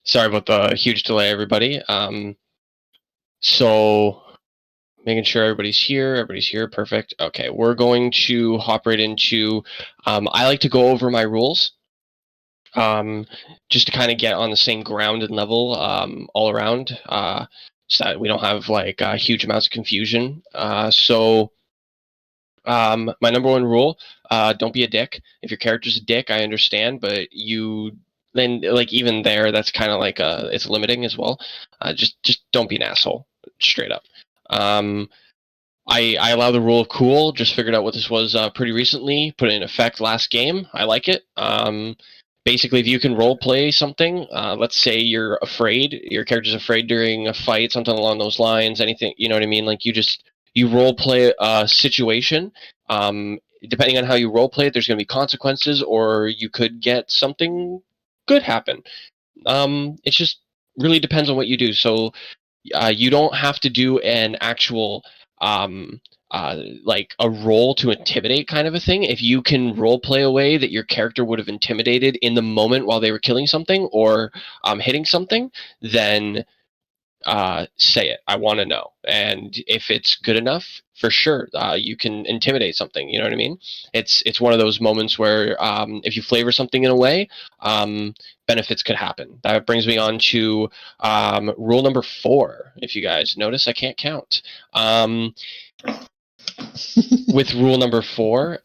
Sorry about the huge delay, everybody. So making sure everybody's here. Everybody's here. Perfect. Okay, we're going to hop right into. I like to go over my rules, just to kind of get on the same ground and level all around, so that we don't have like huge amounts of confusion. My number one rule: don't be a dick. If your character's a dick, I understand, but then like even there, that's kind of like it's limiting as well. Just don't be an asshole, straight up. Um, I allow the rule of cool. Just figured out what this was pretty recently. Put it in effect last game. I like it. Basically, if you can role play something, let's say you're afraid, your character's afraid during a fight, something along those lines, anything, you know what I mean? Like you role play a situation. Depending on how you role play it, there's going to be consequences, or you could get something good happen. It just really depends on what you do. So you don't have to do an actual um, like a role to intimidate kind of a thing. If you can role play a way that your character would have intimidated in the moment while they were killing something or hitting something, then say it. I want to know. And if it's good enough, for sure, you can intimidate something. You know what I mean? It's one of those moments where if you flavor something in a way, benefits could happen. That brings me on to rule number 4. If you guys notice, I can't count. With rule number 4,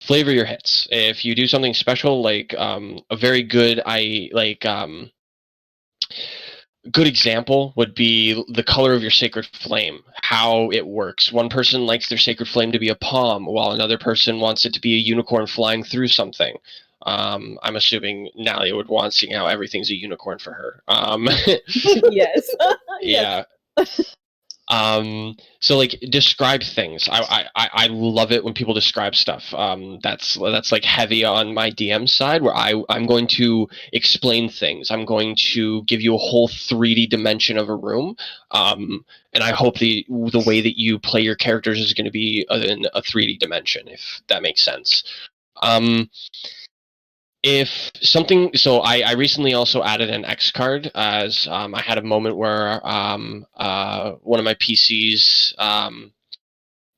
flavor your hits. If you do something special, like a very good, good example would be the color of your sacred flame, how it works. One person likes their sacred flame to be a palm, while another person wants it to be a unicorn flying through something. I'm assuming Nalia would want, seeing how everything's a unicorn for her. Yes. Yeah. So like describe things. I love it when people describe stuff. That's like heavy on my DM side, where I'm going to explain things. I'm going to give you a whole 3D dimension of a room. And I hope the way that you play your characters is going to be in a 3D dimension, if that makes sense. If something, so I recently also added an X card, as I had a moment where one of my PCs,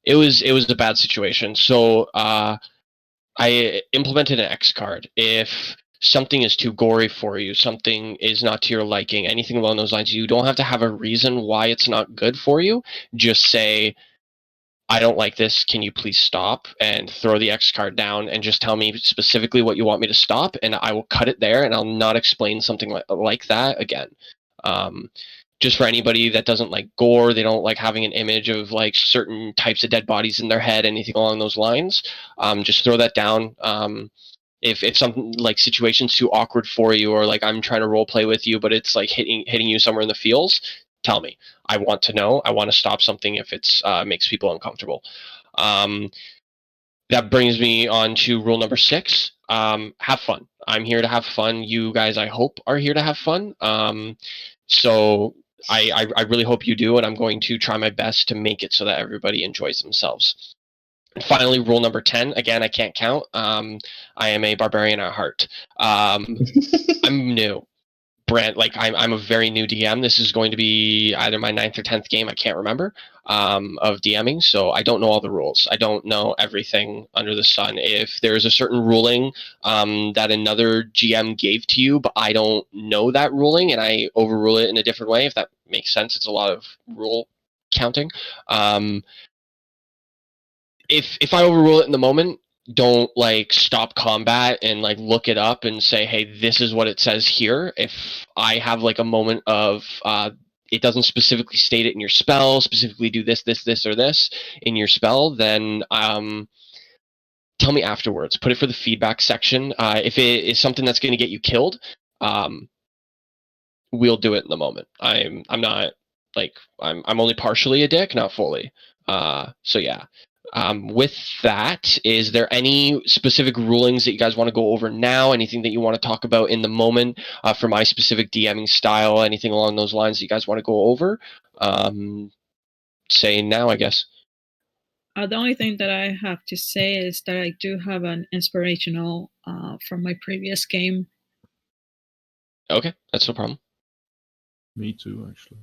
it was a bad situation. So I implemented an X card. If something is too gory for you, something is not to your liking, anything along those lines, you don't have to have a reason why it's not good for you. Just say, I don't like this. Can you please stop? And throw the X card down and just tell me specifically what you want me to stop, and I will cut it there, and I'll not explain something like that again. Just for anybody that doesn't like gore, they don't like having an image of like certain types of dead bodies in their head, anything along those lines, just throw that down. If something like situation's too awkward for you, or like I'm trying to role play with you, but it's like hitting you somewhere in the feels, tell me. I want to know. I want to stop something if it's makes people uncomfortable. That brings me on to rule number 6. Have fun. I'm here to have fun. You guys, I hope, are here to have fun. So I really hope you do, and I'm going to try my best to make it so that everybody enjoys themselves. And finally, rule number 10. Again, I can't count. I am a barbarian at heart. I'm new. I'm a very new DM. This is going to be either my 9th or 10th game, I can't remember, of DMing, so I don't know all the rules. I don't know everything under the sun. If there's a certain ruling that another GM gave to you, but I don't know that ruling, and I overrule it in a different way, if that makes sense, it's a lot of rule counting. If I overrule it in the moment, don't like stop combat and like look it up and say, hey, this is what it says here. If I have like a moment of it doesn't specifically state it in your spell, specifically do this, or this in your spell, then tell me afterwards. Put it for the feedback section. If it is something that's going to get you killed, we'll do it in the moment. I'm not like I'm only partially a dick, not fully. So yeah. With that, is there any specific rulings that you guys want to go over now? Anything that you want to talk about in the moment for my specific DMing style? Anything along those lines that you guys want to go over? Say now, I guess. The only thing that I have to say is that I do have an inspirational from my previous game. Okay, that's no problem. Me too, actually.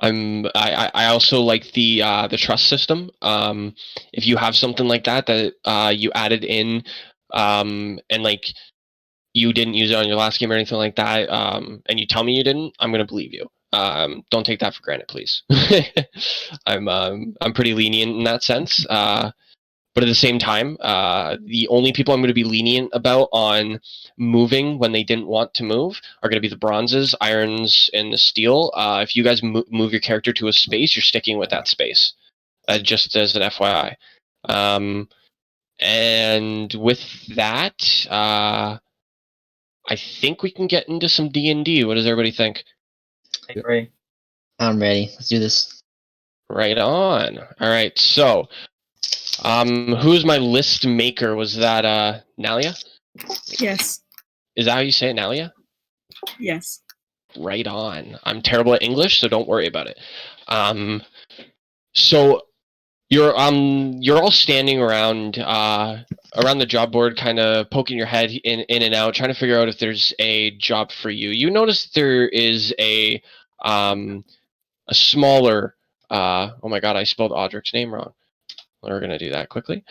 I also like the trust system. If you have something like that you added in, and like you didn't use it on your last game or anything like that, and you tell me you didn't, I'm gonna believe you. Don't take that for granted, please. I'm pretty lenient in that sense. But at the same time, the only people I'm going to be lenient about on moving when they didn't want to move are going to be the bronzes, irons, and the steel. If you guys move your character to a space, you're sticking with that space. Just as an FYI. And with that, I think we can get into some D&D. What does everybody think? I agree. I'm ready. Let's do this. Right on. All right, so who's my list maker? Was that Nalia? Yes. Is that how you say it, Nalia? Yes. Right on. I'm terrible at English, so don't worry about it. So you're all standing around around the job board, kind of poking your head in and out, trying to figure out if there's a job for you. You notice there is a smaller. Oh my god, I spelled Odric's name wrong. We're gonna do that quickly.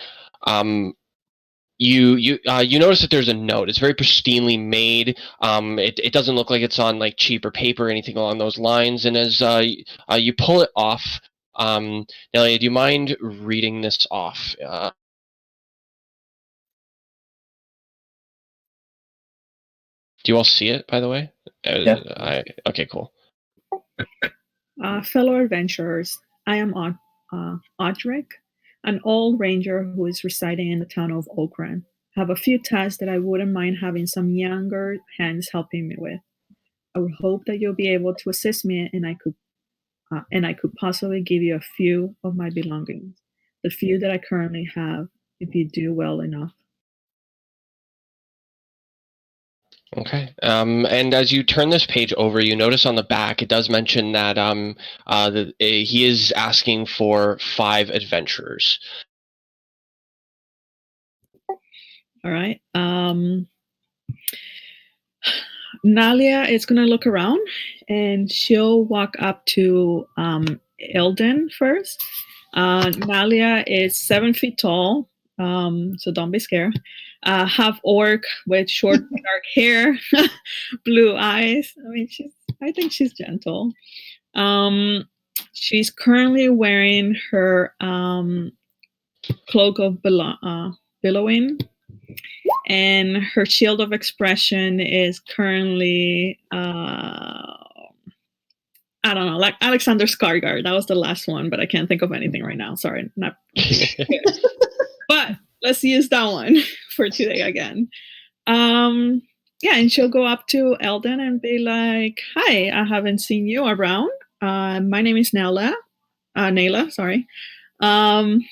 You notice that there's a note. It's very pristinely made. It doesn't look like it's on like cheap or paper or anything along those lines. And as you pull it off, Nelia, do you mind reading this off? Do you all see it, by the way? Yeah. Okay, cool. Fellow adventurers, I am Odric, an old ranger who is residing in the town of Okran. I have a few tasks that I wouldn't mind having some younger hands helping me with. I would hope that you'll be able to assist me, and I could possibly give you a few of my belongings, the few that I currently have, if you do well enough. Okay. And as you turn this page over, you notice on the back it does mention that he is asking for 5 adventurers. All right. Nalia is going to look around, and she'll walk up to Eldon first. Nalia is 7 feet tall, so don't be scared. Half orc with short dark hair, blue eyes. I think she's gentle. She's currently wearing her cloak of billowing, and her shield of expression is currently I don't know, like Alexander Skarsgård. That was the last one, but I can't think of anything right now. Sorry, not. But let's use that one for today again. Yeah, and she'll go up to Eldon and be like, "Hi, I haven't seen you around. My name is Nayla. Sorry. I'm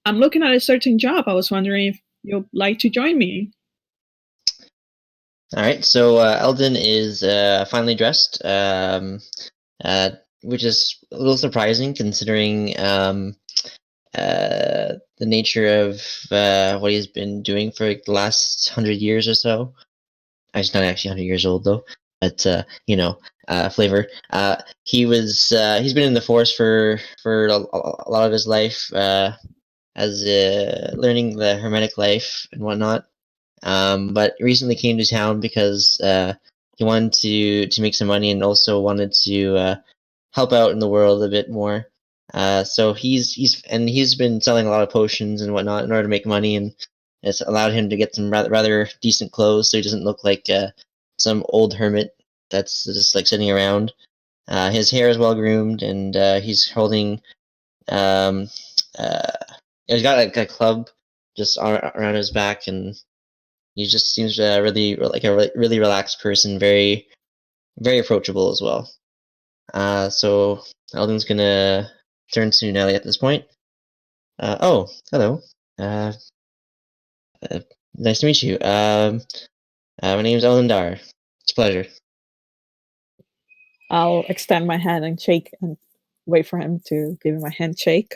looking at a certain job. I was wondering if you'd like to join me." All right. So Eldon is finely dressed, which is a little surprising considering the nature of what he's been doing for the last 100 years or so. He's not actually 100 years old though, but flavor. He's been in the force for a lot of his life, as learning the hermetic life and whatnot. But recently came to town because he wanted to make some money and also wanted to help out in the world a bit more. So he's been selling a lot of potions and whatnot in order to make money, and it's allowed him to get some rather decent clothes, so he doesn't look like some old hermit that's just like sitting around. His hair is well groomed, and he's holding he's got a club just around his back, and he just seems really like a really relaxed person, very very approachable as well. So Eldon's gonna turn to Nelly at this point. Oh, hello. Nice to meet you. My name's Eldon. It's a pleasure. I'll extend my hand and shake and wait for him to give me my handshake.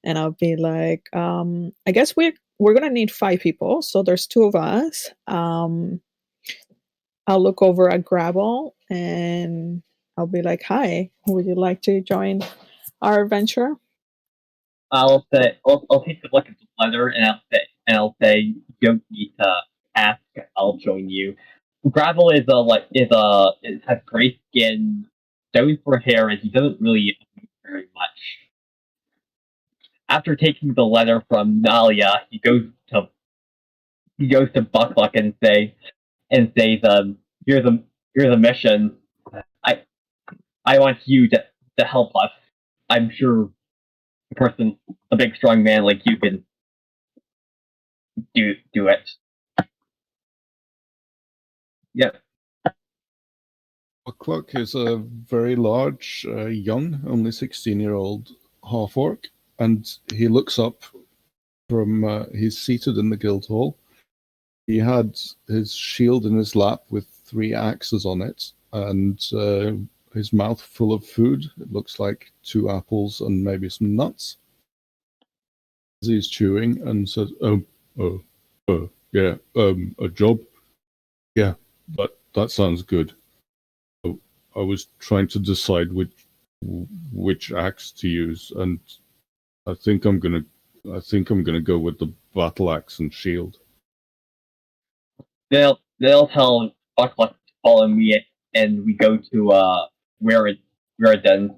And I'll be like, I guess we're gonna need 5 people, so there's 2 of us. I'll look over at Gravel and I'll be like, "Hi, would you like to join our adventure?" I'll take a look at the letter and I'll say you don't need to ask. I'll join you. Gravel has gray skin, stone for hair, and he doesn't really move very much. After taking the letter from Nalia, he goes to Buckluck and says, here's a mission. I want you to help us. I'm sure a big strong man like you can do it. Yep. Buckluck is a very large, young, only 16-year-old half-orc, and he looks up from, he's seated in the guild hall. He had his shield in his lap with 3 axes on it, and his mouth full of food. It looks like 2 apples and maybe some nuts. He's chewing and says, yeah, a job? Yeah, that sounds good. I was trying to decide which axe to use, and I think I'm gonna go with the battle axe and shield. They'll tell Buckluck to follow me, and we go to Riordin.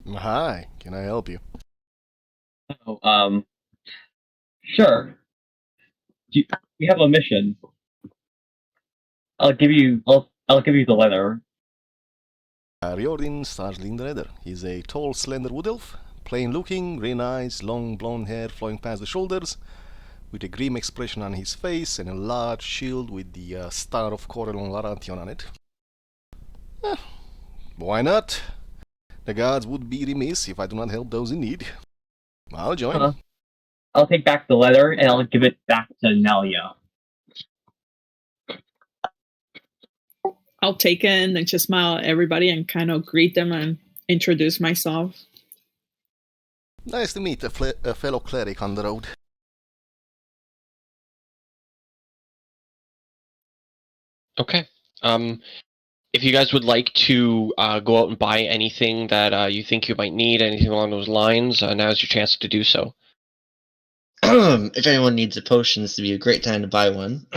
Hi, can I help you? Oh, sure. We have a mission. I'll give you the letter. Riordin Starslindreder. He's a tall, slender wood elf, plain looking, green eyes, long blonde hair flowing past the shoulders, with a grim expression on his face and a large shield with the Star of Corellon Larantion on it. Why not? The gods would be remiss if I do not help those in need. I'll join. I'll take back the letter and I'll give it back to Nalia. I'll take it and then just smile at everybody and kind of greet them and introduce myself. Nice to meet a fellow cleric on the road. Okay. If you guys would like to go out and buy anything that you think you might need, anything along those lines, now's your chance to do so. If anyone needs a potion, this would be a great time to buy one.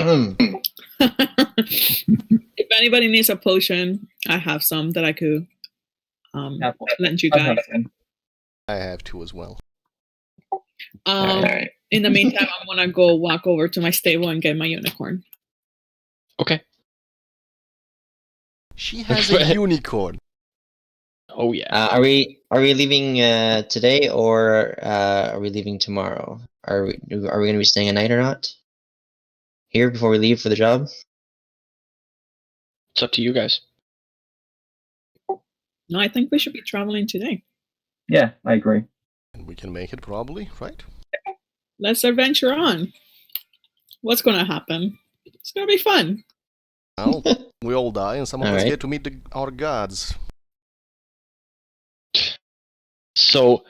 If anybody needs a potion, I have some that I could lend you guys. I have 2 as well. Alright. In the meantime, I'm gonna go walk over to my stable and get my unicorn. Okay. She has a unicorn. Oh yeah. Are we leaving today, or are we leaving tomorrow? Are we going to be staying a night or not? Here before we leave for the job? It's up to you guys. No, I think we should be traveling today. Yeah, I agree. And we can make it probably, right? Let's adventure on. What's gonna happen? It's gonna be fun. Well, we all die and some of us Alright. get to meet our gods. So,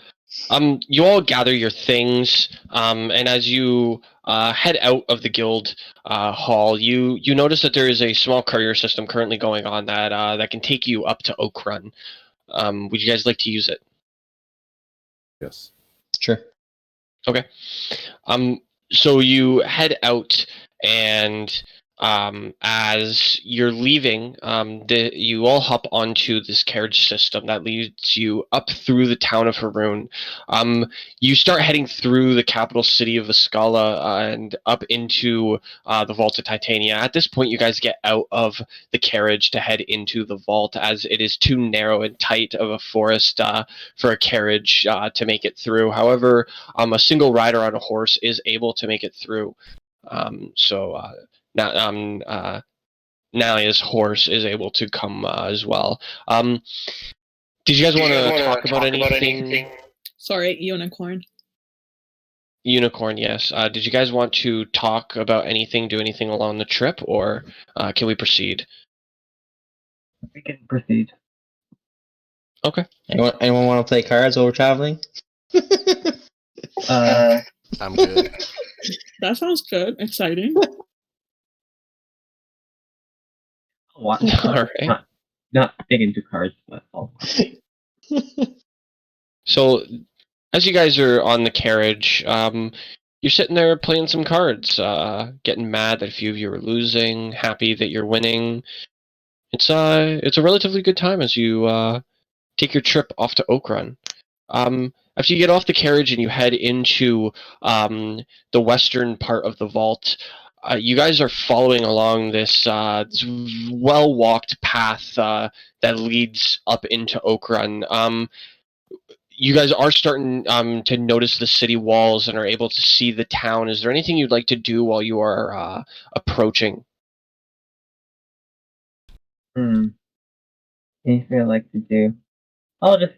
you all gather your things, and as you head out of the guild hall, you notice that there is a small courier system currently going on that can take you up to Oak Run. Would you guys like to use it? Yes. Sure. Okay. So you head out, and as you're leaving, you all hop onto this carriage system that leads you up through the town of Haroon. You start heading through the capital city of Viscala and up into the Vault of Titania. At this point, you guys get out of the carriage to head into the vault, as it is too narrow and tight of a forest for a carriage to make it through. However, a single rider on a horse is able to make it through. Nalia's horse is able to come as well. Did you guys want to talk about anything? Sorry, unicorn. Unicorn, yes. Did you guys want to talk about anything, do anything along the trip, or can we proceed? We can proceed. Okay. Anyone want to play cards while we're traveling? I'm good. That sounds good. Exciting. What? All right. Not big into cards, but all. So, as you guys are on the carriage, you're sitting there playing some cards, getting mad that a few of you are losing, happy that you're winning. It's a relatively good time as you take your trip off to Oakron. After you get off the carriage and you head into the western part of the vault, you guys are following along this well-walked path that leads up into Oakron. You guys are starting to notice the city walls and are able to see the town. Is there anything you'd like to do while you are approaching? Anything I'd like to do? I'll just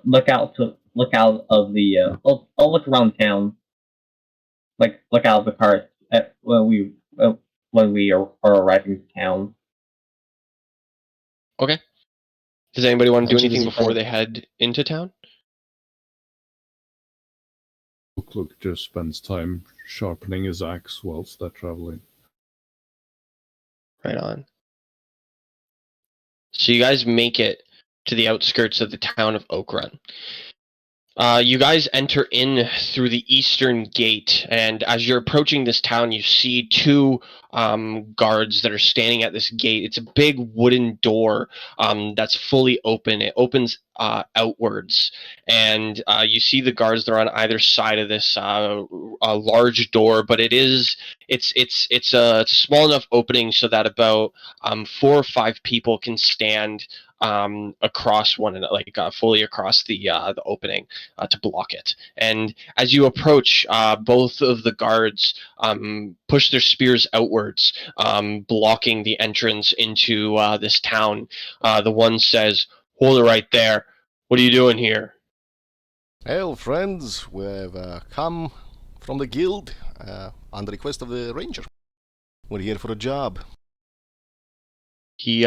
look out of the I'll look around town, like look out of the cars when we are arriving to town. Okay. Does anybody want to do Actually, anything does he before find- they head into town? Look just spends time sharpening his axe whilst they're traveling. Right on. So you guys make it to the outskirts of the town of Oak Run. You guys enter in through the eastern gate, and as you're approaching this town, you see two guards that are standing at this gate. It's a big wooden door that's fully open. It opens outwards, and you see the guards that are on either side of this a large door. But it's a small enough opening so that about 4 or 5 people can stand across one another, like fully across the opening to block it. And as you approach, both of the guards push their spears outwards, blocking the entrance into this town. The one says, "Hold it right there. What are you doing here?" Well, friends, we have come from the guild on the request of the ranger. We're here for a job. He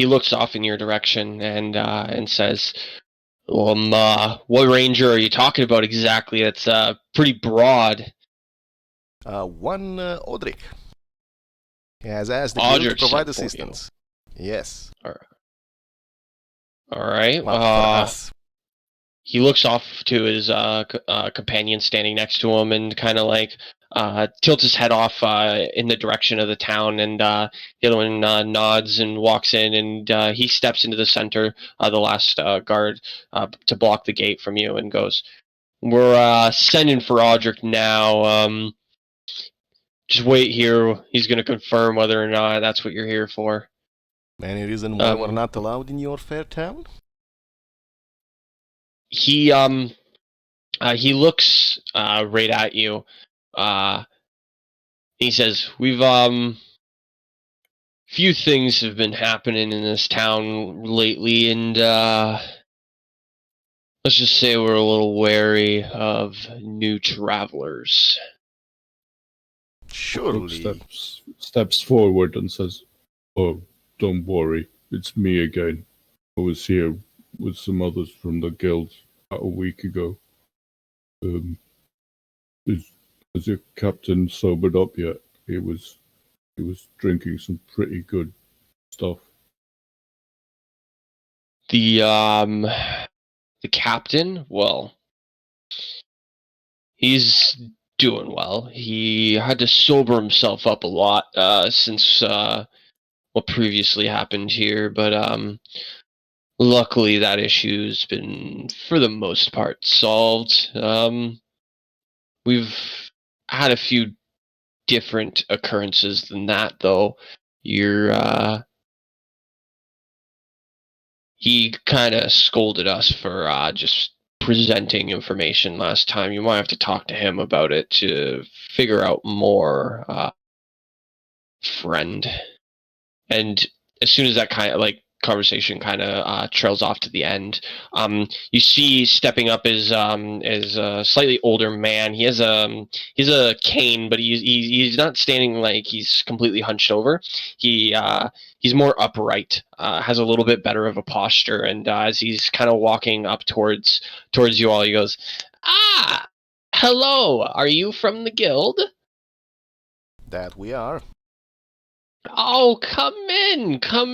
looks off in your direction and says, "What ranger are you talking about exactly? That's pretty broad." One Odric. He has asked the guild to Odric provide sent for you. assistance. Yes. All right. Well, for us. He looks off to his companion standing next to him and kind of like tilts his head off in the direction of the town, and the other one nods and walks in, and he steps into the center, the last guard, to block the gate from you, and goes, "We're sending for Odric now. Just wait here. He's going to confirm whether or not that's what you're here for." Any reason why we're not allowed in your fair town? He looks right at you. He says, "We've few things have been happening in this town lately, and let's just say we're a little wary of new travelers." Surely. Steps forward and says, "Oh, don't worry, it's me again. I was here with some others from the guild about a week ago. Has your captain sobered up yet? He was drinking some pretty good stuff." The captain, well, he's doing well. He had to sober himself up a lot since what previously happened here, but luckily that issue's been for the most part solved. We've had a few different occurrences than that, though. He kind of scolded us for just presenting information last time. You might have to talk to him about it to figure out more, friend. And as soon as that kind of like conversation kind of trails off to the end, you see stepping up is a slightly older man. He's a cane, but he's not standing like he's completely hunched over. He's more upright, has a little bit better of a posture, and as he's kind of walking up towards you all, he goes, "Ah, hello. Are you from the guild?" That we are. Oh, come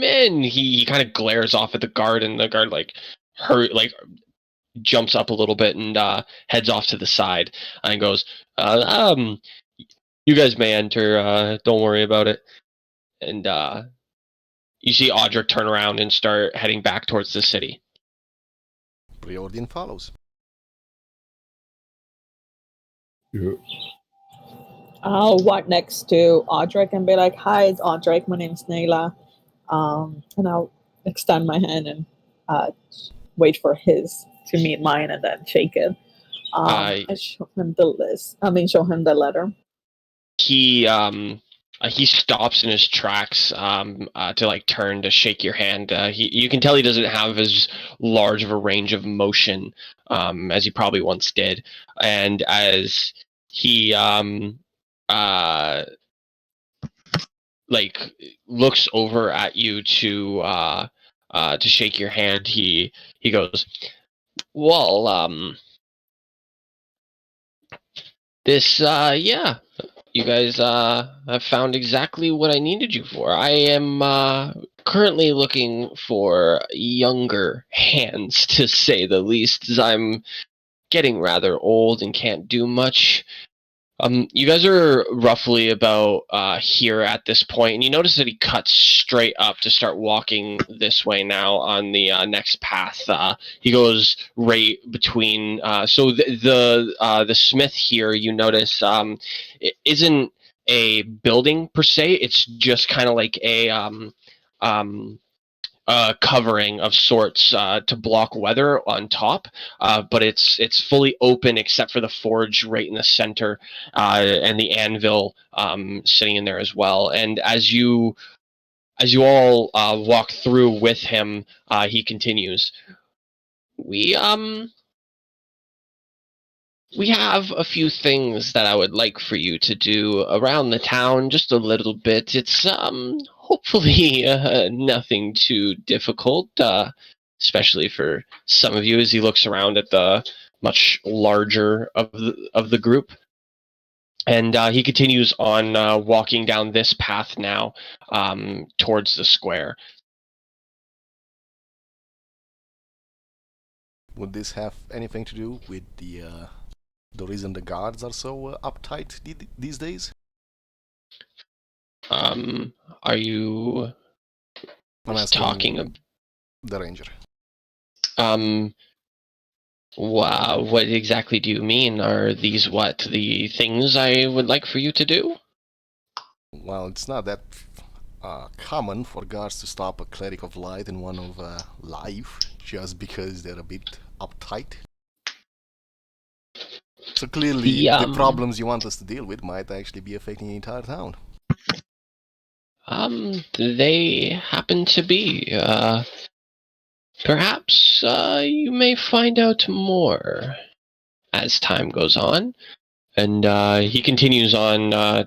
in. He kind of glares off at the guard, and the guard jumps up a little bit and heads off to the side and goes, "You guys may enter. Don't worry about it." And you see Odric turn around and start heading back towards the city. Riordin follows. Yeah. I'll walk next to Odric and be like, "Hi, it's Odric. My name's Nayla." And I'll extend my hand and wait for his to meet mine and then shake it. I show him the list. Show him the letter. He stops in his tracks to like turn to shake your hand. You can tell he doesn't have as large of a range of motion as he probably once did, and as he like looks over at you to shake your hand, he goes, "Well, this yeah, you guys have found exactly what I needed you for. I am currently looking for younger hands, to say the least, as I'm getting rather old and can't do much. You guys are roughly about here at this point, and you notice that he cuts straight up to start walking this way now on the next path. He goes right between. So the smith here, you notice, it isn't a building per se. It's just kind of like um, covering of sorts to block weather on top, but it's fully open except for the forge right in the center, and the anvil sitting in there as well. And as you all walk through with him, he continues. We have a few things that I would like for you to do around the town, just a little bit. It's hopefully nothing too difficult, especially for some of you. As he looks around at the much larger of the group, and he continues on walking down this path now towards the square. Would this have anything to do with the reason the guards are so uptight these days? Are you I'm asking talking the ranger. Wow, what exactly do you mean? Are these the things I would like for you to do? Well, it's not that common for guards to stop a cleric of light and one of life just because they're a bit uptight. So clearly, the problems you want us to deal with might actually be affecting the entire town. They happen to be. Perhaps you may find out more as time goes on. And he continues on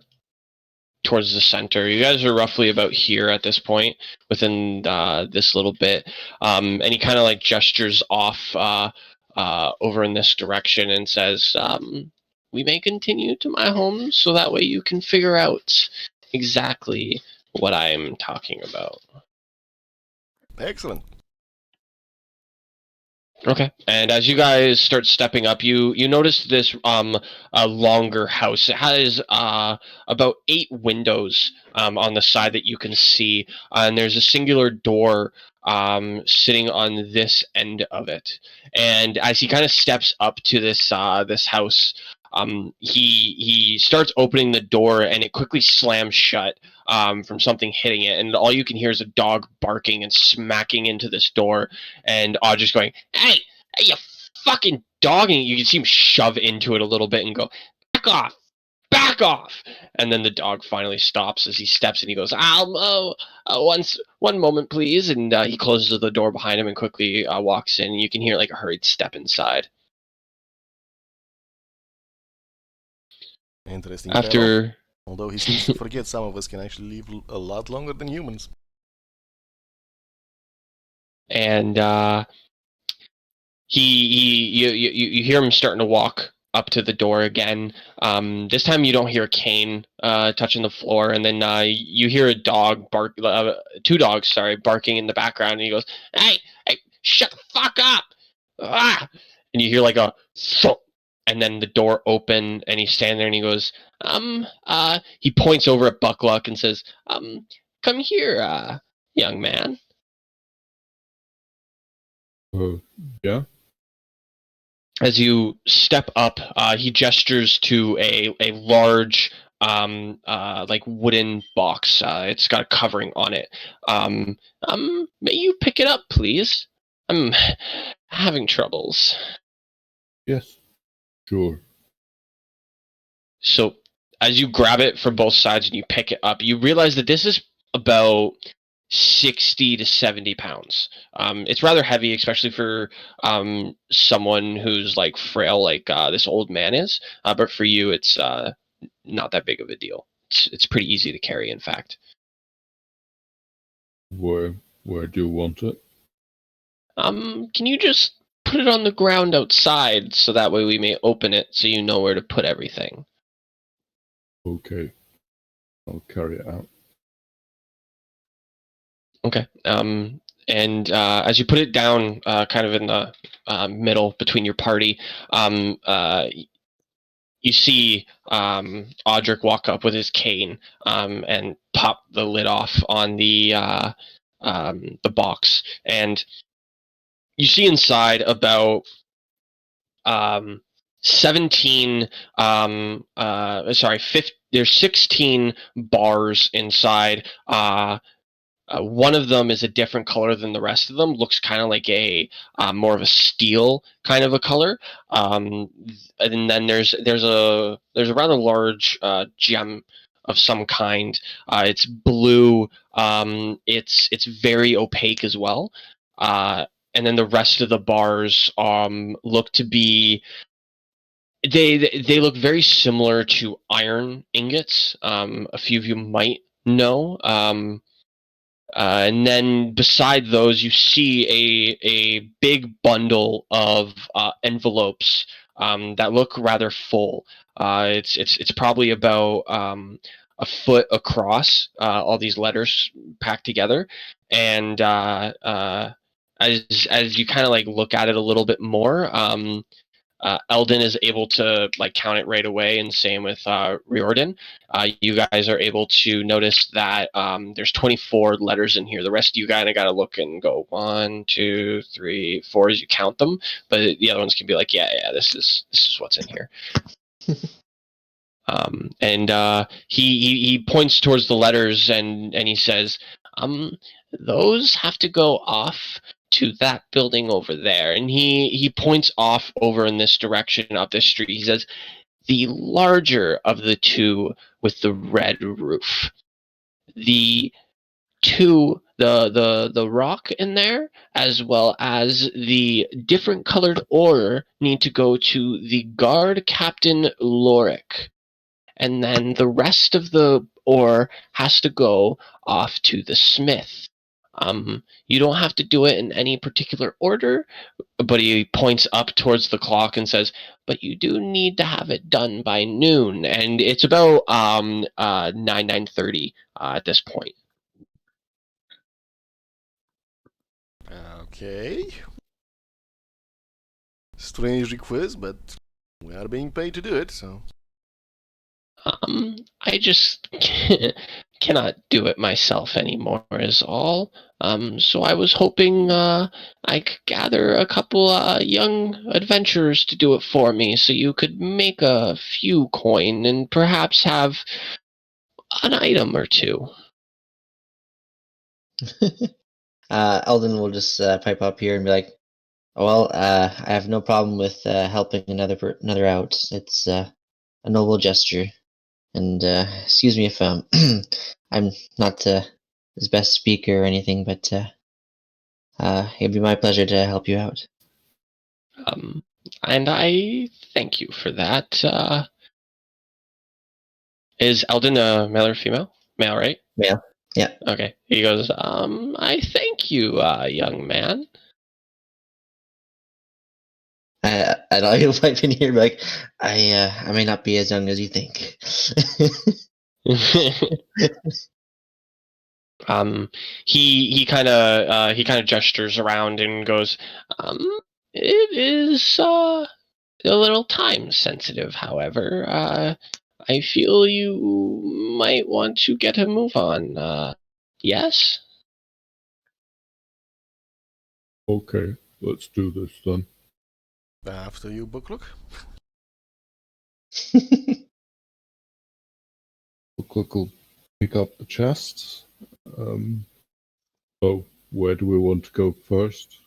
towards the center. You guys are roughly about here at this point, within this little bit. And he kind of like gestures off over in this direction and says, we may continue to my home so that way you can figure out exactly what I'm talking about. Excellent. Okay. And as you guys start stepping up, you notice this a longer house. It has about 8 windows on the side that you can see, and there's a singular door sitting on this end of it. And as he kind of steps up to this house, he starts opening the door, and it quickly slams shut from something hitting it, and all you can hear is a dog barking and smacking into this door, and Audrey's going, hey, you fucking dog, and you can see him shove into it a little bit and go, back off, and then the dog finally stops as he steps and he goes, one moment please, and he closes the door behind him and quickly walks in. You can hear like a hurried step inside. Interesting. After... Although he seems to forget some of us can actually live a lot longer than humans. And you hear him starting to walk up to the door again. This time you don't hear a cane touching the floor, and then you hear a dog bark, two dogs, sorry, barking in the background, and he goes, "Hey, hey, shut the fuck up!" Ah! And you hear like a thump, and then the door open, and he's standing there, and he goes, he points over at Buckluck and says, come here, young man. Yeah. As you step up, he gestures to a large like wooden box. It's got a covering on it. May you pick it up, please? I'm having troubles. Yes. Sure. So as you grab it from both sides and you pick it up, you realize that this is about 60 to 70 pounds. It's rather heavy, especially for someone who's like frail, like this old man is. But for you, it's not that big of a deal. It's pretty easy to carry, in fact. Where do you want it? Can you just put it on the ground outside so that way we may open it so you know where to put everything? Okay. I'll carry it out. Okay. And as you put it down, kind of in the middle between your party, you see Odric walk up with his cane and pop the lid off on the box, and you see inside about 17 there's 16 bars inside. One of them is a different color than the rest of them. Looks kind of like a more of a steel kind of a color. And then there's a rather large gem of some kind. It's blue. It's very opaque as well. And then the rest of the bars look to be. They look very similar to iron ingots. A few of you might know. And then beside those, you see a big bundle of envelopes that look rather full. It's probably about a foot across. All these letters packed together, and as you kind of like look at it a little bit more. Eldon is able to like count it right away, and same with Riordin. You guys are able to notice that there's 24 letters in here. The rest of you kind of got to look and go 1, 2, 3, 4 as you count them. But the other ones can be like, yeah, this is what's in here. And he points towards the letters and he says, those have to go off to that building over there. And he points off over in this direction up this street. He says, the larger of the two with the red roof. The rock in there, as well as the different colored ore, need to go to the guard captain Loric. And then the rest of the ore has to go off to the smith. You don't have to do it in any particular order, but he points up towards the clock and says, but you do need to have it done by noon. And it's about 9:30 at this point. Okay. Strange request, but we are being paid to do it, so. I just cannot do it myself anymore is all. So I was hoping I could gather a couple young adventurers to do it for me so you could make a few coin and perhaps have an item or two. Eldon will just pipe up here and be like, well, I have no problem with helping another out. It's a noble gesture. And excuse me if I'm not his best speaker or anything, but it'd be my pleasure to help you out. And I thank you for that. Is Eldon a male or female? Male, right? Male. Yeah. Okay. He goes, I thank you, young man. And I'll pipe in here and be like, I may not be as young as you think. He kind of gestures around and goes, it is a little time sensitive. However, I feel you might want to get a move on. Yes. Okay, let's do this then. After you, Booklook. Booklook will pick up the chests. So, where do we want to go first?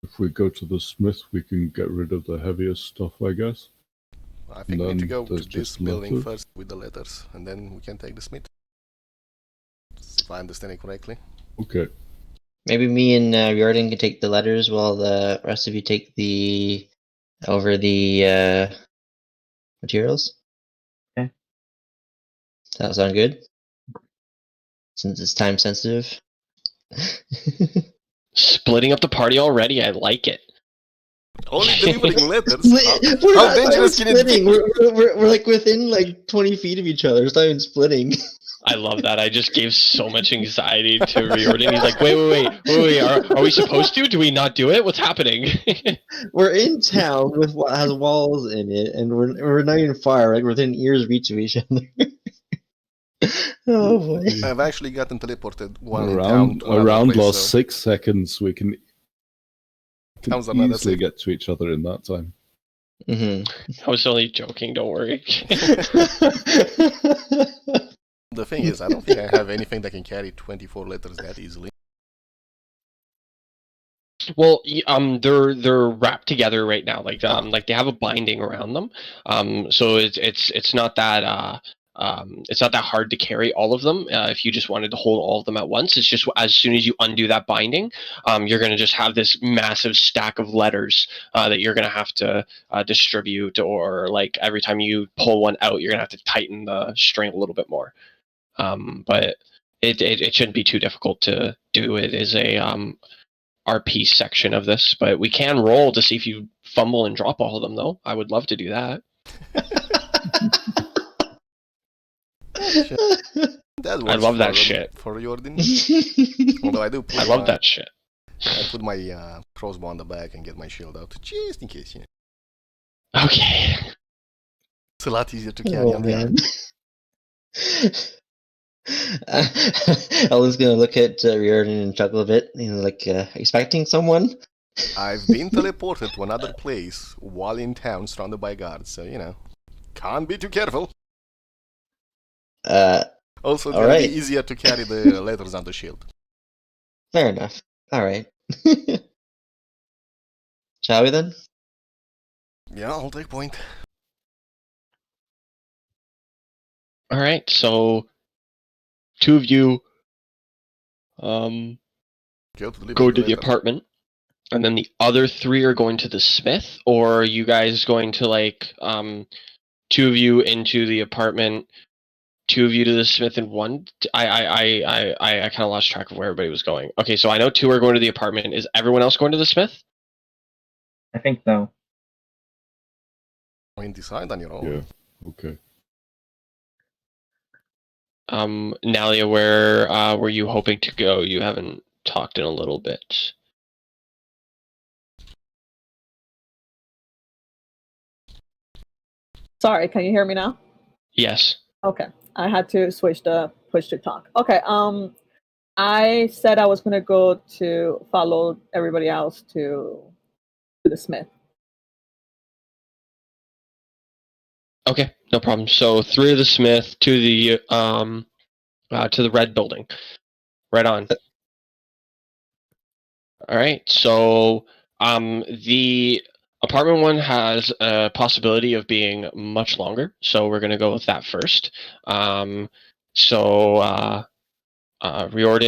If we go to the smith, we can get rid of the heaviest stuff, I guess. I think we need to Then go to there's this just building letters. first with the letters, and then we can take the smith. If I understand it correctly. Okay. Maybe me and Riordin can take the letters while the rest of you take the materials. Okay. Does that sound good? Since it's time sensitive. Splitting up the party already. I like it. Only delivering letters? We're How not dangerous can it splitting. be? We're like within like 20 feet of each other. It's not even splitting. I love that. I just gave so much anxiety to Riordin. He's like, wait. Are we supposed to? Do we not do it? What's happening? We're in town with what has walls in it, and we're not even far. Like we're within ears reach of each other. Oh boy! I've actually gotten teleported one in town to another Around place, last so 6 seconds, we can Comes another easily save. get to each other in that time. I was only joking. Don't worry. The thing is, I don't think I have anything that can carry 24 letters that easily. Well, they're wrapped together right now. Like they have a binding around them. So it's not that it's not that hard to carry all of them. If you just wanted to hold all of them at once, it's just as soon as you undo that binding, you're going to just have this massive stack of letters that you're going to have to distribute, or like every time you pull one out, you're going to have to tighten the string a little bit more. But it shouldn't be too difficult to do. It is a RP section of this, but we can roll to see if you fumble and drop all of them, though. I would love to do that. That I works love that for, shit. For Riordin. Although I do put I love that shit. I put my crossbow on the back and get my shield out, just in case, you know. Okay. It's a lot easier to carry on the arm. Ellen's gonna look at Riordan and chuckle a bit, like expecting someone. I've been teleported to another place while in town surrounded by guards, so, you know, can't be too careful. Also, it's gonna be easier to carry the letters on the shield. Fair enough. Alright. Shall we then? Yeah, I'll take point. Alright, so two of you go to the apartment, and then the other three are going to the smith, or are you guys going to like two of you into the apartment, two of you to the smith, and one I kind of lost track of where everybody was going. Okay, so I know two are going to the apartment. Is everyone else going to the smith? I think so. I mean, decide on your own. Yeah, okay. Nalia, where were you hoping to go? You haven't talked in a little bit. Sorry, can you hear me now? Yes. Okay, I had to switch the push to talk. Okay, I said I was gonna go to follow everybody else to the smith. Okay, no problem. So three of the smith to the red building. Right on. All right. So the apartment one has a possibility of being much longer, so we're gonna go with that first. Riordin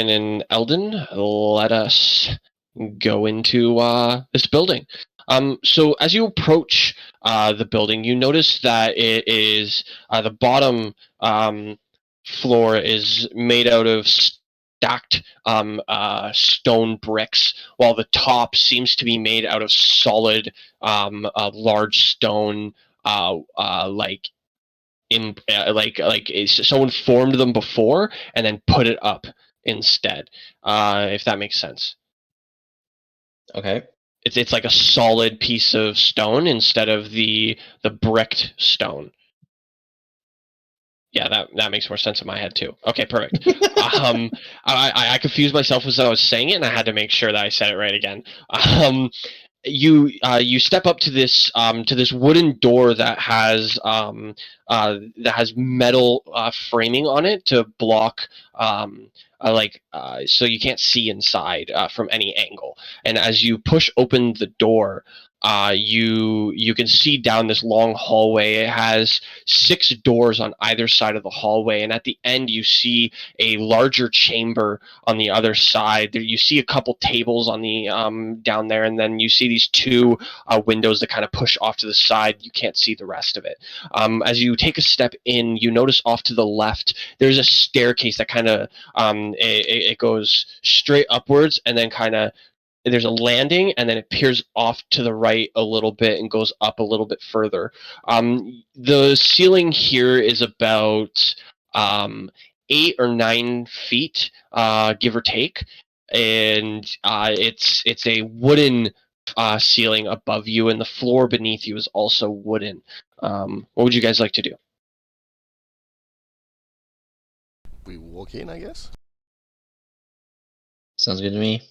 and Eldon, let us go into this building. So as you approach the building, you notice that it is the bottom floor is made out of stacked stone bricks, while the top seems to be made out of solid large stone, like someone formed them before and then put it up instead, if that makes sense. Okay. It's like a solid piece of stone instead of the bricked stone. Yeah, that makes more sense in my head too. Okay, perfect. I confused myself as I was saying it, and I had to make sure that I said it right again. You step up to this wooden door that has metal framing on it to block so you can't see inside from any angle. And as you push open the door, you can see down this long hallway. It has 6 doors on either side of the hallway, and at the end you see a larger chamber on the other side. There you see a couple tables on the down there, and then you see these 2 windows that kind of push off to the side. You can't see the rest of it. As you take a step in, you notice off to the left there's a staircase that kind of it goes straight upwards, and then kind of there's a landing, and then it peers off to the right a little bit and goes up a little bit further. The ceiling here is about 8 or 9 feet, give or take, and it's a wooden ceiling above you, and the floor beneath you is also wooden. What would you guys like to do? We walk in, I guess. Sounds good to me.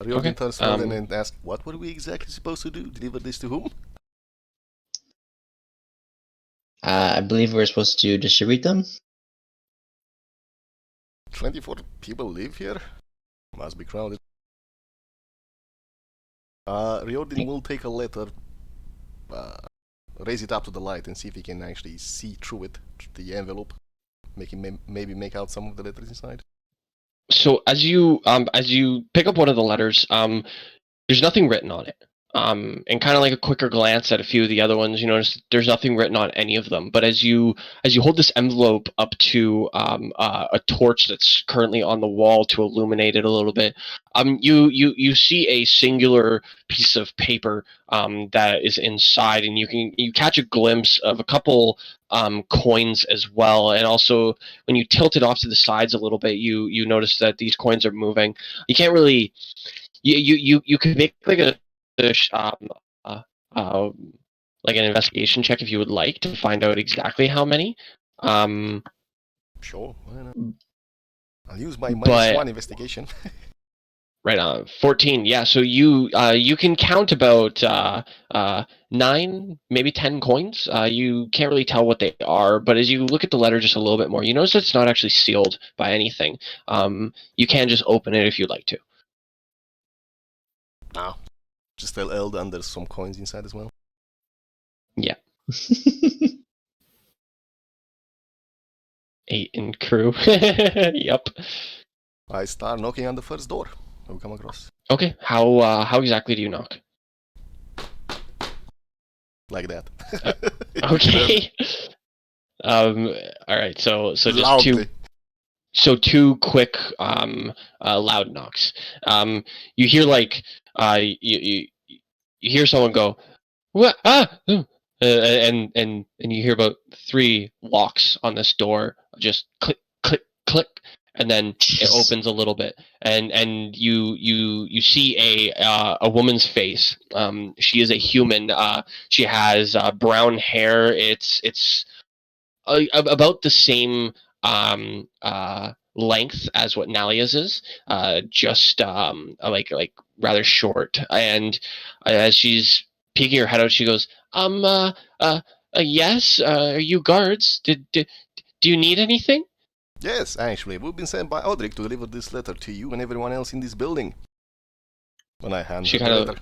Riordin turns around and asks, what were we exactly supposed to do? Deliver this to whom? I believe we're supposed to distribute them. 24 people live here? Must be crowded. Riordin will take a letter, raise it up to the light and see if he can actually see through it, the envelope. Maybe make out some of the letters inside. So as you pick up one of the letters, there's nothing written on it. And kind of like a quicker glance at a few of the other ones, you notice there's nothing written on any of them. But as you hold this envelope up to a torch that's currently on the wall to illuminate it a little bit, you see a singular piece of paper that is inside, and you catch a glimpse of a couple coins as well. And also, when you tilt it off to the sides a little bit, you notice that these coins are moving. You can't really you could make like like an investigation check if you would like to find out exactly how many. Sure, why not? I'll use my -1 investigation. Right on 14. Yeah, so you can count about 9, maybe 10 coins. You can't really tell what they are, but as you look at the letter just a little bit more, you notice it's not actually sealed by anything. You can just open it if you'd like to. No. Just tell Eldan there's some coins inside as well. Yeah. 8 in crew. Yep. I start knocking on the first door we come across. Okay. How exactly do you knock? Like that. Okay. All right. So just Loudly. two quick loud knocks. You hear like you hear someone go, "What? And you hear about 3 locks on this door, just click, click, click, and then it opens a little bit, and you see a woman's face. She is a human. She has brown hair. It's about the same length as what Nalia's is, just like rather short. And as she's peeking her head out, she goes, yes. Are you guards? Do you need anything?" Yes, actually, we've been sent by Odric to deliver this letter to you and everyone else in this building. When I hand She her the kind of letter.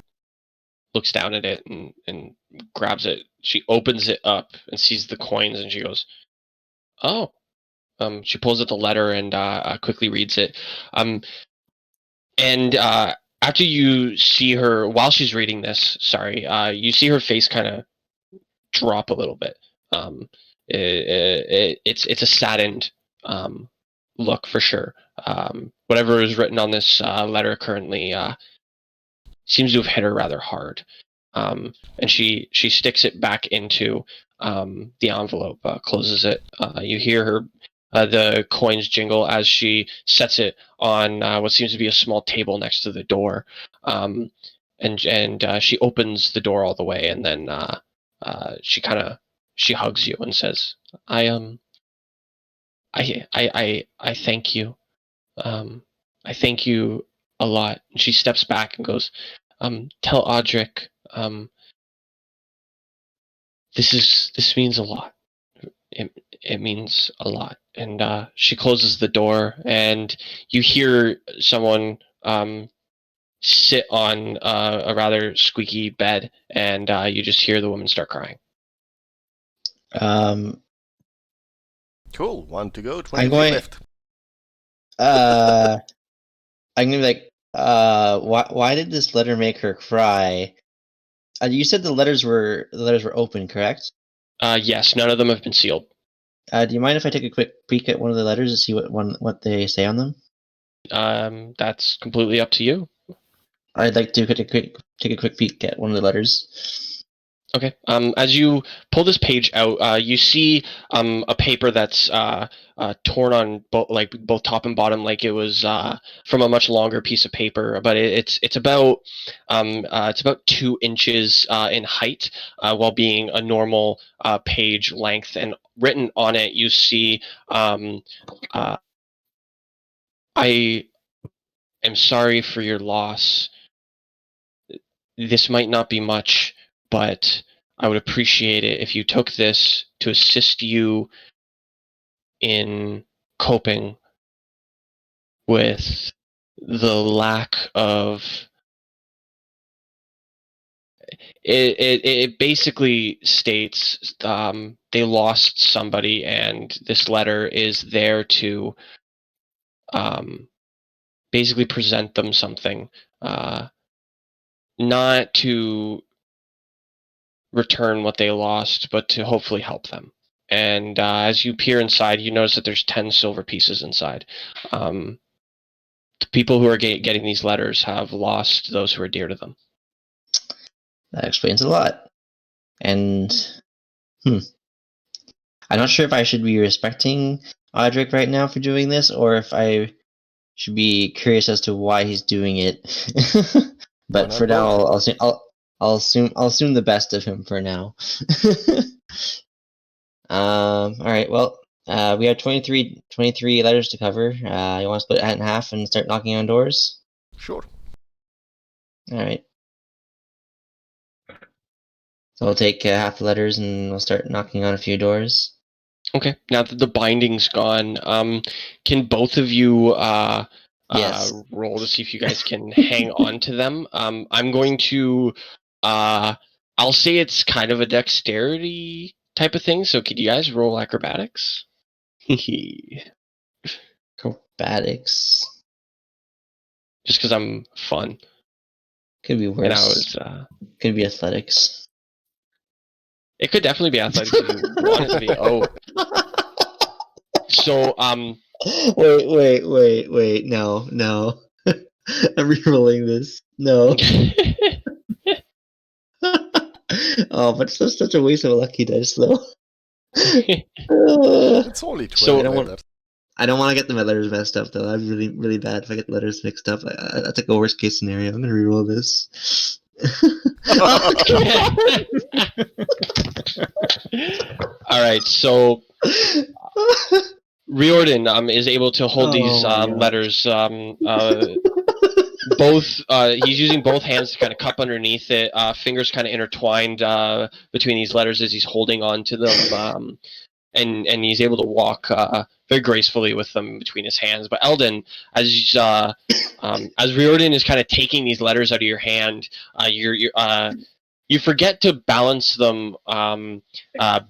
looks down at it and grabs it. She opens it up and sees the coins, and she goes, "Oh." She pulls out the letter and quickly reads it. And after you see her, while she's reading this, you see her face kind of drop a little bit. it's a saddened look for sure. Whatever is written on this letter currently seems to have hit her rather hard. And she sticks it back into the envelope, closes it. You hear her the coins jingle as she sets it on what seems to be a small table next to the door. And she opens the door all the way, and then she hugs you and says, I thank you. I thank you a lot. And she steps back and goes, tell Odric, this means a lot. It means a lot. And she closes the door, and you hear someone sit on a rather squeaky bed, and you just hear the woman start crying. Cool. 1 to go. 20 I'm going. left. I'm gonna be like, why did this letter make her cry? You said the letters were open, correct? Yes, none of them have been sealed. Do you mind if I take a quick peek at one of the letters to see what they say on them? That's completely up to you. I'd like to take a quick peek at one of the letters. Okay. As you pull this page out, you see a paper that's torn on both top and bottom, like it was from a much longer piece of paper. But it's about 2 inches in height, while being a normal page length. And written on it, you see, "I am sorry for your loss. This might not be much, but I would appreciate it if you took this to assist you in coping with the lack of..." It basically states they lost somebody, and this letter is there to basically present them something, not to return what they lost, but to hopefully help them. And as you peer inside, you notice that there's 10 silver pieces inside. The people who are getting these letters have lost those who are dear to them. That explains a lot. And I'm not sure if I should be respecting Odric right now for doing this, or if I should be curious as to why he's doing it. But for now, I'll assume the best of him for now. All right. Well, we have 23 letters to cover. You want to split it in half and start knocking on doors? Sure. All right. So we'll take half the letters and we'll start knocking on a few doors. Okay. Now that the binding's gone, can both of you Yes. roll to see if you guys can hang on to them? I'm going to... I'll say it's kind of a dexterity type of thing, so could you guys roll acrobatics? Acrobatics. Just because I'm fun. Could be worse. And I was... Could be athletics. It could definitely be athletics if you want it to be. Oh. So, Wait, no. I'm re-rolling this. No. Oh, but it's just such a waste of a lucky dice, though. It's only 12 So- letters. I don't want to get the letters messed up, though. That'd be really, really bad if I get the letters mixed up. That's like a worst case scenario. I'm gonna re-roll this. all right, so Riordin is able to hold these letters. Both he's using both hands to kind of cup underneath it. Fingers kind of intertwined between these letters as he's holding on to them, and he's able to walk very gracefully with them between his hands. But Eldon, as Riordin is kind of taking these letters out of your hand, you forget to balance them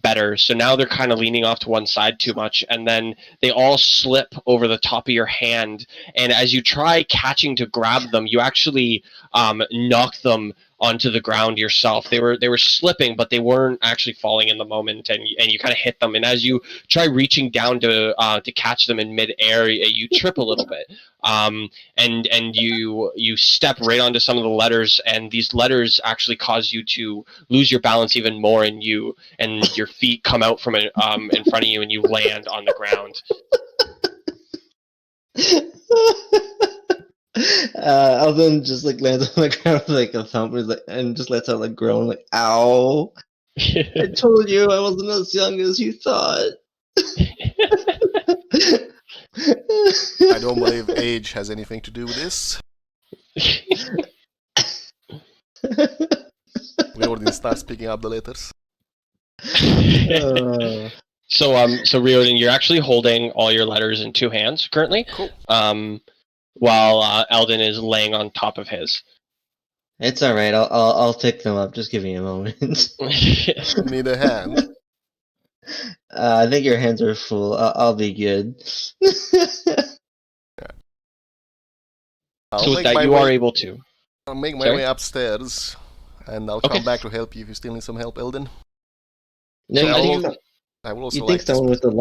better. So now they're kind of leaning off to one side too much, and then they all slip over the top of your hand. And as you try catching to grab them, you actually knock them onto the ground yourself. They were slipping, but they weren't actually falling in the moment, and you kind of hit them. And as you try reaching down to catch them in midair, you trip a little bit, and you step right onto some of the letters, and these letters actually cause you to lose your balance even more, and your feet come out from in front of you, and you land on the ground. Alden just like lands on the ground with like a thump and just lets out like groan like ow. I told you I wasn't as young as you thought. I don't believe age has anything to do with this. Riordin starts picking up the letters. So Riordin, you're actually holding all your letters in two hands currently. Cool. While Eldon is laying on top of his. It's all right. I'll pick them up. Just give me a moment. Need a hand. I think your hands are full. I'll be good. So with that, you are able to. I'll make my way upstairs, and I'll come back to help you if you still need some help, Eldon. No, So I will also you think someone with the...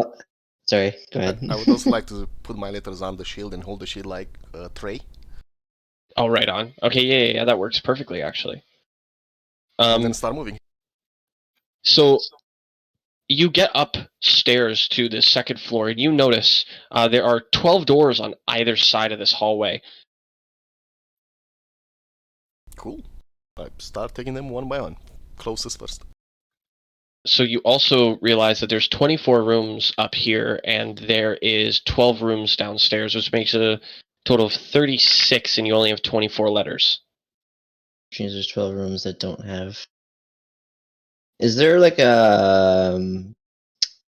Sorry, go ahead. I would also like to put my letters on the shield and hold the shield like a tray. Oh, right on. Okay, yeah, that works perfectly, actually. And then start moving. So you get upstairs to the second floor, and you notice there are 12 doors on either side of this hallway. Cool. I start taking them one by one. Closest first. So you also realize that there's 24 rooms up here, and there is 12 rooms downstairs, which makes it a total of 36, and you only have 24 letters. Which means there's 12 rooms that don't have... Is there like a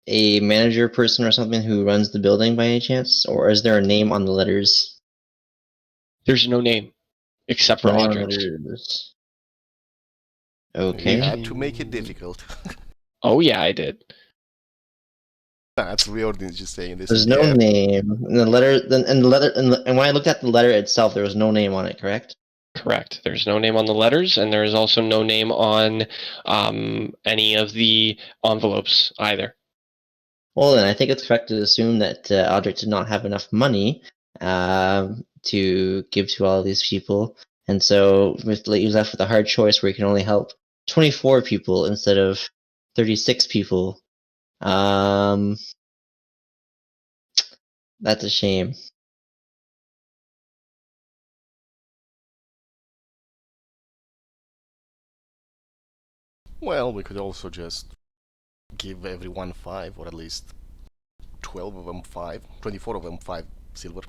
manager person or something who runs the building by any chance? Or is there a name on the letters? There's no name, except for Odric. Okay. You had to make it difficult. Oh yeah, I did. That's Riordin just saying this. There's no name. And the letter, and when I looked at the letter itself, there was no name on it, correct? Correct. There's no name on the letters, and there is also no name on any of the envelopes either. Well, then I think it's correct to assume that Odric did not have enough money to give to all of these people, and so he was left with a hard choice where he can only help 24 people instead of 36 people. That's a shame. Well, we could also just give everyone 5, or at least 12 of them 5, 24 of them 5 silver.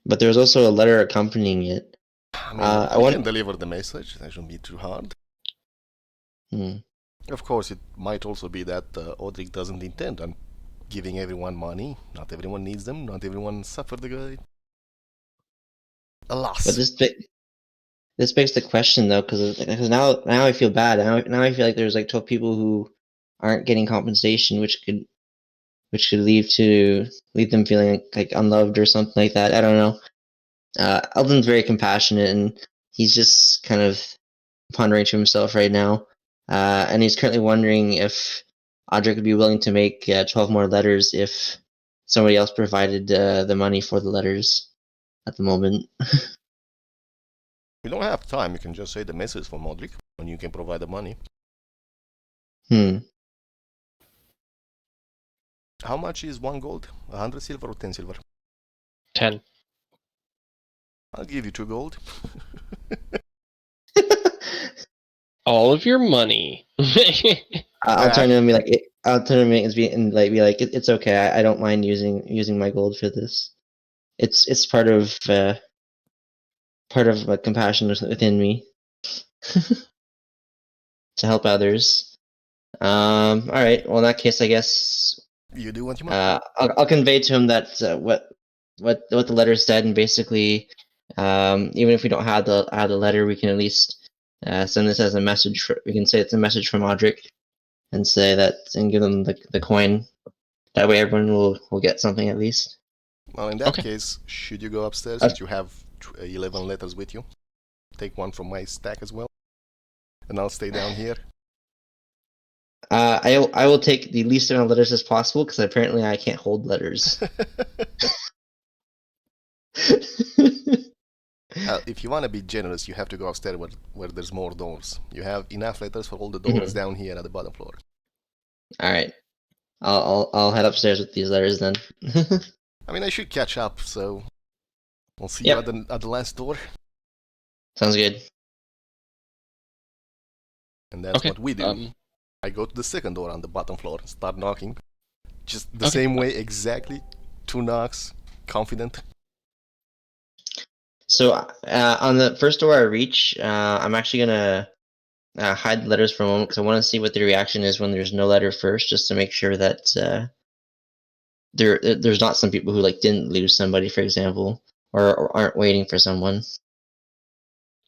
But there's also a letter accompanying it. I mean, we can deliver the message. That shouldn't be too hard. Of course, it might also be that Odric doesn't intend on giving everyone money. Not everyone needs them. Not everyone suffered a loss. But this begs the question, though, because now I feel bad. Now I feel like there's like 12 people who aren't getting compensation, which could leave them feeling like unloved or something like that. I don't know. Eldon's very compassionate, and he's just kind of pondering to himself right now. And he's currently wondering if Odric would be willing to make 12 more letters if somebody else provided the money for the letters at the moment. We don't have time. You can just say the message from Odric, and you can provide the money. How much is 1 gold? 100 silver or 10 silver? 10. I'll give you 2 gold. All of your money. I'll turn to him and be like, it's okay. I don't mind using my gold for this. It's part of compassion within me to help others. All right. Well, in that case, I guess you do what you want. I'll convey to him that what the letter said, and basically, even if we don't have the letter, we can at least send this as a message. We can say it's a message from Odric, and say that, and give them the coin. That way, everyone will get something at least. Well, in that case, should you go upstairs since you have 11 letters with you? take one from my stack as well, and I'll stay down here. I will take the least amount of letters as possible because apparently I can't hold letters. If you want to be generous, you have to go upstairs where there's more doors. You have enough letters for all the doors down here at the bottom floor. All right, I'll head upstairs with these letters then. I mean, I should catch up, so we'll see Yep. you at the last door. Sounds good. And that's Okay, what we do. I go to the second door on the bottom floor and start knocking. Just the Okay. same way, exactly. 2 knocks, confident. So on the first door I reach, I'm actually gonna hide the letters for a moment because I want to see what the reaction is when there's no letter first, just to make sure that there's not some people who like didn't lose somebody, for example, or aren't waiting for someone.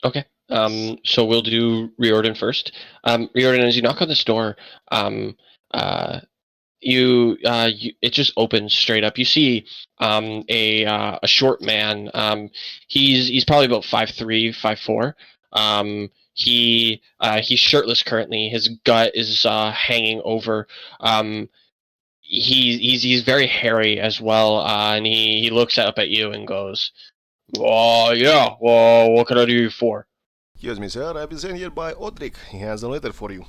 Okay. So we'll do Riordin first. Riordin, as you knock on this door, it just opens straight up. You see a short man. He's probably about 5'3", 5'4". He's shirtless currently. His gut is hanging over. He's very hairy as well, and he looks up at you and goes, "Oh yeah, well, what can I do you for?" Excuse me, sir. I've been sent here by Odric. He has a letter for you.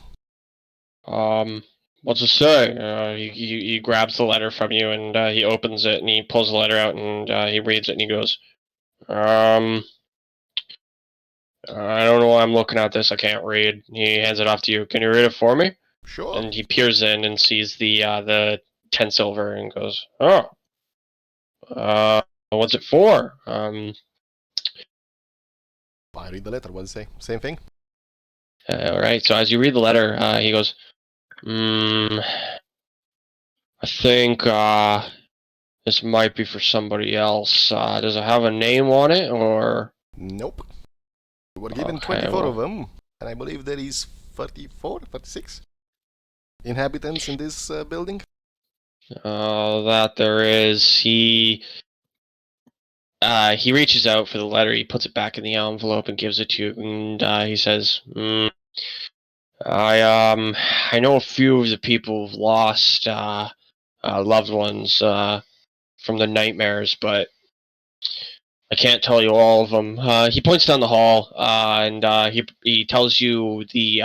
What's it say? He grabs the letter from you and he opens it and he pulls the letter out and he reads it and he goes, I don't know why I'm looking at this. I can't read. He hands it off to you. Can you read it for me? Sure. And he peers in and sees the 10 silver and goes, oh, what's it for? I read the letter. What does it say? Same thing? All right. So as you read the letter, he goes, I think this might be for somebody else. Does it have a name on it, or? Nope. We were given Okay, 24 of well. them, and I believe there is 34, 36 inhabitants in this building. That there is. He reaches out for the letter. He puts it back in the envelope and gives it to you, and he says, I know a few of the people who've lost loved ones from the nightmares, but I can't tell you all of them." He points down the hall, and he tells you the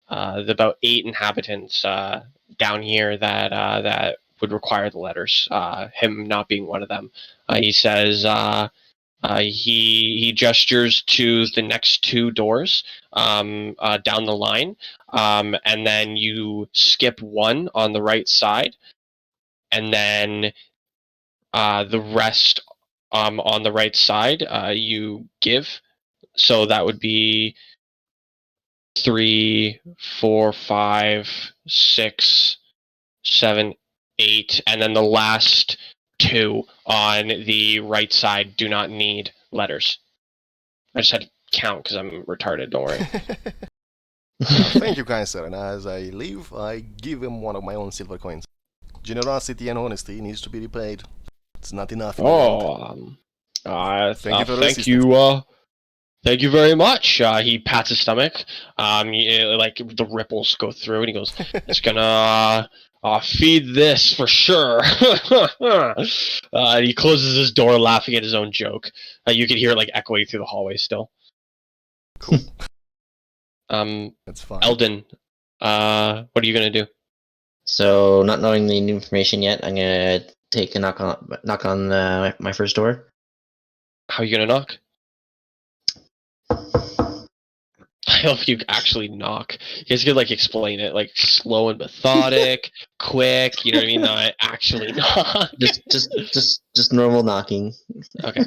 about 8 inhabitants down here that would require the letters. Him not being one of them. He says he gestures to the next 2 doors down the line, and then you skip one on the right side, and then the rest on the right side you give. So that would be 3, 4, 5, 6, 7, 8, and then the last 2 on the right side do not need letters. I just had to count because I'm retarded, don't worry. Thank you, kind sir. And as I leave, I give him one of my own silver coins. Generosity and honesty needs to be repaid. It's not enough. In the world. Thank you for the thank assistance. you. Thank you very much. He pats his stomach. Like the ripples go through, and he goes, "It's gonna feed this for sure." And he closes his door, laughing at his own joke. You can hear it like echoing through the hallway still. Cool. That's fine. Eldon, what are you gonna do? So, not knowing the new information yet, I'm gonna take a knock on my first door. How are you gonna knock? I hope you actually knock. You guys could like explain it, like slow and methodic, quick. You know what I mean? Not actually knock. Just normal knocking. Okay.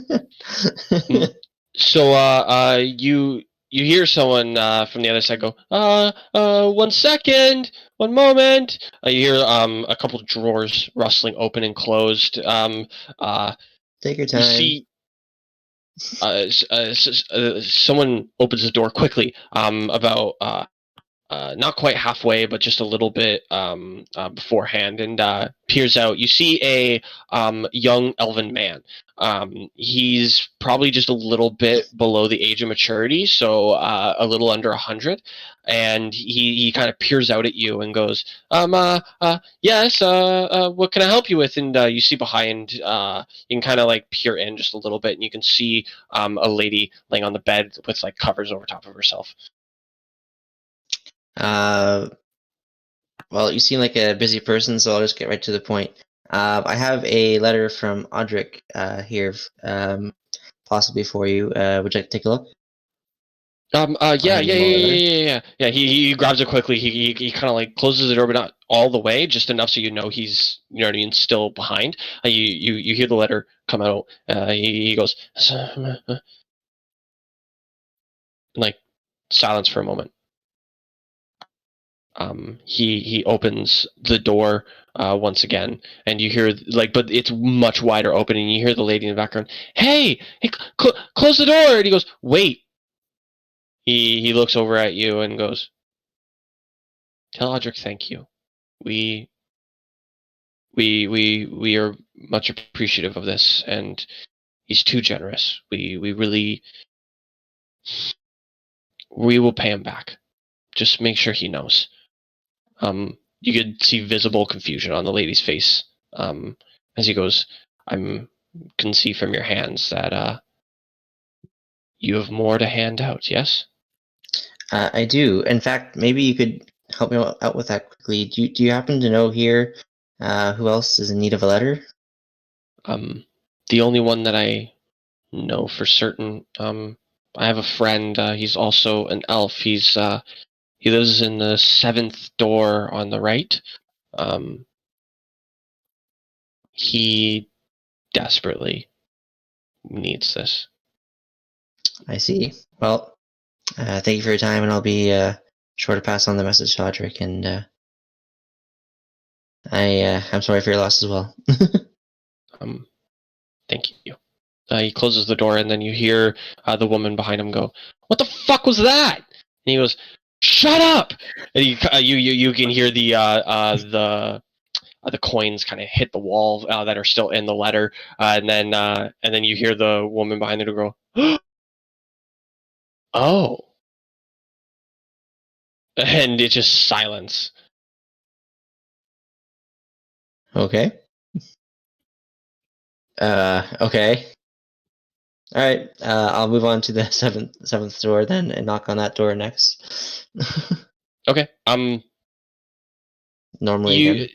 So you hear someone from the other side go, 1 second, 1 moment. You hear a couple drawers rustling open and closed. Take your time. You see someone opens the door quickly, about not quite halfway, but just a little bit beforehand, and peers out. You see a young elven man. He's probably just a little bit below the age of maturity, so a little under 100, and he kind of peers out at you and goes, yes, what can I help you with? And you see behind, you can kind of like peer in just a little bit, and you can see a lady laying on the bed with like covers over top of herself. Well, you seem like a busy person, so I'll just get right to the point. I have a letter from Odric here, possibly for you. Would you like to take a look? Yeah. He grabs it quickly. He kind of like closes the door, but not all the way, just enough so you know he's, you know what I mean, still behind. You hear the letter come out. He goes, like silence for a moment. He opens the door once again, and you hear like, but it's much wider open, and you hear the lady in the background, hey, close the door. And he goes, wait. He looks over at you and goes, tell Odric thank you. We are much appreciative of this, and he's too generous. We will pay him back. Just make sure he knows. You could see visible confusion on the lady's face as he goes, can see from your hands that you have more to hand out, yes? I do. In fact, maybe you could help me out with that quickly. Do you happen to know here who else is in need of a letter? The only one that I know for certain, I have a friend, he's also an elf. He lives in the 7th door on the right. He desperately needs this. I see. Well, thank you for your time, and I'll be sure to pass on the message to Odric, and I'm sorry for your loss as well. Thank you. He closes the door, and then you hear the woman behind him go, "What the fuck was that?" And he goes, "Shut up!" And you can hear the coins kind of hit the wall that are still in the letter, and then you hear the woman behind the door go, "Oh," and it's just silence. Okay. Okay. All right. I'll move on to the seventh door then, and knock on that door next. Okay. Normally again.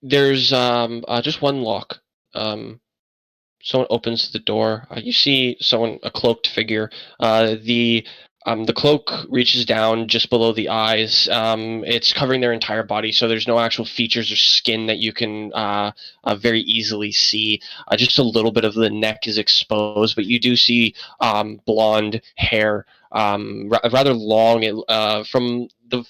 There's just one lock. Someone opens the door. You see a cloaked figure. The cloak reaches down just below the eyes. It's covering their entire body, so there's no actual features or skin that you can very easily see. Just a little bit of the neck is exposed, but you do see blonde hair, rather long. From the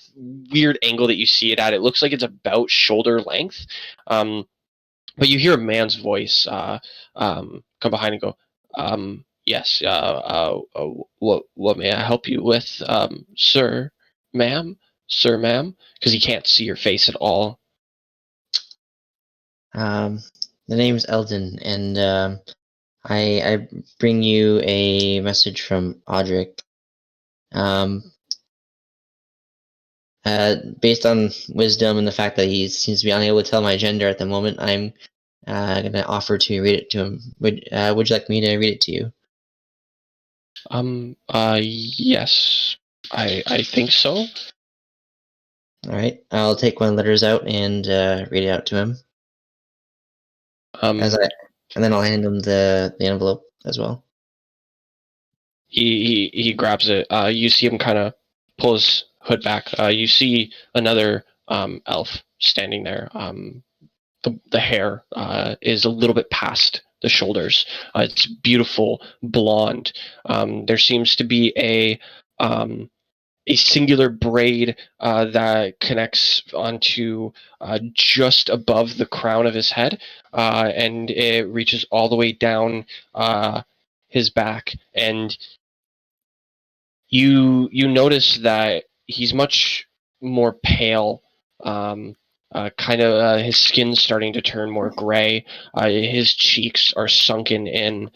weird angle that you see it at, it looks like it's about shoulder length. But you hear a man's voice come behind and go, yes, what may I help you with, sir, ma'am? Because he can't see your face at all. The name's Eldon, and I bring you a message from Odric. Based on wisdom and the fact that he seems to be unable to tell my gender at the moment, I'm going to offer to read it to him. Would you like me to read it to you? Yes, I think so. All right, I'll take one of the letters out and read it out to him. And then I'll hand him the envelope as well. He grabs it. You see him kind of pull his hood back. You see another elf standing there. The hair is a little bit past the shoulders. It's beautiful blonde. There seems to be a singular braid that connects onto just above the crown of his head, and it reaches all the way down his back. And you notice that he's much more pale. His skin's starting to turn more gray. His cheeks are sunken in.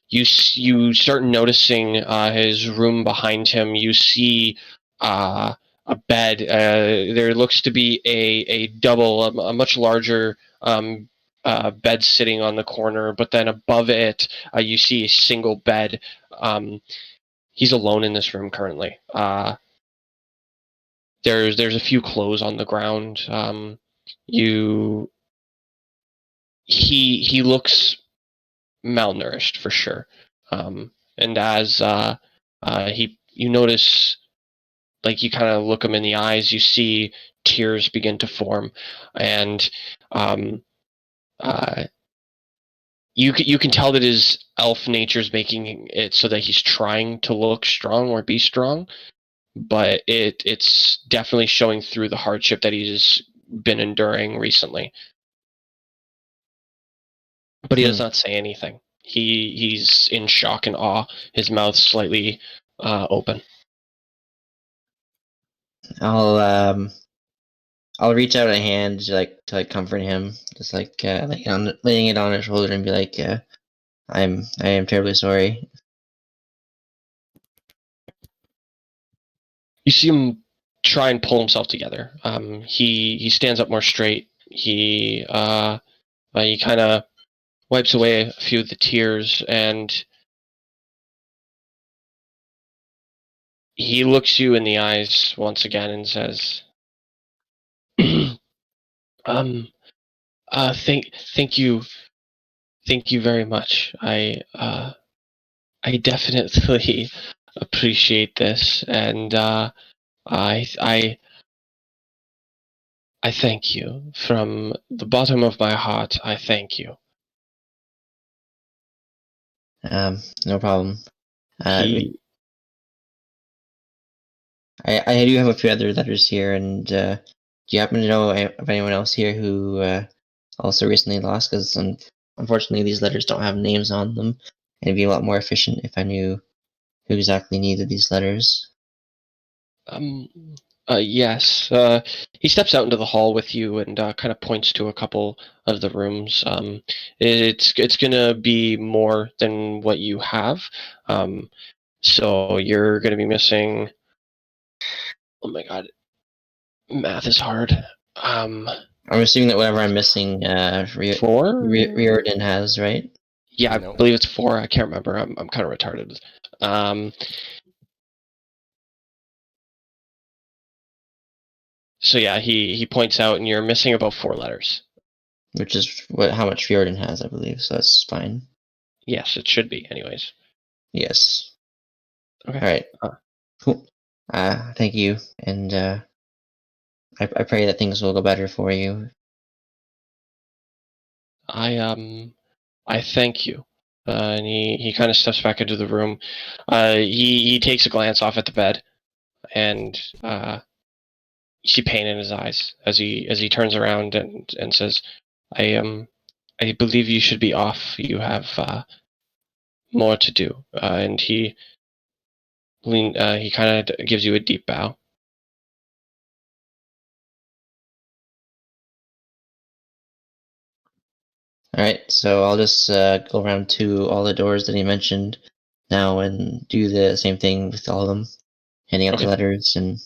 You start noticing his room behind him. You see a bed. There looks to be a double, a much larger bed sitting on the corner, but then above it, you see a single bed. He's alone in this room currently. There's a few clothes on the ground. He looks malnourished for sure. And as you notice, like you kind of look him in the eyes, you see tears begin to form, and you can tell that his elf nature is making it so that he's trying to look strong or be strong, but it's definitely showing through the hardship that he's been enduring recently. But he does not say anything. He's in shock and awe. His mouth slightly open. I'll reach out a hand to comfort him, just laying it on his shoulder and be like, I am terribly sorry. You see him try and pull himself together. He stands up more straight. He kind of wipes away a few of the tears, and he looks you in the eyes once again and says, thank you very much. I definitely appreciate this, and I thank you from the bottom of my heart. I thank you. No problem. He, I do have a few other letters here, and do you happen to know of anyone else here who also recently lost? Because unfortunately, these letters don't have names on them, and it'd be a lot more efficient if I knew who exactly needed these letters. yes. He steps out into the hall with you and kind of points to a couple of the rooms. It's gonna be more than what you have. So you're gonna be missing. Oh my god, math is hard. I'm assuming that whatever I'm missing, 4. Riordin has, right? Yeah, I No. believe it's 4. I can't remember. I'm kind of retarded. So yeah, he points out, and you're missing about 4 letters. Which is how much Riordin has, I believe. So that's fine. Yes, it should be, anyways. Yes. Okay. All right. Cool. Thank you, and I pray that things will go better for you. I thank you. And he kind of steps back into the room. He takes a glance off at the bed, and you see pain in his eyes as he turns around and says, I believe you should be off. You have more to do. And he kind of gives you a deep bow. All right, so I'll just go around to all the doors that he mentioned now and do the same thing with all of them, handing out the Okay. letters and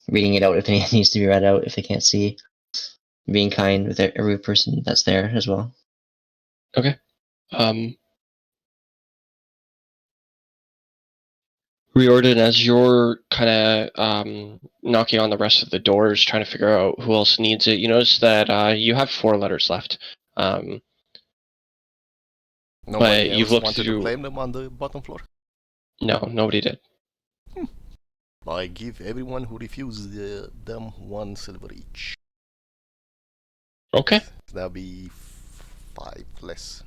reading it out if it needs to be read out if they can't see, being kind with every person that's there as well. Okay. Riordin, as you're kind of knocking on the rest of the doors, trying to figure out who else needs it, you notice that you have 4 letters left. Nobody But else you've looked wanted through. to claim them on the bottom floor? No, nobody did. I give everyone who refused them 1 silver each. Okay. That'll be 5 less.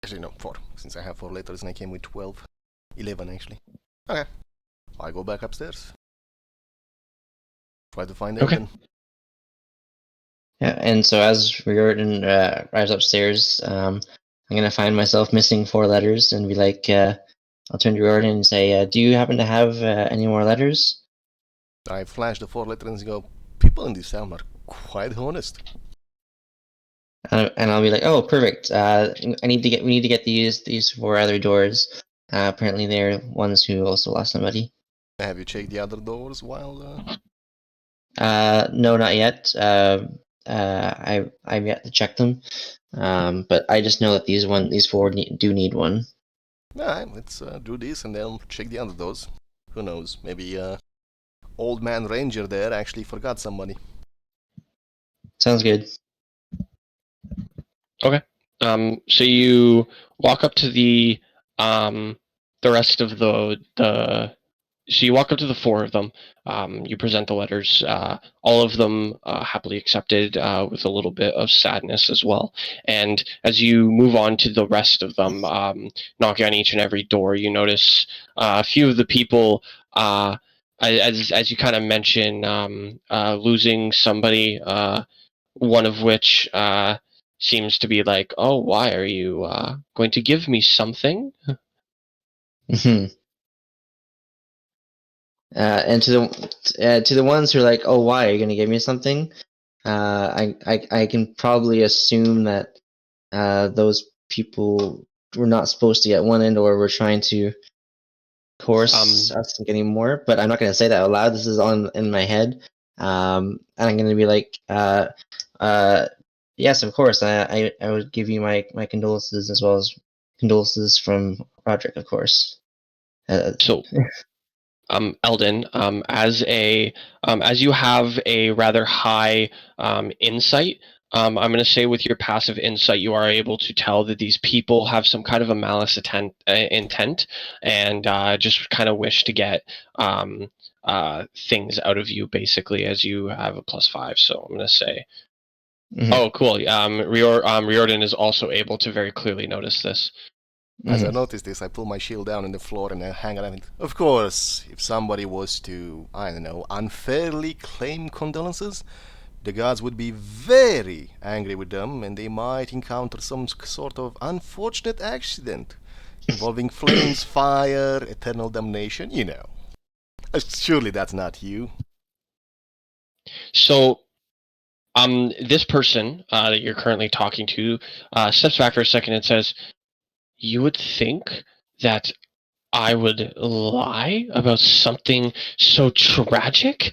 Actually, no, 4. Since I have 4 letters and I came with 12. 11, actually. Okay. I go back upstairs. Try to find Okay. Elden. Yeah, and so as Riordan arrives upstairs, I'm gonna find myself missing 4 letters and be like, I'll turn to Riordin and say, "Do you happen to have any more letters?" I flash the 4 letters and go, people in this town are quite honest. And I'll be like, "Oh, perfect. We need to get these 4 other doors. Apparently, they're ones who also lost somebody." Have you checked the other doors while... No, not yet. I've yet to check them. But I just know that these 4 do need one. Alright, let's do this and then check the other doors. Who knows, maybe old man ranger there actually forgot somebody. Sounds good. Okay. So you walk up to the rest of the. So you walk up to the 4 of them. You present the letters. All of them happily accepted, with a little bit of sadness as well. And as you move on to the rest of them, knocking on each and every door, you notice a few of the people. As you kind of mention, losing somebody. One of which seems to be like, "Oh, why are you going to give me something?" Hmm. And to the ones who are like, "Oh, why are you gonna give me something?" I can probably assume that those people were not supposed to get one end, or were trying to coerce us from getting more. But I'm not gonna say that out loud. This is on in my head. And I'm gonna be like, yes, of course. I would give you my condolences, as well as condolences from Roderick, of course. So, Eldon, as you have a rather high insight, I'm going to say with your passive insight, you are able to tell that these people have some kind of a malice intent, and just kind of wish to get things out of you, basically, as you have a +5. So I'm going to say, oh, cool. Riordin is also able to very clearly notice this. As I notice this, I pull my shield down on the floor and I hang on it. Of course, if somebody was to, I don't know, unfairly claim condolences, the gods would be very angry with them, and they might encounter some sort of unfortunate accident involving flames, fire, eternal damnation, you know. Surely that's not you. So, this person that you're currently talking to steps back for a second and says, "You would think that I would lie about something so tragic?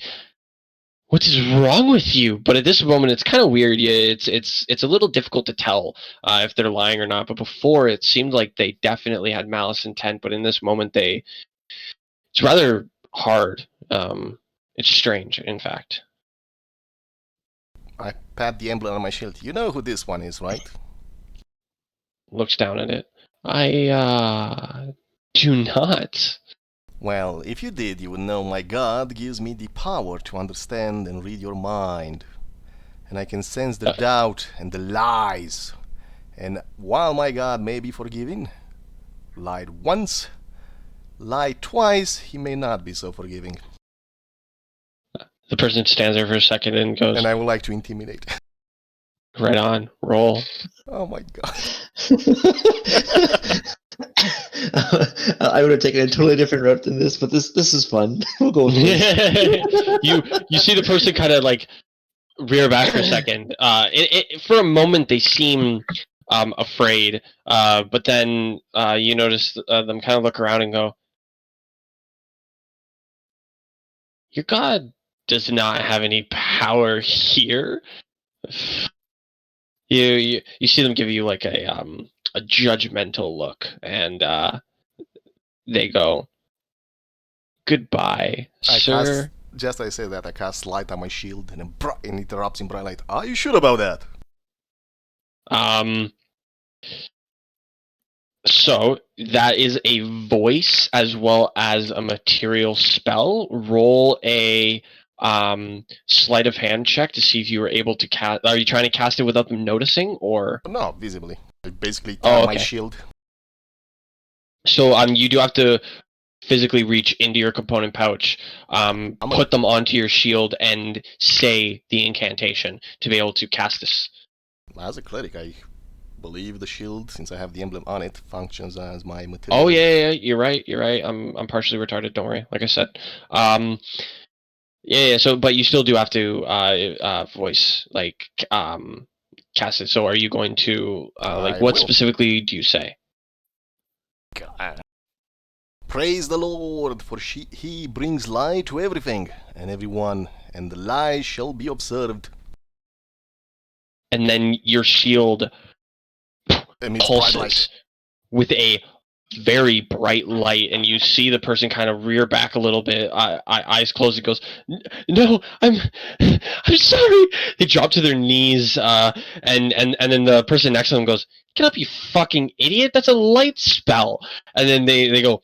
What is wrong with you?" But at this moment, it's kind of weird. Yeah, it's a little difficult to tell if they're lying or not. But before, it seemed like they definitely had malice intent. But in this moment, it's rather hard. It's strange, in fact. I pat the emblem on my shield. You know who this one is, right? Looks down at it. I do not. Well, if you did, you would know my god gives me the power to understand and read your mind. And I can sense the doubt and the lies. And while my god may be forgiving, lied once, lied twice, he may not be so forgiving. The person stands there for a second and goes, And I would like to intimidate. "Right on, roll." Oh my god. I would have taken a totally different route than this, but this is fun. We'll go with this. You see the person kind of like rear back for a second. For a moment, they seem afraid, but then you notice them kind of look around and go, "Your god does not have any power here." You see them give you like a judgmental look, and they go, "Goodbye, sir." Just as I say that, I cast light on my shield, and it interrupts in bright light. Are you sure about that? So that is a voice as well as a material spell. Roll a sleight of hand check to see if you were able to cast. Are you trying to cast it without them noticing, or No, visibly. I basically tap my shield. So you do have to physically reach into your component pouch, put them onto your shield, and say the incantation to be able to cast this. As a cleric, I believe the shield, since I have the emblem on it, functions as my material. Oh yeah, you're right. I'm partially retarded. Don't worry. Like I said, yeah. So, but you still do have to voice cast it. So, are you going to I what will. specifically do you say? Praise the Lord, for he brings light to everything and everyone, and the lies shall be observed. And then your shield Emits bright light. pulses with a very bright light, and you see the person kind of rear back a little bit, eyes closed, and goes, "No, I'm sorry." They drop to their knees, and then the person next to them goes, "Get up, you fucking idiot! That's a light spell." And then they go,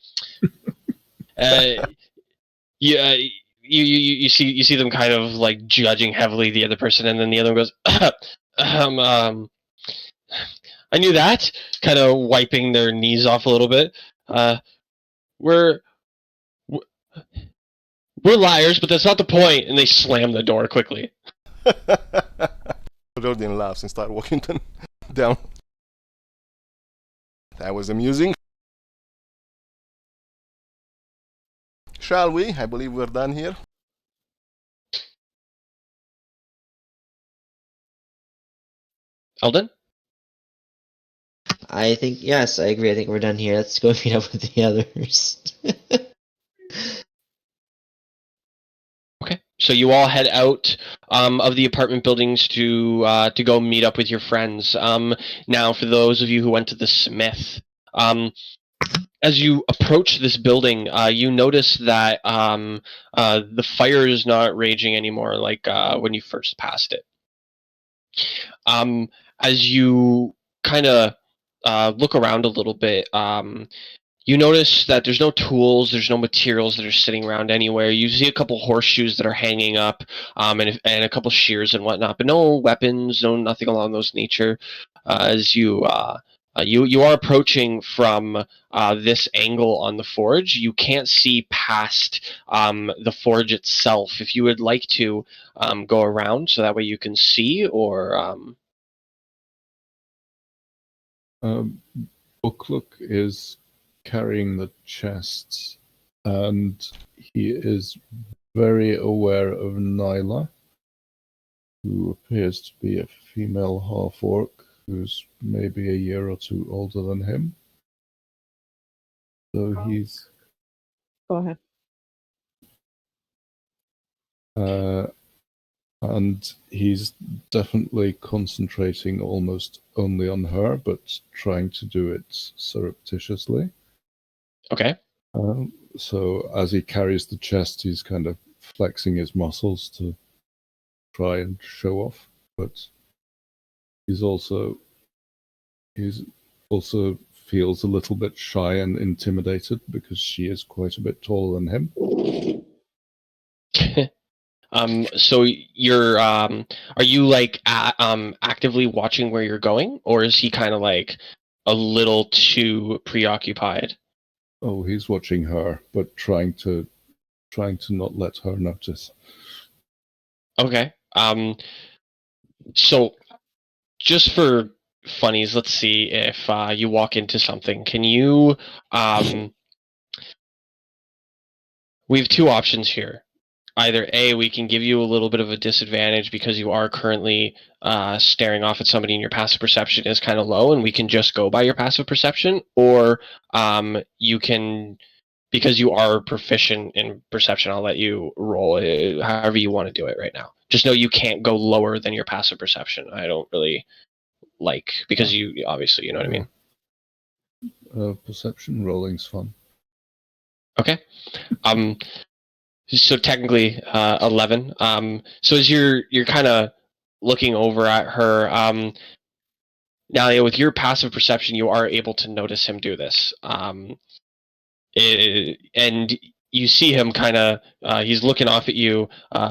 yeah. You see them kind of like judging heavily the other person, and then the other one goes, I knew that, kind of wiping their knees off a little bit. We're liars, but that's not the point. And they slam the door quickly. Riordin laughs and starts walking down. That was amusing. Shall we? I believe we're done here. Eldon? I think, yes, I agree. I think we're done here. Let's go meet up with the others. Okay. So you all head out of the apartment buildings to go meet up with your friends. Now, for those of you who went to the Smith, as you approach this building, you notice that the fire is not raging anymore like when you first passed it. As you kind of look around a little bit, you notice that there's no tools, there's no materials that are sitting around anywhere. You see a couple horseshoes that are hanging up, and a couple shears and whatnot, but no weapons, nothing along those nature. As you are approaching from this angle on the forge, you can't see past the forge itself. If you would like to go around, so that way you can see, or Bucklook is carrying the chests, and he is very aware of Nyla, who appears to be a female half-orc who's maybe a year or two older than him. So he's... Go ahead. And he's definitely concentrating almost only on her, but trying to do it surreptitiously. okay. So as he carries the chest, he's kind of flexing his muscles to try and show off, but he's also feels a little bit shy and intimidated because she is quite a bit taller than him. So you're are you like actively watching where you're going, or is he kind of like a little too preoccupied? Oh, he's watching her, but trying to not let her notice. Okay. So just for funnies, let's see if you walk into something. Can you we have two options here. Either A, we can give you a little bit of a disadvantage because you are currently staring off at somebody and your passive perception is kind of low, and we can just go by your passive perception, or you can, because you are proficient in perception, I'll let you roll it however you want to do it right now. Just know you can't go lower than your passive perception. I don't really like, because you obviously, you know what I mean? Perception rolling's fun. Okay. So technically 11. So as you're kind of looking over at her, Nalia, with your passive perception, you are able to notice him do this. And you see him kind of, he's looking off at you,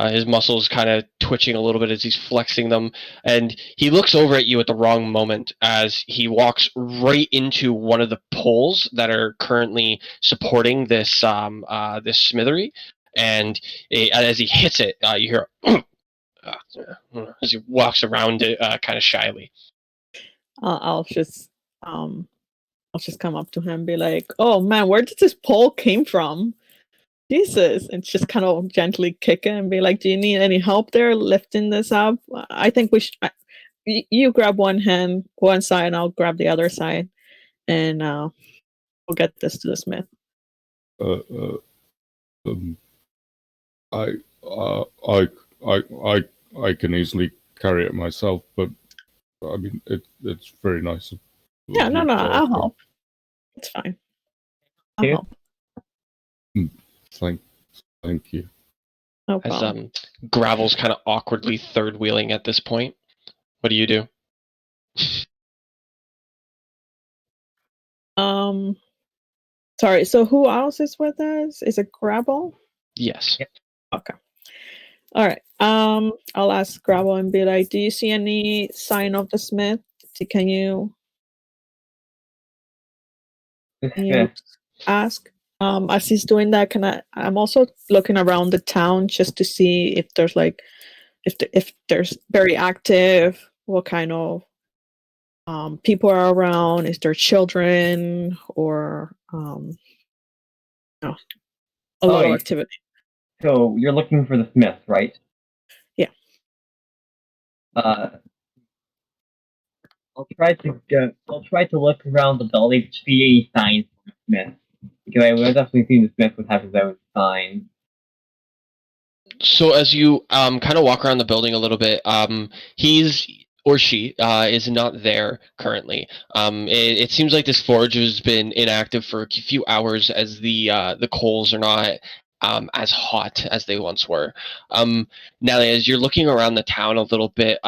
his muscles kind of twitching a little bit as he's flexing them, and he looks over at you at the wrong moment as he walks right into one of the poles that are currently supporting this this smithery, and as he hits it, you hear as he walks around it kind of shyly. I'll just come up to him and be like, "Oh man, where did this pole came from? Jesus!" And just kind of gently kick it and be like, "Do you need any help there lifting this up? I think we should. You grab one side, and I'll grab the other side, and we'll get this to the smith." Uh, uh, um, I, uh, I, I can easily carry it myself, but I mean, it's very nice of Yeah, no, you to I'll offer. help. It's fine. I'll Yeah. help. Thank you. No As problem. Gravel's kind of awkwardly third wheeling at this point. What do you do? Sorry. So who else is with us? Is it Gravel? Yes. Okay. All right. I'll ask Gravel and be like, "Do you see any sign of the smith? Can you ask?" As he's doing that, I'm also looking around the town just to see if there's like, if there's very active, what kind of people are around. Is there children or no, a lot of activity? So you're looking for the smith, right? Yeah. I'll try to look around the building to see any signs of the smith. Because I would definitely think the smith would have his own sign. So as you kind of walk around the building a little bit, he's or she is not there currently. It seems like this forge has been inactive for a few hours, as the coals are not as hot as they once were. Now, as you're looking around the town a little bit,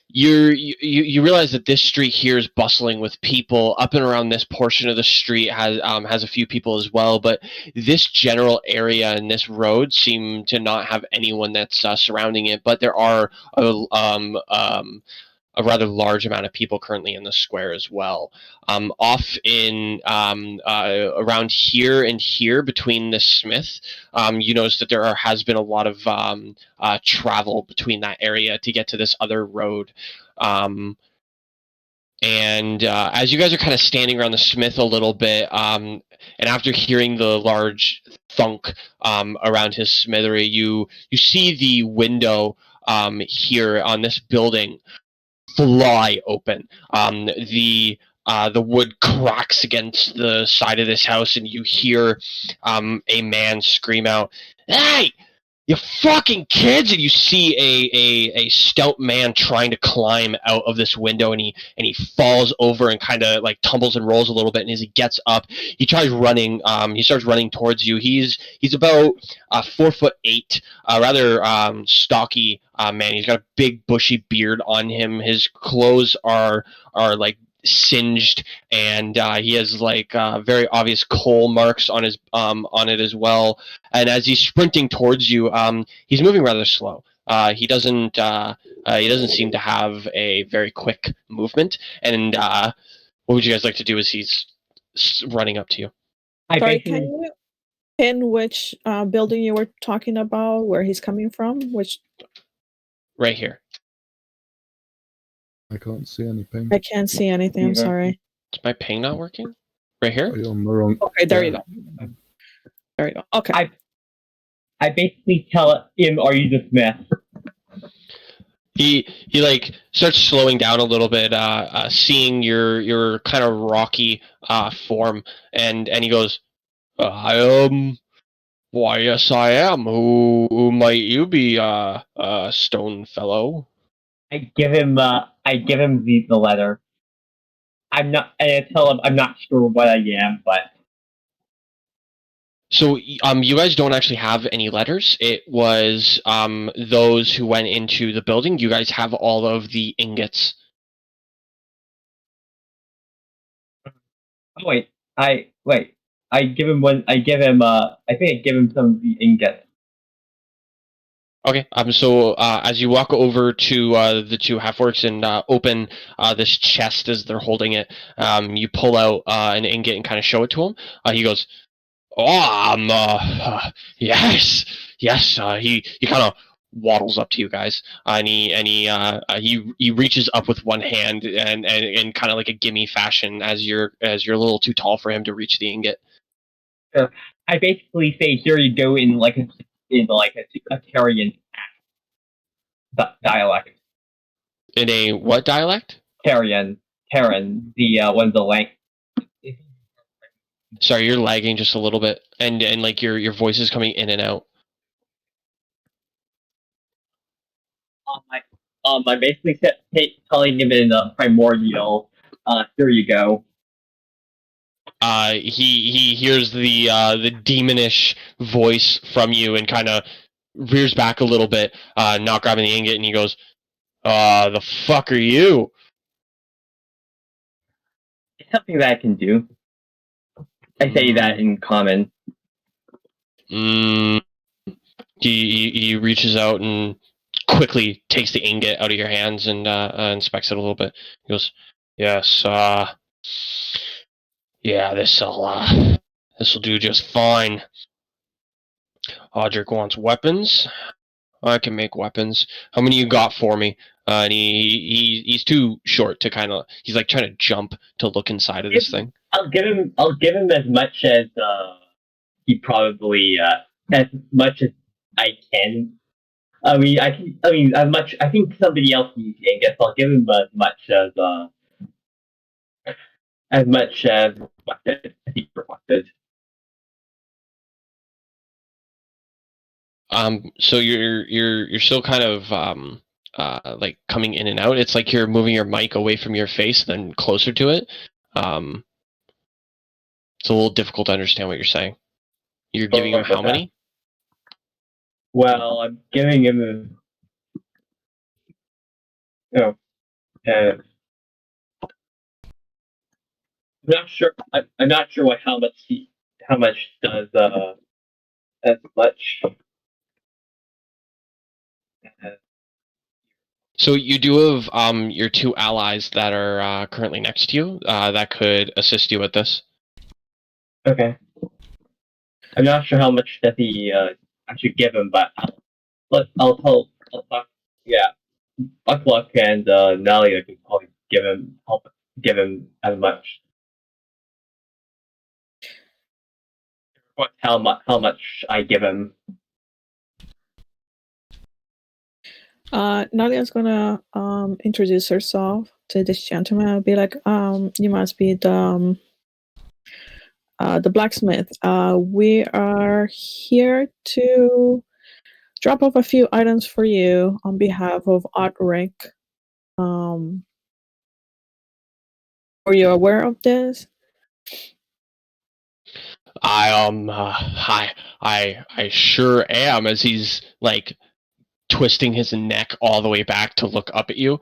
you realize that this street here is bustling with people. Up and around this portion of the street has a few people as well, but this general area and this road seem to not have anyone that's surrounding it. But there are a rather large amount of people currently in the square as well. Off in around here and here between the smith, you notice that there has been a lot of travel between that area to get to this other road. And as you guys are kind of standing around the smith a little bit, and after hearing the large thunk around his smithery, you see the window here on this building fly open. The wood cracks against the side of this house, and you hear a man scream out, "Hey, you fucking kids!" And you see a stout man trying to climb out of this window, and he falls over and kind of like tumbles and rolls a little bit. And as he gets up, he tries running. He starts running towards you. He's about 4'8", rather stocky man. He's got a big bushy beard on him. His clothes are like singed, and he has like very obvious coal marks on his on it as well. And as he's sprinting towards you, he's moving rather slow. He doesn't seem to have a very quick movement. And what would you guys like to do as he's running up to you? Sorry, can you pin which building you were talking about, where he's coming from? Which? Right here. I can't see any ping. I can't see anything. I'm sorry. Is my ping not working? Right here? Are you on the wrong? Okay, there you go. There you go. Okay. I basically tell him, "Are you the smith?" He like starts slowing down a little bit, seeing your kind of rocky form, and he goes, "I am. Why, yes, I am. Who might you be, stone fellow?" I give him the letter. And I tell him I'm not sure what I am, but So, you guys don't actually have any letters. It was those who went into the building. You guys have all of the ingots. oh wait, I give him one. I give him. I think I give him some of the ingots. Okay. So as you walk over to the two half-orcs and open this chest as they're holding it, you pull out an ingot and kind of show it to him. He goes, "Oh, yes." He kind of waddles up to you guys, and he reaches up with one hand and kind of like a gimme fashion as you're a little too tall for him to reach the ingot. I basically say, "Here you go," in like a Tarian dialect. In a what dialect? Terran, the one of the language. Sorry, you're lagging just a little bit, and like your voice is coming in and out. I basically telling him in primordial. Here you go. He hears the demonish voice from you and kind of rears back a little bit, not grabbing the ingot, and he goes, the fuck are you? It's something that I can do. I say that in common. He reaches out and quickly takes the ingot out of your hands and inspects it a little bit. He goes, yes, yeah, this'll do just fine. Odric wants weapons. I can make weapons. How many you got for me? And he's too short to kind of. He's like trying to jump to look inside of this thing. I'll give him as much as he probably as much as I can. I mean, as much. I think somebody else needs it. I guess I'll give him as much as he requested. So you're still kind of like coming in and out. It's like you're moving your mic away from your face, then closer to it. It's a little difficult to understand what you're saying. You're giving him how many? Well, I'm giving him I'm not sure. I'm not sure how much does as much. So you do have your two allies that are currently next to you that could assist you with this. Okay. I'm not sure how much that I should give him, but I'll talk. Yeah, Buckluck and Nalia can probably give him as much. How much I give him? Nadia's gonna introduce herself to this gentleman. I'll be like, you must be the blacksmith. We are here to drop off a few items for you on behalf of Odric. Were you aware of this? I sure am, as he's like twisting his neck all the way back to look up at you.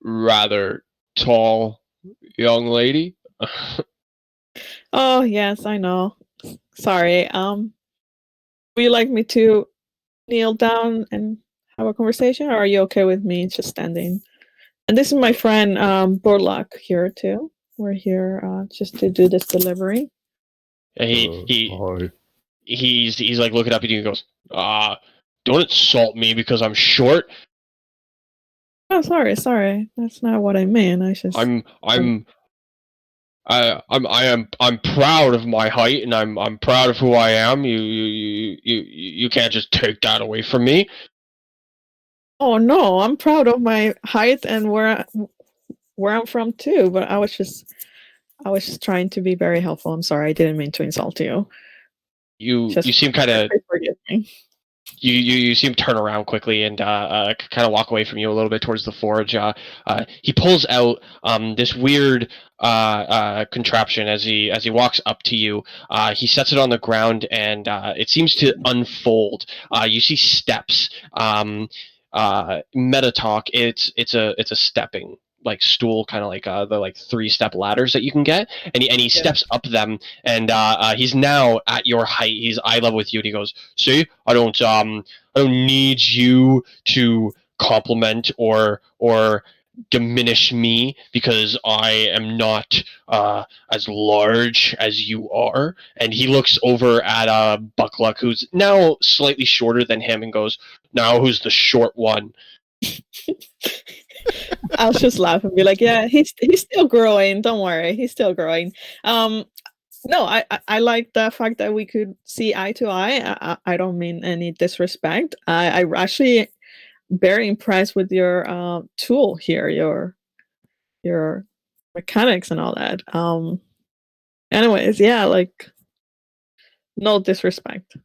Rather tall young lady. Oh yes, I know. Sorry. Would you like me to kneel down and have a conversation, or are you okay with me just standing? And this is my friend Borlock here too. We're here just to do this delivery. He's like looking up at you and goes, don't insult me because I'm short. Oh, sorry. That's not what I meant. I'm proud of my height, and I'm proud of who I am. You can't just take that away from me. Oh no, I'm proud of my height and where I'm from too. But I was just trying to be very helpful. I'm sorry, I didn't mean to insult you. You seem kind of. Forgive me. You see him turn around quickly and kind of walk away from you a little bit towards the forge. He pulls out this weird contraption as he walks up to you. He sets it on the ground and it seems to unfold. You see steps. Metatalk. It's a stepping like stool, kind of like the like 3-step ladders that you can get, and he steps up them, and he's now at your height. He's eye level with you, and he goes, "See, I don't need you to compliment or diminish me because I am not as large as you are. And he looks over at Buckluck, who's now slightly shorter than him, and goes, "Now who's the short one?" I'll just laugh and be like, "Yeah, he's still growing. Don't worry, he's still growing." No, I like the fact that we could see eye to eye. I don't mean any disrespect. I actually very impressed with your tool here, your mechanics and all that. Anyways, yeah, like no disrespect.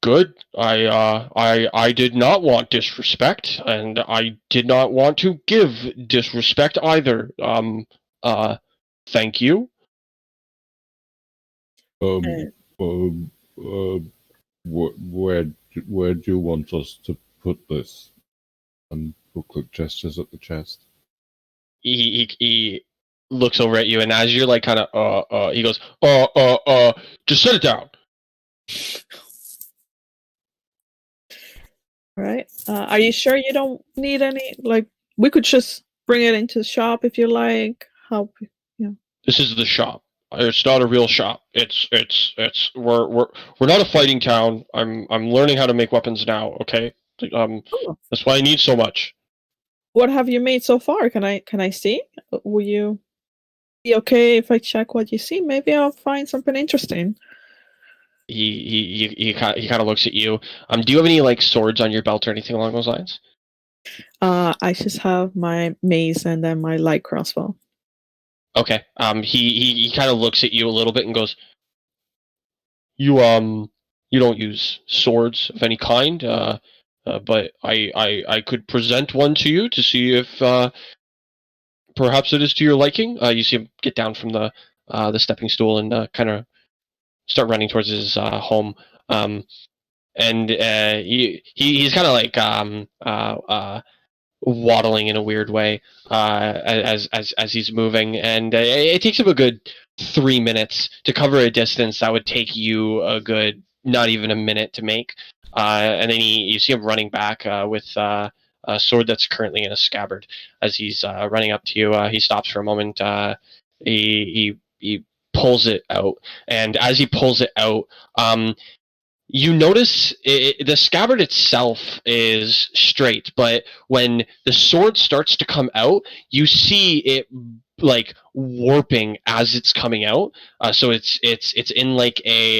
Good. I did not want disrespect, and I did not want to give disrespect either. Thank you. Where do you want us to put this? And Booklet gestures at the chest. He looks over at you, and as you're like kind of he goes, just set it down. All right. Are you sure you don't need any? Like, we could just bring it into the shop if you like. Help. Yeah. This is the shop. It's not a real shop. It's we're not a fighting town. I'm learning how to make weapons now. Okay. That's why I need so much. What have you made so far? Can I see? Will you be okay if I check what you see? Maybe I'll find something interesting. He kind of looks at you. Do you have any like swords on your belt or anything along those lines? I just have my mace and then my light crossbow. Okay. He kind of looks at you a little bit and goes, You don't use swords of any kind, but I could present one to you to see if perhaps it is to your liking. You see him get down from the stepping stool and kind of start running towards his home. And he's kind of like waddling in a weird way as he's moving, and it takes him a good 3 minutes to cover a distance that would take you a good not even a minute to make. And then you see him running back with a sword that's currently in a scabbard. As he's running up to you, he stops for a moment. He pulls it out, and as he pulls it out, you notice the scabbard itself is straight, but when the sword starts to come out, you see it like warping as it's coming out. So it's in like a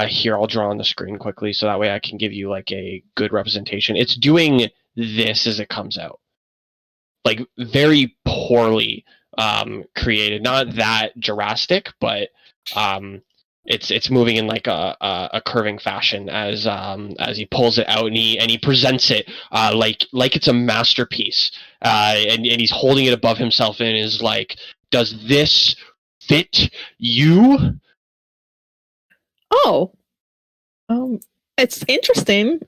here, I'll draw on the screen quickly so that way I can give you like a good representation. It's doing this as it comes out, like very poorly created. Not that drastic, but it's moving in like a curving fashion as he pulls it out, and he presents it like it's a masterpiece, and he's holding it above himself and is like, "Does this fit you?" Oh, it's interesting.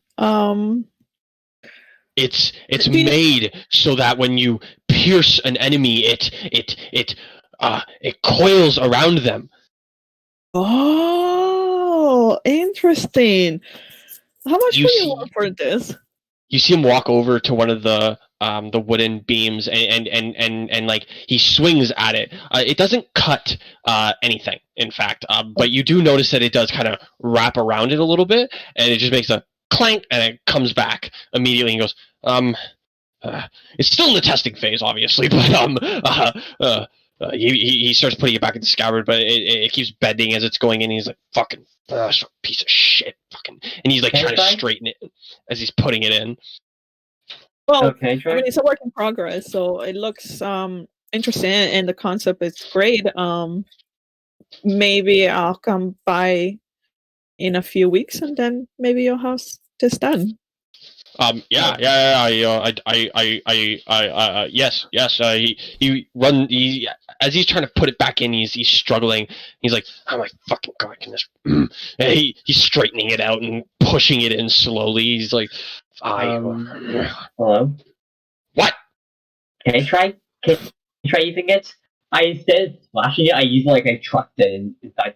It's made so that when you pierce an enemy, it coils around them. Oh, interesting. How much You will see- you want for this? You see him walk over to one of the wooden beams, and like he swings at it. It doesn't cut anything, in fact, but you do notice that it does kind of wrap around it a little bit, and it just makes a clank, and it comes back immediately. And goes, it's still in the testing phase, obviously, but he starts putting it back in the scabbard, but it keeps bending as it's going in. And he's like, "Fucking piece of shit, fucking," and he's like trying to straighten it as he's putting it in. Well, Okay, I mean, it's a work in progress, so it looks interesting, and the concept is great. Maybe I'll come by in a few weeks, and then maybe you'll have this done. Yes. He as he's trying to put it back in, he's struggling. He's like, "Oh my fucking god, can this?" He's straightening it out and pushing it in slowly. He's like, hello? What? Can I try? Can I try using it? Instead of splashing it, I use like I trucked it inside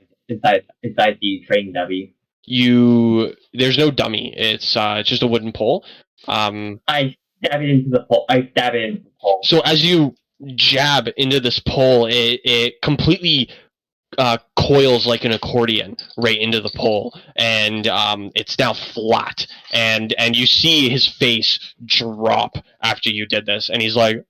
the training dummy. There's no dummy. It's just a wooden pole. I stab it into the pole. I stab it into the pole. So as you jab into this pole, it completely coils like an accordion right into the pole, and it's now flat. And you see his face drop after you did this, and he's like,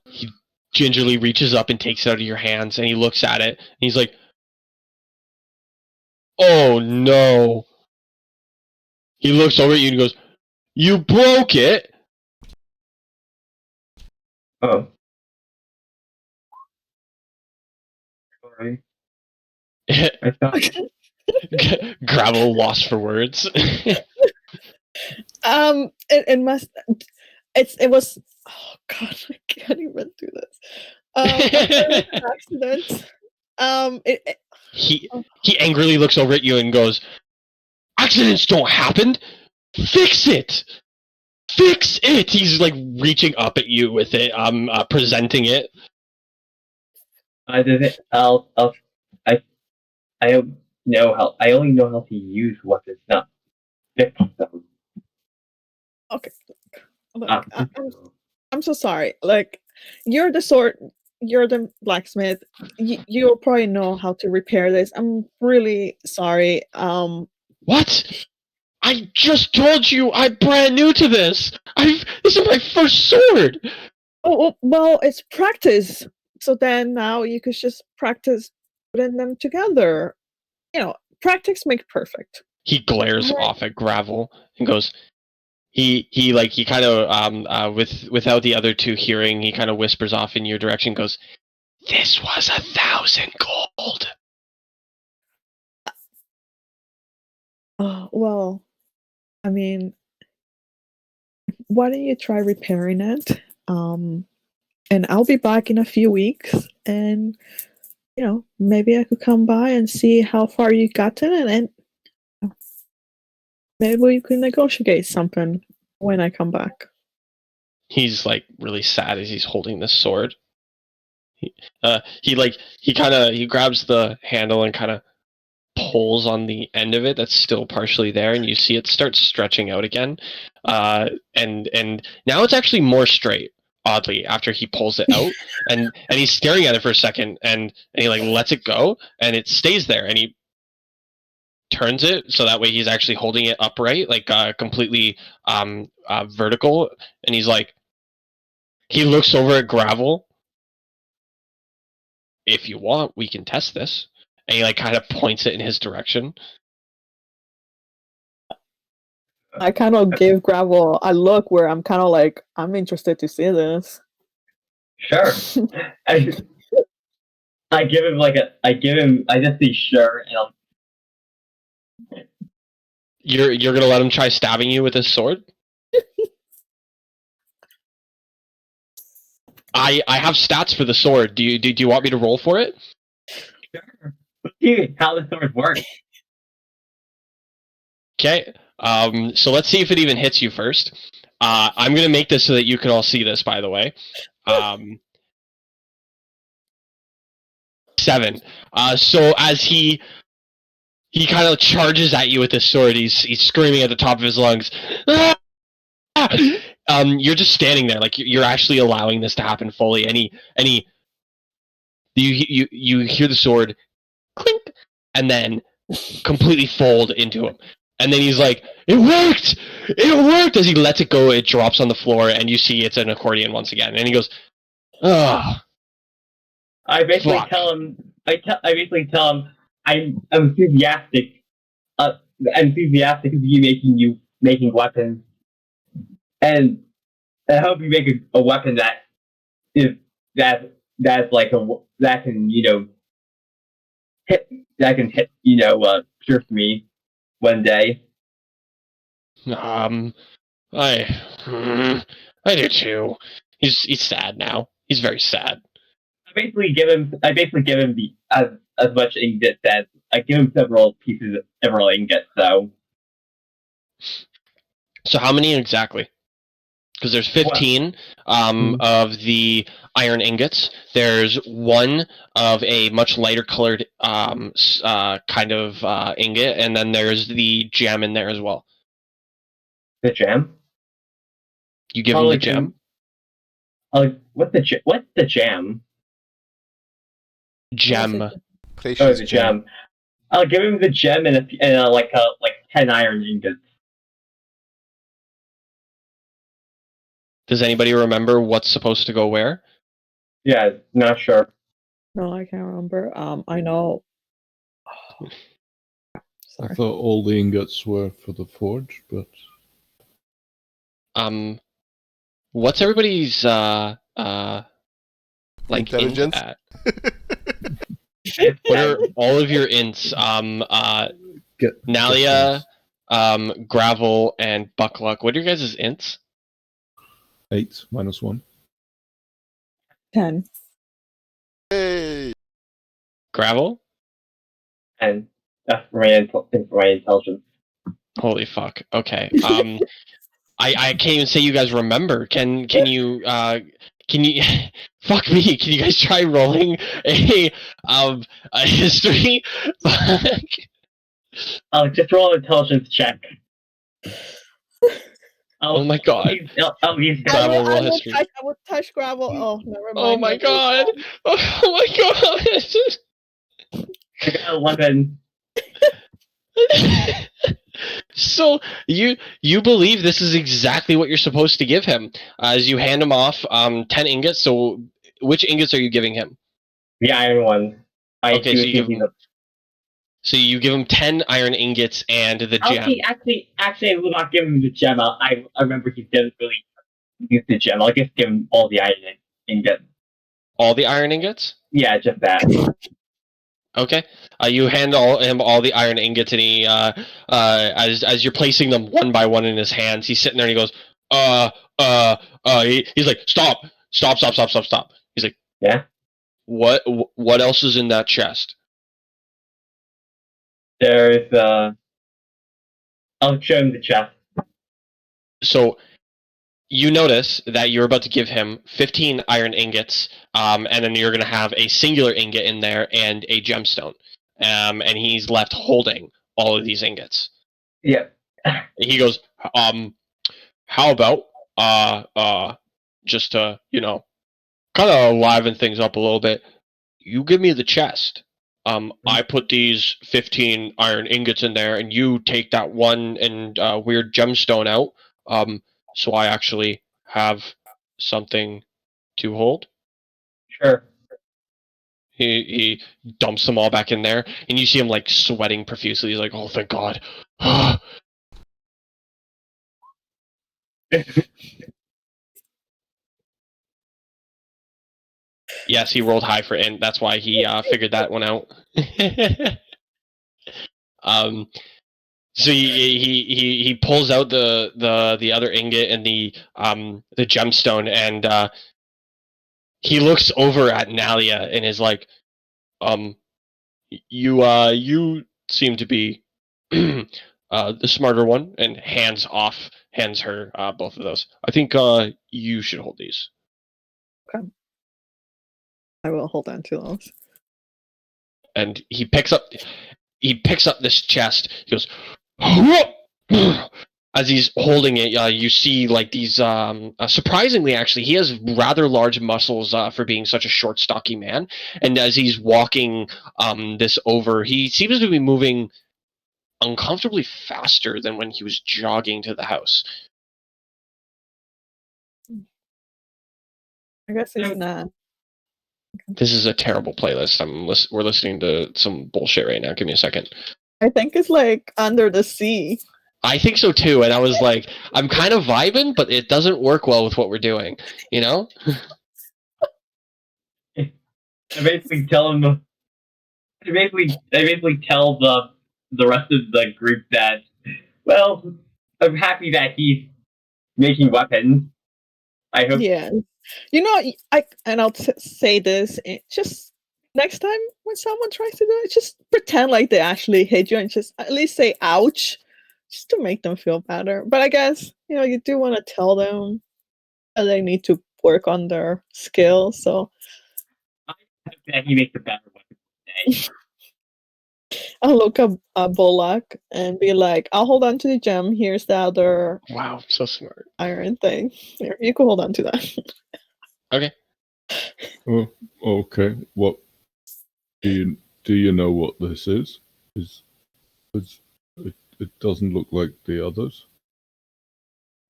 he gingerly reaches up and takes it out of your hands, and he looks at it, and he's like, "Oh no!" He looks over at you and goes, "You broke it." Oh. Sorry. I thought. Gravel lost for words. It must. It was. Oh God, I can't even do this. It was an accident. He angrily looks over at you and goes, "Accidents don't happen. Fix it. Fix it." He's like reaching up at you with it, presenting it. I don't know how. I only know how to use weapons, not fix them. Okay. Look, I'm so sorry. Like, you're the blacksmith. You'll probably know how to repair this. I'm really sorry. What? I just told you I'm brand new to this. This is my first sword. Oh well, it's practice. So then now you could just practice putting them together. Practice makes perfect. He glares off at Gravel and goes. He kind of without the other two hearing, he kind of whispers off in your direction. Goes, "This was 1,000 gold." Oh well, I mean, why don't you try repairing it? And I'll be back in a few weeks, and maybe I could come by and see how far you gotten, and maybe we can negotiate something when I come back. He's like really sad as he's holding this sword. He grabs the handle and kind of pulls on the end of it that's still partially there, and you see it starts stretching out again. And now it's actually more straight. Oddly, after he pulls it out, and he's staring at it for a second, and he like lets it go, and it stays there, and he turns it so that way he's actually holding it upright, like completely vertical, and he's like, he looks over at Gravel. "If you want, we can test this," and he like kind of points it in his direction. I kind of give Gravel a look where I'm kind of like, I'm interested to see this. Sure. I just say sure, and You're gonna let him try stabbing you with his sword? I have stats for the sword. Do you want me to roll for it? sure. Let's see how the sword works. Okay. So let's see if it even hits you first. I'm gonna make this so that you can all see this, by the way. 7. So as he kind of charges at you with his sword, he's screaming at the top of his lungs. "Ah!" You're just standing there, like you're actually allowing this to happen fully. You hear the sword clink, and then completely fold into him. And then he's like, "It worked! It worked!" As he lets it go, it drops on the floor, and you see it's an accordion once again. And he goes, "Ugh." I basically Fuck. tell him. I basically tell him I'm enthusiastic. Enthusiastic of you making weapons, and I hope you make a weapon that that's like that can hit pierce me one day. I do too. He's sad now. He's very sad. I basically give him the as much ingot as I give him several ingots. So So how many exactly? because there's 15 of the iron ingots. There's one of a much lighter colored kind of ingot, and then there's the gem in there as well. The gem? You give him the gem? What's the gem? Gem. Precious the gem. I'll give him the gem and like 10 iron ingots. Does anybody remember what's supposed to go where? Yeah, not sure. No, I can't remember. I know. I Sorry. thought all the ingots were for the forge, but what's everybody's like Intelligence? int at? What are all of your ints? Nalia, Gravel, and Buckluck. What are your guys' ints? 8 minus 1. 10. Hey! Gravel? And that's for my intelligence. Holy fuck. Okay. I can't even say you guys remember. Can you fuck me? Can you guys try rolling a history? Fuck. I'll just roll an intelligence check. Oh my god. I'll use Gravel roll history. I would touch Gravel. Oh, never mind. Oh my god. Oh my god. I got 11. So you believe this is exactly what you're supposed to give him as you hand him off 10 ingots. So which ingots are you giving him? The iron one. Okay, so you give him 10 iron ingots and the gem. Actually, I will not give him the gem. I remember he didn't really use the gem. I'll just give him all the iron ingots. All the iron ingots? Yeah, just that. Okay. You hand him all the iron ingots, and he, as you're placing them one by one in his hands, he's sitting there and he goes, he's like, stop. He's like, yeah. What else is in that chest? There's I'll show him the chest. So you notice that you're about to give him 15 iron ingots, and then you're going to have a singular ingot in there and a gemstone. And he's left holding all of these ingots. Yeah. He goes, how about, just to, kind of liven things up a little bit, you give me the chest. I put these 15 iron ingots in there, and you take that one and weird gemstone out. So I actually have something to hold. Sure. He dumps them all back in there, and you see him like sweating profusely. He's like, "Oh, thank God." Yes, he rolled high for int. That's why he figured that one out. So he pulls out the other ingot and the gemstone, and he looks over at Nalia and is like, you seem to be the smarter one, and hands her both of those. I think you should hold these. Okay. I will hold on to those. And he picks up this chest. He goes, as he's holding it, you see like these. Surprisingly, actually, he has rather large muscles for being such a short, stocky man. And as he's walking this over, he seems to be moving uncomfortably faster than when he was jogging to the house. I guess he's not. This is a terrible playlist. We're listening to some bullshit right now. Give me a second. I think it's like Under the Sea. I think so too, and I was like, I'm kind of vibing, but it doesn't work well with what we're doing, you know? I basically tell him. I basically tell the rest of the group that, well, I'm happy that he's making weapons. I hope. Yeah, I'll say this. Just next time when someone tries to do it, just pretend like they actually hit you and just at least say "ouch," just to make them feel better. But I guess you do want to tell them they need to work on their skill. So that he makes a better weapon today. I'll look up Bolak and be like, I'll hold on to the gem. Here's the other Wow, so smart. iron thing. Here, you can hold on to that. Okay. Oh, okay. What do you know what this is? It doesn't look like the others.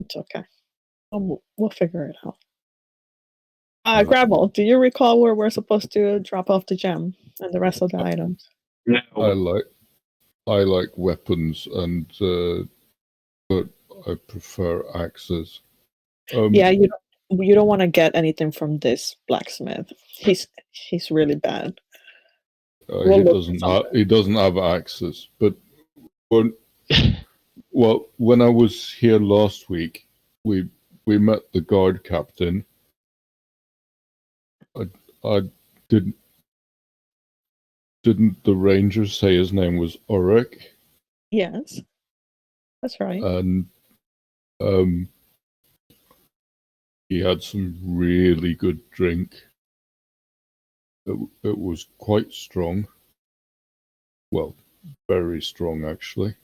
It's okay. We'll figure it out. Gravel, do you recall where we're supposed to drop off the gem and the rest of the items? No. I like weapons, and but I prefer axes. Yeah, you don't want to get anything from this blacksmith. He's really bad. He doesn't have axes, but when I was here last week, we met the guard captain. I didn't the ranger say his name was Odric? Yes, that's right. And he had some really good drink. It was quite strong. Well, very strong actually.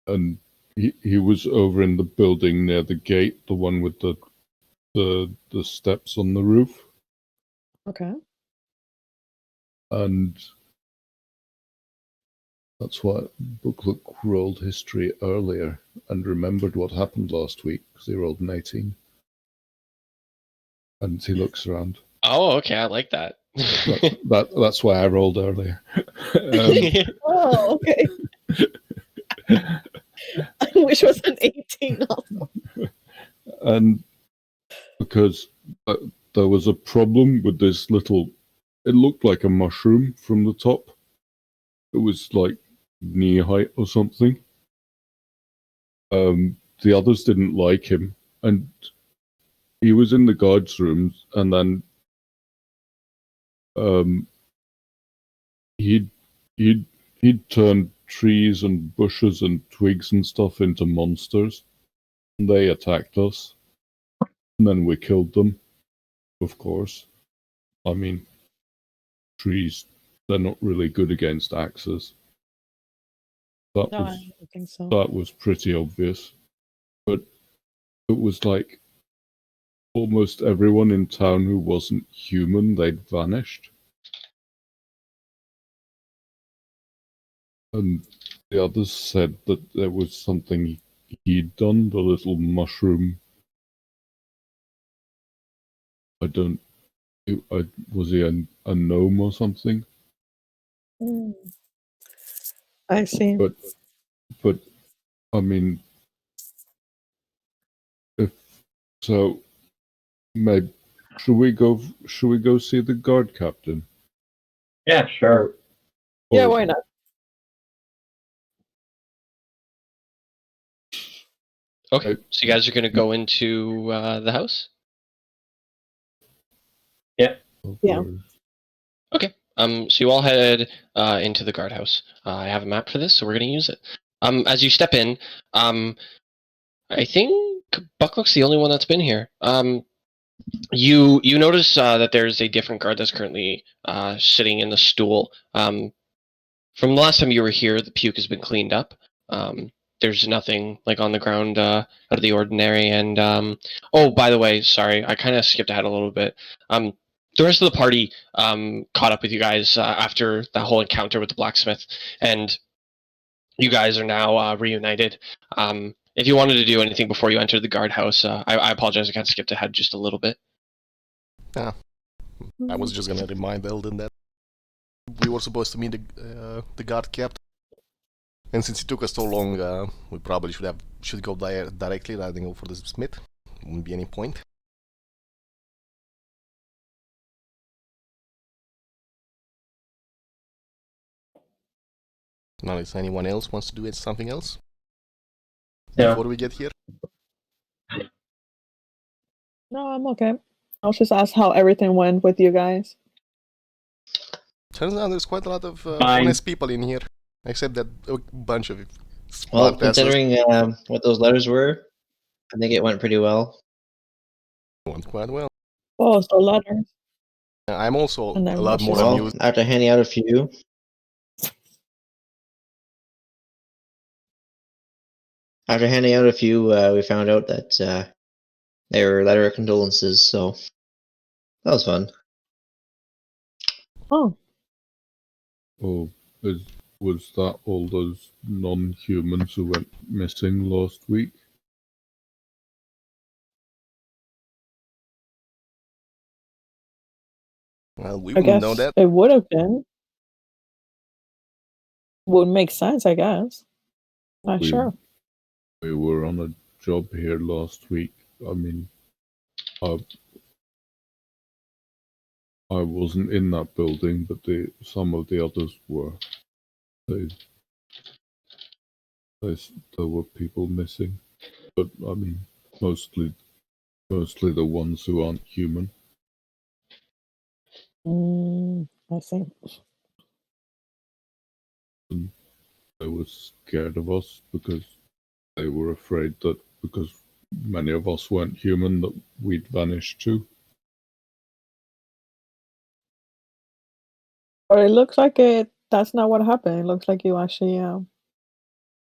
And he was over in the building near the gate, the one with the steps on the roof. Okay. And that's why Booklook rolled history earlier and remembered what happened last week because he rolled an 18. And he looks around. Oh, okay, I like that. That's why I rolled earlier. Oh, okay. Which was an 18 also. And because there was a problem with this little, it looked like a mushroom from the top. It was like knee height or something. The others didn't like him, and he was in the guards' rooms, and then he'd turned trees and bushes and twigs and stuff into monsters, and they attacked us, and then we killed them. Of course, I mean, trees, they're not really good against axes. No, I don't think so. That was pretty obvious. But it was like almost everyone in town who wasn't human, they'd vanished. And the others said that there was something he'd done, the little mushroom. Was he a gnome or something? I see. But I mean, if so, maybe should we go see the guard captain? Yeah, sure. Yeah, why not? Okay, so you guys are going to go into the house? Yeah. Okay. So you all head into the guardhouse. I have a map for this, so we're going to use it. As you step in, I think Bucklock's the only one that's been here. You notice that there's a different guard that's currently sitting in the stool. From the last time you were here, the puke has been cleaned up. There's nothing like on the ground out of the ordinary. And oh, by the way, sorry, I kind of skipped ahead a little bit. The rest of the party caught up with you guys after that whole encounter with the blacksmith, and you guys are now reunited. If you wanted to do anything before you entered the guardhouse, I apologize, I kind of skipped ahead just a little bit. Yeah, I was just gonna remind Eldon that we were supposed to meet the guard captain, and since it took us so long, we probably should go directly rather than go for the smith. Wouldn't be any point. Now, if anyone else wants to do something else before we get here? No, I'm okay. I'll just ask how everything went with you guys. Turns out there's quite a lot of honest people in here, except that a bunch of Well, considering what those letters were, I think it went pretty well. Went quite well. Oh, so letters. I'm also And then a lot more wishes. Well, amused. after handing out a few, we found out that they were letter of condolences. So that was fun. Oh, Oh, was that all those non-humans who went missing last week? Well, we I wouldn't know guess that. it would have been. Would make sense, I guess. Not We sure. we were on a job here last week. I mean, I wasn't in that building, but some of the others were. They, there were people missing, but I mean, mostly the ones who aren't human. I see. And they were scared of us because they were afraid that because many of us weren't human that we'd vanish too. But it looks like that's not what happened. It looks like you actually,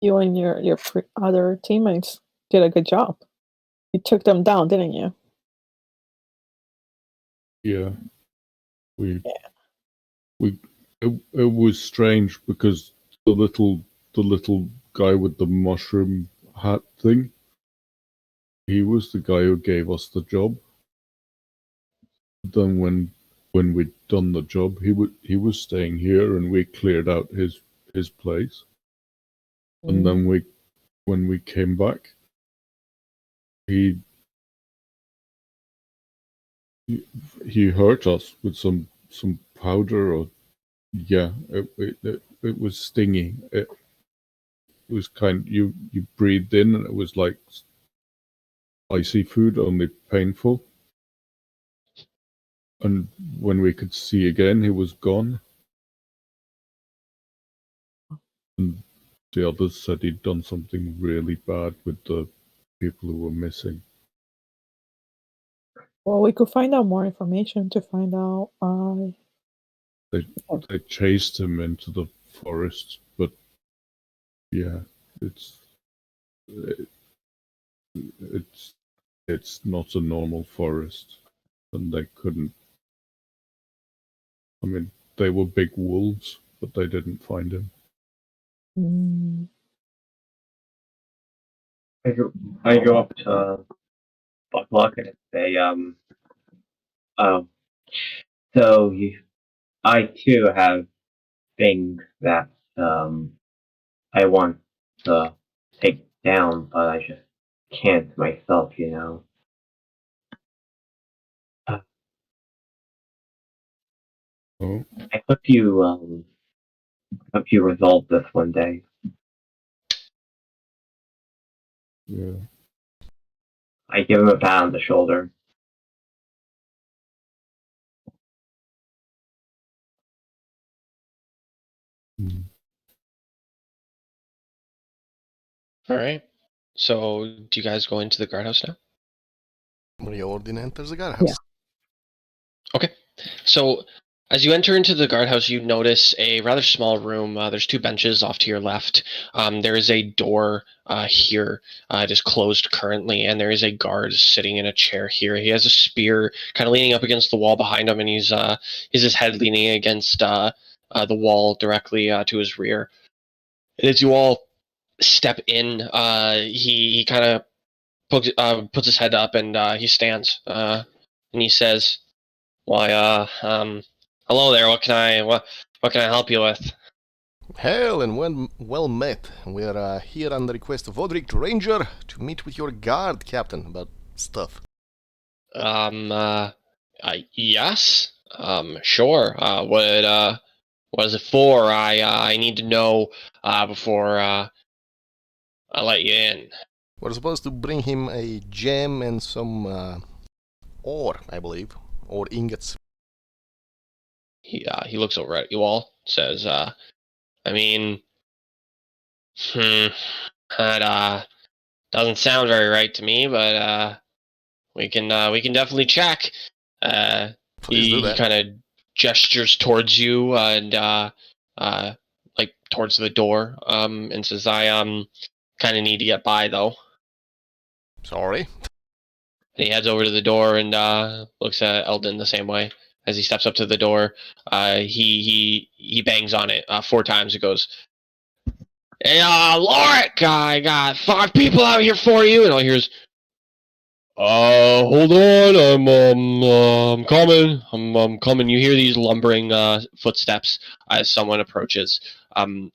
you and your other teammates did a good job. You took them down, didn't you? Yeah, we Yeah. it was strange because the little guy with the mushroom hat thing, he was the guy who gave us the job. Then when we'd done the job, he was staying here and we cleared out his place. And then when we came back, he hurt us with some powder or yeah, it was stingy. It was you breathed in and it was like spicy food, only painful. And when we could see again, he was gone. And the others said he'd done something really bad with the people who were missing. Well, we could find out more information to find out. They chased him into the forest, but yeah, it's not a normal forest, and they couldn't. I mean, they were big wolves, but they didn't find him. I go up to Buck and say, oh, so I too have things that I want to take down, but I just can't myself, you know. Oh, I hope you resolve this one day. yeah. I give him a pat on the shoulder. Mm. All right. So, do you guys go into the guardhouse now? Riordin enters the guardhouse. Yeah. Okay. So, as you enter into the guardhouse, you notice a rather small room. There's two benches off to your left. There is a door here. It is closed currently, and there is a guard sitting in a chair here. He has a spear kind of leaning up against the wall behind him, and he's his head leaning against the wall directly to his rear. And as you all step in, he kind of puts his head up and he stands and he says, "Why, hello there. What can I help you with?" Hail and well met. We're here on the request of Odric Ranger to meet with your guard captain about stuff. Yes. Sure. What is it for? I need to know before I let you in. We're supposed to bring him a gem and some ore, I believe, or ingots. He looks over at you all, says, I mean, that doesn't sound very right to me, but we can definitely check. Please do He that. kind of gestures towards you and like towards the door and says, "I kind of need to get by though." Sorry. And he heads over to the door and looks at Eldon the same way. As he steps up to the door, he bangs on it 4 times. It goes, "Hey, Lorik, I got 5 people out here for you." And all he hears, hold on, I'm coming. I'm coming. You hear these lumbering footsteps as someone approaches.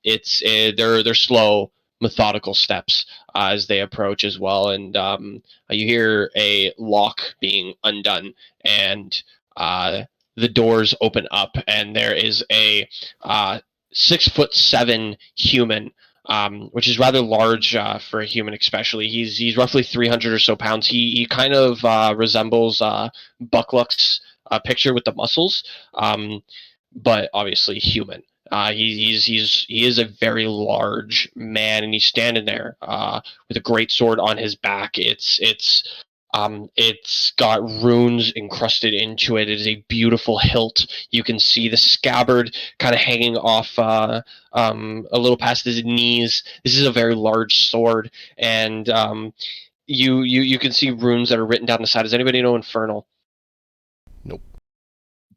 It's they're slow, methodical steps as they approach as well, and you hear a lock being undone, and the doors open up, and there is a 6'7" human, which is rather large for a human, especially. He's roughly 300 or so pounds. He kind of resembles Buckluck's picture with the muscles, but obviously human. He is a very large man, and he's standing there with a great sword on his back. It's got runes encrusted into it. It is a beautiful hilt. You can see the scabbard kind of hanging off a little past his knees. This is a very large sword, and you can see runes that are written down the side. Does anybody know Infernal? Nope.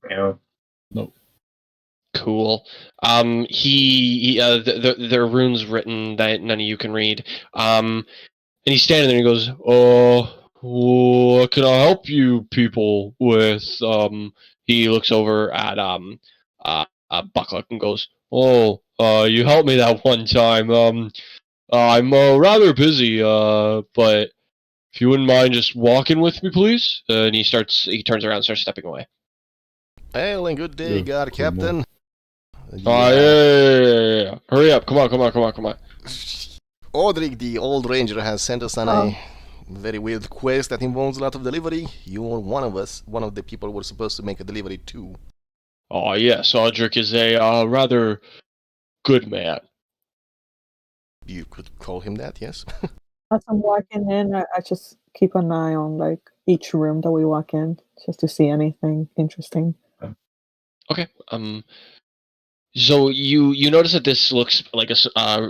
Yeah. No. Cool. There are runes written that none of you can read. And he's standing there and he goes, "Oh, what can I help you people with?" He looks over at Buckluck and goes, "Oh, you helped me that one time. I'm rather busy, but if you wouldn't mind just walking with me, please." And he turns around and starts stepping away. Well, and good day, Yeah, God, come on. Captain. Yeah. Hurry up. Come on. Odric, the old ranger, has sent us on a very weird quest that involves a lot of delivery. You are one of the people we're supposed to make a delivery to. Oh, yes, Odric is a rather good man. You could call him that, yes? As I'm walking in, I just keep an eye on like each room that we walk in, just to see anything interesting. Okay. So you notice that this looks like a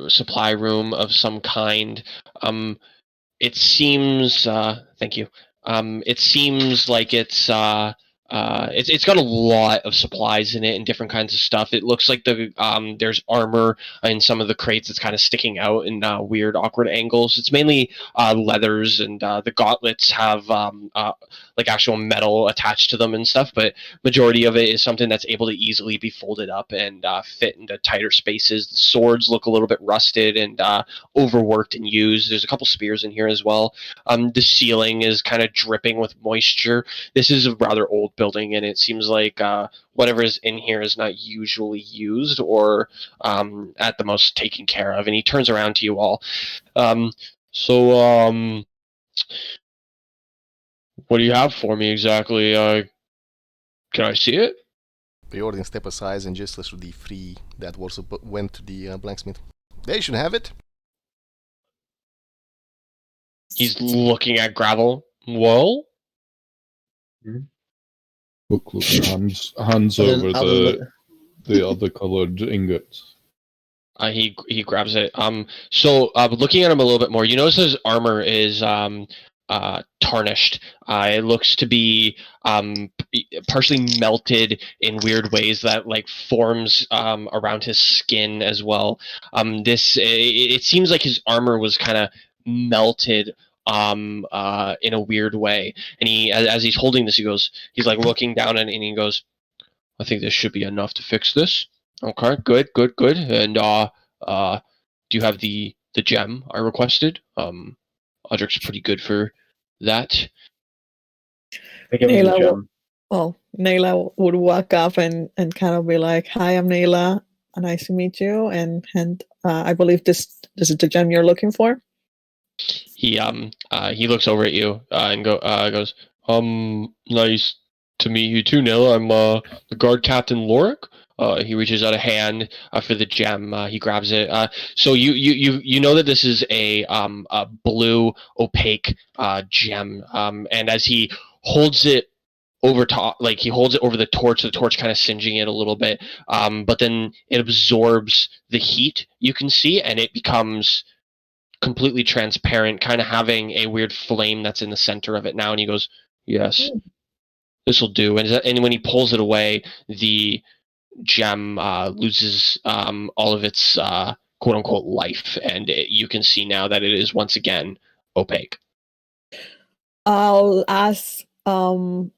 supply room of some kind. It seems. Thank you. It seems like it's got a lot of supplies in it and different kinds of stuff. It looks like there's armor in some of the crates that's kind of sticking out in weird, awkward angles. It's mainly leathers, and the gauntlets have like actual metal attached to them and stuff. But majority of it is something that's able to easily be folded up and fit into tighter spaces. The swords look a little bit rusted and overworked and used. There's a couple spears in here as well. The ceiling is kind of dripping with moisture. This is a rather old building, and it seems like whatever is in here is not usually used or at the most taken care of. And he turns around to you all. So, what do you have for me exactly? Can I see it? Riordin step aside and gestures to the 3 that went to the blacksmith. They should have it. He's looking at gravel. Well? Buckluck hands over the other coloured ingot. He grabs it. So looking at him a little bit more, you notice his armor is tarnished. It looks to be partially melted in weird ways that like forms around his skin as well. It seems like his armor was kind of melted in a weird way. And as he's holding this, he's like looking down and he goes, "I think this should be enough to fix this." Okay, good. And do you have the gem I requested? Odric's pretty good for that. I give him the gem. Nayla would walk up and kind of be like, "Hi, I'm Nayla. Nice to meet you." And I believe this is the gem you're looking for. He looks over at you and goes, "Nice to meet you too, Nayla. I'm the guard captain Lorik. he reaches out a hand for the gem. He grabs it. So you know that this is a blue opaque gem. And as he holds it over top, like he holds it over the torch kind of singeing it a little bit. But then it absorbs the heat you can see, and it becomes completely transparent, kind of having a weird flame that's in the center of it now. And he goes, "Yes, this will do." And when he pulls it away, the gem loses all of its quote unquote life, and you can see now that it is once again opaque. I'll ask, why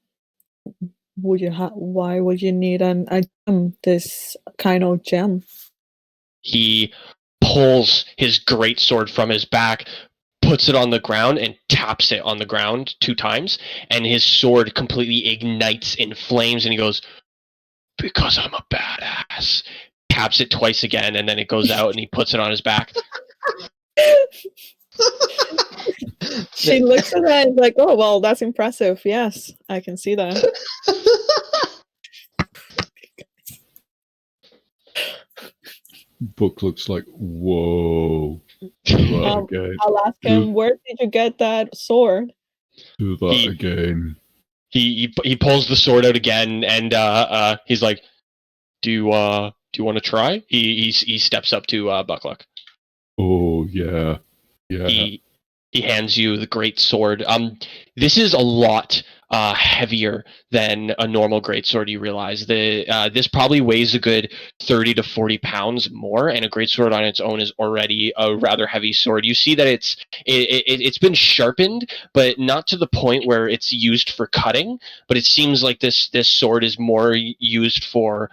would you need this kind of gem? He pulls his great sword from his back, puts it on the ground, and taps it on the ground 2 times, and his sword completely ignites in flames, and he goes, "Because I'm a badass." Taps it twice again, and then it goes out, and he puts it on his back. She looks at that and like, "Oh well, that's impressive. Yes, I can see that." Book looks like, whoa. Do that again. I'll ask him, where did you get that sword? Do that again. He pulls the sword out again, and he's like, "Do you want to try?" He steps up to Buckluck. Oh yeah. He hands you the great sword. This is a lot heavier than a normal greatsword. You realize this probably weighs a good 30 to 40 pounds more, and a greatsword on its own is already a rather heavy sword. You see that it's been sharpened, but not to the point where it's used for cutting. But it seems like this sword is more used for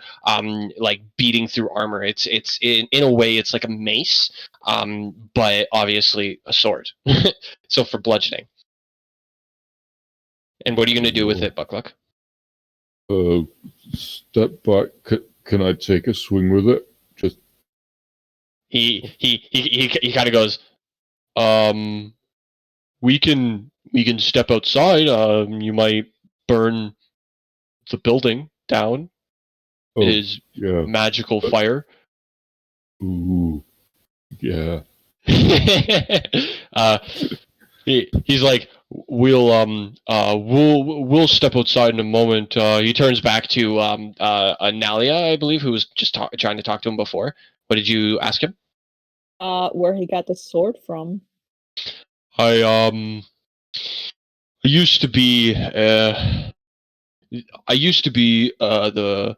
like beating through armor. It's in a way it's like a mace, but obviously a sword. So for bludgeoning. And what are you going to do with it, Buckluck? Step back. Can I take a swing with it? Just he kind of goes, we can step outside. You might burn the building down. It is magical fire. Ooh, yeah. He's like, we'll step outside in a moment. He turns back to Nalia, I believe, who was just trying to talk to him before. What did you ask him? Where he got the sword from. I used to be the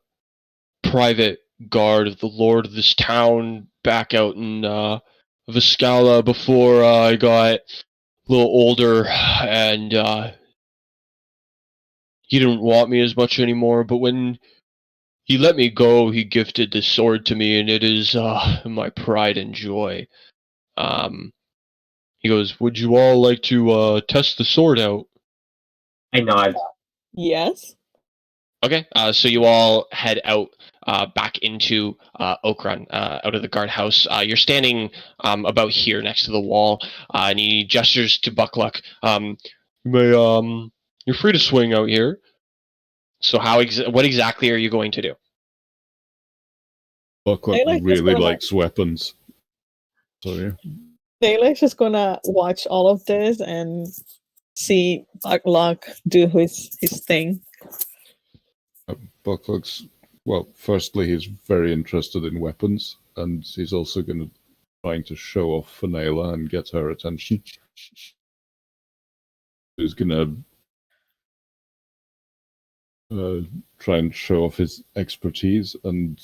private guard of the lord of this town back out in Viscala before I got a little older, and he didn't want me as much anymore. But when he let me go, he gifted this sword to me, and it is my pride and joy. He goes, "Would you all like to test the sword out?" I nod. Yes. Okay, so you all head out back into Okrun, out of the guardhouse. You're standing about here next to the wall, and he gestures to Buckluck. You're free to swing out here. So what exactly are you going to do? Buckluck really likes weapons. So yeah. Taylor's just gonna watch all of this and see Buckluck do his thing. Buckluck's, well, firstly, he's very interested in weapons, and he's also trying to show off Fenela and get her attention. He's gonna try and show off his expertise and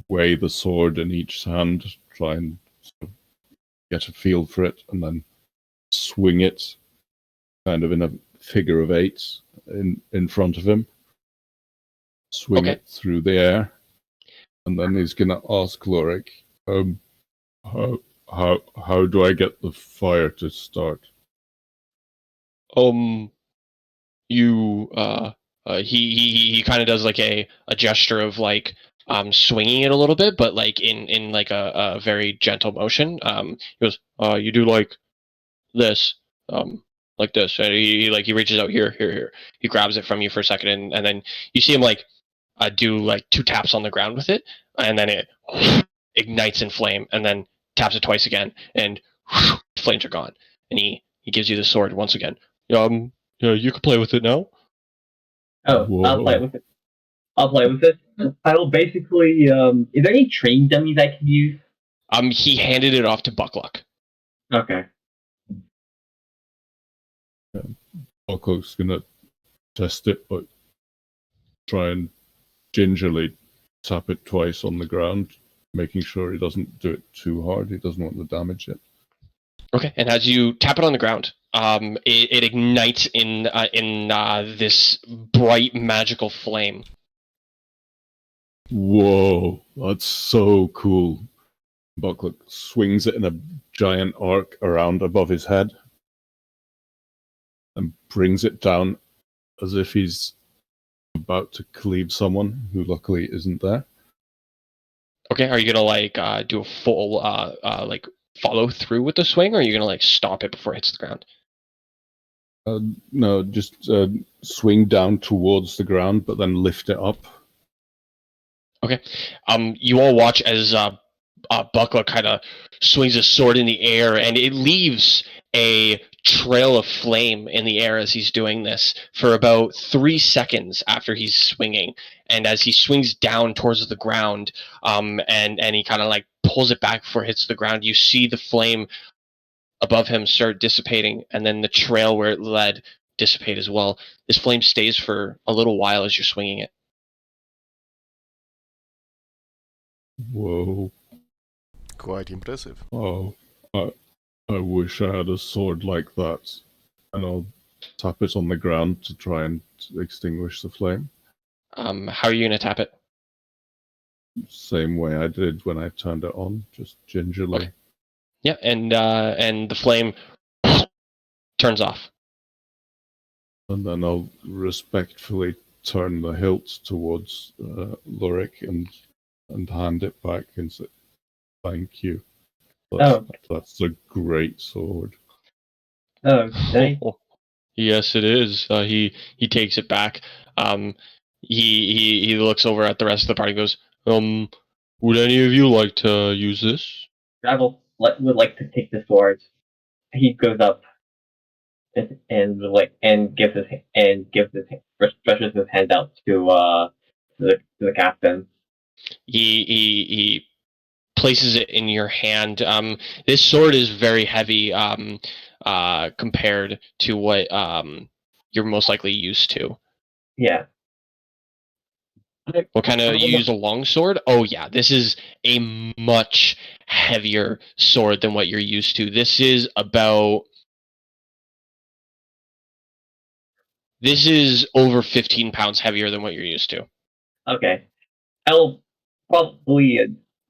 weigh the sword in each hand, try and sort of get a feel for it, and then swing it kind of in a figure of 8 in front of him. Swing it through the air, and then he's gonna ask Lorik, how do I get the fire to start? He kind of does like a gesture of like swinging it a little bit, but like in like a very gentle motion. He goes, you do like this, like this, and he reaches out here. He grabs it from you for a second, and then you see him like do like 2 taps on the ground with it, and then it ignites in flame, and then taps it twice again, and flames are gone. And he gives you the sword once again. Yeah, you can play with it now. Oh, Whoa. I'll play with it. I'll play with it. I will basically. Is there any train dummies I can use? He handed it off to Buckluck. Okay. Buckluck's gonna test it, but try and gingerly tap it twice on the ground, making sure he doesn't do it too hard. He doesn't want to damage it. Okay, and as you tap it on the ground, it ignites in this bright magical flame. Whoa, that's so cool. Buckluck swings it in a giant arc around above his head and brings it down as if he's about to cleave someone who luckily isn't there. Okay, are you gonna do a full follow through with the swing, or are you gonna stop it before it hits the ground? No, just swing down towards the ground, but then lift it up. Okay. You all watch as Buckler kind of swings his sword in the air, and it leaves a trail of flame in the air as he's doing this for about 3 seconds after he's swinging. And as he swings down towards the ground, and he kind of pulls it back before it hits the ground, you see the flame above him start dissipating, and then the trail where it led dissipate as well. This flame stays for a little while as you're swinging it. Whoa. Quite impressive. Oh, I wish I had a sword like that. And I'll tap it on the ground to try and extinguish the flame. How are you going to tap it? Same way I did when I turned it on, just gingerly. Okay. Yeah, and the flame turns off. And then I'll respectfully turn the hilt towards Loric and hand it back and say, "Thank you. That's a great sword." Oh, thank Yes, it is. He takes it back. He looks over at the rest of the party and goes, would any of you like to use this? Gravel would like to take the sword. He goes up and stretches his hand out to the captain. He places it in your hand. This sword is very heavy compared to what you're most likely used to. Yeah. What kind of, you use a long sword? Oh yeah, this is a much heavier sword than what you're used to. This is over 15 pounds heavier than what you're used to. Okay. I'll probably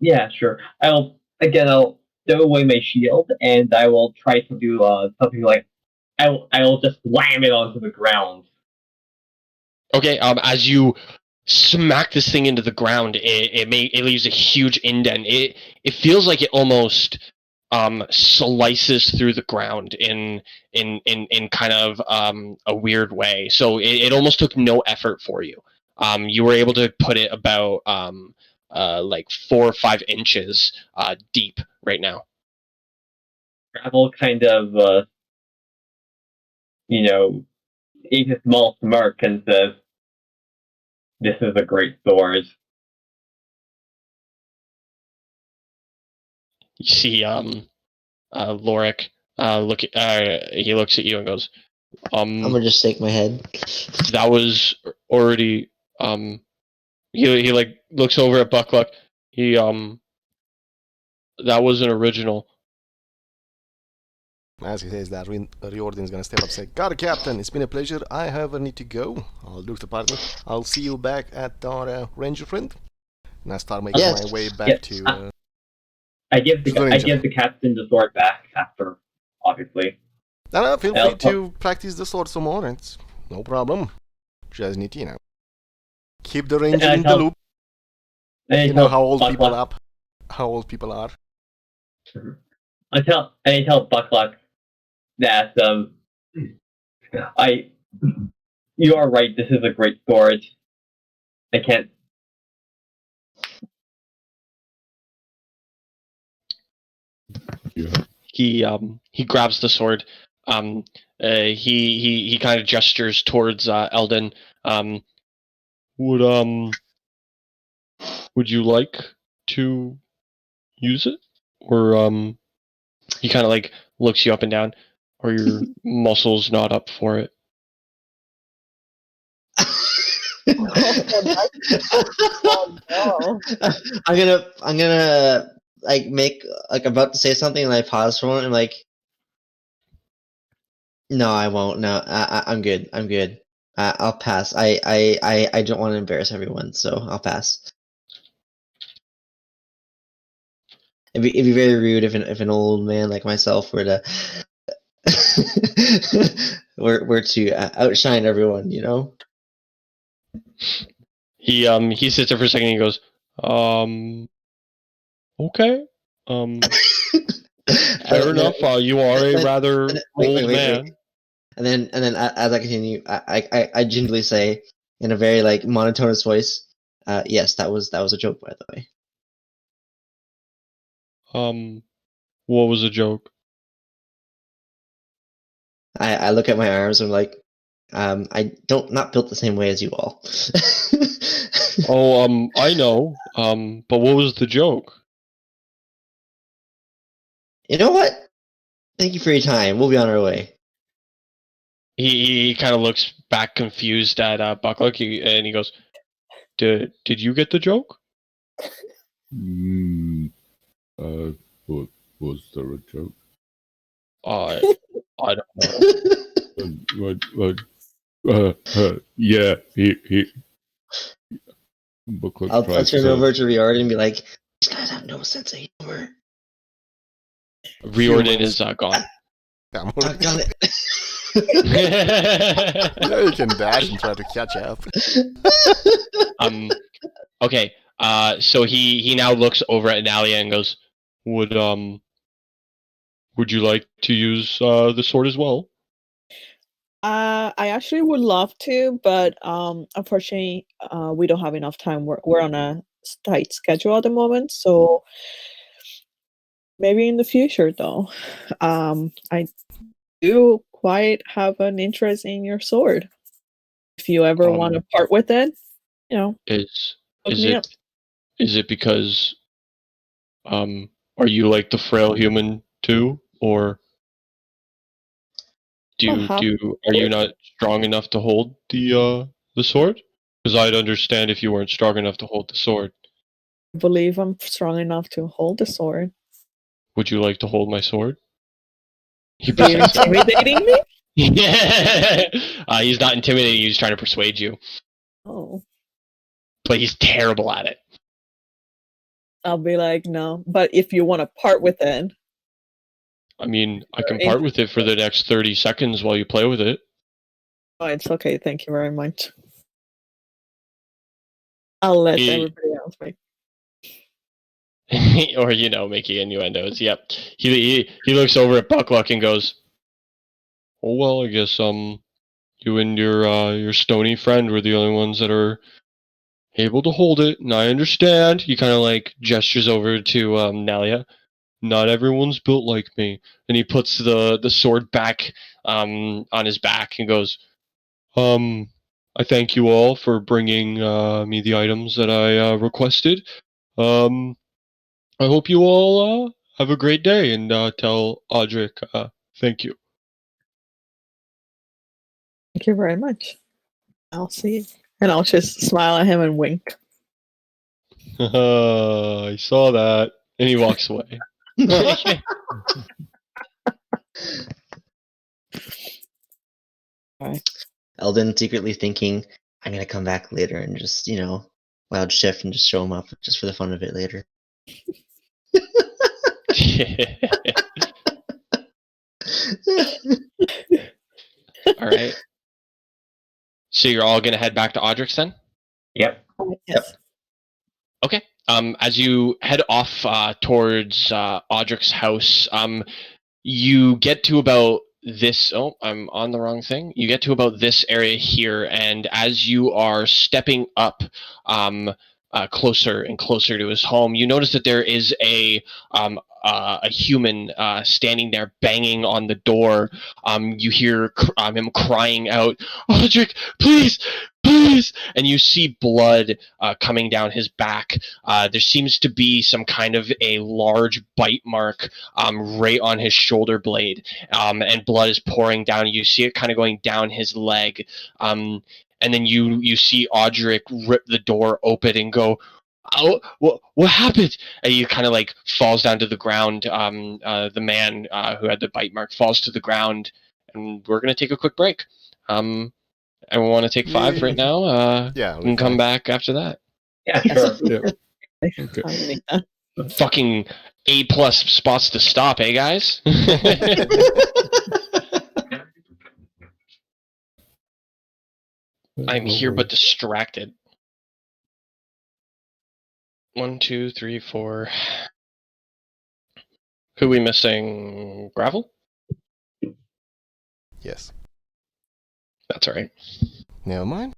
yeah, sure. I'll throw away my shield and I will try to do something like I'll just slam it onto the ground. Okay, as you smack this thing into the ground, it leaves a huge indent. It feels like it almost slices through the ground in kind of a weird way. So it almost took no effort for you. You were able to put it about 4 or 5 inches deep right now. Gravel kind of eats a small smirk and says, "This is a great sword." You see Loric he looks at you and goes, I'm gonna just shake my head. that was already he looks over at Buckluck. He that was an original. As he says that, Riordin is gonna step up and say, "Got it, Captain. It's been a pleasure. I however need to go. I'll look the party. I'll see you back at our ranger friend." And I start making my way back to... I give the captain the sword back after, obviously. No, feel free to practice the sword some more. It's no problem. Just need to, keep the ranger in the loop. You know how old people are. I tell Buckluck that you are right. This is a great sword. I can't Yeah. He grabs the sword. He kind of gestures towards Eldon. Would you like to use it, or he kind of like looks you up and down, or your muscles not up for it? Oh, no. I'm gonna like make like about to say something and I pause for a moment and like, no, I won't. No, I'm good. I'm good. I'll pass. I don't want to embarrass everyone, so I'll pass. It'd be very rude if an old man like myself were to were to outshine everyone, you know. He sits there for a second and he goes, okay. Fair enough. You are a rather old man. And then as I continue, I gingerly say in a very like monotonous voice, yes, that was a joke, by the way. What was a joke? I look at my arms and I'm like, I don't not built the same way as you all. Oh, I know. But what was the joke? You know what? Thank you for your time. We'll be on our way. He kind of looks back confused at Buckluck, and he goes, Did you get the joke? What was there a joke? I don't know. Yeah, he. Buckler I'll tries turn to- over to Riordin and be like, these guys have no sense of humor. Riordin is gone. I'm Doggone it. Yeah, you can dash and try to catch up. Okay. So he now looks over at Nalia and goes, Would you like to use the sword as well? I actually would love to, but unfortunately, we don't have enough time. We're on a tight schedule at the moment, so maybe in the future, though. I do quite have an interest in your sword. If you ever want to part with it, you know, Is look me up. it because are you like the frail human too, or are you not strong enough to hold the sword? Because I'd understand if you weren't strong enough to hold the sword. I believe I'm strong enough to hold the sword. Would you like to hold my sword? He Are you presents it. intimidating me? Yeah. He's not intimidating you. He's trying to persuade you, Oh, but he's terrible at it. I'll be like, no. But if you want to part with it, I mean, I can part with it for the next 30 seconds while you play with it. oh, it's okay. Thank you very much. I'll let everybody else make. Or, making innuendos. Yep. He looks over at Buckluck and goes, oh, well, I guess, you and your stony friend were the only ones that are able to hold it, and I understand. He kind of, like, gestures over to, Nalia. Not everyone's built like me. And he puts the sword back, on his back and goes, I thank you all for bringing, me the items that I, requested. I hope you all have a great day, and tell Odric thank you. Thank you very much. I'll see. And I'll just smile at him and wink. I saw that. And he walks away. Eldon secretly thinking, I'm gonna come back later and just, wild shift and just show him up just for the fun of it later. All right. So you're all gonna head back to Odric's then? Yep. Yes. Okay. As you head off towards Odric's house, you get to about this. Oh, I'm on the wrong thing. You get to about this area here, and as you are stepping up closer and closer to his home. You notice that there is a human standing there banging on the door. You hear him crying out, "Odric, please, please!" And you see blood coming down his back. There seems to be some kind of a large bite mark right on his shoulder blade, and blood is pouring down. You see it kind of going down his leg. And then you see Odric rip the door open and go, "Oh, what happened?" And he kind of like falls down to the ground. The man who had the bite mark falls to the ground, and we're gonna take a quick break. I want to take 5 right now. Yeah, and come back after that. Yeah, sure. Yeah. Okay. Fucking A+ spots to stop, eh, guys? I'm here but distracted. 1, 2, 3, 4. Who are we missing? Gravel? Yes. That's all right. Never mind.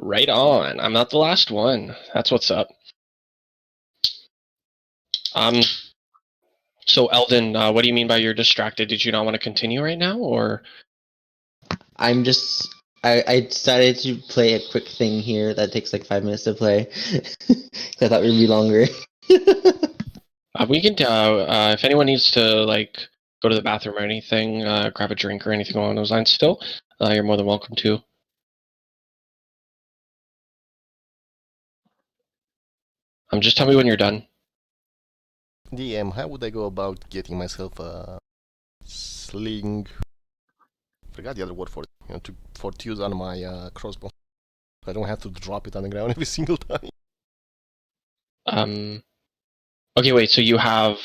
Right on. I'm not the last one. That's what's up. So Eldon, what do you mean by you're distracted? Did you not want to continue right now, or? I'm just. I decided to play a quick thing here that takes like 5 minutes to play. 'Cause I thought it would be longer. We can. If anyone needs to like go to the bathroom or anything, grab a drink or anything along those lines, still, you're more than welcome to. Just tell me when you're done. DM, how would I go about getting myself a sling? Forgot the other word for it. To use on my crossbow. I don't have to drop it on the ground every single time. Okay, wait. So you have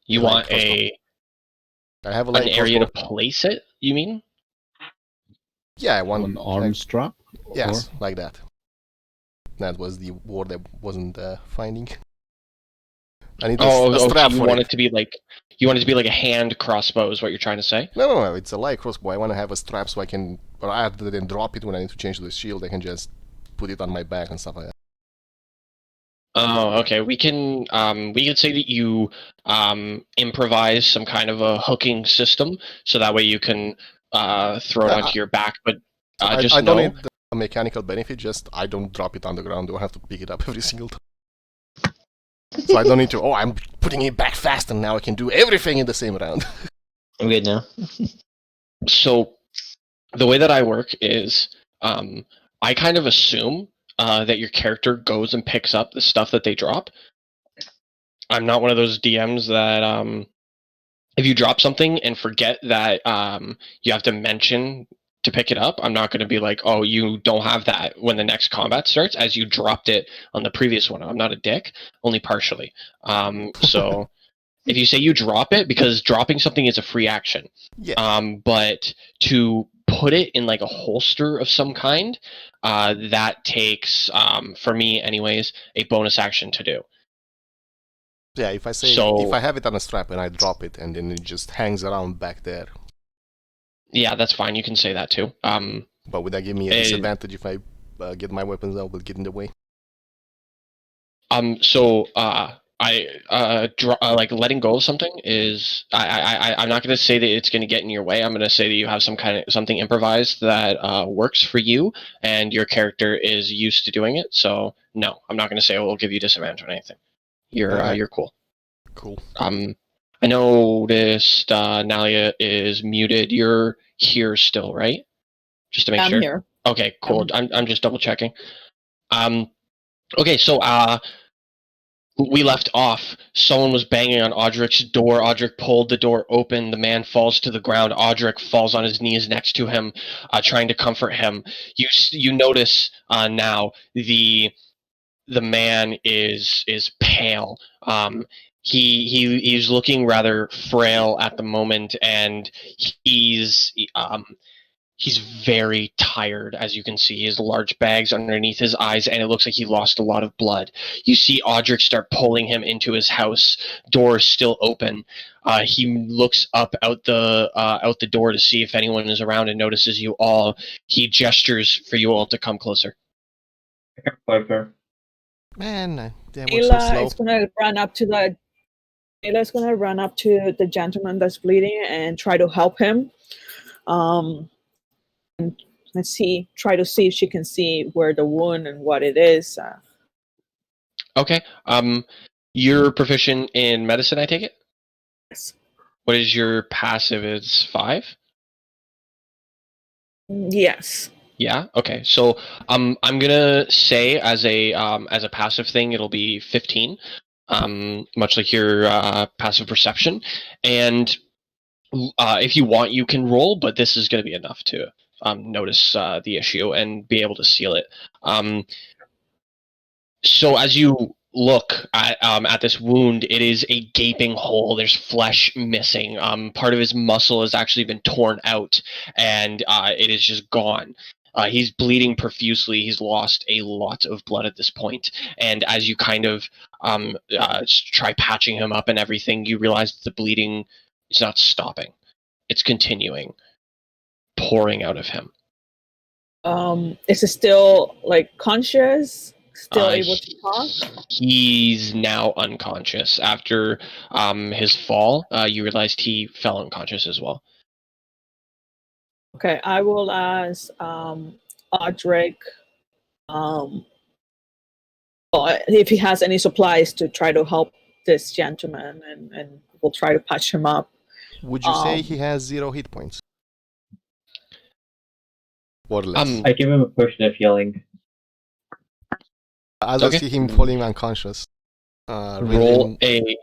you A light want crossbow. I have a light an area to crossbow. place it? You mean? Yeah, I want An arm strap? Yes, Or- like that. That was the word I wasn't finding. I need a strap so you for want it. it to be like a hand crossbow is what you're trying to say? No, it's a light crossbow. I want to have a strap so I can, or rather than drop it when I need to change to the shield, I can just put it on my back and stuff like that. Oh, okay. We can say that you improvise some kind of a hooking system, so that way you can throw it onto your back. But I just don't know, need the mechanical benefit. Just I don't drop it on the ground. Don't have to pick it up every single time. So I don't need to. Oh, I'm putting it back fast, and now I can do everything in the same round. I'm good now. so the way that I work is I kind of assume that your character goes and picks up the stuff that they drop. I'm not one of those DMs that if you drop something and forget that you have to mention to pick it up, I'm not going to be like, "Oh, you don't have that" when the next combat starts, as you dropped it on the previous one. I'm not a dick, only partially. So if you say you drop it, because dropping something is a free action, Yeah. but to put it in like a holster of some kind, that takes, for me anyways, a bonus action to do. Yeah, if I say if I have it on a strap and I drop it and then it just hangs around back there. Yeah, that's fine. You can say that too. But would that give me a disadvantage if I get my weapons out? Will get in the way? So like letting go of something is I'm not going to say that it's going to get in your way. I'm going to say that you have something improvised that works for you, and your character is used to doing it. So no, I'm not going to say it will give you disadvantage or anything. You're cool. Cool. I noticed Nalia is muted. You're here still, right? Just to make sure. I'm here. Okay, cool. I'm just double checking. Okay, so we left off. Someone was banging on Odric's door. Odric pulled the door open. The man falls to the ground. Odric falls on his knees next to him, trying to comfort him. You notice now the man is pale. He's looking rather frail at the moment, and he's very tired, as you can see. His large bags underneath his eyes, and it looks like he lost a lot of blood. You see Odric start pulling him into his house. Door is still open. He looks up out the door to see if anyone is around and notices you all. He gestures for you all to come closer. Closer. Man, they were so Ayla slow. is gonna run up to the. Ayla's gonna run up to the gentleman that's bleeding and try to help him. And try to see if she can see where the wound and what it is. Okay. You're proficient in medicine, I take it? Yes. What is your passive? It's 5? Yes. Yeah. Okay. So I'm gonna say as a passive thing, it'll be 15. Much like your passive perception, and if you want, you can roll, but this is going to be enough to notice the issue and be able to seal it. So as you look at this wound, it is a gaping hole. There's flesh missing. Part of his muscle has actually been torn out, and it is just gone. He's bleeding profusely. He's lost a lot of blood at this point. And as you kind of try patching him up and everything, you realize that the bleeding is not stopping. It's continuing, pouring out of him. Is he still like conscious? Still able to talk? He's now unconscious. After his fall, you realized he fell unconscious as well. Okay, I will ask Odric if he has any supplies to try to help this gentleman, and we'll try to patch him up. Would you say he has 0 hit points? Or less? I give him a potion of healing. As I see him falling unconscious, roll a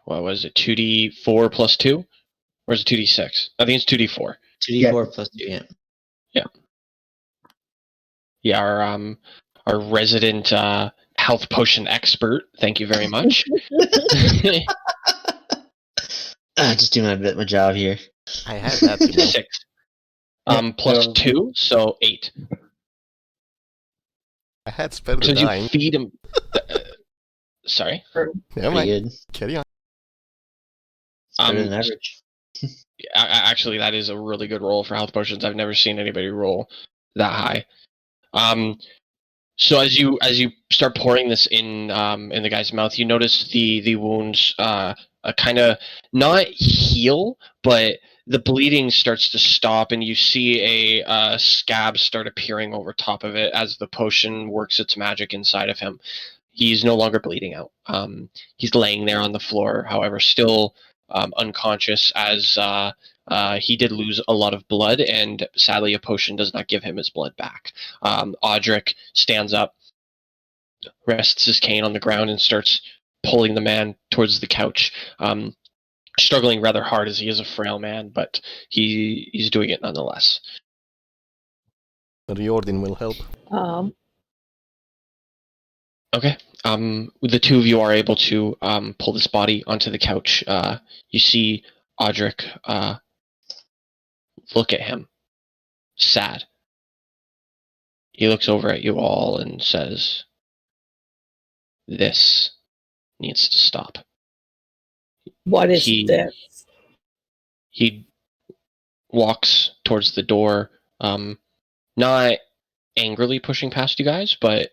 what was it? 2d4 plus 2, or is it 2d6? I think it's 2d4. 2d4 plus 2. Yeah. Our resident health potion expert. Thank you very much. Just doing my job here. I had that. 6. Plus 2, so 8. I had spelled the you dying. feed him. Sorry. Never mind. Carry on. Better than average. Actually, that is a really good roll for health potions. I've never seen anybody roll that high. So as you start pouring this in the guy's mouth, you notice the wounds kind of not heal, but the bleeding starts to stop, and you see a scab start appearing over top of it as the potion works its magic inside of him. He's no longer bleeding out. He's laying there on the floor, however, still unconscious, as he did lose a lot of blood, and sadly a potion does not give him his blood back. Odric stands up, rests his cane on the ground, and starts pulling the man towards the couch, struggling rather hard as he is a frail man, but he's doing it nonetheless. Riordin will help. Okay. The two of you are able to pull this body onto the couch. You see Odric look at him, sad. He looks over at you all and says, "This needs to stop." What is this? He walks towards the door, not angrily pushing past you guys, but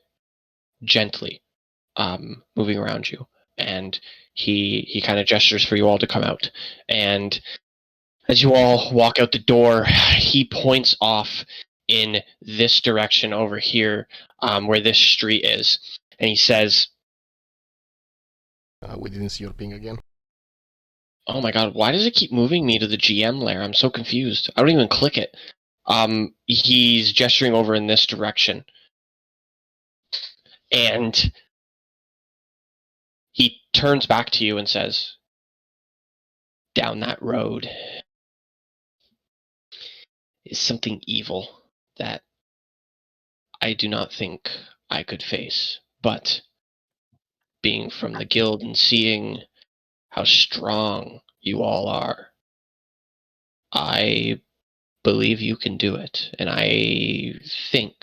gently moving around you. And he kind of gestures for you all to come out. And as you all walk out the door, he points off in this direction over here, where this street is. And he says, we didn't see your ping again. "Oh my god, why does it keep moving me to the GM layer? I'm so confused. I don't even click it." He's gesturing over in this direction. And he turns back to you and says, "Down that road is something evil that I do not think I could face. But being from the guild and seeing how strong you all are, I believe you can do it. And I think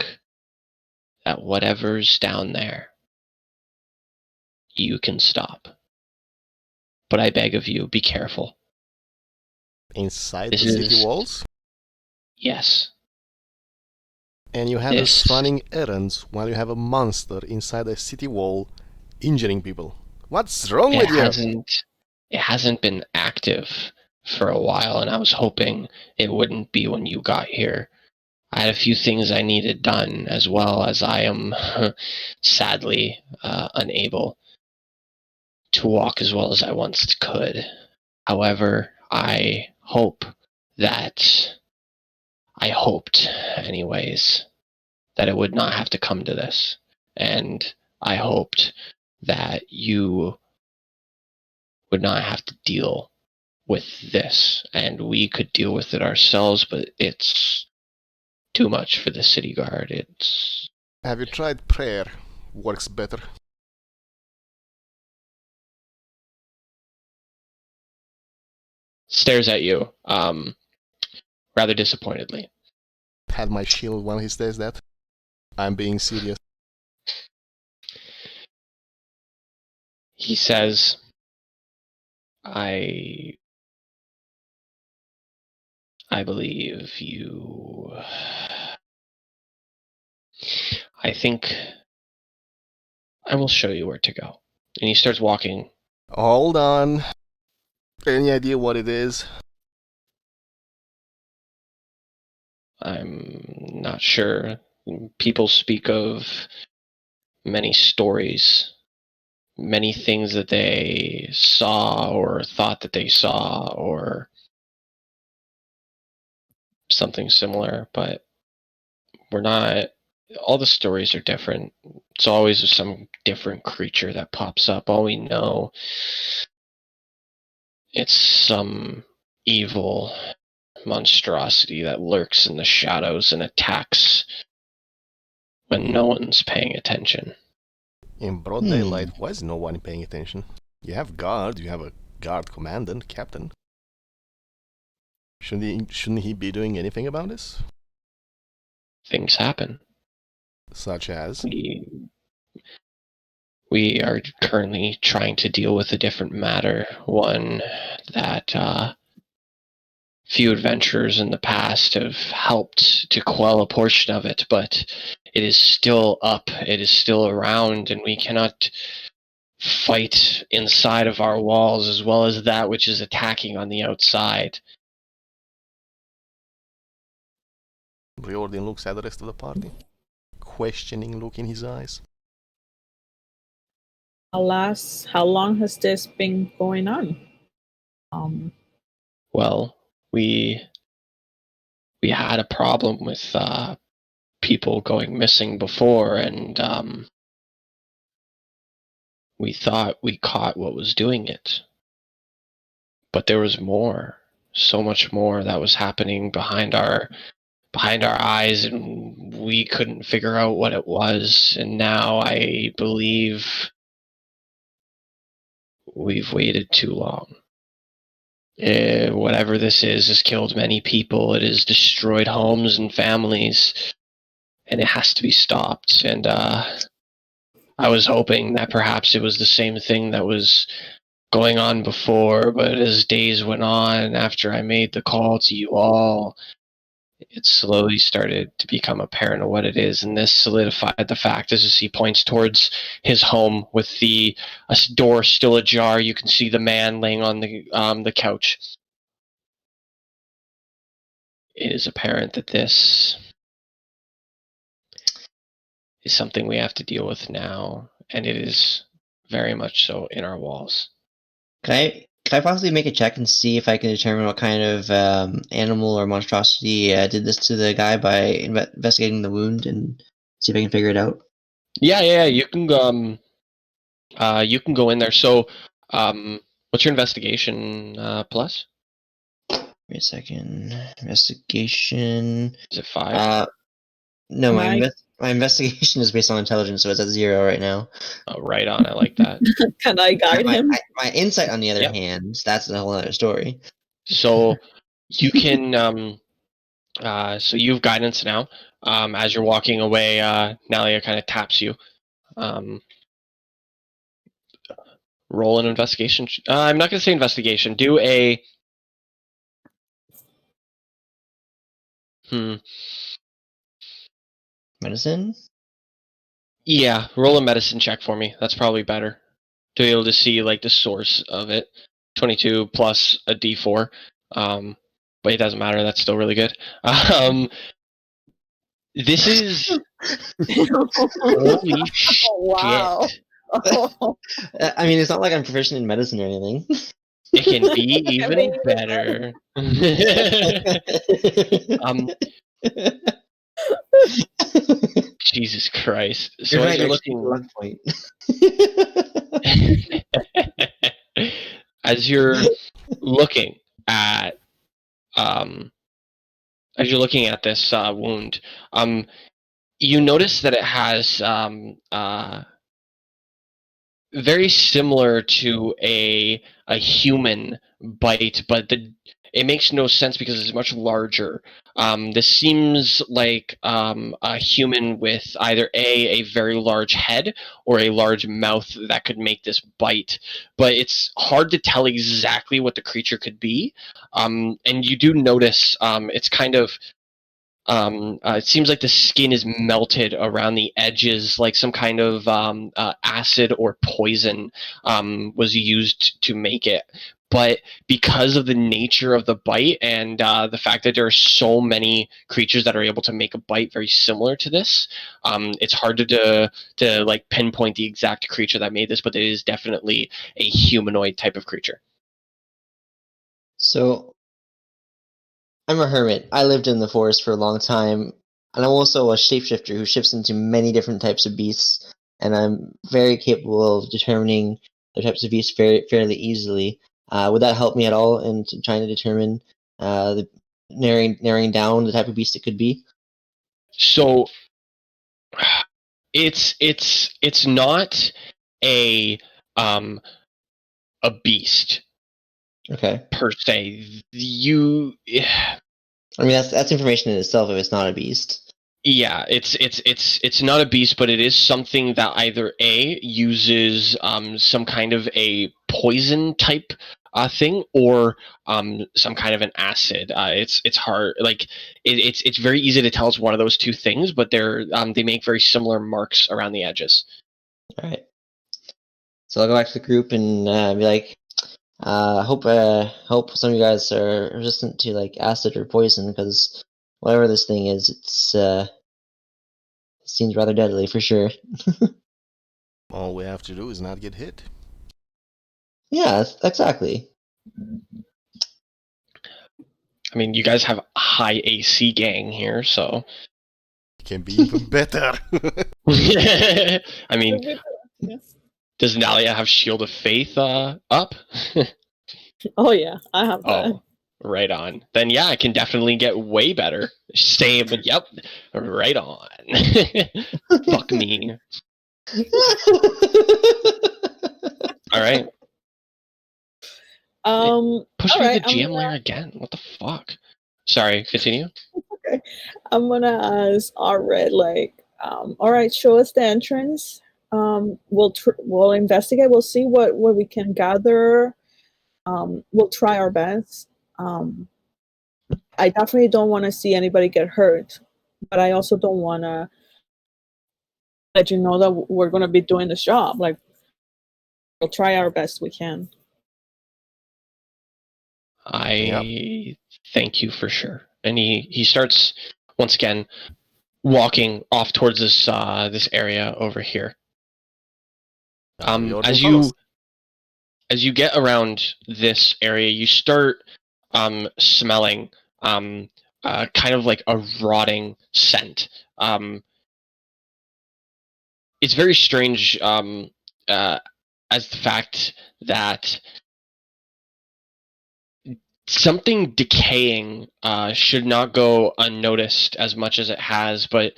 that whatever's down there, you can stop. But I beg of you, be careful." Inside the city walls? Yes. And you have us running errands while you have a monster inside a city wall injuring people. What's wrong with you? It hasn't been active for a while, and I was hoping it wouldn't be when you got here. I had a few things I needed done, as well as I am sadly unable to walk as well as I once could. However, I hoped, anyways, that it would not have to come to this. And I hoped that you would not have to deal with this, and we could deal with it ourselves, but it's too much for the city guard. Have you tried prayer? Works better. Stares at you, rather disappointedly. Had my shield while he says that. I'm being serious. He says, I believe you. I think I will show you where to go. And he starts walking. Hold on. Any idea what it is? I'm not sure. People speak of many stories, many things that they saw or thought that they saw or something similar, but we're not. All the stories are different. It's always some different creature that pops up. All we know, it's some evil monstrosity that lurks in the shadows and attacks when no one's paying attention. In broad daylight, why is no one paying attention? You have guard, you have a guard commandant, captain. Shouldn't he be doing anything about this? Things happen. Such as? We are currently trying to deal with a different matter, one that few adventurers in the past have helped to quell a portion of it, but it is still up, it is still around, and we cannot fight inside of our walls as well as that which is attacking on the outside. Riordin looks at the rest of the party, questioning look in his eyes. Alas, how long has this been going on? Well, we had a problem with people going missing before, and we thought we caught what was doing it. But there was more, so much more that was happening behind our eyes, and we couldn't figure out what it was. And now I believe we've waited too long. Whatever this is has killed many people. It has destroyed homes and families, and it has to be stopped. And I was hoping that perhaps it was the same thing that was going on before, but as days went on, after I made the call to you all, it slowly started to become apparent of what it is, and this solidified the fact as he points towards his home with the door still ajar. You can see the man laying on the couch. It is apparent that this is something we have to deal with now, and it is very much so in our walls. Can I possibly make a check and see if I can determine what kind of animal or monstrosity did this to the guy by investigating the wound and see if I can figure it out? Yeah. You can go in there. So, what's your investigation plus? Wait a second. Investigation. Is it 5? No, my investigation is based on intelligence, so it's at 0 right now. Oh, right on. I like that. Can I guide him? My insight, on the other hand, that's a whole other story. So you can, so you have guidance now. As you're walking away, Nalia kind of taps you. Roll an investigation. I'm not going to say investigation. Do a. Medicine? Yeah, roll a medicine check for me. That's probably better to be able to see like the source of it. 22 plus a d4. But it doesn't matter. That's still really good. This is holy shit. Wow. I mean, it's not like I'm proficient in medicine or anything. It can be even be even better. Jesus Christ. So You're as right, you're I just need looking, a luck point. as you're looking at as you're looking at this wound, you notice that it has very similar to a human bite, but it makes no sense because it's much larger. This seems like a human with either a very large head or a large mouth that could make this bite, but it's hard to tell exactly what the creature could be. And you do notice it's kind of it seems like the skin is melted around the edges, like some kind of acid or poison was used to make it. But because of the nature of the bite and the fact that there are so many creatures that are able to make a bite very similar to this, it's hard to like pinpoint the exact creature that made this, but it is definitely a humanoid type of creature. So, I'm a hermit. I lived in the forest for a long time, and I'm also a shapeshifter who shifts into many different types of beasts, and I'm very capable of determining the types of beasts fairly easily. Would that help me at all in trying to determine the narrowing down the type of beast it could be? So it's not a a beast Okay. per se. You I mean, that's information in itself if it's not a beast. yeah, it's not a beast, but it is something that either A uses some kind of a poison type thing or some kind of an acid. It's hard, like it's very easy to tell it's one of those two things, but they make very similar marks around the edges. All right. So I'll go back to the group and be like, hope some of you guys are resistant to like acid or poison, because whatever this thing is, it seems rather deadly for sure. All we have to do is not get hit. Yeah, exactly. I mean, you guys have a high AC gang here, so It can be even better. I mean, Yes. does Nalia have Shield of Faith up? Oh yeah, I have that. Oh, right on. Then yeah, it can definitely get way better. Same, yep, right on. Fuck me. All right. all Push me right, to the GM layer again. What the fuck? Sorry, continue. Okay. I'm gonna ask our red like, all right, show us the entrance. We'll investigate. We'll see what we can gather. We'll try our best. I definitely don't want to see anybody get hurt, but I also don't want to let you know that we're gonna be doing this job. Like, we'll try our best we can. I thank you for sure. And he starts once again walking off towards this this area over here. Riordin As you get around this area, you start smelling kind of like a rotting scent. It's very strange as the fact that something decaying should not go unnoticed as much as it has, but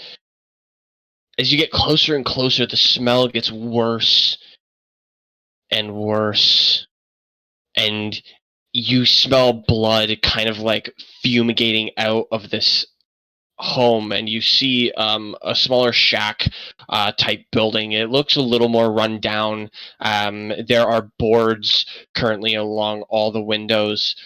as you get closer and closer, the smell gets worse and worse, and you smell blood kind of like fumigating out of this home, and you see a smaller shack type building. It looks a little more run down. There are boards currently along all the windows.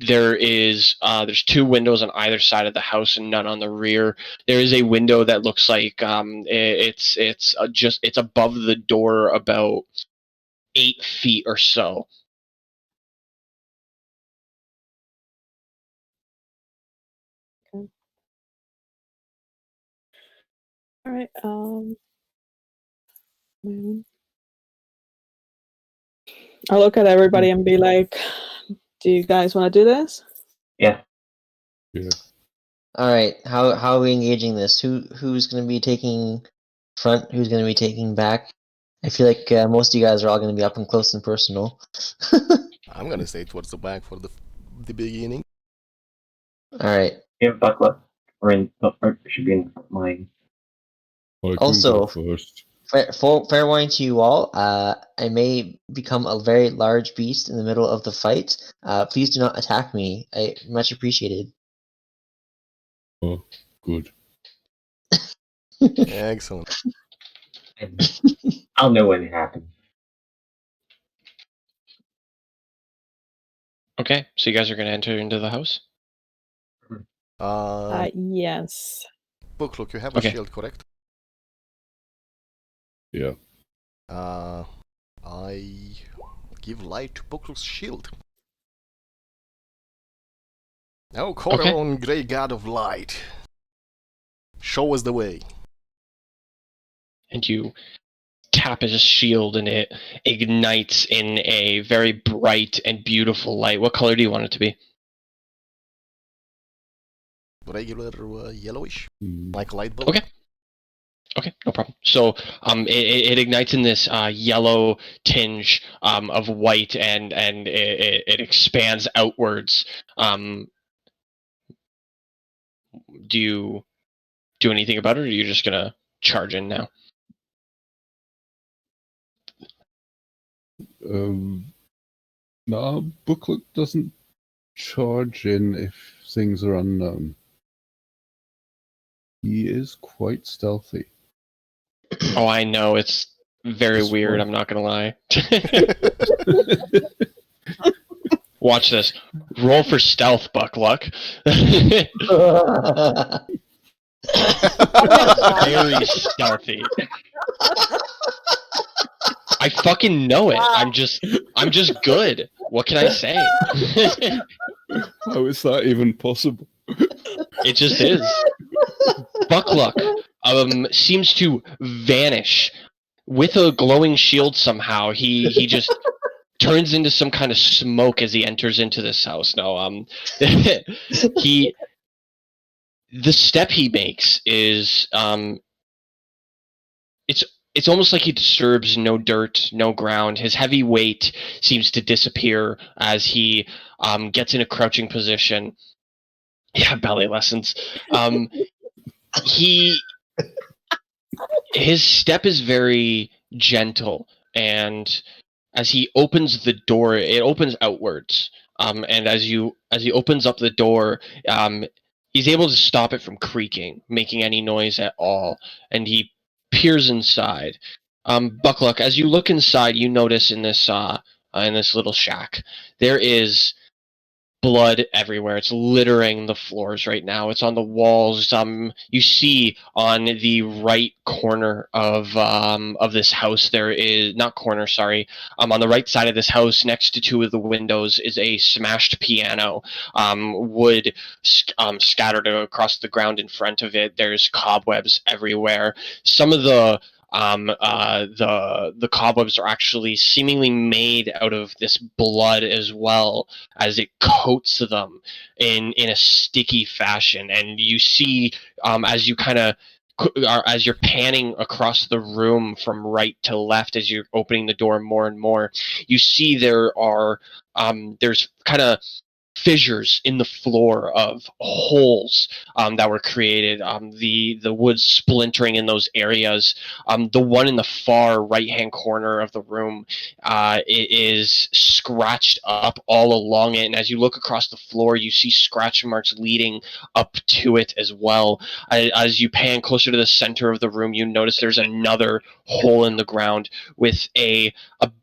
there's 2 windows on either side of the house and none on the rear. There is a window that looks like it's above the door about 8 feet or so. All right. I'll look at everybody and be like, "Do you guys want to do this?" Yeah. Yeah. All right. How are we engaging this? Who's going to be taking front? Who's going to be taking back? I feel like most of you guys are all going to be up and close and personal. I'm gonna stay towards the back for the beginning. All right. Yeah, Buckler. Or should be in the front line. I can Also, go first. Fair warning to you all, I may become a very large beast in the middle of the fight. Please do not attack me. I much appreciated. Oh, good. Excellent. I'll know when it happens. Okay, so you guys are going to enter into the house? Yes. Book, look, you have Okay. a shield, correct? Yeah. I give light to Booklook's shield. Oh, Coron, Grey God of Light. Show us the way. And you tap his shield and it ignites in a very bright and beautiful light. What color do you want it to be? Regular yellowish, Mm. like a light bulb. Okay, no problem. So it ignites in this yellow tinge of white, and it expands outwards. Do you do anything about it, or are you just gonna charge in now? No, Booklet doesn't charge in if things are unknown. He is quite stealthy. Oh, I know, it's very Just weird. one. I'm not gonna lie. Watch this. Roll for stealth, Buckluck. Very stealthy. I fucking know it. I'm just good. What can I say? How is that even possible? It just is. Buckluck seems to vanish with a glowing shield somehow. He just turns into some kind of smoke as he enters into this house. No, the step he makes is it's almost like he disturbs no dirt, no ground. His heavy weight seems to disappear as he gets in a crouching position. Yeah, ballet lessons. His step is very gentle, and as he opens the door, it opens outwards. And as he opens up the door, he's able to stop it from creaking, making any noise at all. And he peers inside. Buckluck, as you look inside, you notice in this little shack, there is blood everywhere. It's littering the floors right now. It's on the walls. You see on the right corner of this house, there is not corner, sorry. On the right side of this house, next to 2 of the windows, is a smashed piano. Wood scattered across the ground in front of it. There's cobwebs everywhere. Some of the cobwebs are actually seemingly made out of this blood as well, as it coats them in a sticky fashion. And you see as you kind of as you're panning across the room from right to left, as you're opening the door more and more, you see there's kind of fissures in the floor of holes that were created, the wood splintering in those areas. The one in the far right hand corner of the room, it is scratched up all along it, and as you look across the floor, you see scratch marks leading up to it as well. As you pan closer to the center of the room, you notice there's another hole in the ground with a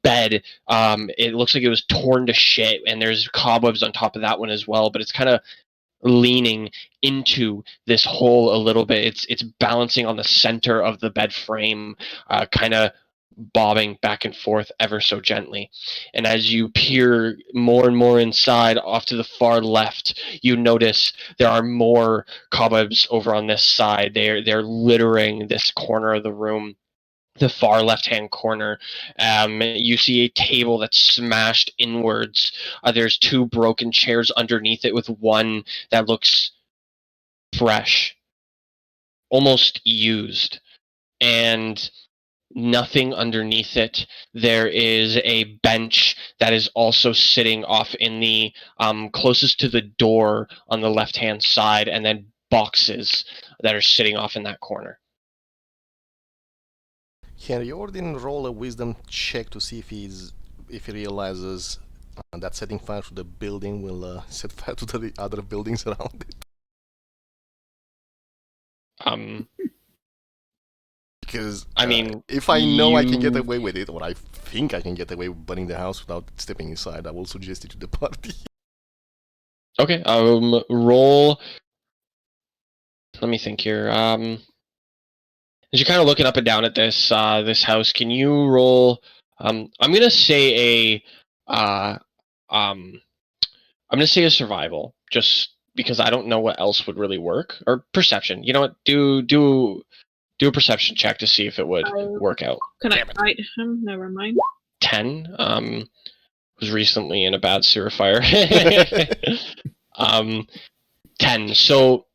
bed. It looks like it was torn to shit, and there's cobwebs on top of of that one as well, but it's kind of leaning into this hole a little bit. It's balancing on the center of the bed frame, kind of bobbing back and forth ever so gently. And as you peer more and more inside, off to the far left, you notice there are more cobwebs over on this side. They're littering this corner of the room. The far left-hand corner, you see a table that's smashed inwards. There's 2 broken chairs underneath it, with one that looks fresh, almost used, and nothing underneath it. There is a bench that is also sitting off in the closest to the door on the left-hand side, and then boxes that are sitting off in that corner. Can Riordin roll a wisdom check to see if he realizes that setting fire to the building will set fire to the other buildings around it? Because I mean, if I know I can get away with it, or I think I can get away with burning the house without stepping inside, I will suggest it to the party. Okay, roll. Let me think here. As you're kind of looking up and down at this this house, can you roll? I'm gonna say I'm gonna say a survival, just because I don't know what else would really work, or perception. You know what? Do a perception check to see if it would work out. Can I fight him? Never mind. 10. Was recently in a bad sewer fire. 10. So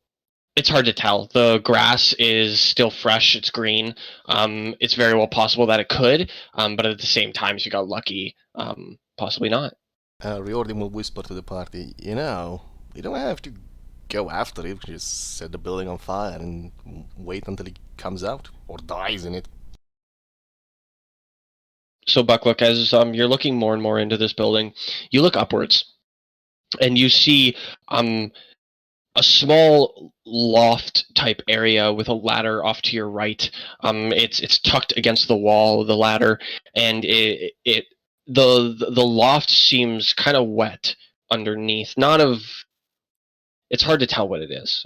it's hard to tell. The grass is still fresh. It's green. It's very well possible that it could, but at the same time, if you got lucky, possibly not. Riordin will whisper to the party, you know, we don't have to go after it. We just set the building on fire and wait until it comes out or dies in it. So Bucklook, as you're looking more and more into this building, you look upwards, and you see a small loft type area with a ladder off to your right. It's tucked against the wall of the ladder, and the loft seems kind of wet underneath. It's hard to tell what it is.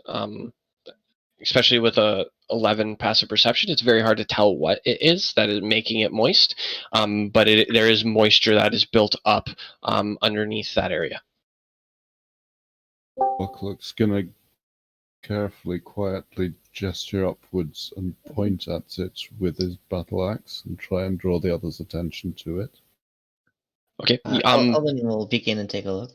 Especially with a 11 passive perception, it's very hard to tell what it is that is making it moist. But there is moisture that is built up underneath that area. Bucklook's gonna carefully, quietly gesture upwards and point at it with his battle axe and try and draw the others' attention to it. Okay. Alden will begin and take a look.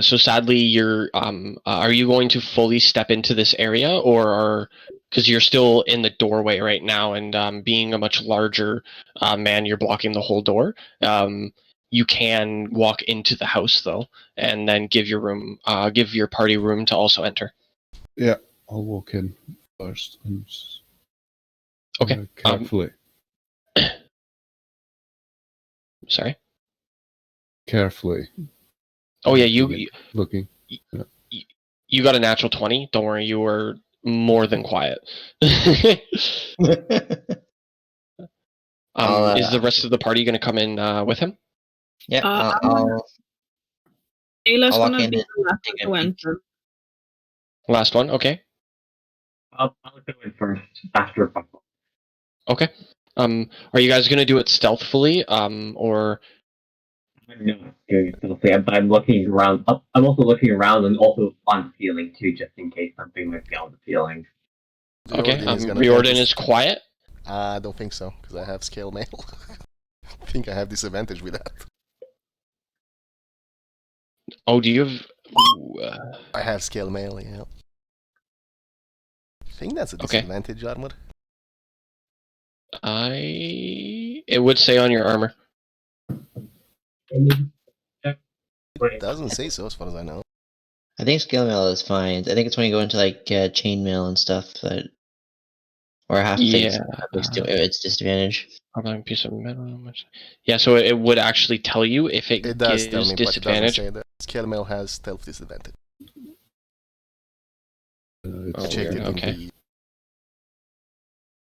So sadly, you're. Are you going to fully step into this area, or because you're still in the doorway right now, and being a much larger man, you're blocking the whole door. You can walk into the house though, and then give your party room to also enter. Yeah, I'll walk in first and Okay. carefully. Sorry. Carefully. Oh yeah, you looking. You got a natural 20. Don't worry, you were more than quiet. Is the rest of the party going to come in with him? Yeah, Ayla's I'll walk gonna in be and the last take one to a peek. enter. Last one, okay. I'll go in first after Buckle. Okay. Are you guys going to do it stealthily, or? I'm not doing something, but I'm looking around. I'm also looking around and also on the ceiling too, just in case something might be on the ceiling. Okay. Riordin Riordin is quiet. I don't think so, because I have scale mail. I think I have disadvantage with that. Oh, do you have? I have scale mail, yeah. I think that's a disadvantage armor. It would say on your armor. It doesn't say so, as far as I know. I think scale mail is fine. I think it's when you go into like chain mail and stuff that, or half face. It's disadvantage. A piece of metal. Yeah, so it would actually tell you if it does gives tell me, disadvantage. but it doesn't say that. Scale mail has stealth disadvantage. I checked it in the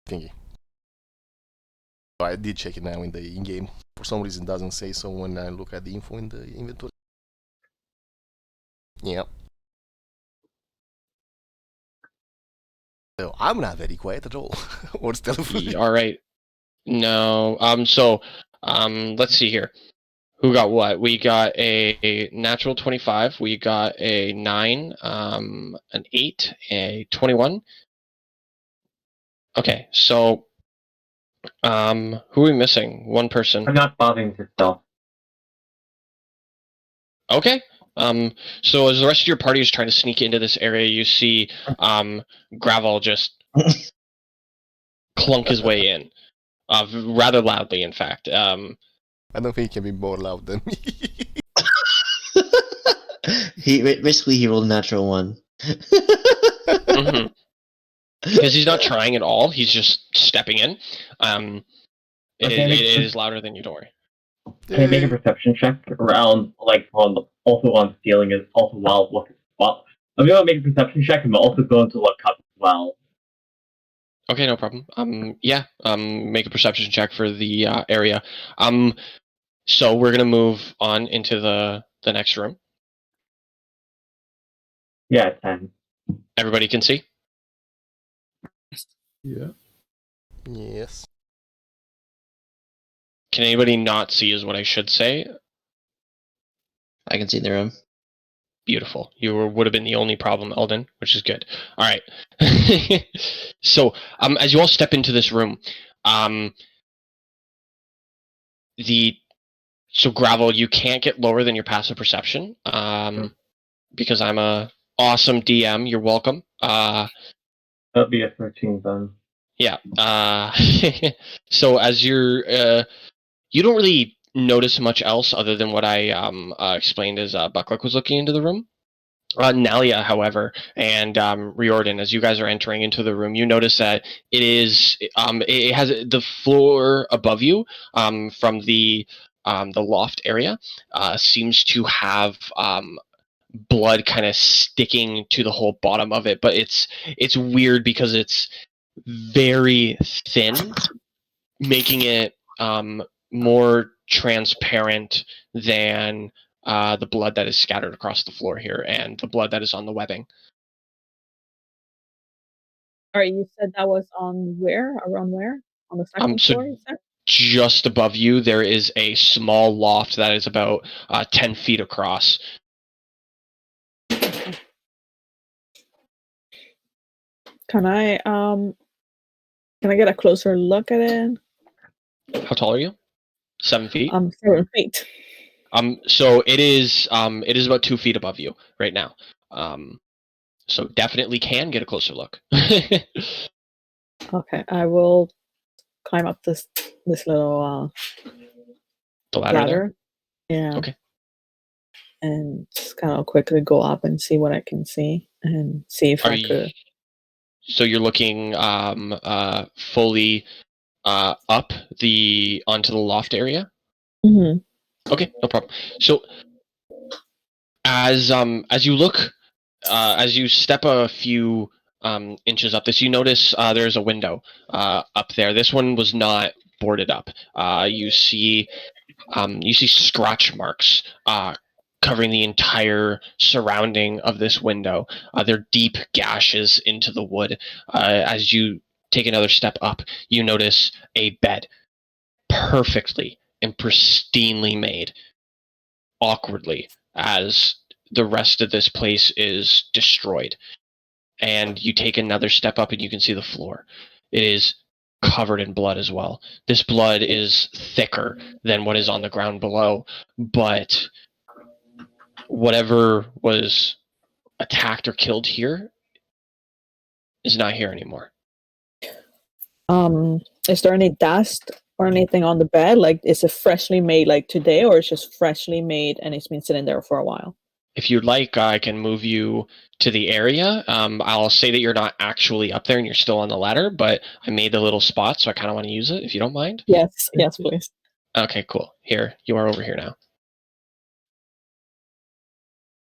thingy. Oh, I did check it now in the in-game. For some reason, it doesn't say so when I look at the info in the inventory. Yep. So I'm not very quiet at all. Or stealthy. All right. No. Let's see here. Who got what? We got a natural 25. We got a 9, an 8, a 21. Okay, so who are we missing? One person. I'm not bothering to stealth. Okay. So as the rest of your party is trying to sneak into this area, you see Gravel just clunk his way in, rather loudly, in fact. I don't think he can be more loud than me. Basically he rolled a natural 1. Mhm. Because he's not trying at all. He's just stepping in. It is louder than you. Don't worry. Can I make a perception check around, like, also on stealing is also while looking? Well, I'm going to make a perception check, and I'm also going to look up as well. Okay, no problem. Make a perception check for the area. So we're gonna move on into the next room. Yeah, 10. Everybody can see. Yeah. Yes. Can anybody not see? Is what I should say. I can see the room. Beautiful. Would have been the only problem, Eldon, which is good. All right. So, as you all step into this room, so Gravel, you can't get lower than your passive perception, because I'm a awesome DM. You're welcome. That'll be a 13 then. Yeah. So as you don't really notice much else other than what I explained as Buckluck was looking into the room. Nalia, however, and Riordin, as you guys are entering into the room, you notice that it has the floor above you, from the loft area, seems to have blood kind of sticking to the whole bottom of it, but it's weird because it's very thin, making it more transparent than the blood that is scattered across the floor here and the blood that is on the webbing. All right, you said that was on where? Around where? On the second So floor, you said? just above you, there is a small loft that is about 10 feet across. Can I get a closer look at it? How tall are you? 7 feet? 7 feet. So it is about 2 feet above you right now. So definitely can get a closer look. Okay, I will climb up this little The ladder there? Yeah. Okay. And just kind of quickly go up and see what I can see and see if I could. So you're looking fully up onto the loft area? Mm-hmm. Okay, no problem. So as you look, as you step a few inches up this, you notice there's a window up there. This one was not boarded up. You see scratch marks covering the entire surrounding of this window. They're deep gashes into the wood. As you take another step up, you notice a bed, perfectly and pristinely made, awkwardly, as the rest of this place is destroyed. And you take another step up and you can see the floor. It is covered in blood as well. This blood is thicker than what is on the ground below, but whatever was attacked or killed here is not here anymore. Is there any dust or anything on the bed? Like, is it freshly made like today, or it's just freshly made and it's been sitting there for a while? If you'd like, I can move you to the area. I'll say that you're not actually up there and you're still on the ladder, but I made the little spot, so I kind of want to use it, if you don't mind. Yes, please. Okay, cool. Here, you are over here now.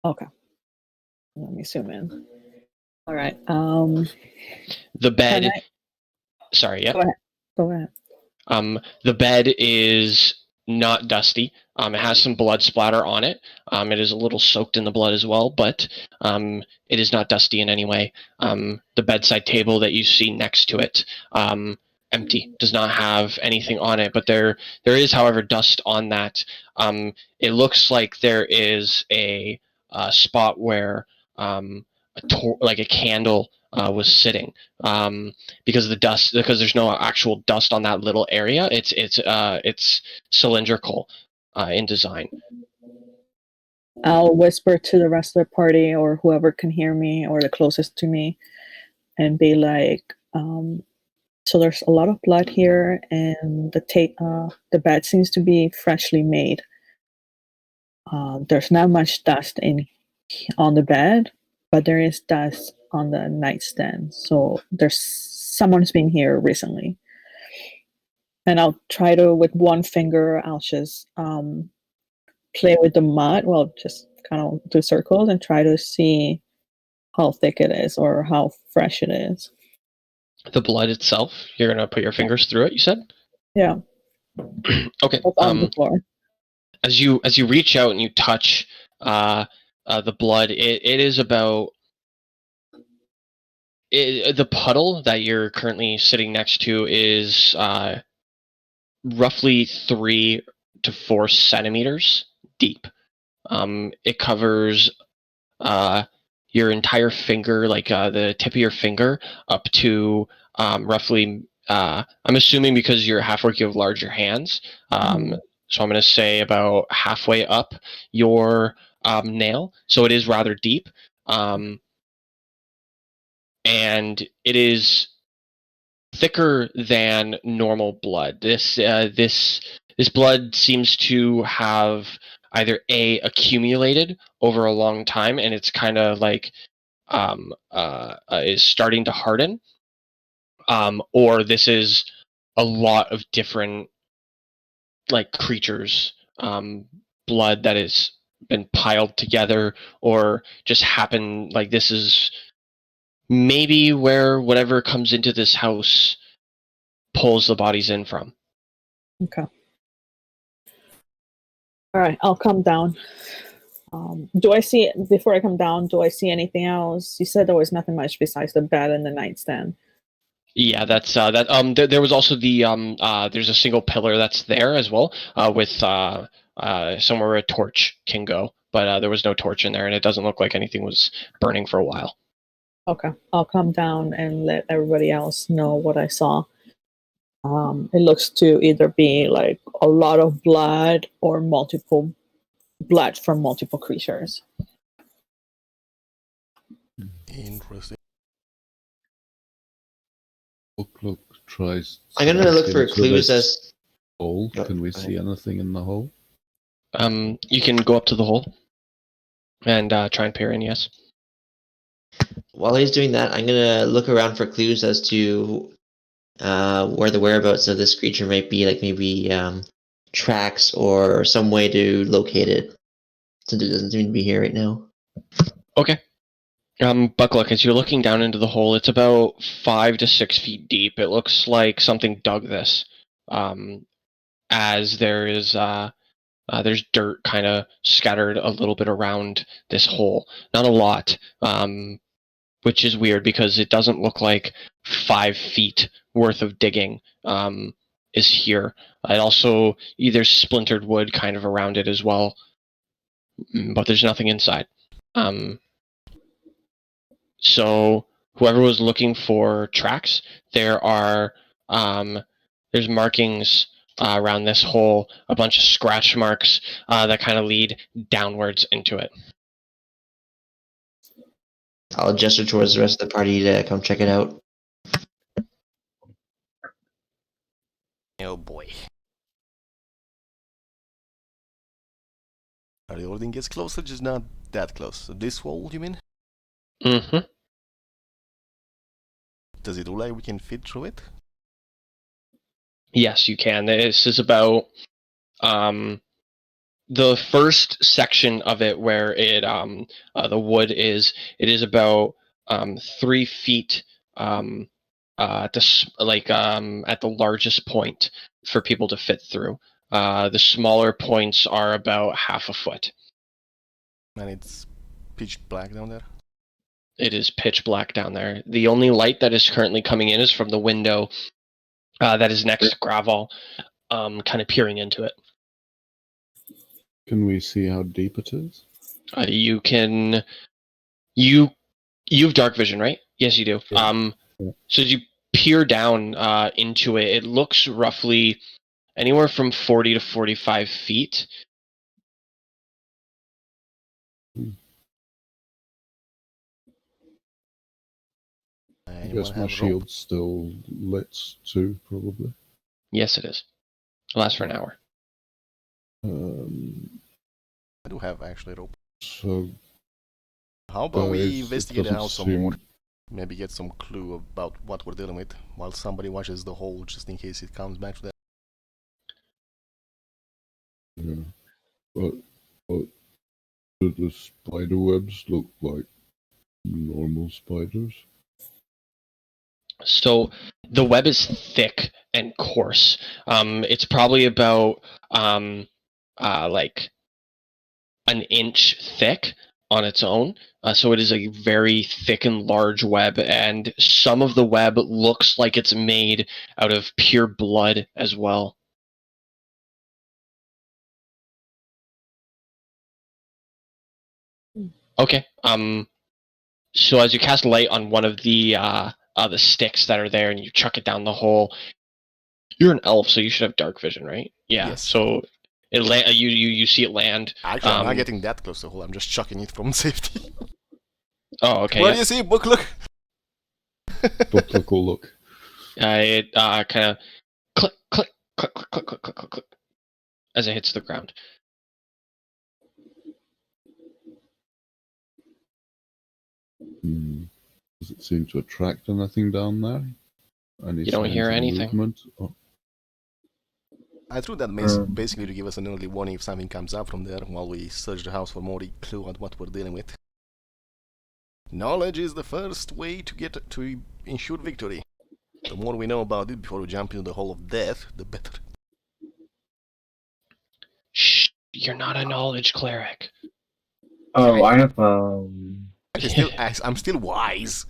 Okay. Let me zoom in. All right. The bed. Sorry, yeah. Go ahead. The bed is not dusty. It has some blood splatter on it. It is a little soaked in the blood as well, but it is not dusty in any way. The bedside table that you see next to it, empty, does not have anything on it, but there is, however, dust on that. It looks like there is a spot where like a candle was sitting, because there's no actual dust on that little area. It's cylindrical in design. I'll whisper to the rest of the party or whoever can hear me or the closest to me and be like, so there's a lot of blood here, and the bed seems to be freshly made. There's not much dust on the bed, but there is dust on the nightstand. So there's someone's been here recently. And I'll try to, with one finger, I'll just play with the mud. Well, just kind of do circles and try to see how thick it is or how fresh it is. The blood itself, you're gonna put your fingers through it, you said? Yeah. Okay. It's on the floor. As you reach out and you touch the blood, it is about the puddle that you're currently sitting next to is roughly 3 to 4 centimeters deep. It covers your entire finger, like the tip of your finger, up to roughly. I'm assuming because you're half-orc, you have larger hands. So I'm going to say about halfway up your nail. So it is rather deep, and it is thicker than normal blood. This blood seems to have either accumulated over a long time, and it's kind of like is starting to harden, or this is a lot of different like creatures' blood that has been piled together, or just happened. Like this is maybe where whatever comes into this house pulls the bodies in from. Okay. All right, I'll come down. Do I see, before I come down, do I see anything else? You said there was nothing much besides the bed and the nightstand. Yeah, that's that. There was also the there's a single pillar that's there as well, with somewhere where a torch can go, but there was no torch in there, and it doesn't look like anything was burning for a while. Okay, I'll come down and let everybody else know what I saw. It looks to either be like a lot of blood or multiple blood from multiple creatures. Interesting. Look, tries. I'm gonna look for clues as. Hole. Can we see anything in the hole? You can go up to the hole and try and peer in. Yes. While he's doing that, I'm gonna look around for clues as to where the whereabouts of this creature might be, like maybe tracks or some way to locate it, since it doesn't seem to be here right now. Okay. Buckluck, as you're looking down into the hole, it's about 5 to 6 feet deep. It looks like something dug this, as there is there's dirt kind of scattered a little bit around this hole. Not a lot, which is weird because it doesn't look like 5 feet worth of digging is here. It also, there's splintered wood kind of around it as well, but there's nothing inside. So whoever was looking for tracks, there's markings around this hole, a bunch of scratch marks that kind of lead downwards into it. I'll gesture towards the rest of the party to come check it out. Oh boy. Riordin gets closer, just not that close. So this wall, you mean? Mm-hmm. Does it look like we can fit through it? Yes, you can. This is about the first section of it where it the wood is. It is about 3 feet at the largest point for people to fit through. The smaller points are about half a foot. And it's pitch black down there. It is pitch black down there. The only light that is currently coming in is from the window that is next to Gravel, kind of peering into it. Can we see how deep it is? You have dark vision, right? Yes, you do. Yeah. So as you peer down into it, it looks roughly anywhere from 40 to 45 feet. I guess my shield's still lit too, probably. Yes, it is. It'll last for an hour. I do have actually rope. So how about we it investigate the doesn't house some seem- more? Maybe get some clue about what we're dealing with while somebody watches the hole, just in case it comes back to that. Yeah. But do the spider webs look like normal spiders? So the web is thick and coarse. It's probably about like an inch thick on its own. So it is a very thick and large web, and some of the web looks like it's made out of pure blood as well. Okay. So as you cast light on one of the sticks that are there, and you chuck it down the hole, you're an elf, so you should have dark vision, right? Yeah. Yes. So it you see it land. Actually, I'm not getting that close to the hole. I'm just chucking it from safety. Oh, okay. What Yeah. do you see? Book look. Look, look. It kind of click, click, click, click, click, click, click, click, click, as it hits the ground. Does it seem to attract anything down there? Any You don't signs hear of anything. movement? Oh, I threw that mace basically to give us an early warning if something comes up from there while we search the house for more clue on what we're dealing with. Knowledge is the first way to ensure victory. The more we know about it before we jump into the hole of death, the better. Shh! You're not a knowledge cleric. Oh, I have I'm still wise.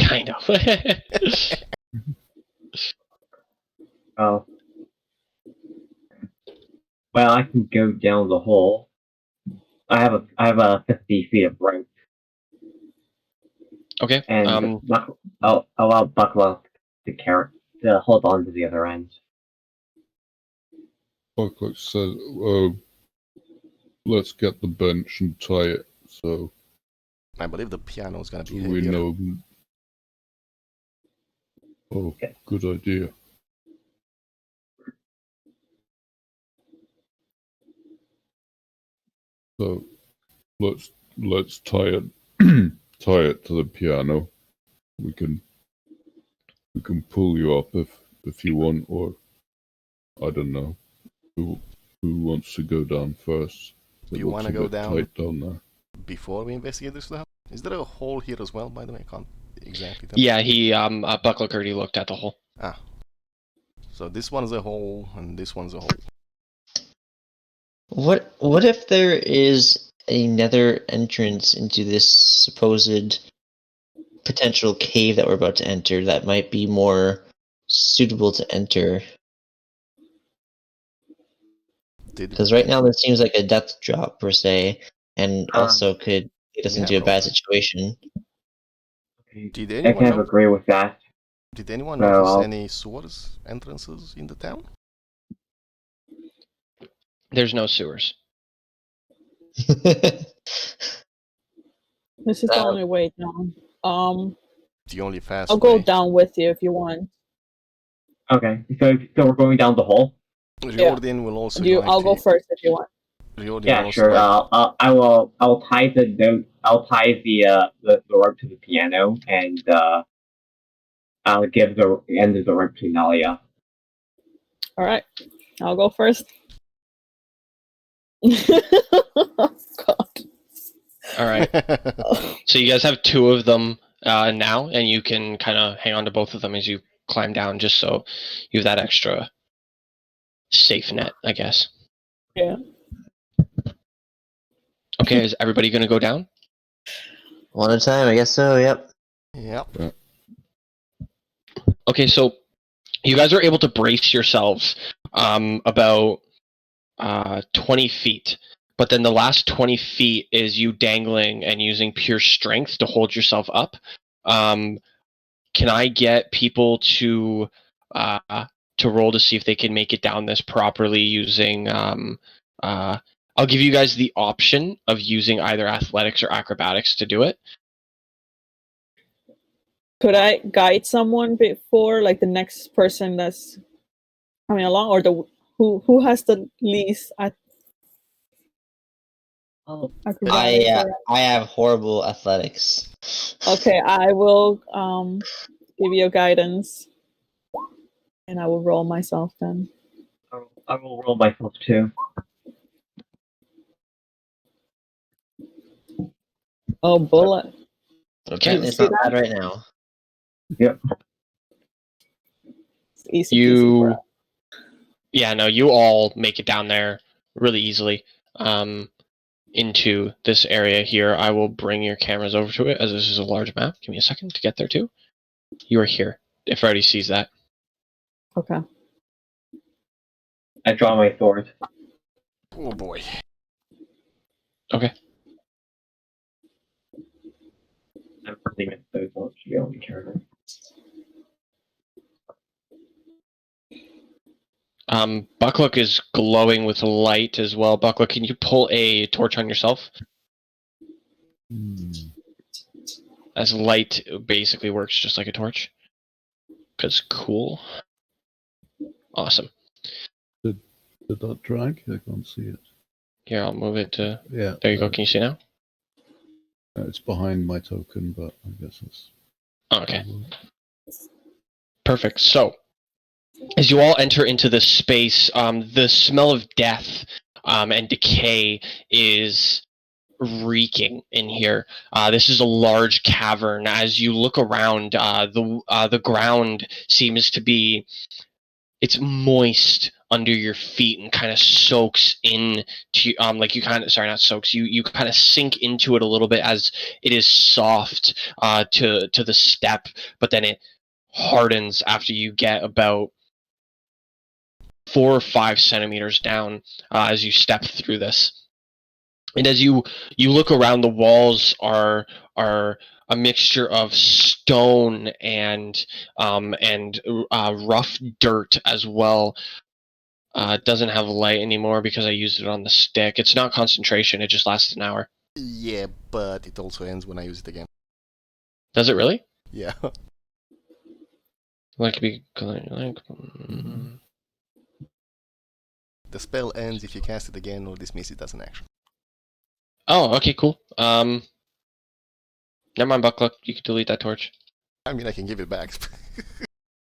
Kind of. oh. Well, I can go down the hole. I have a 50 feet of rope, Okay. and I'll allow Buckler to hold on to the other end. Buckler says, let's get the bench and tie it so I believe the piano is gonna be we heavier. know. Oh, Okay. good idea. So let's tie it tie it to the piano. We can pull you up if you want, or I don't know who wants to go down first. Do you want to go down tight down there? before we investigate this house? Is there a hole here as well? By the way, I can't exactly tell. Yeah, he Buckler already looked at the hole. Ah, so this one's a hole and this one's a hole. What if there is another entrance into this supposed potential cave that we're about to enter that might be more suitable to enter? Because right now this seems like a death drop per se, and also could get us into a bad situation. Did I anyone kind of agree with that. Did anyone No, notice I'll- any sewers entrances in the town? There's no sewers. This is the only way down. The only fast I'll go way. down with you if you want. Okay, so we're going down the hole. Riordin will also. I'll go first if you want. Riordin Yeah, will sure. also I'll tie the rope to the piano, and I'll give the end of the rope to Nalia. All right, I'll go first. Oh, God. All right. So you guys have two of them now, and you can kind of hang on to both of them as you climb down, just so you have that extra safe net, I guess. Yeah. Okay, is everybody going to go down? One at a time, I guess so. Yep. Yep. Okay, so you guys are able to brace yourselves about 20 feet. But then the last 20 feet is you dangling and using pure strength to hold yourself up. Can I get people to roll to see if they can make it down this properly using I'll give you guys the option of using either athletics or acrobatics to do it. Could I guide someone before, like the next person that's coming along, or the who has the least acrobatics? I have horrible athletics. Okay, I will give you guidance, and I will roll myself then. I will roll myself too. Oh, bullet! Apparently, it's See not that? bad right now. Yep. It's easy peasy for us. Yeah, no, you all make it down there really easily into this area here. I will bring your cameras over to it, as this is a large map. Give me a second to get there too. You are here, if everybody sees that. Okay. I draw my sword. Oh boy. Okay. I'm pretty much those ones should be able to carry them. Buckluck is glowing with light as well. Buckluck, can you pull a torch on yourself? As light basically works just like a torch. Because cool. Awesome. Did that drag? I can't see it. Here, I'll move it to... Yeah. There you go. Can you see now? It's behind my token, but I guess it's... Okay. Perfect. So, as you all enter into this space, the smell of death and decay is reeking in here. This is a large cavern. As you look around, the ground seems to be... It's moist under your feet and kind of soaks in to like you kind of sorry not soaks you kind of sink into it a little bit as it is soft to the step, but then it hardens after you get about 4 or 5 centimeters down as you step through this. And as you look around, the walls are a mixture of stone and rough dirt as well. It doesn't have light anymore because I used it on the stick. It's not concentration. It just lasts an hour. Yeah, but it also ends when I use it again. Does it really? Yeah. Like be The spell ends if you cast it again or dismiss it as an action. Oh, okay, cool. Never mind, Buckluck. You can delete that torch. I mean, I can give it back.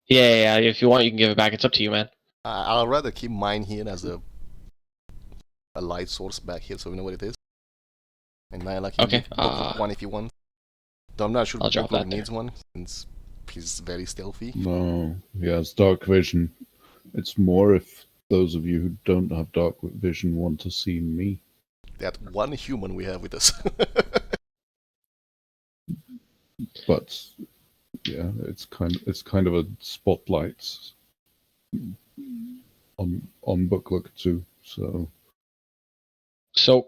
Yeah. If you want, you can give it back. It's up to you, man. I'll rather keep mine here as a light source back here so we know what it is. And Nyla can give Buckluck one if you want. Though I'm not sure Buckluck needs one, since he's very stealthy. No, he has dark vision. It's more if those of you who don't have dark vision want to see me. That one human we have with us. But yeah, it's kind of a spotlight on Buckluck too. So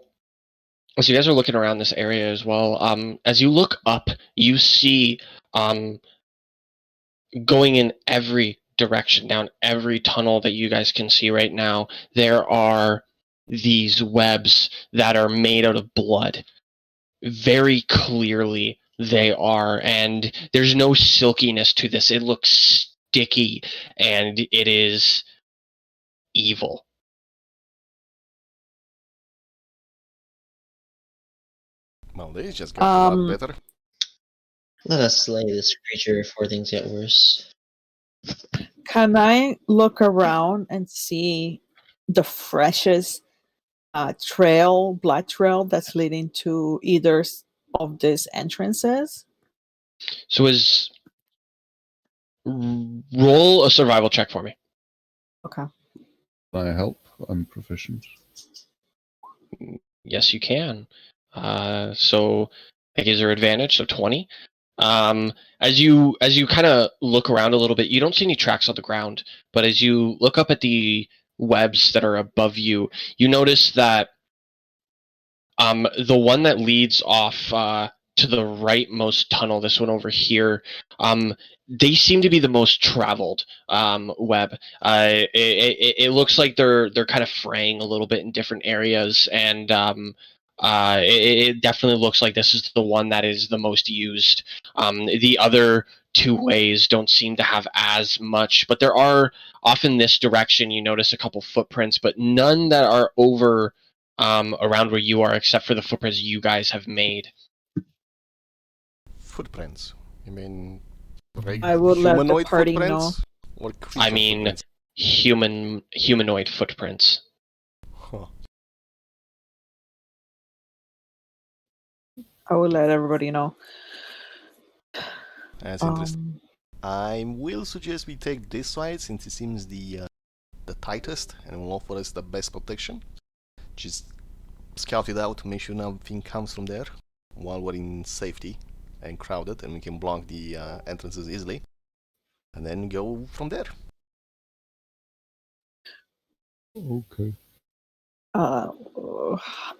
as you guys are looking around this area as well, as you look up, you see going in every direction, down every tunnel that you guys can see right now, there are these webs that are made out of blood. Very clearly they are, and there's no silkiness to this. It looks sticky, and it is evil. Well, they just got a lot better. Let us slay this creature before things get worse. Can I look around and see the freshest blood trail that's leading to either of these entrances? So roll a survival check for me. Okay. I help? I'm proficient. Yes, you can. So that gives her advantage, so 20. As you kind of look around a little bit, you don't see any tracks on the ground, but as you look up at the webs that are above you, you notice that the one that leads off to the rightmost tunnel, this one over here, they seem to be the most traveled web. It looks like they're kind of fraying a little bit in different areas, and it definitely looks like this is the one that is the most used. The other two ways don't seem to have as much, but there are off in this direction. You notice a couple footprints, but none that are over around where you are, except for the footprints you guys have made. Footprints? You mean I will let the humanoid party know. footprints? Or creature I mean, footprints? humanoid footprints. Huh. I will let everybody know. That's interesting. I will suggest we take this side since it seems the tightest and will offer us the best protection. Just scout it out, make sure nothing comes from there while we're in safety and crowded, and we can block the entrances easily, and then go from there. Okay.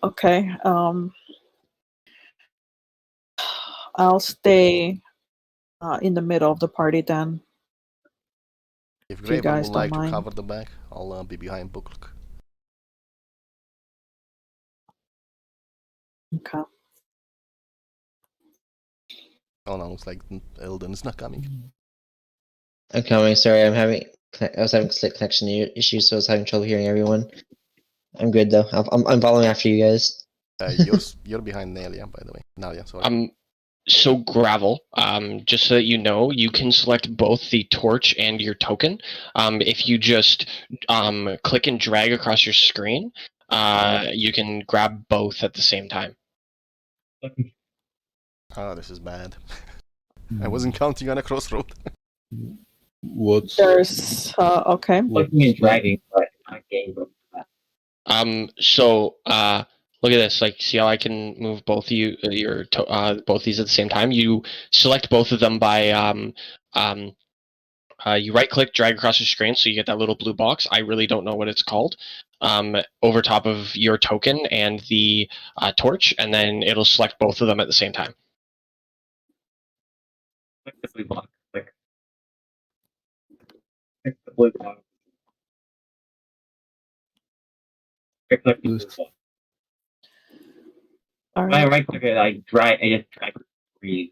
Okay. I'll stay in the middle of the party then. If If you Graven guys would don't like to mind. cover the back, I'll be behind Booklook. Okay. Oh no, looks like Eldon is not coming. I'm coming. Sorry, I was having connection issues, so I was having trouble hearing everyone. I'm good though. I'm following after you guys. You're behind Nalia, by the way. Nalia, sorry. So Gravel, just so that you know, you can select both the torch and your token. If you just click and drag across your screen, you can grab both at the same time. Oh, this is bad. I wasn't counting on a crossroad. What's There's okay. Clicking and dragging, but not getting both of that. So look at this. Like, see how I can move both both these at the same time? You select both of them by you right click, drag across your screen, so you get that little blue box. I really don't know what it's called. Over top of your token and the torch, and then it'll select both of them at the same time. Click the blue box. Click the blue box. Click the blue box. All When I right. right click it, I just drag the screen.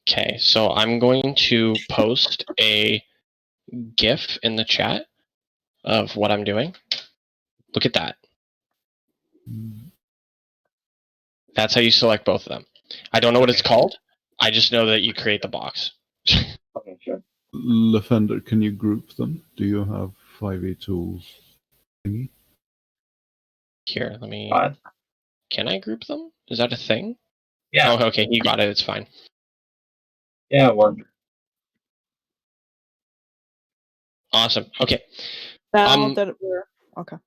Okay, so I'm going to post a GIF in the chat of what I'm doing. Look at that. That's how you select both of them. I don't know what it's called. I just know that you create the box. Okay, sure. Lefender, can you group them? Do you have 5e tools thingy? Here, let me... What? Can I group them? Is that a thing? Yeah. Oh, okay, you got it. It's fine. Yeah, it worked. Awesome. Okay. Now that we're okay.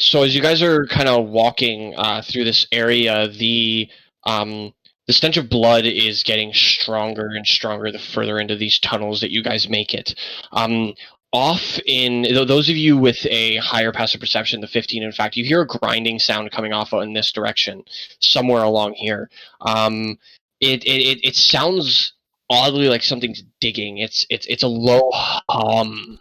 So as you guys are kind of walking through this area, the stench of blood is getting stronger and stronger the further into these tunnels that you guys make it. Off in those of you with a higher passive perception, the 15, in fact, you hear a grinding sound coming off in this direction, somewhere along here. It sounds oddly like something's digging. It's a low hum.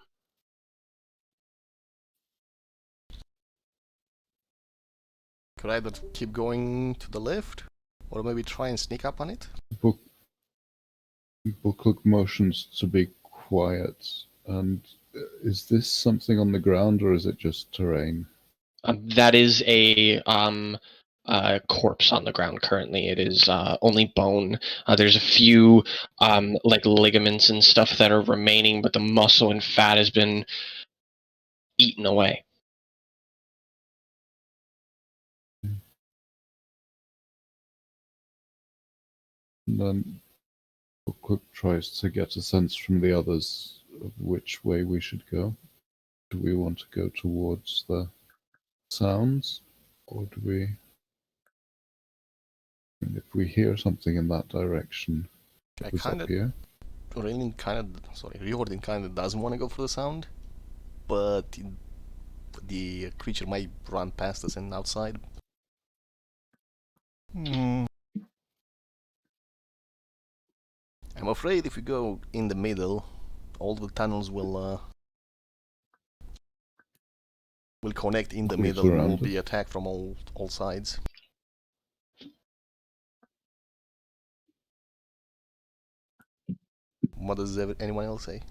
Could I either keep going to the left, or maybe try and sneak up on it? Booklook motions to be quiet. And is this something on the ground or is it just terrain? That is a corpse on the ground currently. It is only bone. There's a few like ligaments and stuff that are remaining, but the muscle and fat has been eaten away. And then Booklook tries to get a sense from the others of which way we should go. Do we want to go towards the sounds, or do we? And if we hear something in that direction, I who's kind up of, here? Riordin kind of doesn't want to go for the sound, but the creature might run past us and outside. I'm afraid if we go in the middle, all the tunnels will connect in the Creeps middle and around will be us. attacked from all sides. What does anyone else say?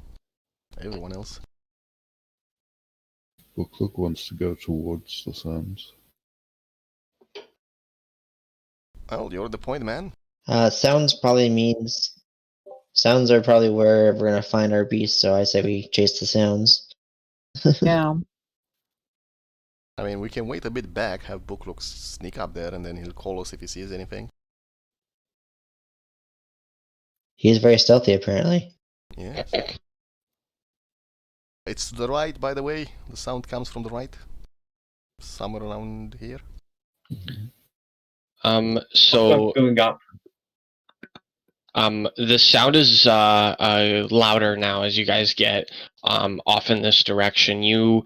Everyone else. Booklook wants to go towards the sounds. Well, you're the point man. Sounds are probably where we're gonna find our beast. So I say we chase the sounds. Yeah. I mean, we can wait a bit back, have Booklook sneak up there, and then he'll call us if he sees anything. He's very stealthy, apparently. Yes. It's to the right, by the way. The sound comes from the right. Somewhere around here. So Going up. the sound is louder now as you guys get off in this direction. You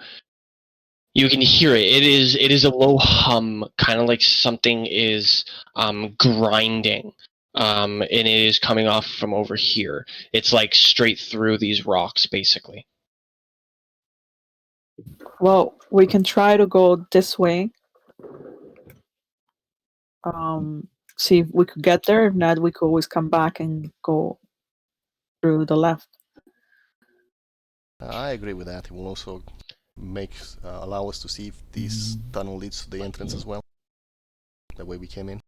can hear it. It is a low hum, kind of like something is grinding, and it is coming off from over here. It's like straight through these rocks, basically. Well, we can try to go this way. See if we could get there. If not, we could always come back and go through the left. I agree with that. It will also allow us to see if this tunnel leads to the entrance as well. The way we came in.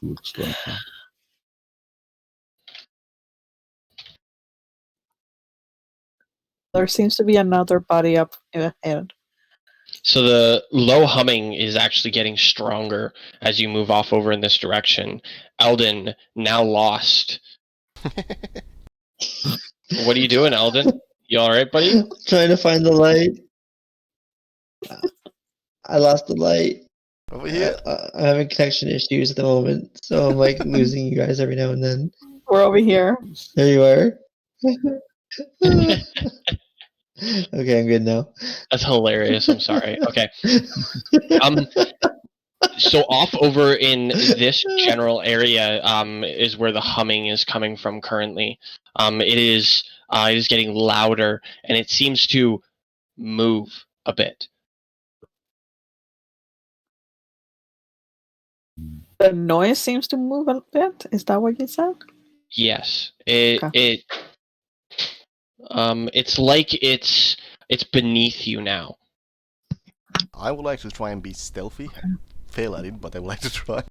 Looks like that. There seems to be another body up ahead. So the low humming is actually getting stronger as you move off over in this direction. Eldon, now lost. What are you doing, Eldon? You alright, buddy? Trying to find the light. I lost the light. Over here. I'm having connection issues at the moment, so I'm like losing you guys every now and then. We're over here. There you are. Okay, I'm good now. That's hilarious. I'm sorry. Okay. So off over in this general area is where the humming is coming from currently. It is getting louder, and it seems to move a bit. The noise seems to move a bit. Is that what you said? Yes. Okay. It's like it's beneath you now. I would like to try and be stealthy. Fail at it, but I would like to try.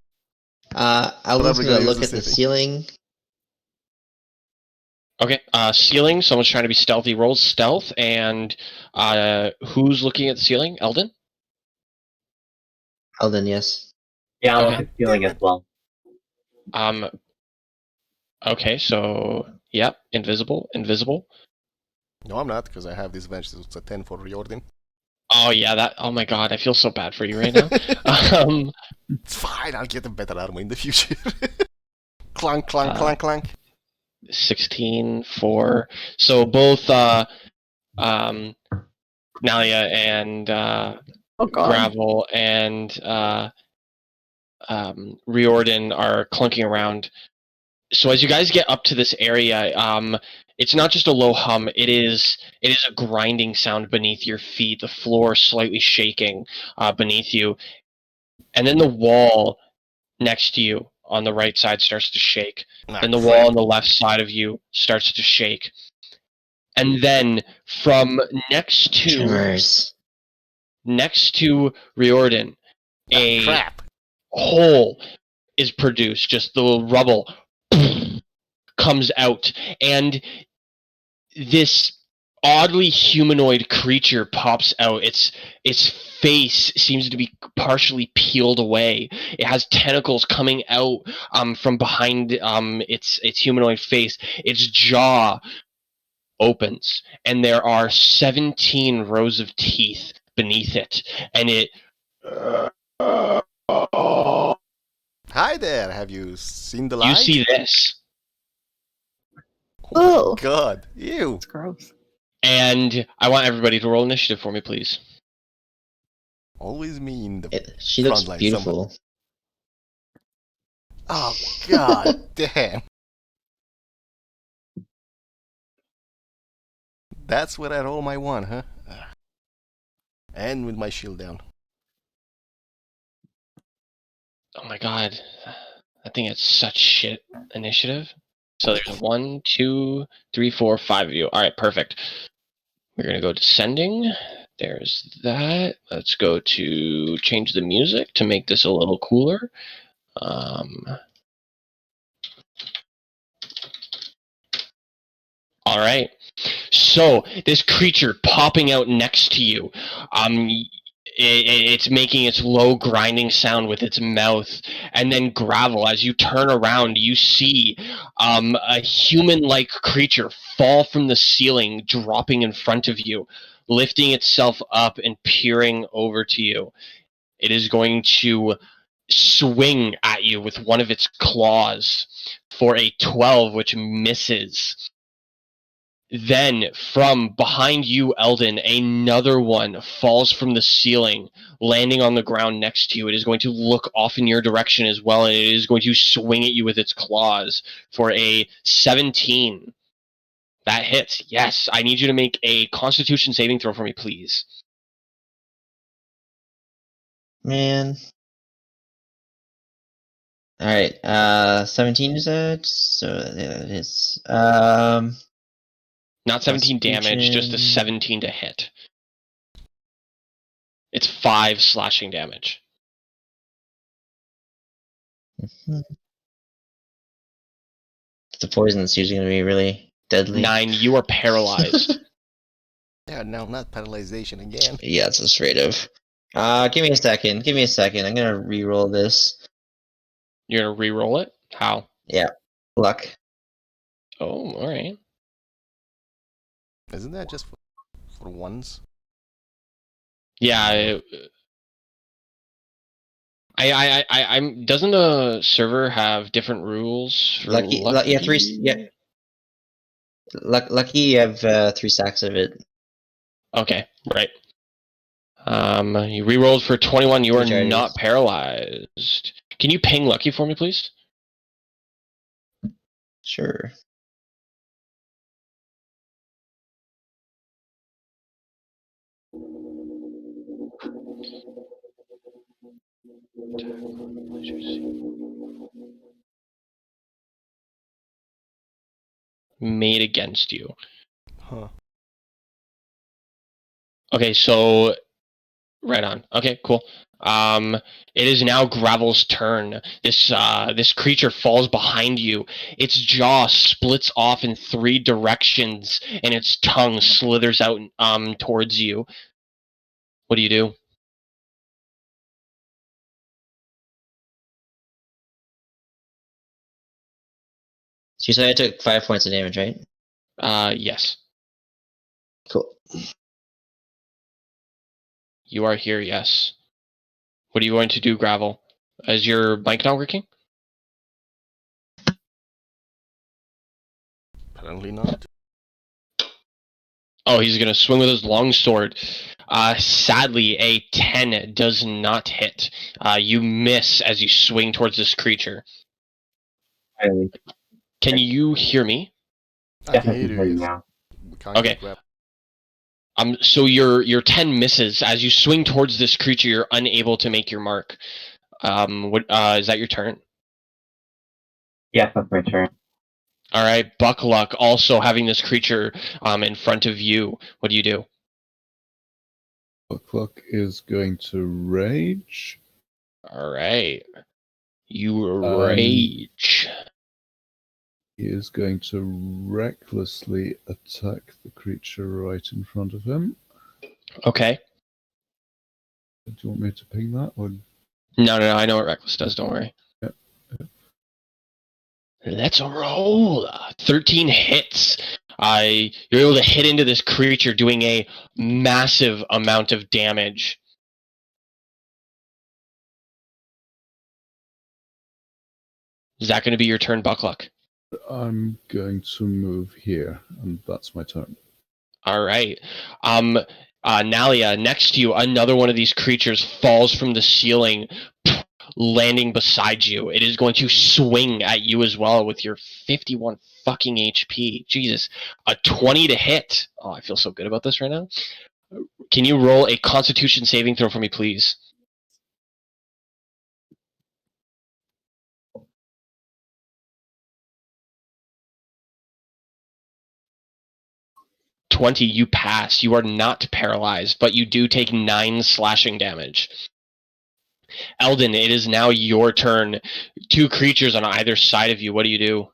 I was Probably gonna gonna look use at the the ceiling. Okay. Ceiling. Someone's trying to be stealthy. Rolls stealth, and who's looking at the ceiling? Eldon. Eldon, yes. Yeah, I'll Okay. look at feeling as well. Okay. So yep. Invisible. No, I'm not, because I have disadvantage. It's a 10 for Riordin. Oh yeah. Oh my god. I feel so bad for you right now. It's fine. I'll get a better armor in the future. Clank, clank, clank, clank. 16 for so both Nalia and Oh god. Gravel and Riordin are clunking around. So as you guys get up to this area, it's not just a low hum. It is a grinding sound beneath your feet. The floor slightly shaking beneath you, and then the wall next to you on the right side starts to shake. Then the wall on the left side of you starts to shake. And then from next to Tremors. Riordin, a Crap. hole is produced. Just the rubble comes out, and this oddly humanoid creature pops out. Its face seems to be partially peeled away. It has tentacles coming out from behind its humanoid face. Its jaw opens, and there are 17 rows of teeth beneath it, and it. Hi there, have you seen the light? You see this, Oh Oh. my god, ew. It's gross. and I want everybody to roll initiative for me, please. Always me in the She looks front line. beautiful. Oh god damn. That's where I roll my one, huh? And with my shield down. Oh my god, I think it's such shit initiative. So there's 1, 2, 3, 4, 5 of you. All right, perfect. We're gonna go descending. There's that. Let's go to change the music to make this a little cooler. All right. So this creature popping out next to you, it's making its low grinding sound with its mouth, and then Gravel. As you turn around, you see a human-like creature fall from the ceiling, dropping in front of you, lifting itself up and peering over to you. It is going to swing at you with one of its claws for a 12, which misses. Then, from behind you, Eldon, another one falls from the ceiling, landing on the ground next to you. It is going to look off in your direction as well, and it is going to swing at you with its claws for a 17. That hits. Yes, I need you to make a Constitution saving throw for me, please. Man. Alright, 17 is that? So yeah, it is. Not 17 damage, just a 17 to hit. It's 5 slashing damage. The poison is usually going to be really deadly. 9, you are paralyzed. Yeah, no, not paralyzation again. Yeah, it's a straight of. Give me a second. Give me a second. I'm going to re-roll this. You're going to re-roll it? How? Yeah. Luck. Oh, alright. Isn't that just for ones? Yeah, I'm. Doesn't the server have different rules for Lucky, yeah, yeah. Lucky, you have 3 stacks of it. Okay, right. You re-rolled for 21. You are Recharges. not paralyzed. Can you ping Lucky for me, please? Sure. Made against you. Huh. Okay, so right on. Okay, cool. It is now Gravel's turn. This creature falls behind you. Its jaw splits off in 3 directions, and its tongue slithers out towards you. What do you do? So you said I took 5 points of damage, right? Yes. Cool. You are here, yes. What are you going to do, Gravel? Is your mic not working? Apparently not. Oh, he's going to swing with his longsword. Sadly, a 10 does not hit. You miss as you swing towards this creature. Can you hear me? I can hear you now. We can't Okay. get grab. So your 10 misses. As you swing towards this creature, you're unable to make your mark. Is that your turn? Yes, that's my turn. All right, Buckluck, also having this creature in front of you. What do you do? Buckluck is going to rage. All right. You rage. He is going to recklessly attack the creature right in front of him. Okay. Do you want me to ping that? Or... No, I know what Reckless does, don't worry. Yeah. Let's roll. 13 hits. You're able to hit into this creature, doing a massive amount of damage. Is that going to be your turn, Buckluck? I'm going to move here, and that's my turn. All right. Nalia, next to you, another one of these creatures falls from the ceiling, landing beside you. It is going to swing at you as well with your 51 fucking HP. Jesus. A 20 to hit. Oh, I feel so good about this right now. Can you roll a Constitution saving throw for me, please? You pass. You are not paralyzed, but you do take 9 slashing damage. Eldon, it is now your turn. 2 creatures on either side of you. What do you do?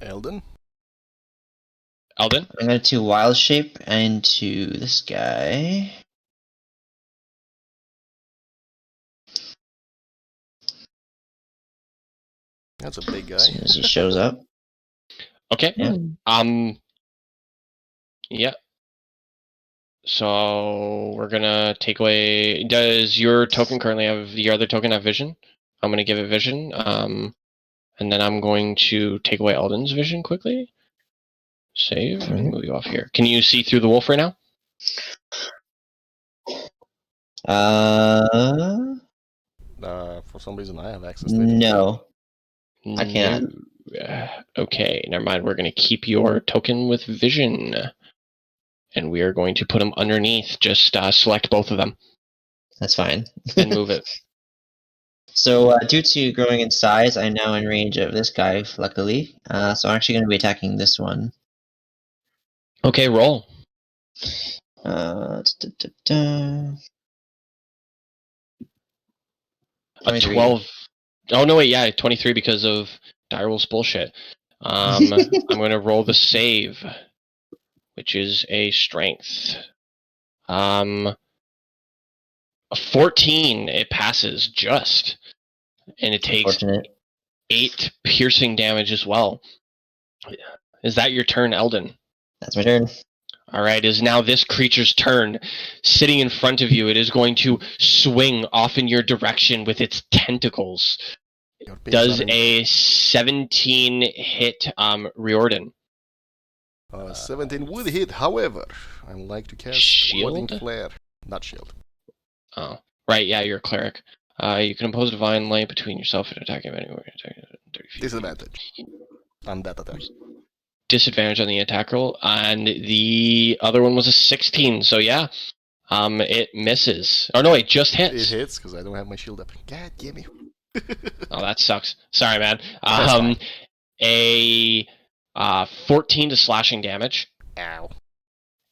Eldon? Eldon? I'm going to wild shape into this guy. That's a big guy. As soon as he shows up. Okay. Yeah. Yeah. So we're gonna take away. Does your token currently have your other token have vision? I'm gonna give it vision. And then I'm going to take away Eldon's vision quickly. Save and move you off here. Can you see through the wolf right now? For some reason, I have access to it. No. I can't. Okay, never mind. We're going to keep your token with vision. And we are going to put them underneath. Just select both of them. That's fine. And move it. So, due to growing in size, I'm now in range of this guy, luckily. So I'm actually going to be attacking this one. Okay, roll. Da, da, da, da. A 12. Oh, no, wait, yeah, 23 because of Direwolf's bullshit. I'm going to roll the save, which is a strength. A 14, it passes just. And it takes 8 piercing damage as well. Is that your turn, Eldon? That's my turn. All right, it is now this creature's turn. Sitting in front of you, it is going to swing off in your direction with its tentacles. Does a 17 hit Riordin? 17 would hit, however, I would like to cast Shield? Warding Flare. Not shield. Oh, right, yeah, you're a cleric. You can impose a divine light between yourself and attacking anywhere. 30 feet. Disadvantage on that attack. Disadvantage on the attack roll, and the other one was a 16, so yeah. It misses. Oh no, it just hits. It hits, because I don't have my shield up. God damn it. Oh, that sucks. Sorry, man. That's fine. A 14 to slashing damage. Ow.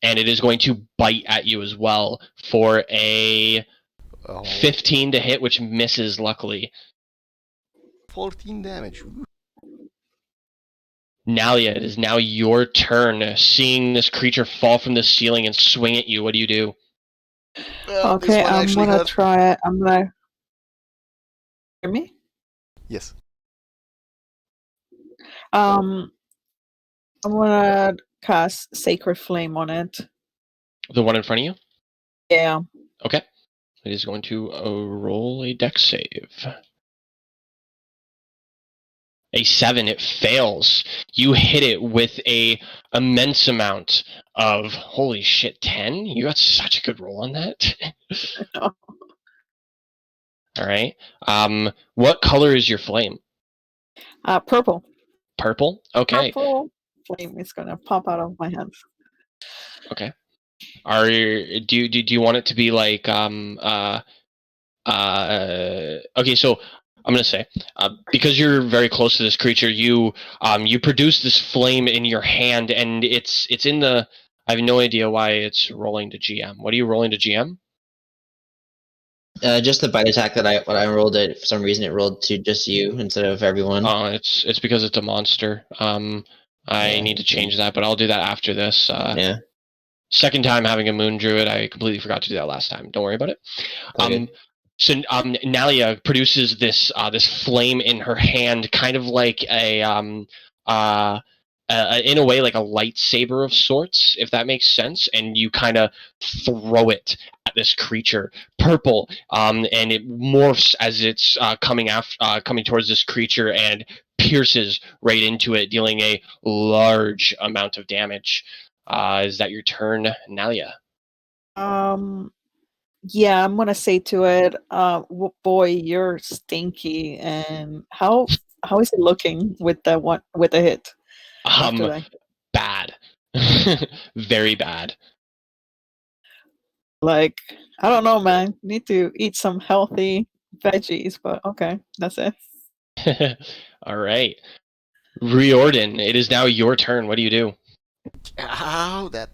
And it is going to bite at you as well for a 15 to hit, which misses, luckily. 14 damage. Nalia, it is now your turn. Seeing this creature fall from the ceiling and swing at you, what do you do? Okay, I'm gonna try it. I'm gonna... Hear me? Yes. I'm gonna cast Sacred Flame on it. The one in front of you? Yeah. Okay. It is going to roll a dex save. A 7, it fails. You hit it with a immense amount of, holy shit, 10? You got such a good roll on that. Alright. What color is your flame? Purple. Purple? Okay. Purple flame is gonna pop out of my hands. Okay. Do you want it to be like okay, so I'm gonna say, because you're very close to this creature, you produce this flame in your hand, and it's in the. I have no idea why it's rolling to GM. What are you rolling to GM? Just the bite attack that when I rolled it, for some reason it rolled to just you instead of everyone. Oh, it's because it's a monster. I need to change that, but I'll do that after this. Yeah. Second time having a moon druid, I completely forgot to do that last time. Don't worry about it. Okay. So Nalia produces this flame in her hand, kind of like in a way like a lightsaber of sorts, if that makes sense. And you kind of throw it at this creature, purple, and it morphs as it's coming towards this creature and pierces right into it, dealing a large amount of damage. Is that your turn, Nalia? Yeah, I'm gonna say to it, boy, you're stinky. And how is it looking with the hit? Bad. Very bad. Like, I don't know, man. Need to eat some healthy veggies, but okay, that's it. All right. Riordin, it is now your turn. What do you do? Ow, that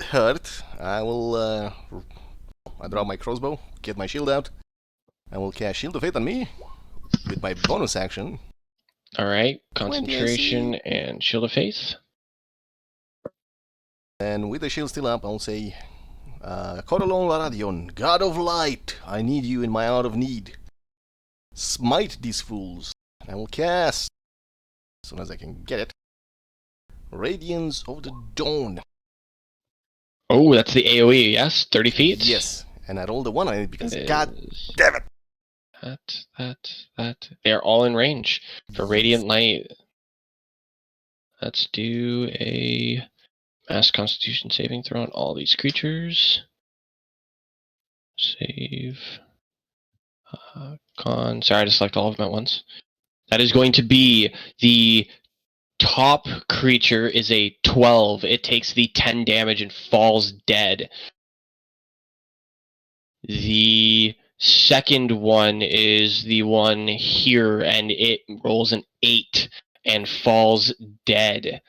hurt. I draw my crossbow, get my shield out. I will cast Shield of Fate on me with my bonus action. All right. Concentration and Shield of Faith. And with the shield still up, I'll say, Corolon Varadion, God of Light, I need you in my hour of need. Smite these fools. I will cast, as soon as I can get it, Radiance of the Dawn. Oh, that's the AoE, yes? 30 feet? Yes, and I rolled a 1 on it because, god damn it! That. They're all in range for Radiant Light. Let's do a Mass Constitution saving throw on all these creatures. Save. Con. Sorry, I just select all of them at once. That is going to be the top creature is a 12. It takes the 10 damage and falls dead. The second one is the one here, and it rolls an 8 and falls dead.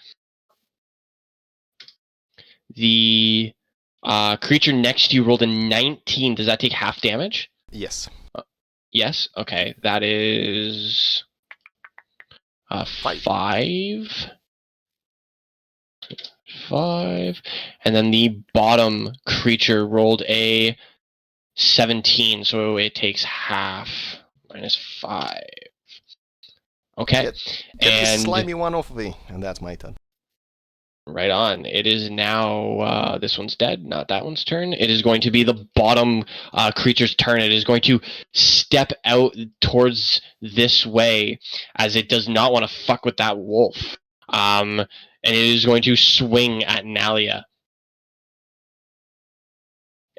The creature next to you rolled a 19. Does that take half damage? Yes. Yes? Okay. That is 5. 5. And then the bottom creature rolled a 17, so it takes half. -5. Okay. Get this slimy one off of me, and that's my turn. Right on. It is now, this one's dead, not that one's turn. It is going to be the bottom creature's turn. It is going to step out towards this way, as it does not want to fuck with that wolf. And it is going to swing at Nalia.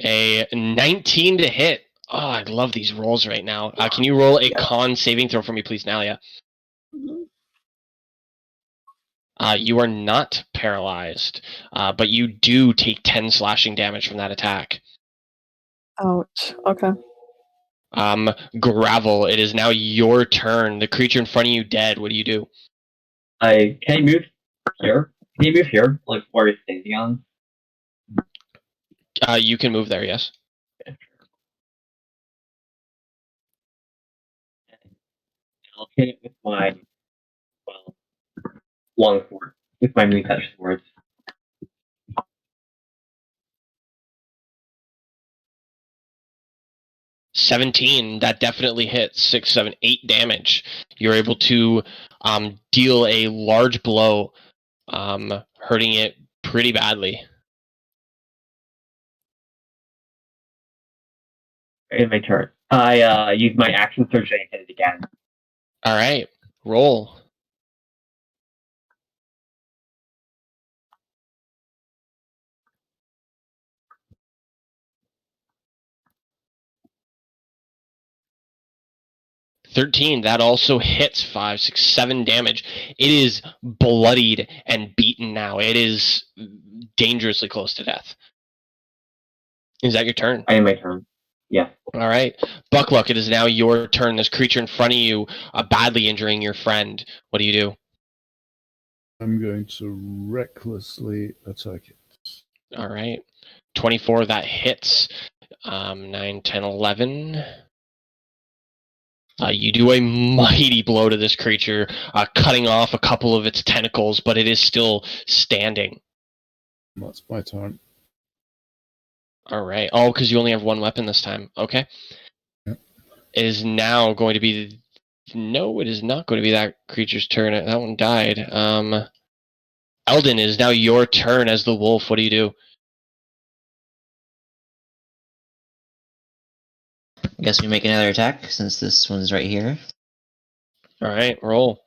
A 19 to hit. Oh, I love these rolls right now. Can you roll a con saving throw for me, please, Nalia? Mm-hmm. You are not paralyzed, but you do take 10 slashing damage from that attack. Ouch. Okay. Gravel, it is now your turn. The creature in front of you dead. What do you do? Can you move here? Can you move here? Like where you're standing on? You can move there, yes. Okay. I'll hit it with my long sword, with my moon touch swords. $17, that definitely hits. 6, 7, 8 damage. You're able to deal a large blow, hurting it pretty badly. In my turn, I use my action surge and hit it again. All right, roll. $13, that also hits. 5, 6, 7 damage. It is bloodied and beaten now. It is dangerously close to death. Is that your turn? I am my turn. Yeah. All right. Buckluck, it is now your turn. This creature in front of you, badly injuring your friend. What do you do? I'm going to recklessly attack it. All right. 24, that hits. 9, 10, 11. You do a mighty blow to this creature, cutting off a couple of its tentacles, but it is still standing. That's my turn. All right. Oh, because you only have one weapon this time. Okay. Yep. It is now going to be... No, it is not going to be that creature's turn. That one died. Eldon, it is now your turn as the wolf. What do you do? I guess we make another attack since this one's right here. All right, roll.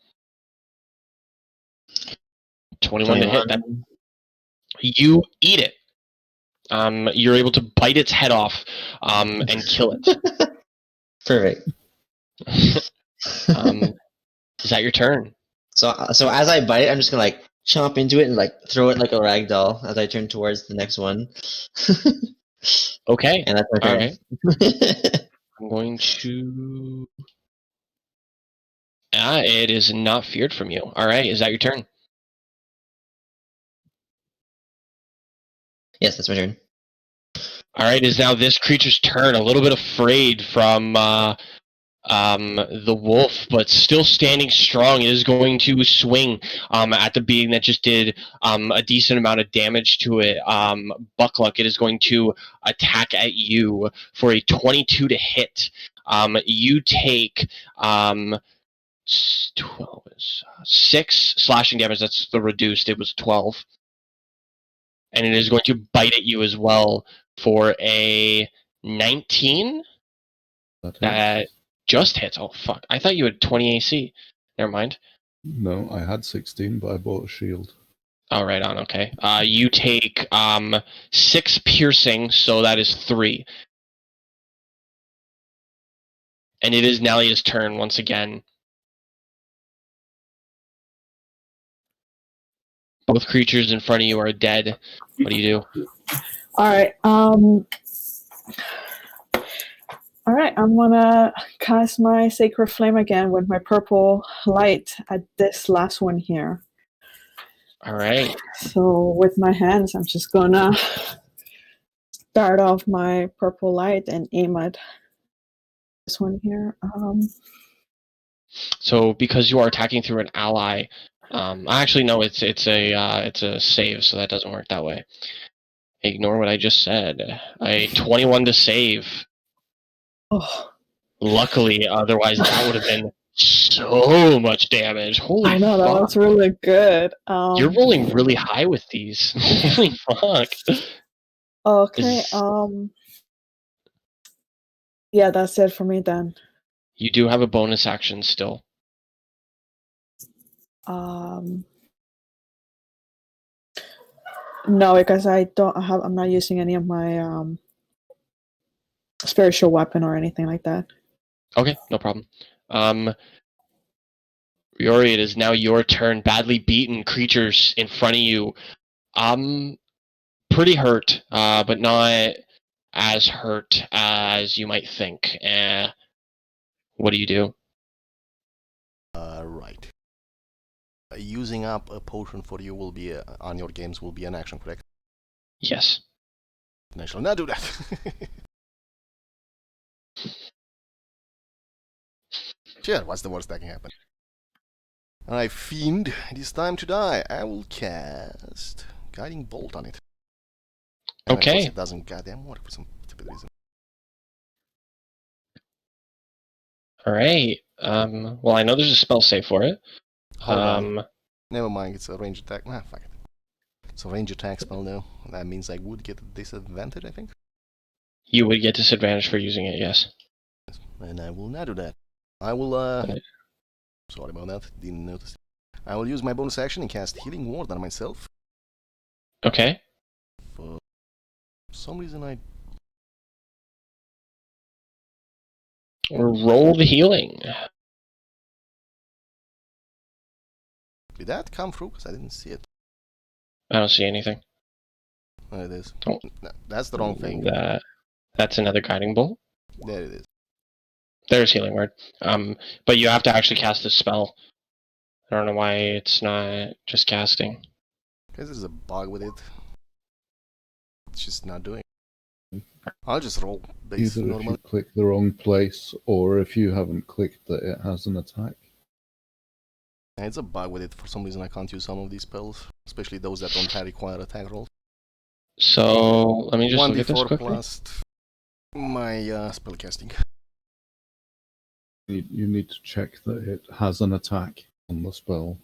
21 to hit. That, you eat it. You're able to bite its head off and kill it. Perfect. Is that your turn? So as I bite it, I'm just gonna like chomp into it and like throw it like a rag doll as I turn towards the next one. Okay. And that's my turn. All right. I'm going to... it is not feared from you. All right, is that your turn? Yes, that's my turn. All right, is now this creature's turn. A little bit afraid from the wolf, but still standing strong. It is going to swing at the being that just did a decent amount of damage to it. Buckluck, it is going to attack at you for a 22 to hit. You take 12 is 6 slashing damage. That's the reduced. It was 12. And it is going to bite at you as well for a 19. That just hits. Oh, fuck. I thought you had 20 AC. Never mind. No, I had 16, but I bought a shield. Oh, right on. Okay. You take 6 piercing, so that is 3. And it is Nelia's turn once again. Both creatures in front of you are dead. What do you do? All right. All right. I'm gonna cast my Sacred Flame again with my purple light at this last one here. All right. So with my hands, I'm just gonna start off my purple light and aim at this one here. So because you are attacking through an ally, actually no, it's a save, so that doesn't work that way. Ignore what I just said. A 21 to save. Oh, Luckily, otherwise that would have been so much damage. Holy I know that fuck. was really good. You're rolling really high with these. Holy fuck. Okay. Yeah, that's it for me then. You do have a bonus action still. No, because I'm not using any of my spiritual weapon or anything like that. Okay, no problem. Riori, it is now your turn. Badly beaten creatures in front of you. Pretty hurt, but not as hurt as you might think. What do you do? Right. Using up a potion for you will be on your games will be an action, correct? Yes. And I shall not do that. Sure, what's the worst that can happen? Alright, Fiend, it is time to die. I will cast Guiding Bolt on it. And of course Okay. it doesn't goddamn work for some stupid reason. Alright. Well, I know there's a spell save for it. Hold on. Never mind, it's a range attack. Nah, fuck it. It's a range attack spell now. That means I would get a disadvantage, I think. You would get disadvantage for using it, yes. And I will not do that. I will, sorry about that, didn't notice. I will use my bonus action and cast Healing Ward on myself. Okay. For some reason I... Roll the healing. Did that come through? Because I didn't see it. I don't see anything. Oh, it is. Oh. No, that's the wrong thing. That's another guiding bolt. There it is. There's healing word. But you have to actually cast the spell. I don't know why it's not just casting. Because there's a bug with it. It's just not doing it. I'll just roll base Either if normally. you click the wrong place or if you haven't clicked that it has an attack. It's a bug with it. For some reason I can't use some of these spells. Especially those that don't require attack rolls. So let me just look at this 1d4 quickly. plus my spell casting. You need to check that it has an attack on the spell.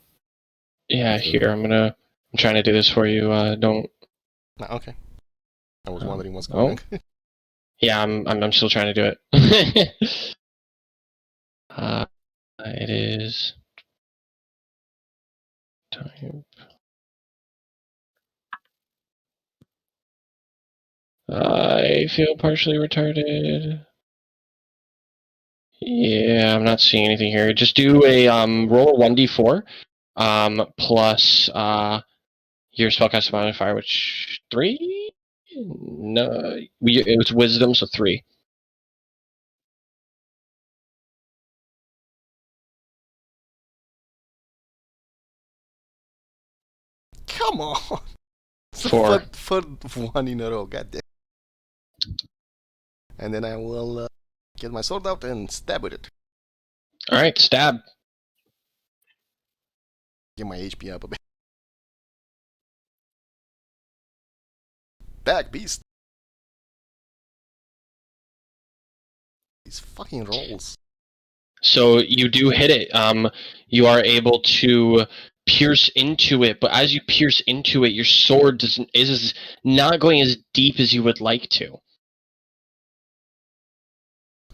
Yeah, here I'm trying to do this for you. Don't. Okay. I was wondering what's Oh. going on. Yeah, I'm still trying to do it. It is type. I feel partially retarded. Yeah, I'm not seeing anything here. Just do a roll a 1d4 plus your spellcaster modifier, which 3? No, it was wisdom, so 3. Come on! Four. For one in a row, goddamn. And then I will get my sword out and stab with it. Alright, stab. Get my HP up a bit. Back, beast! These fucking rolls. So you do hit it. You are able to pierce into it, but as you pierce into it, your sword is not going as deep as you would like to.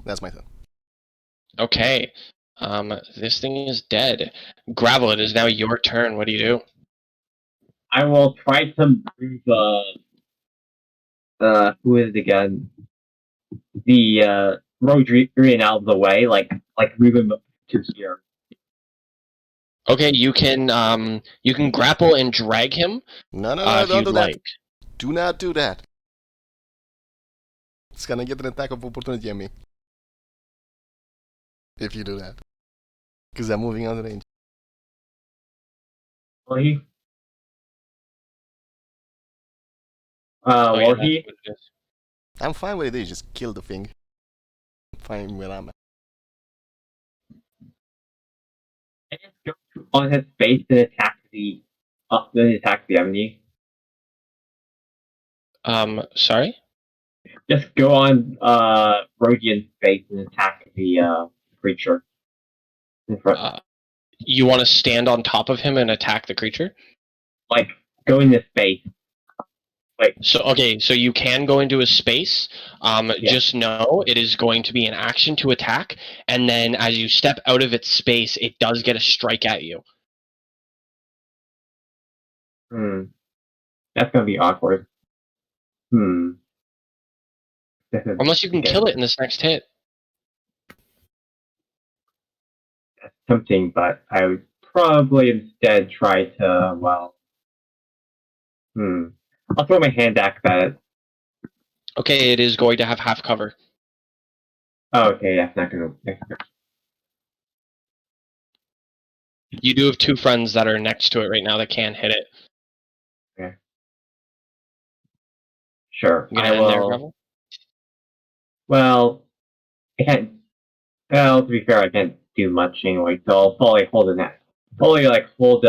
That's my turn. Okay. This thing is dead. Gravel, it is now your turn. What do you do? I will try to move, who is it again? The, Riordin out of the way, like move him to here. Okay, you can grapple and drag him No, if don't you'd do that. like. Do not do that. It's gonna get an attack of opportunity on me. If you do that. Because I'm moving out of range. Warhe? Oh, yeah, Warhe? that's what it is. I'm fine with it, just kill the thing. I'm fine where I'm at. I just go on his face and attack the enemy. Sorry? Just go on Rodian's face and attack the creature in front. You want to stand on top of him and attack the creature? Like go in his face. Like So you can go into a space. Yeah. Just know it is going to be an action to attack, and then as you step out of its space, it does get a strike at you. That's gonna be awkward. Unless you can kill it in this next hit. That's tempting, but I would probably instead try to I'll throw my hand axe at it. Okay, it is going to have half cover. Oh, okay, that's not gonna. You do have 2 friends that are next to it right now that can hit it. Okay. Sure, You gonna I end there, will. Gravel? Well, I can't. Well, to be fair, I can't do much anyway, so I'll probably hold an axe. Probably hold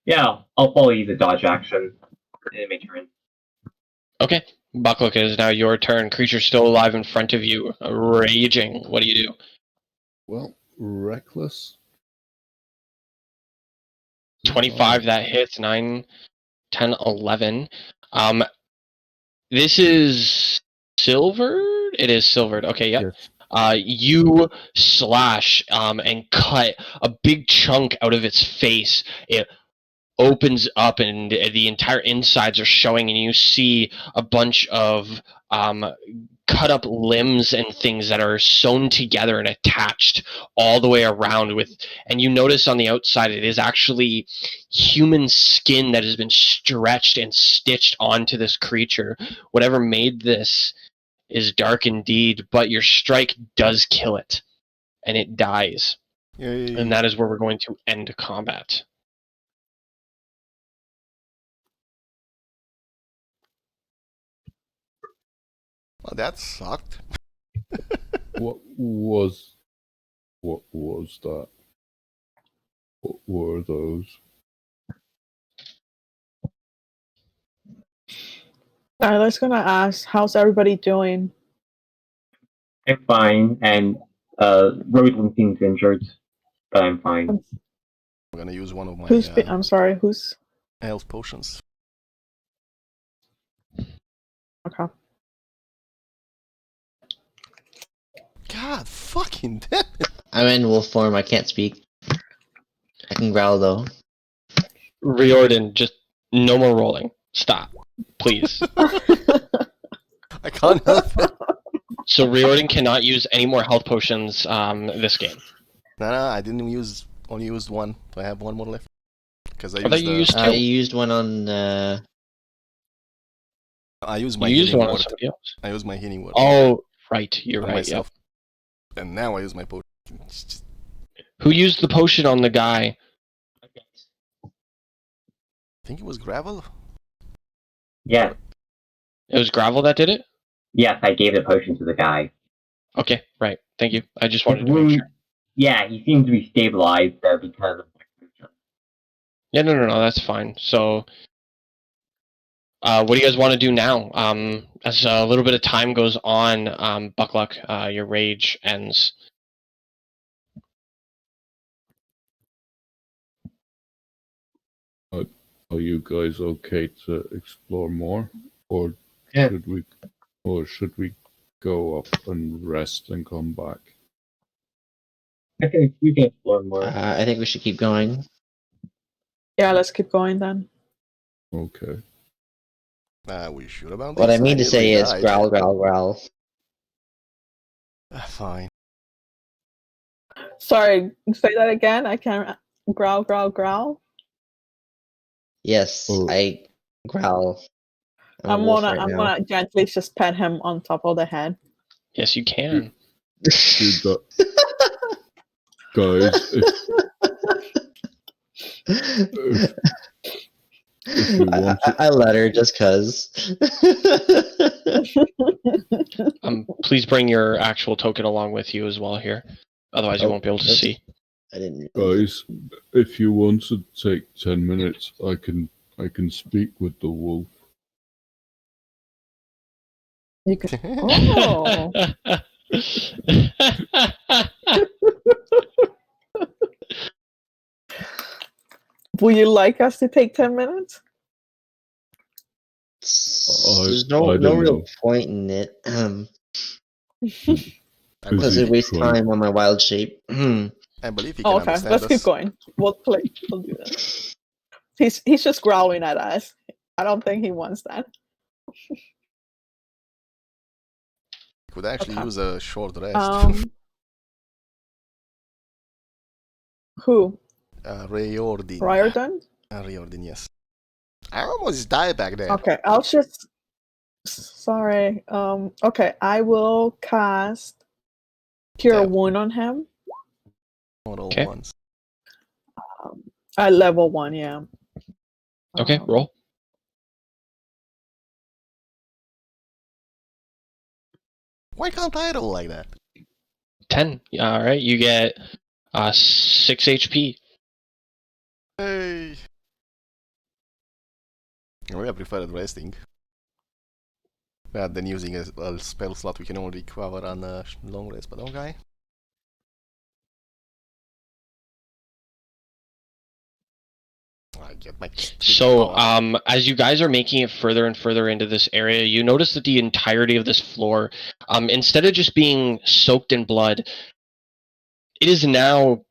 yeah, I'll probably use a dodge action in my turn. Okay. Bucklook, it is now your turn. Creature still alive in front of you, raging. What do you do? Well, reckless. 25, that hits. 9, 10, 11. This is silvered? It is silvered. Okay, yep. Yes. You slash and cut a big chunk out of its face. It opens up and the entire insides are showing, and you see a bunch of cut up limbs and things that are sewn together and attached all the way around with, and you notice on the outside it is actually human skin that has been stretched and stitched onto this creature. Whatever made this is dark indeed, but your strike does kill it, and it dies. Yay. And that is where we're going to end combat. Well, that sucked. What was that? What were those? Let's gonna ask, how's everybody doing? I'm fine, and Riordin seems injured, but I'm fine. I'm gonna use one of my I'm sorry, who's? health potions. Okay. God fucking damn it. I'm in wolf form. I can't speak. I can growl though. Riordin, just no more rolling. Stop, please. I can't help it. So Riordin cannot use any more health potions this game. No, I didn't use. Only used one. I have one more left. Because I thought used. you used I two. used one on. I used my You used healing one on word. somebody else. I used my healing word. Oh, right. You're on right. myself. Yep. And now I use my potion. It's just- Who used the potion on the guy? I think it was gravel. Yeah, It was Gravel that did it? yes, I gave the potion to the guy. Okay, right. Thank you. I just His wanted to make wound, sure. yeah, he seems to be stabilized though because of my potion. Yeah, no, that's fine. So, what do you guys want to do now? As a little bit of time goes on, Buckluck, your rage ends. Are you guys okay to explore more, or Yeah. should we go up and rest and come back? I think we can explore more. I think we should keep going. Yeah, let's keep going then. Okay. We should about What I this. mean to say nearly is died. growl, growl, growl. Fine. Sorry, say that again. I can't. Growl, growl, growl. Yes, Oh. I growl. I'm a I'm wolf gonna, right I'm now. gonna gently just pet him on top of the head. Yes, you can. Do that. Guys, if you want to, I let her just cuz. Please bring your actual token along with you as well here. Otherwise, you Oh, won't be able to oops. see. I didn't. guys, if you want to take 10 minutes, I can speak with the wolf. You can. Oh. Would you like us to take 10 minutes? There's I no don't real know. point in it. I Because he it wastes trying- time on my wild shape. I believe he can Oh, okay, understand let's us. keep going. We'll play. We'll do that. He's just growling at us. I don't think he wants that. Could actually Okay. use a short rest. Who? Riordin. Riordin? Riordin, yes. I almost died back there. Okay, I'll just. Sorry. Okay, I will cast Cure Yeah. Wound on him. Not all Okay. once. At level 1, yeah. Okay, roll. Why can't I roll like that? 10. All right, you get 6 HP. Hey. Maybe I prefer resting. Rather than using a spell slot we can only recover on a long rest, but okay. I get my So, as you guys are making it further and further into this area, you notice that the entirety of this floor, instead of just being soaked in blood, it is now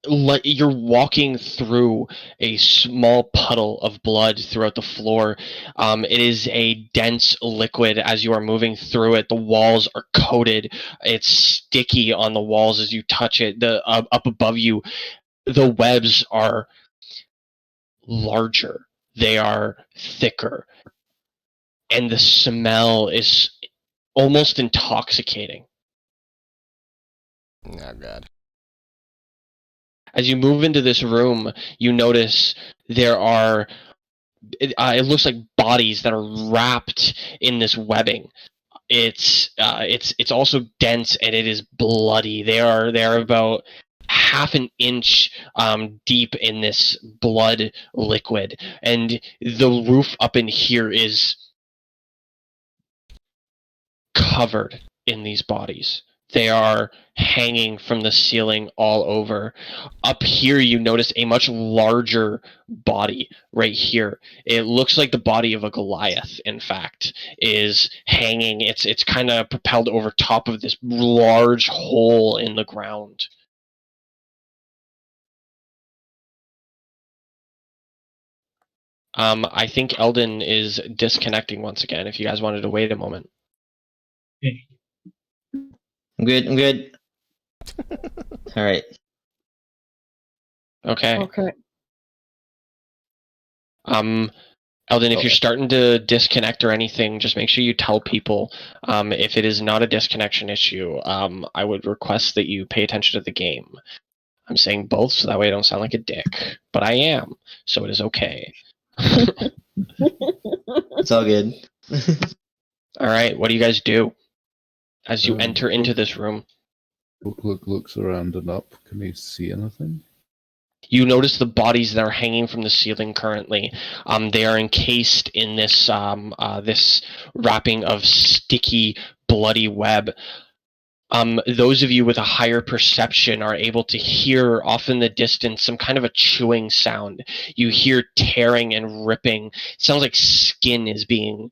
like you're walking through a small puddle of blood throughout the floor. It is a dense liquid as you are moving through it. The walls are coated. It's sticky on the walls as you touch it. Up above you, the webs are larger. They are thicker. and the smell is almost intoxicating. Oh god. As you move into this room, you notice there are it looks like bodies that are wrapped in this webbing. It's also dense and it is bloody. They are about half an inch deep in this blood liquid, and the roof up in here is covered in these bodies. They are hanging from the ceiling all over. Up here, you notice a much larger body right here. It looks like the body of a Goliath, in fact, is hanging. It's kind of propelled over top of this large hole in the ground. I think Eldon is disconnecting once again, if you guys wanted to wait a moment. I'm good. All right. Okay. Okay. Eldon, if Okay. you're starting to disconnect or anything, just make sure you tell people. If it is not a disconnection issue, I would request that you pay attention to the game. I'm saying both, so that way I don't sound like a dick. But I am, so it is okay. It's all good. All right, what do you guys do as you Um, enter into this room? Looks around and up. Can he see anything? You notice the bodies that are hanging from the ceiling currently. They are encased in this this wrapping of sticky, bloody web. Those of you with a higher perception are able to hear off in the distance some kind of a chewing sound. You hear tearing and ripping. It sounds like skin is being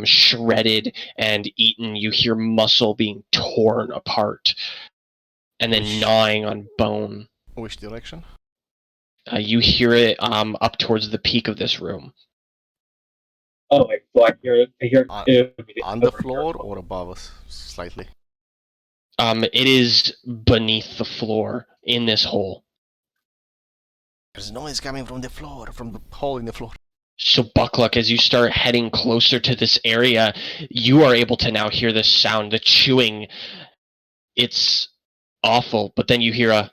shredded and eaten. You hear muscle being torn apart and then gnawing on bone. Which direction? You hear it up towards the peak of this room. Oh, wait, so I hear On the floor or above us, slightly? It is beneath the floor in this hole. There's noise coming from the floor, from the hole in the floor. So Buckluck, as you start heading closer to this area, you are able to now hear this sound, the chewing. It's awful, but then you hear a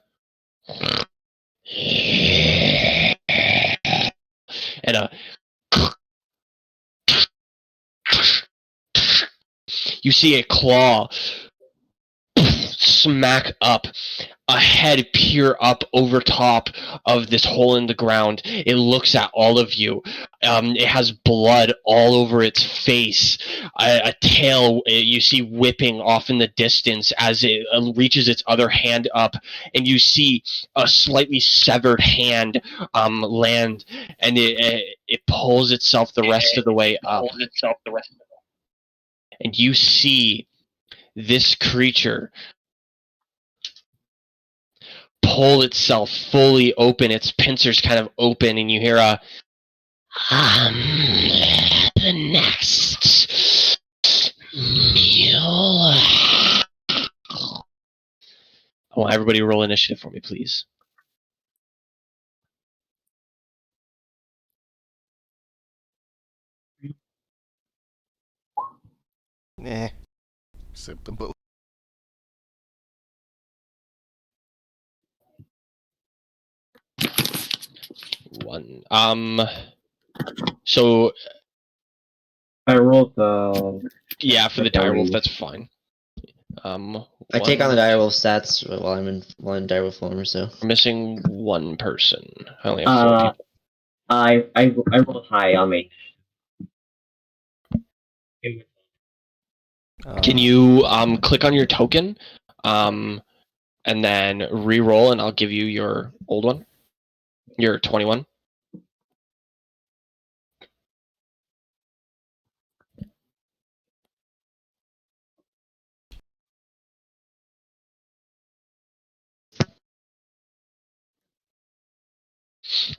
and a you see a claw smack up, a head peer up over top of this hole in the ground. It looks at all of you. It has blood all over its face. A tail you see whipping off in the distance as it reaches its other hand up, and you see a slightly severed hand land, and it pulls itself the rest of the way up. And you see this creature pull itself fully open, its pincers kind of open, and you hear a the next meal. I want everybody to roll initiative for me, please. Acceptable. One. So I rolled yeah, for the direwolf, that's fine. I take on the direwolf stats while I'm in direwolf form, so. We're missing one person. I only have 4 people. I rolled high on me. Can you click on your token, and then re-roll, and I'll give you your old one, your 21.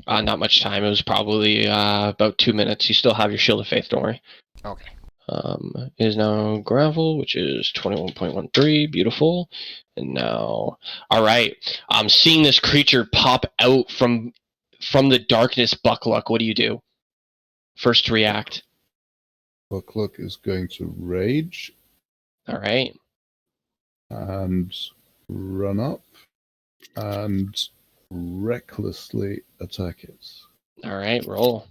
Not much time. It was probably about 2 minutes. You still have your Shield of Faith, don't worry. Okay. It is now gravel, which is 21.13. Beautiful. And now, all right. Seeing this creature pop out from the darkness, Buckluck, what do you do? First to react. Buckluck is going to rage All right. and run up and recklessly attack it. All right. Roll.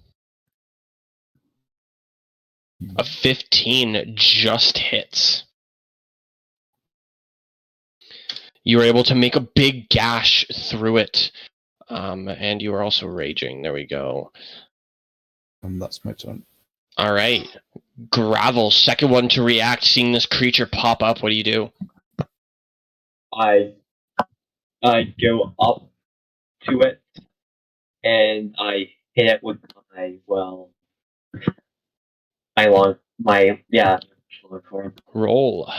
A 15 just hits. You were able to make a big gash through it. And you are also raging. There we go. And that's my turn. All right. Gravel, second one to react, seeing this creature pop up. What do you do? I go up to it and I hit it with my short form. Roll.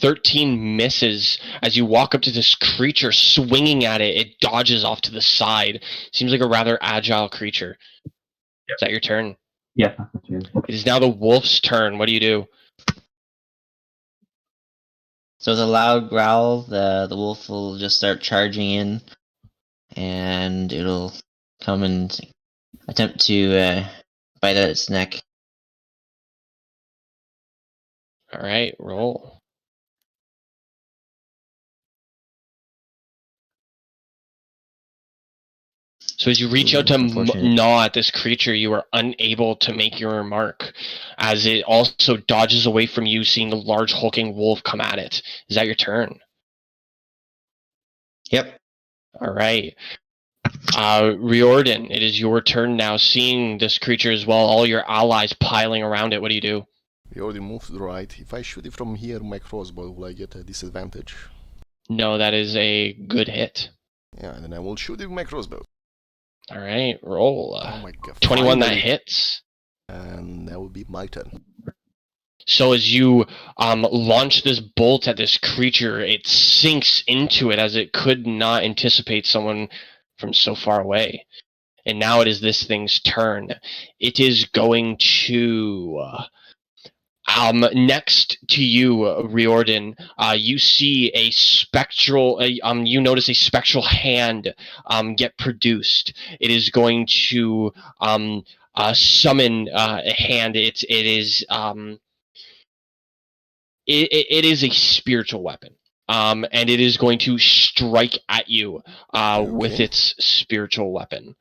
13 misses. As you walk up to this creature, swinging at it, it dodges off to the side. Seems like a rather agile creature. Is that your turn? Yes, that's the turn. It is now the wolf's turn. What do you do? So with a loud growl, the wolf will just start charging in, and it'll come and attempt to bite at its neck. All right, roll. So as you reach out to Unfortunate. gnaw at this creature, you are unable to make your mark, as it also dodges away from you, seeing a large hulking wolf come at it. Is that your turn? Yep. All right. Riordin, it is your turn now, seeing this creature as well, all your allies piling around it. What do you do? We already moved to the right. If I shoot it from here, my crossbow, will I get a disadvantage? No, that is a good hit. Yeah, and then I will shoot it with my crossbow. All right, roll. Oh my god. 21, that finally. hits. And that will be my turn. So as you launch this bolt at this creature, it sinks into it as it could not anticipate someone from so far away. And now it is this thing's turn. It is going to... next to you, Riordin, you see a spectral. You notice a spectral hand get produced. It is going to summon a hand. It is a spiritual weapon. And it is going to strike at you with Okay. its spiritual weapon.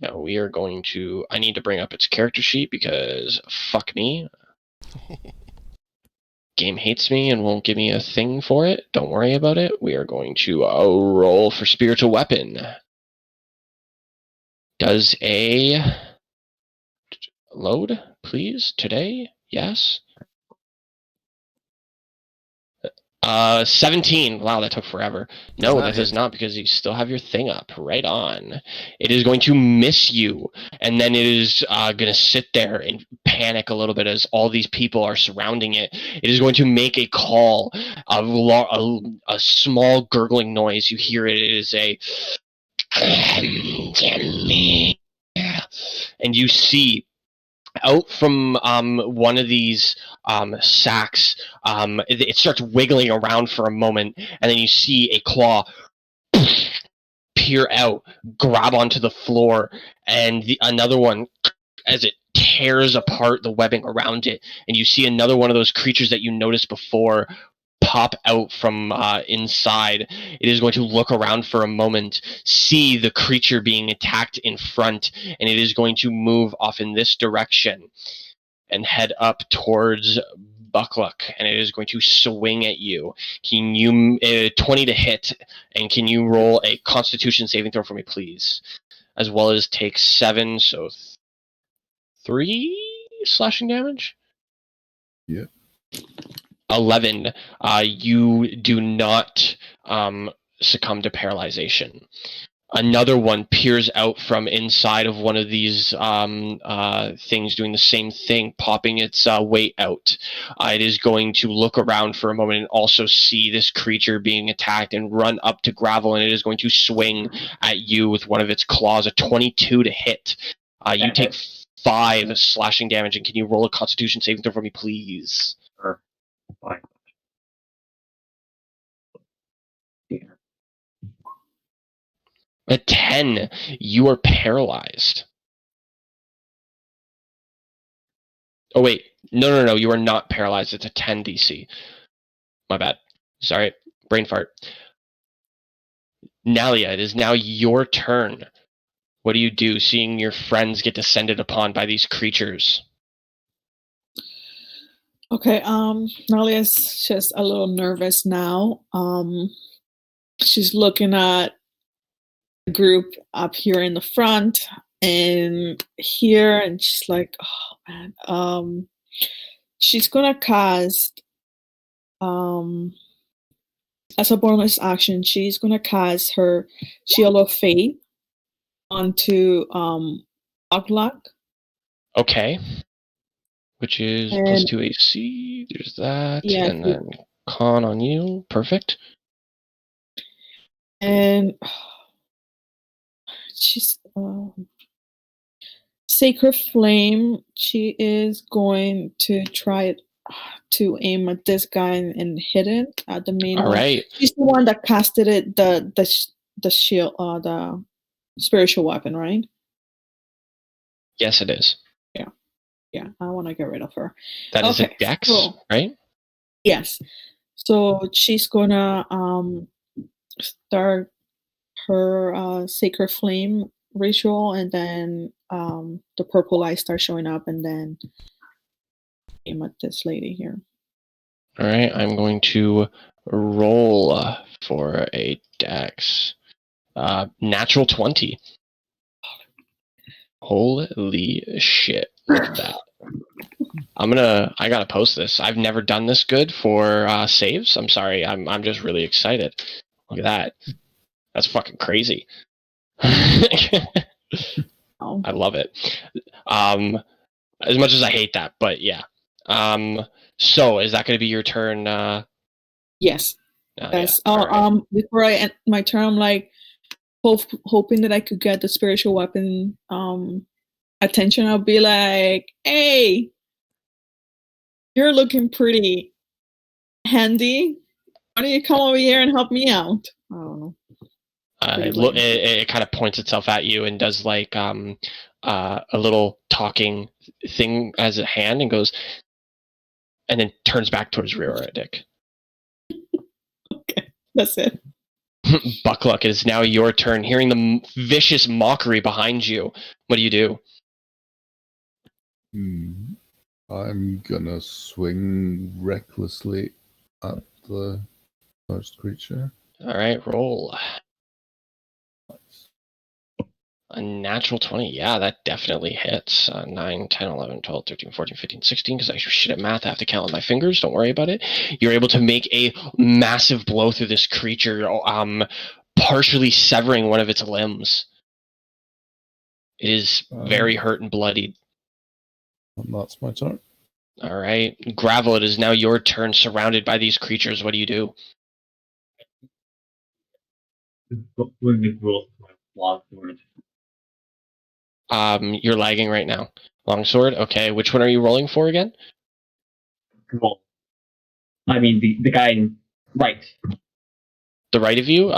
Now we are going to. I need to bring up its character sheet because fuck me. Game hates me and won't give me a thing for it. Don't worry about it. We are going to roll for spiritual weapon. Does a load, please, today? Yes. 17. Wow, that took forever. No, not that does hit. not, because you still have your thing up. Right on. It is going to miss you, and then it is going to sit there and panic a little bit as all these people are surrounding it. It is going to make a call, a small gurgling noise. You hear it. It is a... And you see out from one of these sacks, it starts wiggling around for a moment, and then you see a claw peer out, grab onto the floor, and another one as it tears apart the webbing around it, and you see another one of those creatures that you noticed before pop out from inside. It is going to look around for a moment, see the creature being attacked in front, and it is going to move off in this direction and head up towards Buckluck, and it is going to swing at you. Can you 20 to hit, and can you roll a Constitution saving throw for me, please? As well as take 7, so 3 slashing damage? Yeah. 11. You do not succumb to paralyzation. Another one peers out from inside of one of these things, doing the same thing, popping its weight out. It is going to look around for a moment and also see this creature being attacked and run up to Gravel, and it is going to swing at you with one of its claws, a 22 to hit. You take 5 slashing damage, and can you roll a Constitution saving throw for me, please? Sure. Fine. A 10. You are paralyzed. Oh wait, no. You are not paralyzed. It's a 10 DC. My bad. Sorry, brain fart. Nalia, it is now your turn. What do you do, seeing your friends get descended upon by these creatures? Okay, Nalia's just a little nervous now. She's looking at the group up here in the front and here, and she's like, oh man. She's gonna cast, as a bonus action, she's gonna cast her Shield of Faith onto Odric. Okay. Which is And- plus 2 AC. There's that. Yeah, and then con on you. Perfect. And she's Sacred Flame. She is going to try to aim at this guy and hit it at the main All one. right. She's the one that casted it, the shield, the spiritual weapon, right? Yes, it is. Yeah, I want to get rid of her. That is a Okay, dex, so- right? Yes. So she's gonna start her Sacred Flame ritual, and then the purple light starts showing up, and then aim at this lady here. All right. I'm going to roll for a dex. Natural 20. Holy shit. Look at that. I gotta post this. I've never done this good for saves. I'm sorry. I'm just really excited. Look at that. That's fucking crazy. Oh. I love it. As much as I hate that, but yeah. So is that gonna be your turn? Yes. Oh, Yes. yeah. Oh, All right. before I end my turn, I'm like hoping that I could get the spiritual weapon attention. I'll be like, "Hey, you're looking pretty handy. Why don't you come over here and help me out?" I don't know. It kind of points itself at you and does like a little talking thing as a hand and goes, and then turns back towards Riordin. Okay, that's it. Buckluck, it is now your turn. Hearing the vicious mockery behind you, what do you do? I'm gonna swing recklessly at the first creature. All right, roll. A natural 20. Yeah, that definitely hits. 9, 10, 11, 12, 13, 14, 15, 16. Because I shit at math, I have to count with my fingers. Don't worry about it. You're able to make a massive blow through this creature, partially severing one of its limbs. It is very hurt and bloodied. And that's my turn. All right. Gravel, it is now your turn, surrounded by these creatures. What do you do? You're lagging right now. Longsword? Okay. Which one are you rolling for again? Cool. I mean, the guy right. The right of you.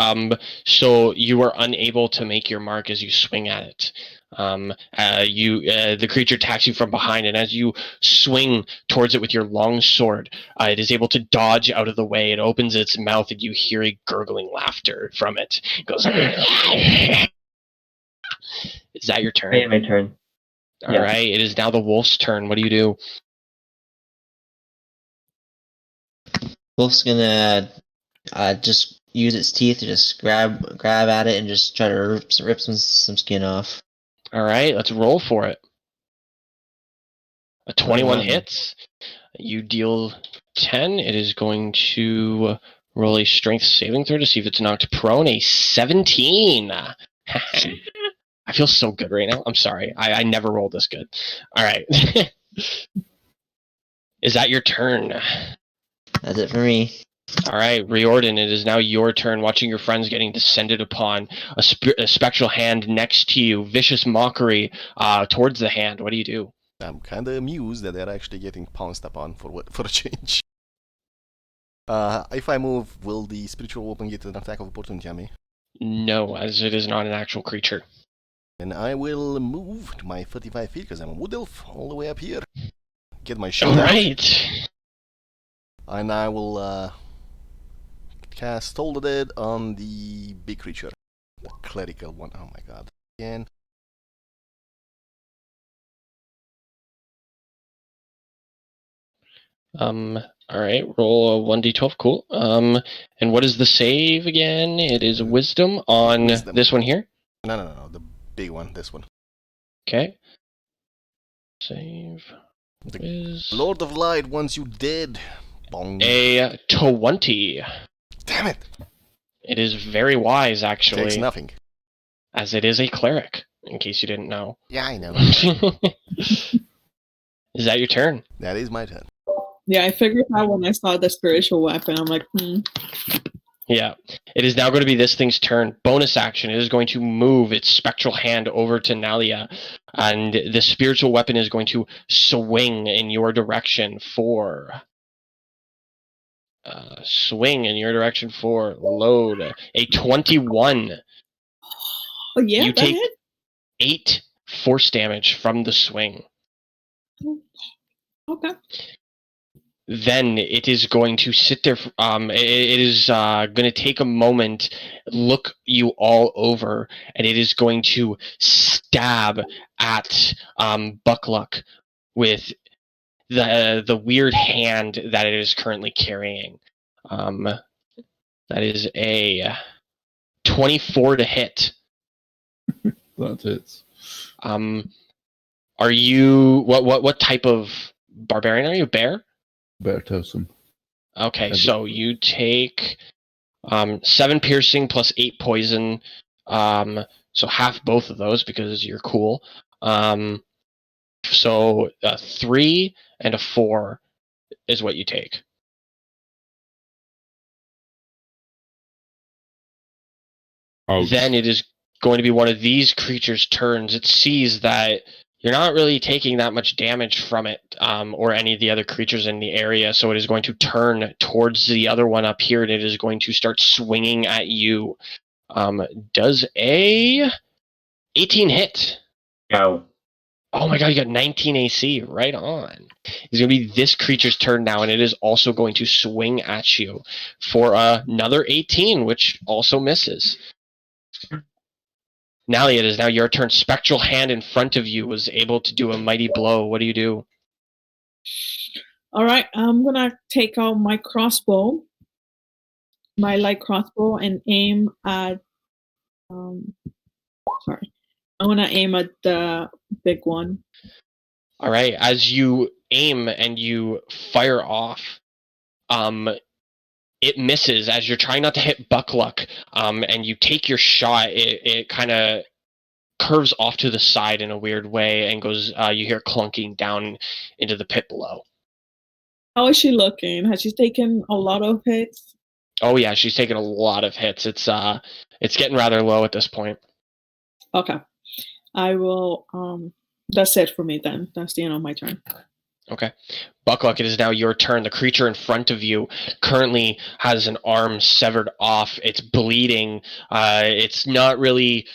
So you are unable to make your mark as you swing at it. The creature attacks you from behind, and as you swing towards it with your long sword, it is able to dodge out of the way. It opens its mouth, and you hear a gurgling laughter from it. It goes. Is that your turn? My turn. All right. It is now the wolf's turn. What do you do? Wolf's gonna just use its teeth to just grab at it and just try to rip some skin off. All right. Let's roll for it. A 21 hits. You deal 10. It is going to roll a strength saving throw to see if it's knocked prone. A 17. I feel so good right now. I'm sorry. I never rolled this good. All right. Is that your turn? That's it for me. All right, Riordin, it is now your turn. Watching your friends getting descended upon, a spectral hand next to you, vicious mockery towards the hand. What do you do? I'm kind of amused that they're actually getting pounced upon for a change. If I move, will the spiritual weapon get an attack of opportunity on me? No, as it is not an actual creature. And I will move to my 35 feet because I'm a wood elf all the way up here. get my shield out. Alright. And I will cast Toll the Dead on the big creature. The clerical one. Oh my god. Again. Alright, roll a 1d12, cool. And what is the save again? It is wisdom on Wisdom. this one here? No, the big one, this one. Okay. Save. The Is Lord of Light wants you dead. Bong. a 20. Damn it! It is very wise, Takes actually, nothing. as it is a cleric, in case you didn't know. Yeah, I know. Is that your turn? That is my turn. Yeah, I figured out when I saw the spiritual weapon. I'm like, Yeah. It is now going to be this thing's turn. Bonus action. It is going to move its spectral hand over to Nalia, and the spiritual weapon is going to swing in your direction for... swing in your direction for load. A 21. oh yeah, You that take hit. 8 force damage from the swing. Okay. Then it is going to sit there. It is going to take a moment, look you all over, and it is going to stab at Buckluck with the weird hand that it is currently carrying. That is a 24 to hit. That hits. Are you what type of barbarian are you? Bear? Bertosum. Okay, Every- so you take 7 piercing plus 8 poison. So half both of those because you're cool. So a 3 and a 4 is what you take. Ouch. Then it is going to be one of these creatures' turns. It sees that you're not really taking that much damage from it, or any of the other creatures in the area, so it is going to turn towards the other one up here, and it is going to start swinging at you. Does a 18 hit? Go. Oh my god, you got 19 AC. Right on. It's going to be this creature's turn now, and it is also going to swing at you for another 18, which also misses. Nalia, it is now your turn. Spectral hand in front of you was able to do a mighty blow. What do you do? All right, I'm gonna take out my crossbow, my light crossbow, and aim at. Sorry, I want to aim at the big one. All right, as you aim and you fire off, it misses as you're trying not to hit Buckluck, and you take your shot. It kind of curves off to the side in a weird way and goes. You hear clunking down into the pit below. How is she looking? Has she taken a lot of hits? Oh yeah, she's taken a lot of hits. It's getting rather low at this point. Okay, I will. That's it for me then. That's the end of my turn. Okay. Buckluck, it is now your turn. The creature in front of you currently has an arm severed off. It's bleeding. It's not really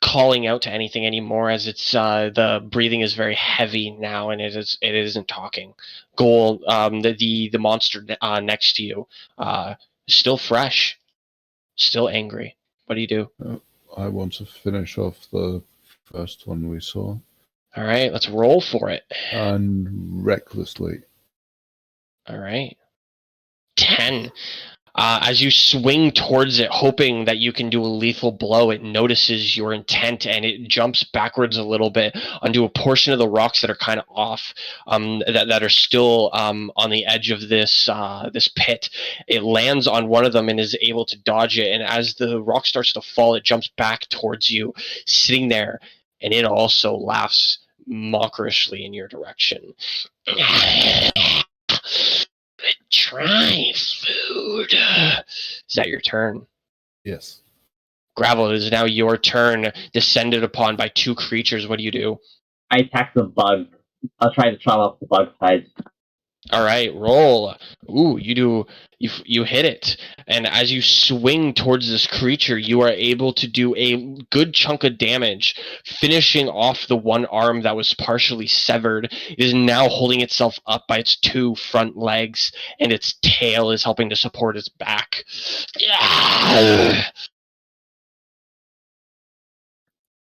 calling out to anything anymore, as it's the breathing is very heavy now, and it isn't talking. Goal, the monster next to you, still fresh, still angry. What do you do? I want to finish off the first one we saw. All right, let's roll for it. And recklessly. All right. 10. As you swing towards it, hoping that you can do a lethal blow, it notices your intent and it jumps backwards a little bit onto a portion of the rocks that are kind of off, that are still on the edge of this pit. It lands on one of them and is able to dodge it. And as the rock starts to fall, it jumps back towards you, sitting there, and it also laughs mockerishly in your direction. Try food. Is that your turn? Yes. Gravel, it is now your turn, descended upon by 2 creatures. What do you do? I attack the bug. I'll try to chop off the bug side. All right, roll. Ooh, you hit it. And as you swing towards this creature, you are able to do a good chunk of damage, finishing off the one arm that was partially severed. It is now holding itself up by its two front legs, and its tail is helping to support its back. Yeah!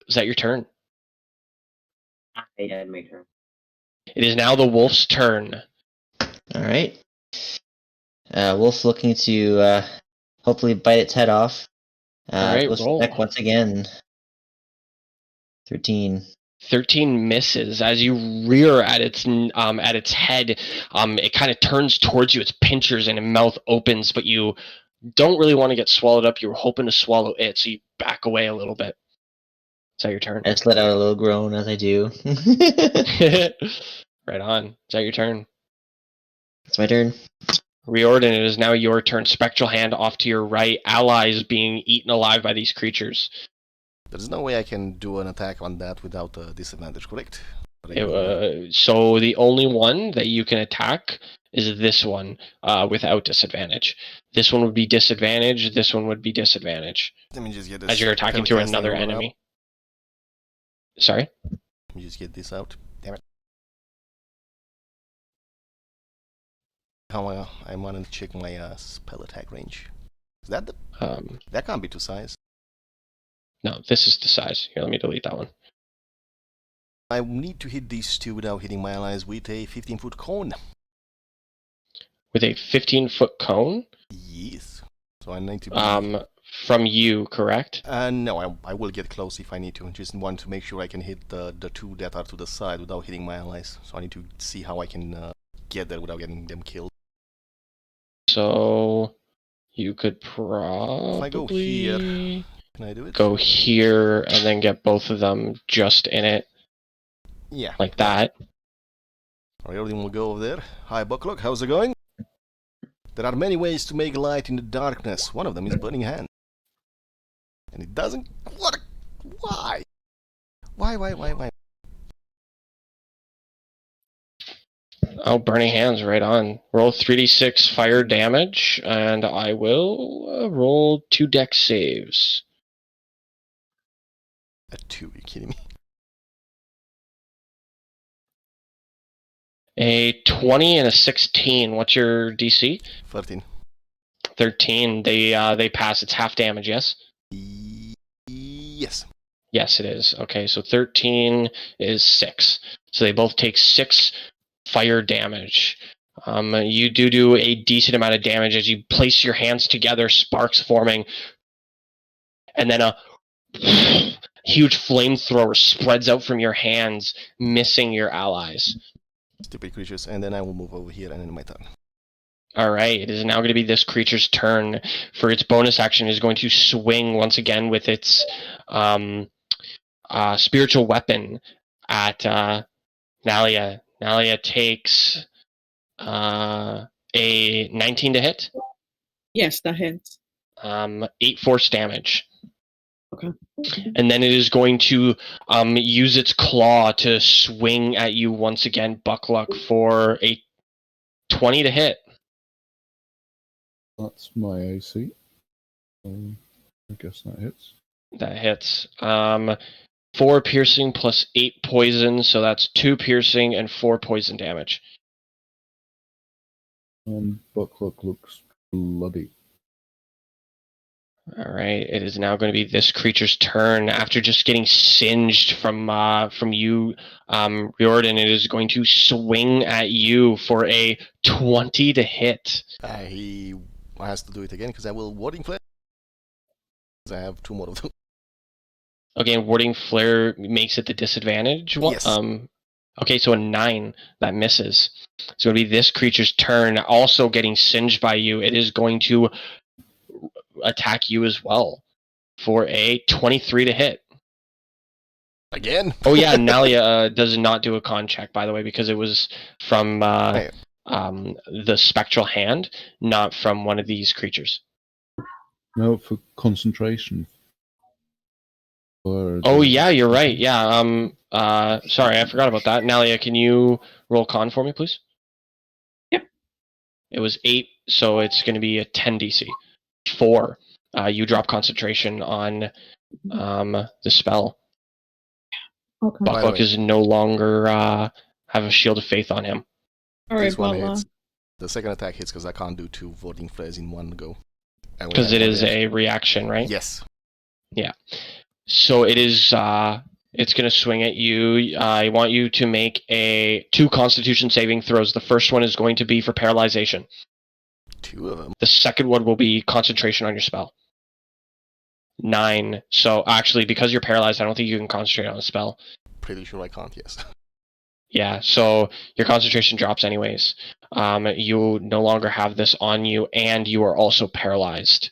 Is that your turn? I had my turn. It is now the wolf's turn. All right. Wolf's looking to hopefully bite its head off. All right, Goes roll. back once again. 13. 13 misses. As you rear at its head, it kind of turns towards you. Its pinchers and its mouth opens, but you don't really want to get swallowed up. You were hoping to swallow it, so you back away a little bit. Is that your turn? I just let out a little groan as I do. Right on. Is that your turn? It's my turn. Riordin, it is now your turn. Spectral hand off to your right. Allies being eaten alive by these creatures. There's no way I can do an attack on that without a disadvantage, correct? So the only one that you can attack is this one without disadvantage. This one would be disadvantage. This one would be disadvantage. Let me just get this. As you're attacking through Hellcast another roll out. enemy. Sorry? Let me just get this out. Damn it. How I want to check my spell attack range. Is that the... that can't be 2 size. No, this is the size. Here, let me delete that one. I need to hit these two without hitting my allies with a 15-foot cone. With a 15-foot cone? Yes. So I need to be... from you, correct? No, I will get close if I need to. Just want to make sure I can hit the two that are to the side without hitting my allies. So I need to see how I can get there without getting them killed. So you could probably... If I go here, can I do it? Go here and then get both of them just in it. Yeah. Like that. Riordin will go over there. Hi, Bucklock, how's it going? There are many ways to make light in the darkness. One of them is burning hand. And it doesn't... What? Why? Why? Oh, burning hands, right on. Roll 3d6 fire damage, and I will roll 2 dex saves. A 2, you kidding me? A 20 and a 16. What's your DC? 13. 13. They pass. It's half damage, yes? Yes. Yes, it is. Okay, so 13 is 6. So they both take 6 fire damage. You do a decent amount of damage as you place your hands together, sparks forming, and then a huge flamethrower spreads out from your hands, missing your allies. Stupid creatures, and then I will move over here and end my turn. Alright, it is now going to be this creature's turn. For its bonus action, it is going to swing once again with its spiritual weapon at Nalia. Nalia takes a 19 to hit. Yes, that hits. 8 force damage. Okay. And then it is going to use its claw to swing at you once again, Buckluck, for a 20 to hit. That's my AC. I guess that hits. That hits. 4 piercing plus 8 poison, so that's 2 piercing and 4 poison damage. Buckluck looks bloody. Alright, it is now going to be this creature's turn. After just getting singed from you, Riordin, it is going to swing at you for a 20 to hit. He has to do it again because I will warding flare. I have 2 more of them. Okay, warding flare makes it the disadvantage one. Yes. Okay, so a 9 that misses. It's going to be this creature's turn, also getting singed by you. It is going to attack you as well for a 23 to hit. Again? Oh yeah, Nalia does not do a con check, by the way, because it was from the spectral hand, not from one of these creatures. No, for concentration. Oh yeah, you're right. Yeah. Sorry, I forgot about that. Nalia, can you roll con for me, please? Yep. It was 8, so it's going to be a 10 DC. 4. You drop concentration on the spell. Okay. By the Buckluck way- is no longer have a shield of faith on him. All right, This one Butler. hits. The second attack hits because I can't do 2 voting flares in one go. Because it is a reaction, right? Yes. So it is. It's going to swing at you. I want you to make 2 Constitution saving throws. The first one is going to be for paralyzation. 2 of them. The second one will be concentration on your spell. 9. So actually, because you're paralyzed, I don't think you can concentrate on a spell. Pretty sure I can't, yes. Yeah, so your concentration drops anyways. You no longer have this on you, and you are also paralyzed.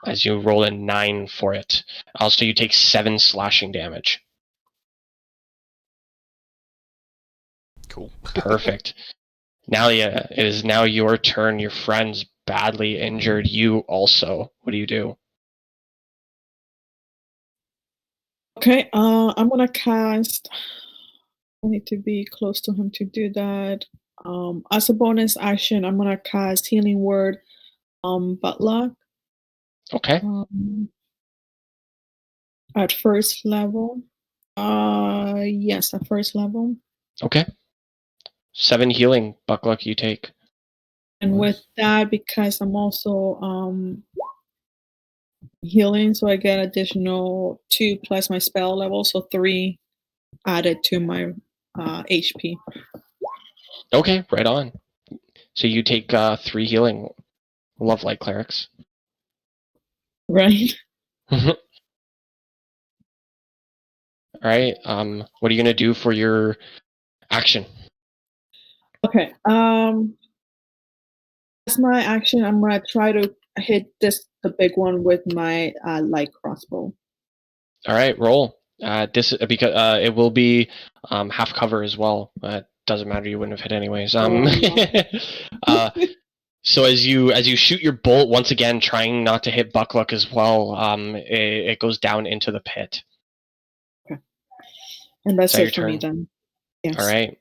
As you roll a 9 for it. Also, you take 7 slashing damage. Cool. Perfect. Nalia, it is now your turn. Your friend's badly injured. You also. What do you do? Okay, I'm gonna cast. I need to be close to him to do that. As a bonus action, I'm gonna cast Healing Word on Butler. Okay. At first level. Yes, at first level. Okay. 7 healing, Buckluck, you take. And Nice. with that, because I'm also healing, so I get additional 2 plus my spell level, so 3 added to my HP. Okay, right on. So you take 3 healing. Love light clerics. Right? Alright, what are you going to do for your action? Okay. As my action, I'm gonna try to hit the big one with my light crossbow. Alright, roll. Because it will be half cover as well. Doesn't matter, you wouldn't have hit anyways. So as you shoot your bolt, once again trying not to hit Buckluck as well, it goes down into the pit. And that's Is that it for your me turn? then. Yes. All right.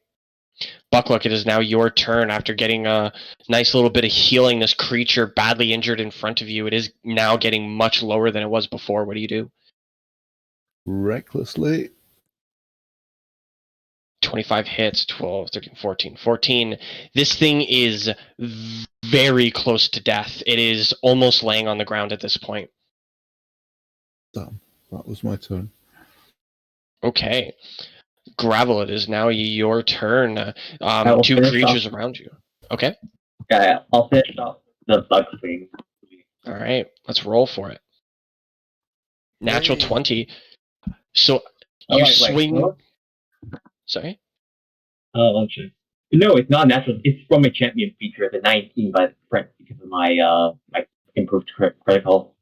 Buckluck, it is now your turn after getting a nice little bit of healing. This creature badly injured in front of you. It is now getting much lower than it was before. What do you do? Recklessly. 25 hits, 12, 13, 14. 14. This thing is very close to death. It is almost laying on the ground at this point. Damn, that was my turn. Okay. Gravel, it is now your turn. I will 2 finish creatures off. around you. Okay. Okay, I'll finish off the bug thing. All right. Let's roll for it. Natural Yay. 20. So Oh, you wait, swing. what? Sorry? Oh, okay. No, it's not natural. It's from a champion feature, the 19 by the friend because of my my improved critical.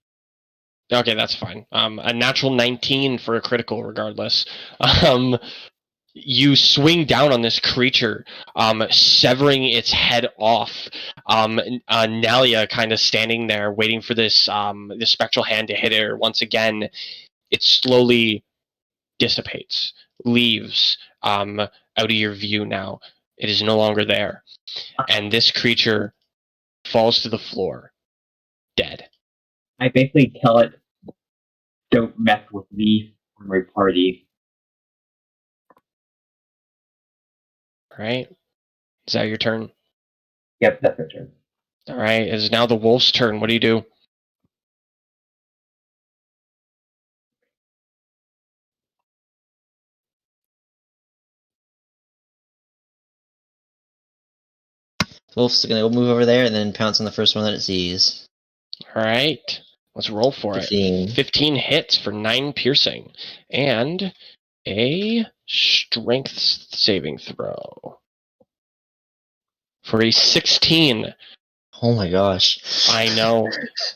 Okay, that's fine. A natural 19 for a critical, regardless. You swing down on this creature, severing its head off. Nalia kind of standing there, waiting for this spectral hand to hit her. Once again, it slowly dissipates, leaves out of your view now. It is no longer there. And this creature falls to the floor, dead. I basically tell it, don't mess with me or my party. Right? Is that your turn? Yep, that's my turn. All right. It is now the wolf's turn. What do you do? Wolf's gonna move over there and then pounce on the first one that it sees. All right. Let's roll for 15. it. 15 hits for 9 piercing. And a strength saving throw. For a 16. Oh my gosh. I know.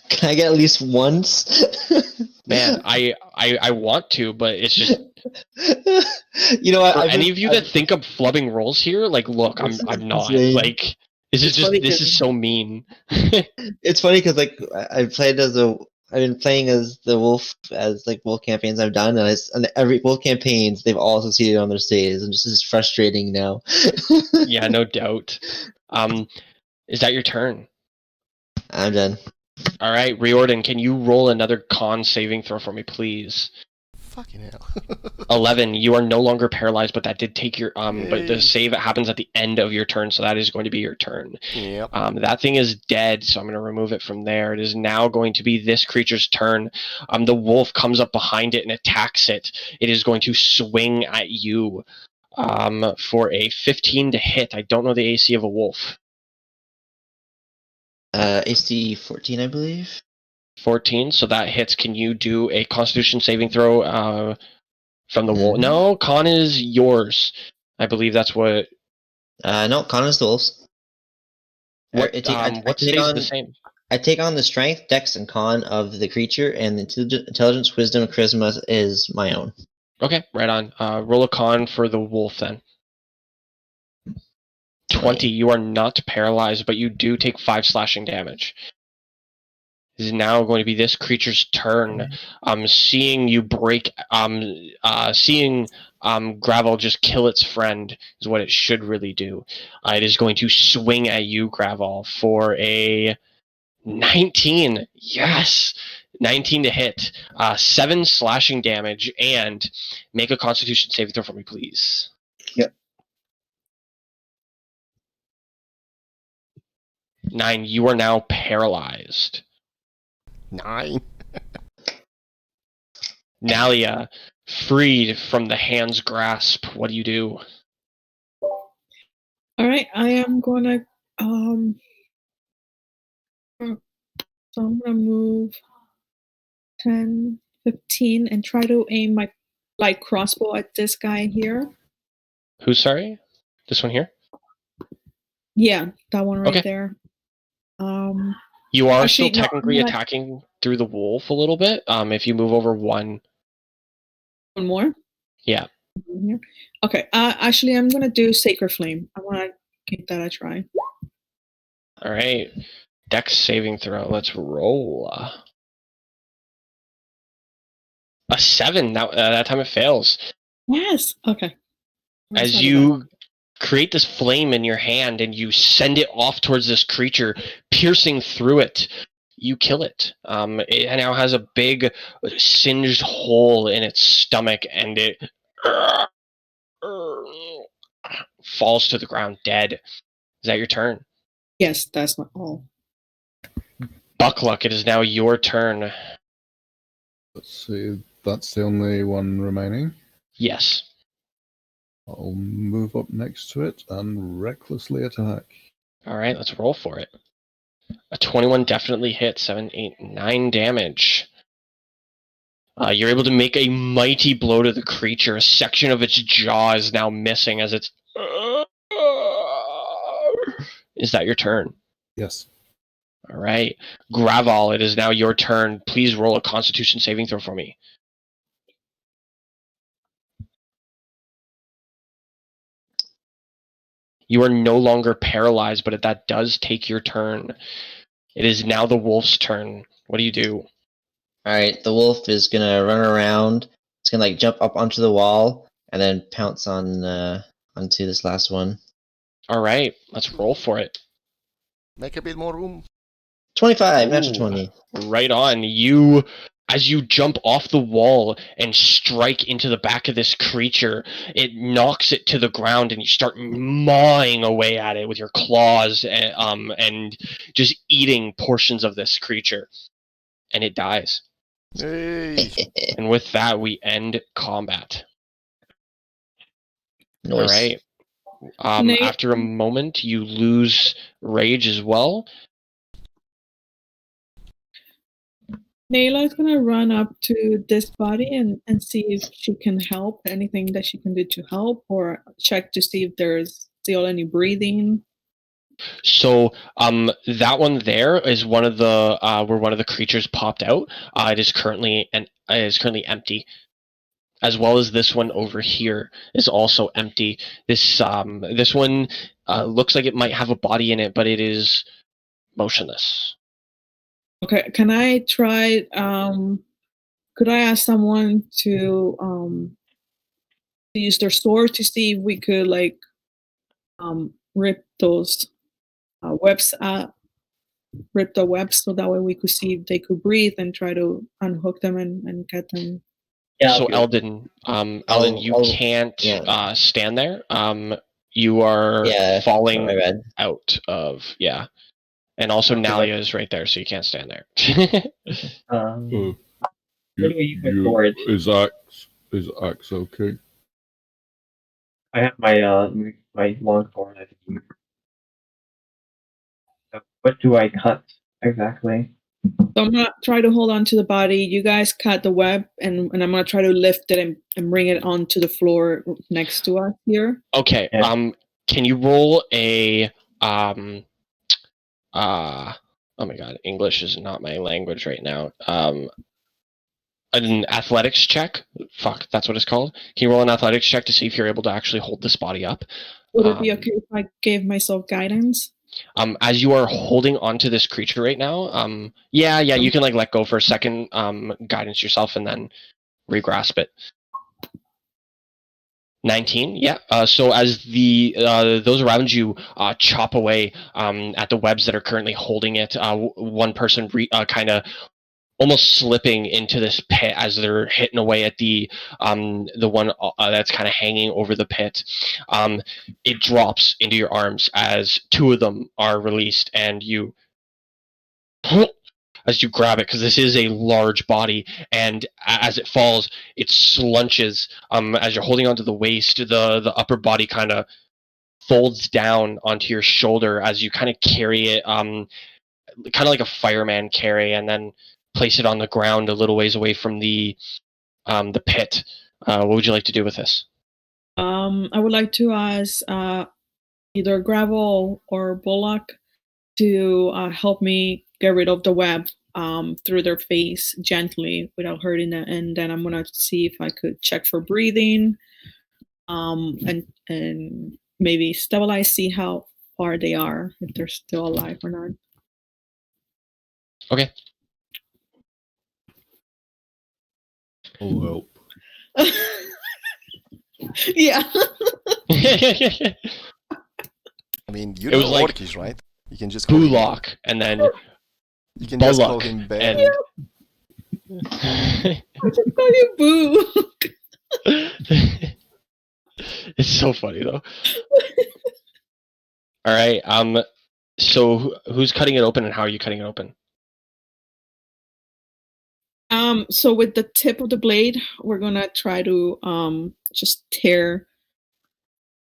Can I get at least once? Man, I want to, but it's just You know what? for any of you that think I'm flubbing rolls here, like look, I'm not. insane. Like this is It's just funny this 'cause- is so mean. It's funny because like I've been playing as the wolf as like wolf campaigns I've done, and every wolf campaigns they've all succeeded on their stays, and just is frustrating now. Yeah, no doubt. Is that your turn? I'm done. All right, Riordin, can you roll another con saving throw for me, please? Fucking hell. 11. You are no longer paralyzed, but that did take your but the Yay. save happens at the end of your turn, so that is going to be your turn. Yep. That thing is dead, so I'm going to remove it from there. It is now going to be this creature's turn. The wolf comes up behind it and attacks it. It is going to swing at you for a 15 to hit. I don't know the AC of a wolf. AC 14, I believe. 14, so that hits. Can you do a Constitution saving throw from the wolf? No, con is yours. I believe that's what. No, con is the wolves. What stays the same? I take on the strength, dex, and con of the creature, and the intelligence, wisdom, charisma is my own. Okay, right on. Roll a con for the wolf then. 20. You are not paralyzed, but you do take 5 slashing damage. It is now going to be this creature's turn. Seeing you break, seeing Gravel just kill its friend is what it should really do. It is going to swing at you, Gravel, for a 19. Yes! 19 to hit. 7 slashing damage, and make a Constitution saving throw for me, please. Yep. 9. You are now paralyzed. 9. Nalia, freed from the hand's grasp. What do you do? All right, I am gonna so I'm gonna move 10, 15, and try to aim my light crossbow at this guy here. Who's sorry? This one here? Yeah, that one right Okay. there. You are Actually, still no, technically I'm not- attacking through the wolf a little bit. If you move over one. One more? Yeah. Here. Okay, actually, I'm gonna do Sacred Flame. I wanna give that a try. All right. Dex saving throw. Let's roll. A 7. That time it fails. Yes. Okay. As you create this flame in your hand and you send it off towards this creature, piercing through it, you kill it. It now has a big singed hole in its stomach, and it falls to the ground dead. Is that your turn? Yes, that's not all. Buckluck, it is now your turn. Let's see. That's the only one remaining. Yes. I'll move up next to it and recklessly attack. All right, let's roll for it. A 21 definitely hits. 7, 8, 9 damage. You're able to make a mighty blow to the creature. A section of its jaw is now missing as it's... Is that your turn? Yes. All right. Graval, it is now your turn. Please roll a Constitution saving throw for me. You are no longer paralyzed, but that does take your turn. It is now the wolf's turn. What do you do? Alright, the wolf is gonna run around. It's gonna jump up onto the wall and then pounce on onto this last one. All right, let's roll for it. Make a bit more room. 25, natural Ooh. 20. Right on. As you jump off the wall and strike into the back of this creature, it knocks it to the ground, and you start mawing away at it with your claws, and just eating portions of this creature, and it dies. Hey. And with that, we end combat. Nice. All right. After a moment, you lose rage as well. Nayla is gonna run up to this body and see if she can help. Anything that she can do to help, or check to see if there's still any breathing. So that one there is one of the where one of the creatures popped out. It is currently empty, as well as this one over here is also empty. This one looks like it might have a body in it, but it is motionless. Okay, can I try? Could I ask someone to use their sword to see if we could rip those webs, rip the webs so that way we could see if they could breathe and try to unhook them and get them. Yeah. So okay. Eldon, you can't stand there. You are Yeah, falling my bad. out of and also Okay, Nalia is right there, so you can't stand there. Uh, Where do I use my sword? is axe okay? I have my long sword. I think. So what do I cut exactly? So I'm gonna try to hold on to the body. You guys cut the web, and I'm gonna try to lift it and bring it onto the floor next to us here. Okay. Yeah. Can you roll a oh my god, English is not my language right now. An athletics check. Fuck, that's what it's called. Can you roll an athletics check to see if you're able to actually hold this body up? Would it be okay if I gave myself guidance? As you are holding onto this creature right now, you can like let go for a second, guidance yourself, and then regrasp it. 19, yeah. So as the those around you chop away at the webs that are currently holding it, one person kind of almost slipping into this pit as they're hitting away at the one that's kind of hanging over the pit. It drops into your arms as two of them are released, and you as you grab it, because this is a large body, and as it falls, it slunches. As you're holding onto the waist, the upper body kind of folds down onto your shoulder as you kind of carry it, kind of like a fireman carry, and then place it on the ground a little ways away from the pit. What would you like to do with this? I would like to ask either Gravel or Bullock to help me get rid of the web through their face gently without hurting them, and then I'm gonna see if I could check for breathing, and maybe stabilize, see how far they are, if they're still alive or not. Okay. I'll help. Yeah. I mean, you It know was like Orcish, right? You can just call him, Bullock, and then you can just call Bullock, him Ben. and I just call you Boo. it's so funny though. All right. So who's cutting it open, and how are you cutting it open? So with the tip of the blade, we're gonna try to just tear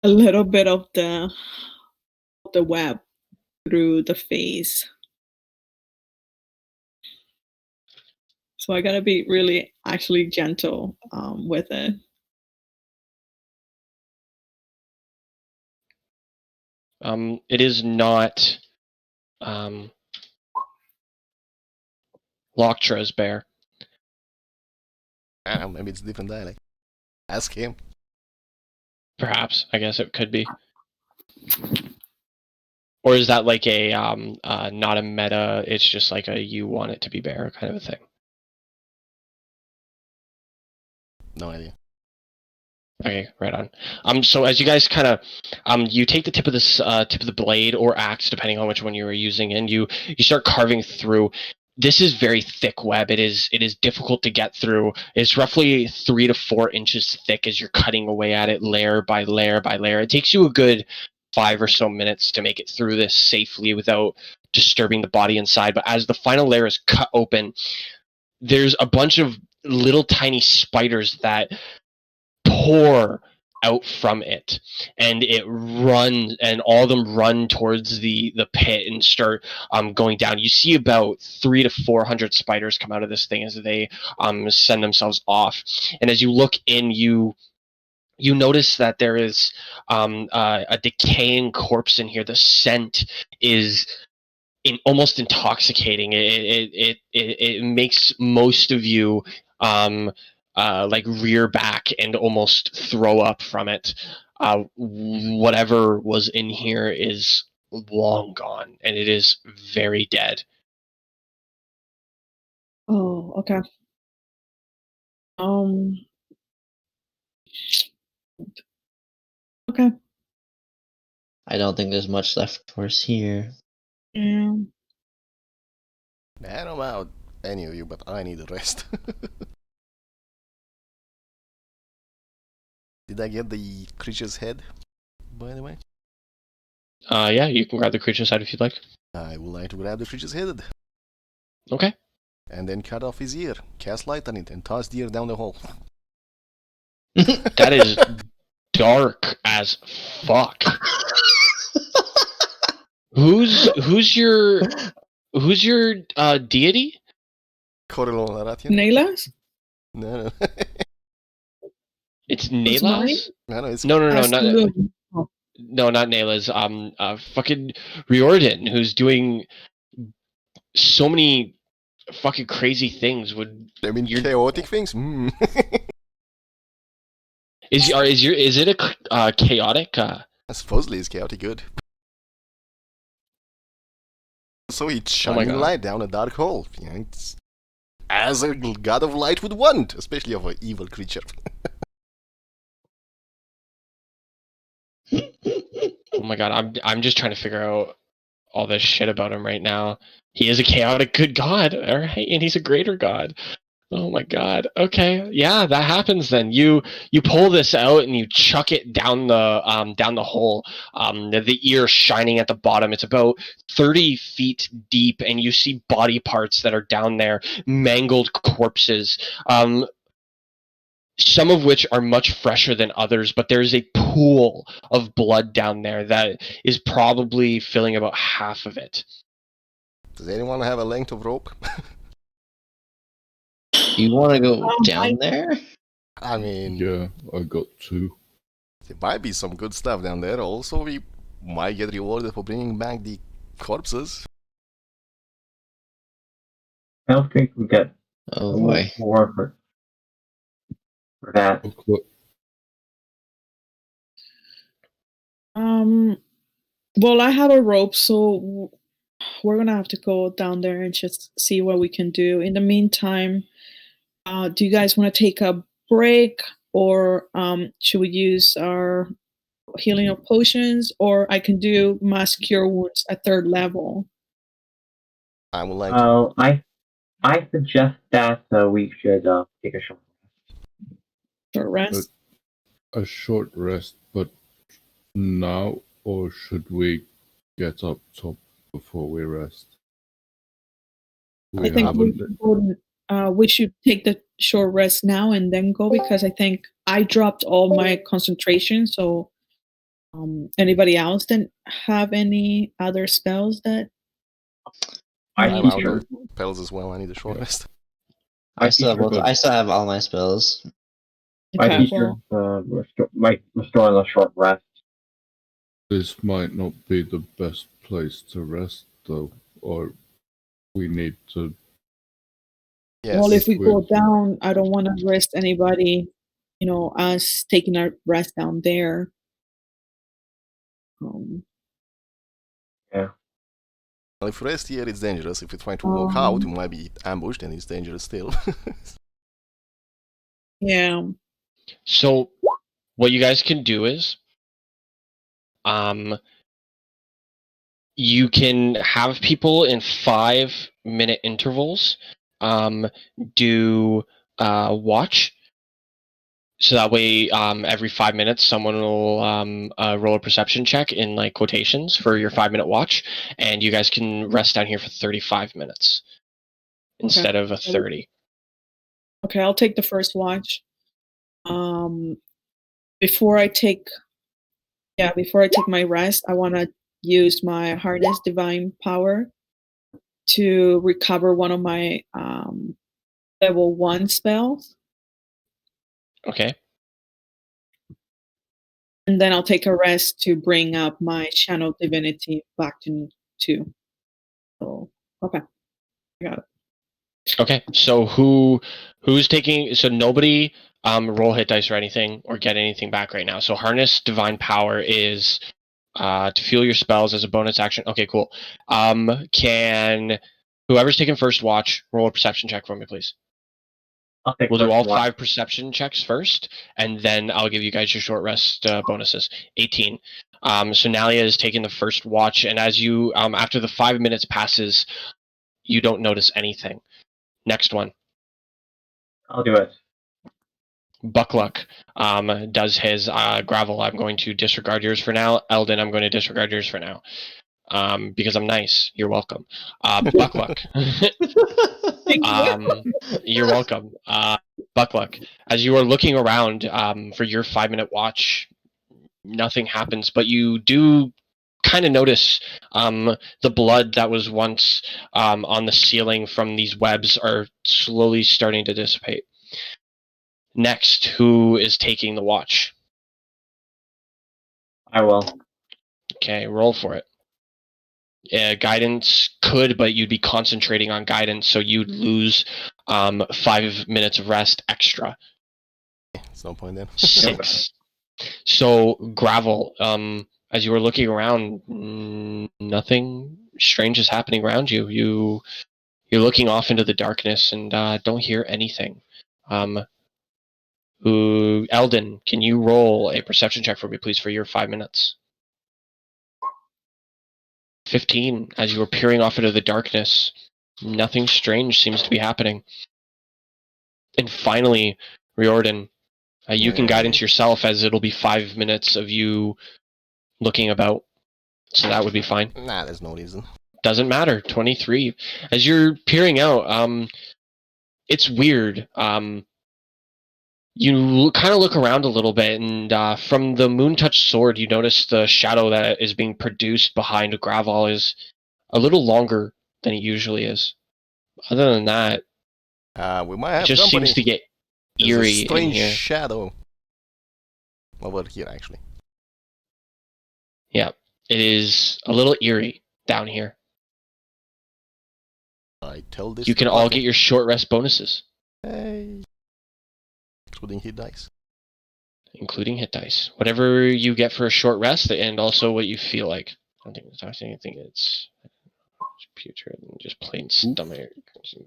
a little bit of the web through the face. So I gotta be really actually gentle with it. It is not Loktra's bear. I don't know, maybe it's a different dialect. Ask him. Perhaps, I guess it could be. Or is that like a not a meta? It's just like a you want it to be bear kind of a thing. No idea. Okay, right on. So as you guys kind of, you take the tip of this tip of the blade or axe, depending on which one you are using, and you start carving through. This is very thick web. It is difficult to get through. It's roughly 3 to 4 inches thick as you're cutting away at it, layer by layer by layer. It takes you a good 5 or so minutes to make it through this safely without disturbing the body inside. But as the final layer is cut open, there's a bunch of little tiny spiders that pour out from it, and it runs, and all of them run towards the pit and start going down. You see about 300 to 400 spiders come out of this thing as they send themselves off, and as you look in, you notice that there is a decaying corpse in here. The scent is almost intoxicating. It makes most of you like rear back and almost throw up from it. Whatever was in here is long gone, and it is very dead. Oh, okay. Okay. I don't think there's much left for us here. Yeah. I don't know about any of you, but I need a rest. Did I get the creature's head, by the way? Yeah, you can grab the creature's head if you'd like. I would like to grab the creature's head. Okay. And then cut off his ear, cast light on it, and toss the ear down the hole. That is dark as fuck. Who's your deity? Corelon Aratian? Naylas? No. What's It's mine? Nelas? No, it's No, not Askalun. Oh, not Nelas. Fucking Riordin, who's doing so many fucking crazy things. I mean, You're- chaotic things? Is it a chaotic? Supposedly it's chaotic good. So he's Oh my shining God. light down a dark hole. You know, it's as a god of light would want, especially of an evil creature. Oh my God, I'm just trying to figure out all this shit about him right now. He is a chaotic good god, all right, and he's a greater god. Oh my God. Okay, yeah, that happens then. You pull this out and you chuck it down the hole. The ear shining at the bottom. It's about 30 feet deep, and you see body parts that are down there, mangled corpses. Some of which are much fresher than others, but there's a pool of blood down there that is probably filling about half of it. Does anyone have a length of rope? You want to go down I- there? I mean, Yeah, I got 2. there might be some good stuff down there. Also, we might get rewarded for bringing back the corpses. I don't think we get Oh boy. more for that. Okay. Well, I have a rope, so we're gonna have to go down there and just see what we can do. In the meantime, do you guys want to take a break, or should we use our healing of potions, or I can do mass cure wounds at 3rd level? I would like to. I suggest that we should take a short. Short rest. A short rest, but now, or should we get up top before we rest? I think we should take the short rest now and then go, because I think I dropped all my concentration. So, anybody else didn't have any other spells that? I'm I out think of spells as well. I need a short rest. I still have all my spells. my Okay, teacher well, might restore the short rest. This might not be the best place to rest, though, or we need to. Yes. well, if we go Weird. down, I don't want to risk anybody, us taking a rest down there. Well, if rest here, it's dangerous. If you try to walk out, you might be ambushed, and it's dangerous still. Yeah. So what you guys can do is you can have people in 5-minute intervals do watch. So that way, every 5 minutes, someone will roll a perception check in like quotations for your 5-minute watch, and you guys can rest down here for 35 minutes instead of a 30. Okay, I'll take the first watch. Before I take my rest, I want to use my harness divine power to recover one of my level 1 spells, Okay. and then I'll take a rest to bring up my channel divinity back to 2. So, okay, I got it. Okay. So who's taking? So nobody roll hit dice or anything or get anything back right now. So harness divine power is to fuel your spells as a bonus action. Okay, cool. Can whoever's taking first watch roll a perception check for me, please? I'll take We'll do first all watch. 5 perception checks first, and then I'll give you guys your short rest bonuses. 18. So Nalia is taking the first watch, and as you, after the 5 minutes passes, you don't notice anything. Next one. I'll do it. Buckluck does his Gravel. I'm going to disregard yours for now. Eldon, I'm going to disregard yours for now. Because I'm nice. You're welcome. Buckluck. You're welcome. Buckluck. As you are looking around for your 5-minute watch, nothing happens, but you do kind of notice the blood that was once on the ceiling from these webs are slowly starting to dissipate. Next, who is taking the watch? I will. Okay, roll for it. Guidance could, but you'd be concentrating on guidance, so you'd lose 5 minutes of rest extra. It's no point then. 6. So, Gravel, as you were looking around, nothing strange is happening around you. You're looking off into the darkness and don't hear anything. Eldon, can you roll a perception check for me, please, for your 5 minutes? 15. As you were peering off into the darkness, nothing strange seems to be happening. And finally, Riordin, you can guidance yourself, as it'll be 5 minutes of you looking about. So that would be fine. Nah, there's no reason. Doesn't matter. 23. As you're peering out, it's weird. You kind of look around a little bit, and from the Moontouch sword, you notice the shadow that is being produced behind Gravel is a little longer than it usually is. Other than that, we might have it just company. seems to get There's eerie a strange in here. shadow over here, actually. Yeah, it is a little eerie down here. I tell this. You can all get your short rest bonuses. Hey. Including hit dice. Including hit dice. Whatever you get for a short rest, and also what you feel like. I don't think it's actually anything. It's putrid and just plain stomach.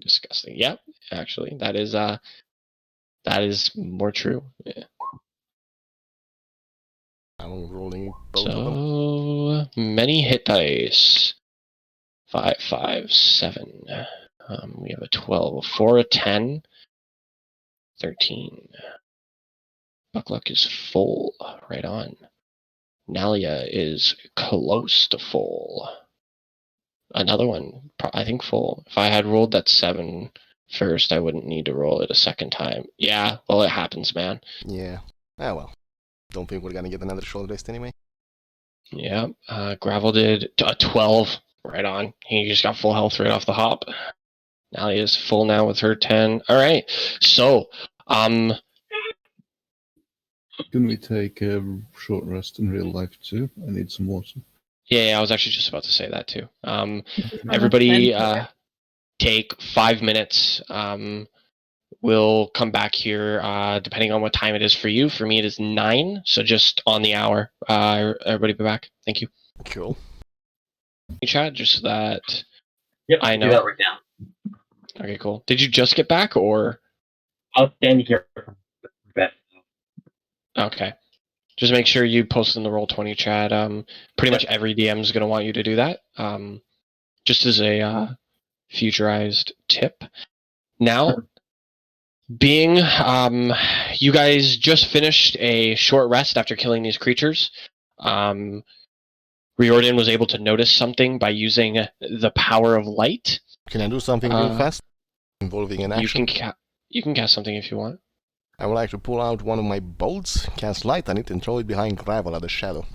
Disgusting. Yep, actually, that is more true. Yeah. I'm rolling both of them. So many hit dice. 5, 5, 7. We have a 12, 4, a 10, 13. Buckluck is full. Right on. Nalia is close to full. Another one, I think full. If I had rolled that 7 first, I wouldn't need to roll it a second time. Yeah, well, it happens, man. Yeah. Ah, well. Don't think we're gonna get another short rest anyway. Yeah, Gravel did a 12. Right on. He just got full health right off the hop. Nalia is full now with her 10. All right. So, Can we take a short rest in real life too? I need some water. yeah, I was actually just about to say that too. Everybody take 5 minutes. We'll come back here depending on what time it is for you. For me, it is 9, so just on the hour. Everybody be back. Thank you. Cool. Chat, just so that Yep, I know. do that right now. Okay, cool. Did you just get back, or? I'll stand here for a bit. Okay. Just make sure you post in the Roll20 chat. Pretty much every DM is going to want you to do that. Just as a futurized tip. Now, being you guys just finished a short rest after killing these creatures. Riordin was able to notice something by using the power of light. Can I do something real fast? Involving an action? You can cast something if you want. I would like to pull out one of my bolts, cast light on it, and throw it behind Gravel at the shadow.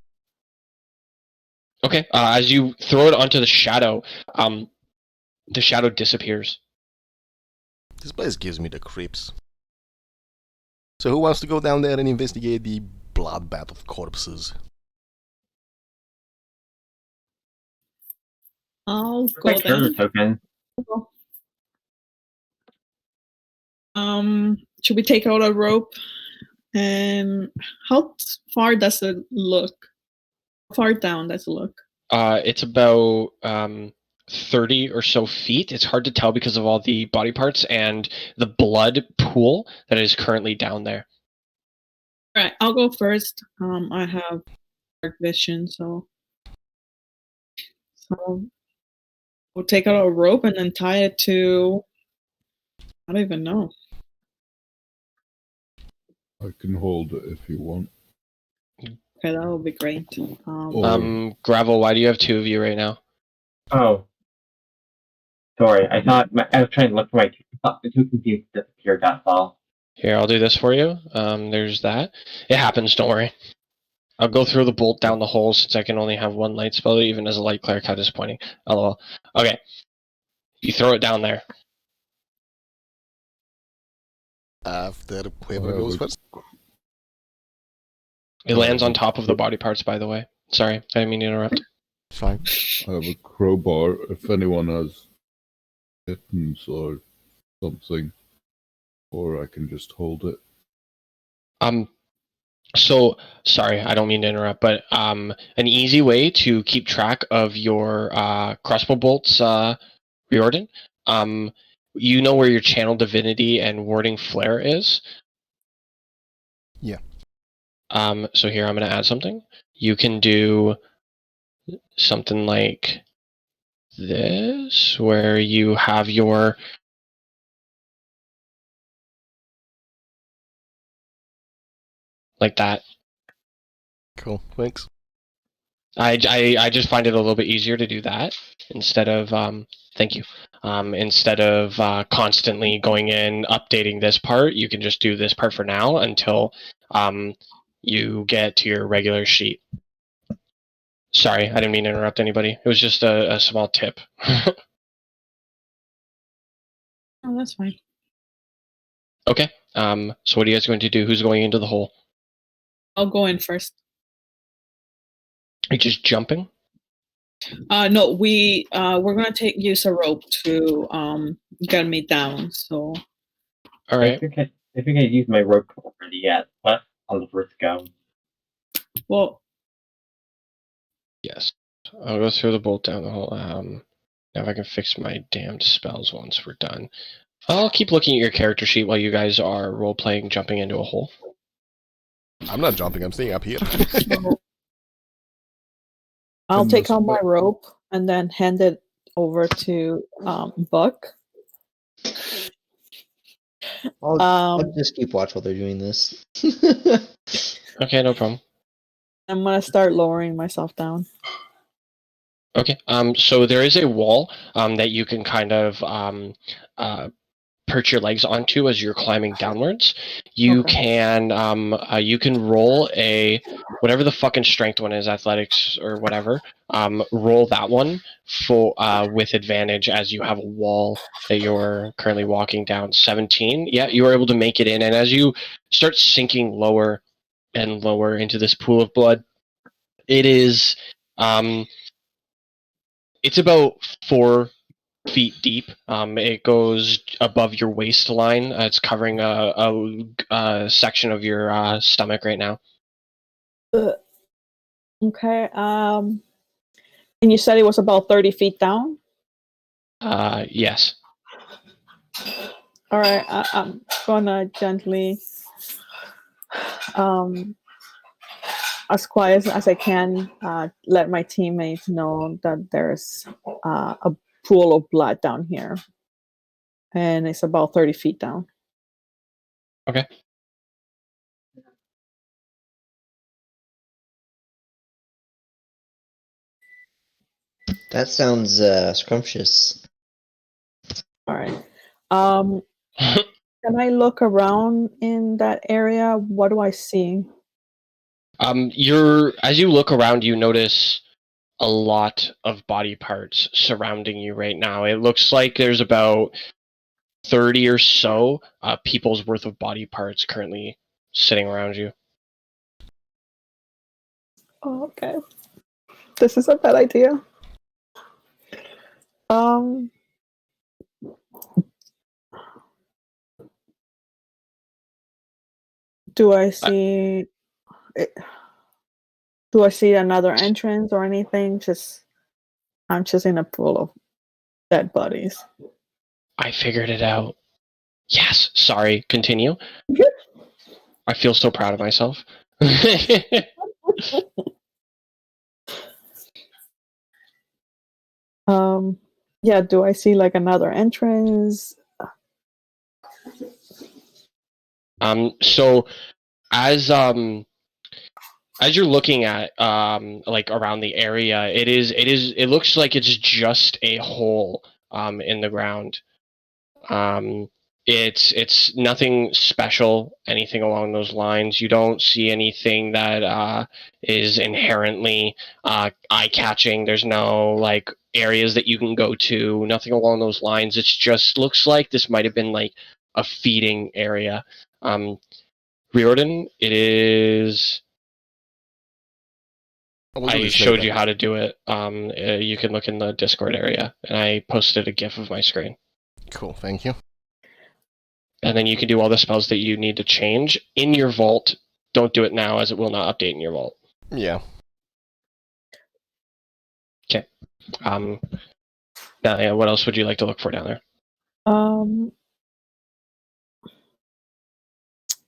Okay. As you throw it onto the shadow disappears. This place gives me the creeps. So who wants to go down there and investigate the bloodbath of corpses? I'll go Take turn then. token. Should we take out a rope? And how far does it look? How far down does it look? It's about 30 or so feet. It's hard to tell because of all the body parts and the blood pool that is currently down there. All right, I'll go first. I have dark vision, so we'll take out a rope and then tie it to. I don't even know. I can hold it if you want. Okay, that would be great. Gravel, why do you have two of you right now? Oh. Sorry, I thought I was trying to look for my the two confused disappeared, that's all. Here, I'll do this for you. There's that. It happens, don't worry. I'll go through the bolt down the hole since I can only have one light spell, even as a light cleric. How disappointing. LOL. Okay. You throw it down there. After whoever goes first. It lands on top of the body parts, by the way. Sorry, I didn't mean to interrupt. Fine. I have a crowbar if anyone has kittens or something. Or I can just hold it. So sorry, I don't mean to interrupt, but an easy way to keep track of your crossbow bolts, Riordin. You know where your channel divinity and warding flare is? Yeah. So here I'm gonna add something. You can do something like this, where you have your like that. Cool. Thanks. I just find it a little bit easier to do that instead of thank you. Instead of constantly going in updating this part, you can just do this part for now until you get to your regular sheet. Sorry, I didn't mean to interrupt anybody. It was just a small tip. Oh, that's fine. Okay. So what are you guys going to do? Who's going into the hole? I'll go in first. Are you just jumping? No, we're gonna use a rope to get me down. So. All right. I think I used my rope already yet, but on the first go. Well. Yes. I'll go through the bolt down the hole. Now if I can fix my damned spells once we're done. I'll keep looking at your character sheet while you guys are role-playing jumping into a hole. I'm not jumping, I'm staying up here. I'll And take this out my way- rope and then hand it over to Buck. I'll just keep watch while they're doing this. Okay, no problem. I'm gonna start lowering myself down. Okay. So there is a wall that you can kind of perch your legs onto as you're climbing downwards. You can roll a whatever the fucking strength one is, athletics or whatever. Roll that one for with advantage as you have a wall that you're currently walking down. 17. Yeah, you are able to make it in, and as you start sinking lower and lower into this pool of blood, it is it's about 4 feet deep. It goes above your waistline. It's covering a section of your stomach right now. Okay. And you said it was about 30 feet down? Yes. All right. I'm gonna gently, as quiet as I can, let my teammates know that there's a pool of blood down here. And it's about 30 feet down. Okay. That sounds scrumptious. All right. Can I look around in that area? What do I see? As you look around, you notice a lot of body parts surrounding you right now. It looks like there's about 30 or so people's worth of body parts currently sitting around you. Oh, okay. This is a bad idea. Do I see another entrance or anything? I'm just in a pool of dead bodies. I figured it out. Yes. Sorry. Continue. I feel so proud of myself. Yeah, do I see like another entrance? So as you're looking at like around the area, it looks like it's just a hole in the ground. It's nothing special, anything along those lines. You don't see anything that is inherently eye-catching. There's no like areas that you can go to, nothing along those lines. It's just looks like this might have been like a feeding area. Riordin, it is. We'll do I this showed later. you how to do it. You can look in the Discord area, and I posted a GIF of my screen. Cool, thank you. And then you can do all the spells that you need to change in your vault. Don't do it now, as it will not update in your vault. Yeah. Okay. Now, yeah, what else would you like to look for down there?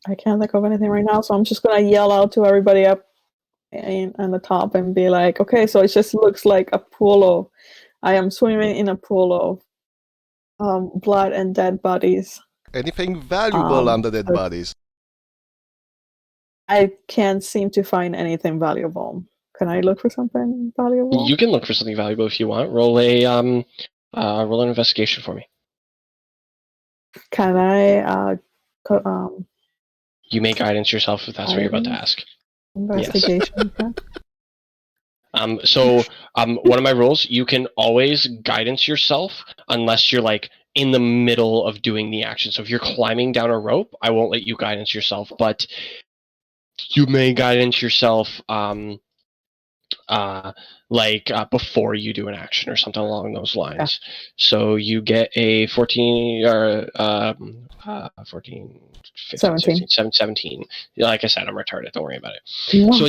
I can't think of anything right now, so I'm just gonna yell out to everybody up on the top and be like, okay, so it just looks like a pool of, I am swimming in a pool of blood and dead bodies. Anything valuable on the dead bodies? I can't seem to find anything valuable. Can I look for something valuable? You can look for something valuable if you want. Roll an investigation for me. Can I You may guidance yourself if that's what you're about to ask. investigation? Yes. One of my rules, you can always guidance yourself unless you're like in the middle of doing the action. So if you're climbing down a rope, I won't let you guidance yourself, but you may guidance yourself before you do an action or something along those lines. Yeah. So you get a 14 or 14, 15, 16, 17. Like I said, I'm retarded. Don't worry about it. No. So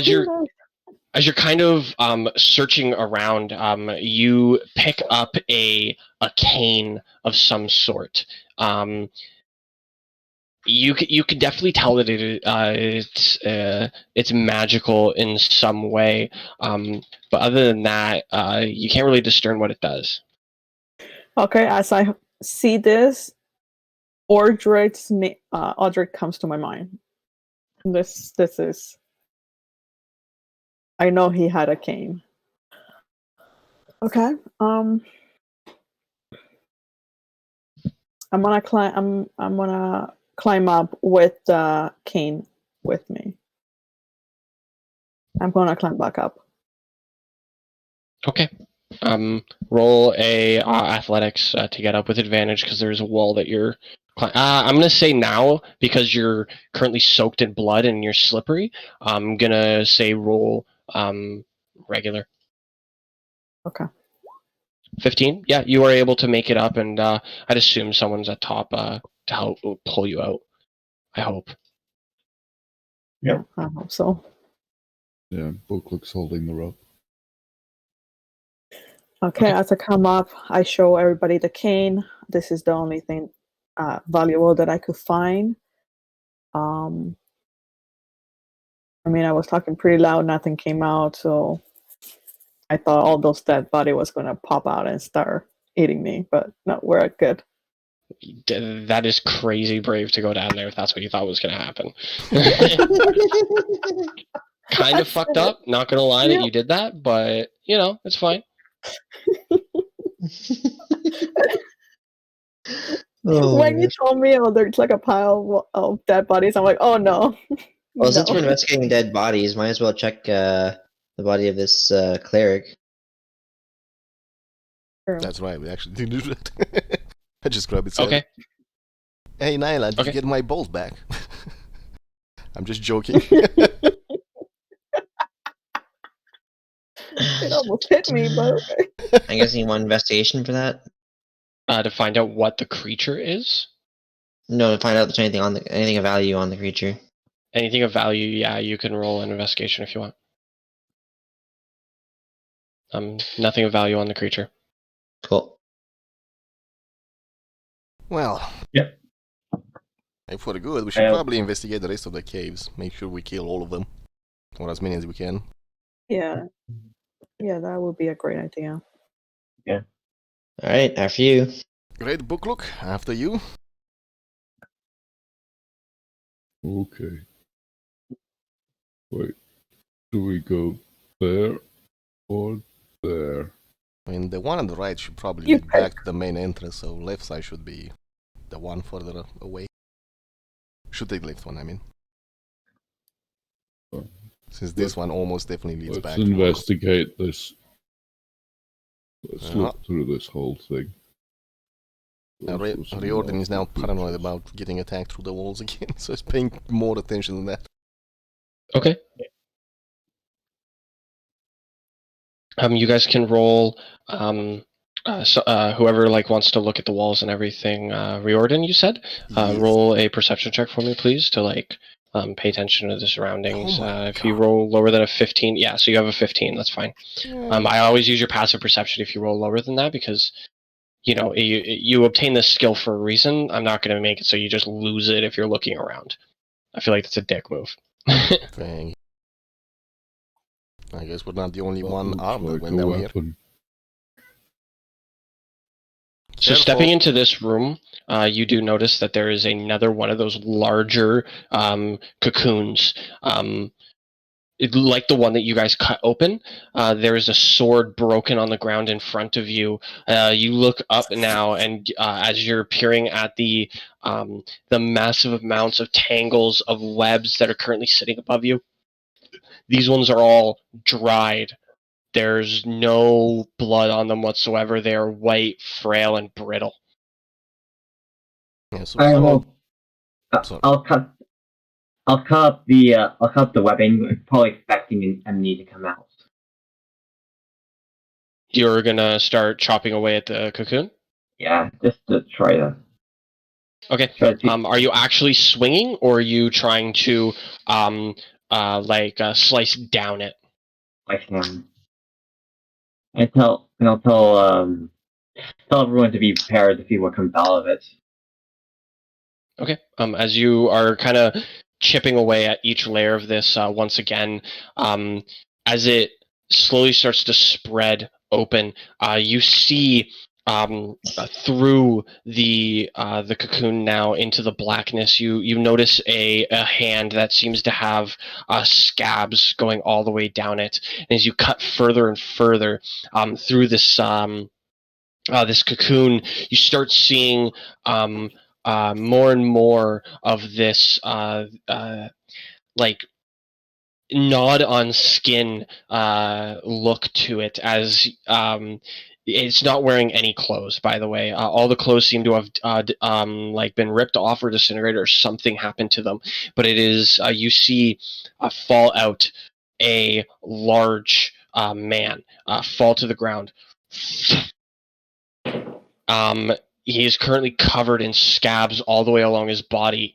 as you're kind of searching around, you pick up a cane of some sort. You could definitely tell that it's magical in some way, but other than that, you can't really discern what it does. Okay, as I see this, Odric comes to my mind. This is. I know he had a cane. Okay. I'm gonna climb. I'm gonna climb up with the cane with me. I'm gonna climb back up. Okay. Roll a athletics to get up with advantage because there's a wall that you're. I'm gonna say now because you're currently soaked in blood and you're slippery. I'm gonna say roll regular. Okay. 15. Yeah, you are able to make it up, and I'd assume someone's at top to help pull you out. I hope. Yeah, I hope so. Yeah, Book looks holding the rope. Okay, as I come up, I show everybody the cane. This is the only thing valuable that I could find. I mean, I was talking pretty loud, nothing came out, so I thought all those dead body was going to pop out and start eating me, but no, we're good. That is crazy brave to go down there if that's what you thought was going to happen. Kind of fucked up, not going to lie that you did that, but, you know, it's fine. When you told me, there's like a pile of dead bodies, I'm like, oh no. Well, since we're investigating dead bodies, might as well check the body of this cleric. That's right, we actually did do that. I just grabbed it. Okay. Hey, Nyla, did you get my bolt back? I'm just joking. It almost hit me, but okay. I guess you want investigation for that? To find out what the creature is? No, to find out if there's anything of value on the creature. Anything of value, yeah, you can roll an investigation if you want. Nothing of value on the creature. Cool. Well. Yep. And for the good, we should probably investigate the rest of the caves. Make sure we kill all of them. Or as many as we can. Yeah. Yeah, that would be a great idea. Yeah. Alright, after you. Great book look, after you. Okay. Wait. Do we go there or there? I mean, the one on the right should probably You lead back to the main entrance, so left side should be the one further away. Should take left one, I mean. Oh. Since this one almost definitely leads Let's back. investigate this. Let's Uh-huh. look through this whole thing. Riordin is now paranoid about getting attacked through the walls again, so he's paying more attention than that. Okay. You guys can roll. Whoever wants to look at the walls and everything. Riordin, you said. Yes. Roll a perception check for me, please, to pay attention to the surroundings. Oh my If you God. roll lower than a 15, yeah, so you have a 15. That's fine. I always use your passive perception if you roll lower than that because you obtain this skill for a reason. I'm not going to make it so you just lose it if you're looking around. I feel like that's a dick move. Dang. I guess we're not the only one Looks armed like when a down here. weapon. So stepping into this room, you do notice that there is another one of those larger cocoons. Like the one that you guys cut open, there is a sword broken on the ground in front of you. You look up now, and as you're peering at the massive amounts of tangles of webs that are currently sitting above you, these ones are all dried. There's no blood on them whatsoever. They are white, frail, and brittle. Yeah, so I how will. Sorry. I'll cut up the webbing, probably expecting an enemy to come out. You're gonna start chopping away at the cocoon? Yeah, just to try to. Okay. Try to Are you actually swinging, or are you trying to slice down it? like him. And I'll tell everyone to be prepared to see what comes out of it. Okay. As you are kind of chipping away at each layer of this, once again, as it slowly starts to spread open, you see through the cocoon now into the blackness. You notice a hand that seems to have scabs going all the way down it. And as you cut further and further through this this cocoon, you start seeing more and more of this nod on skin look to it, as it's not wearing any clothes, by the way. All the clothes seem to have been ripped off or disintegrated, or something happened to them. But it is you see fall out a large man fall to the ground. He is currently covered in scabs all the way along his body.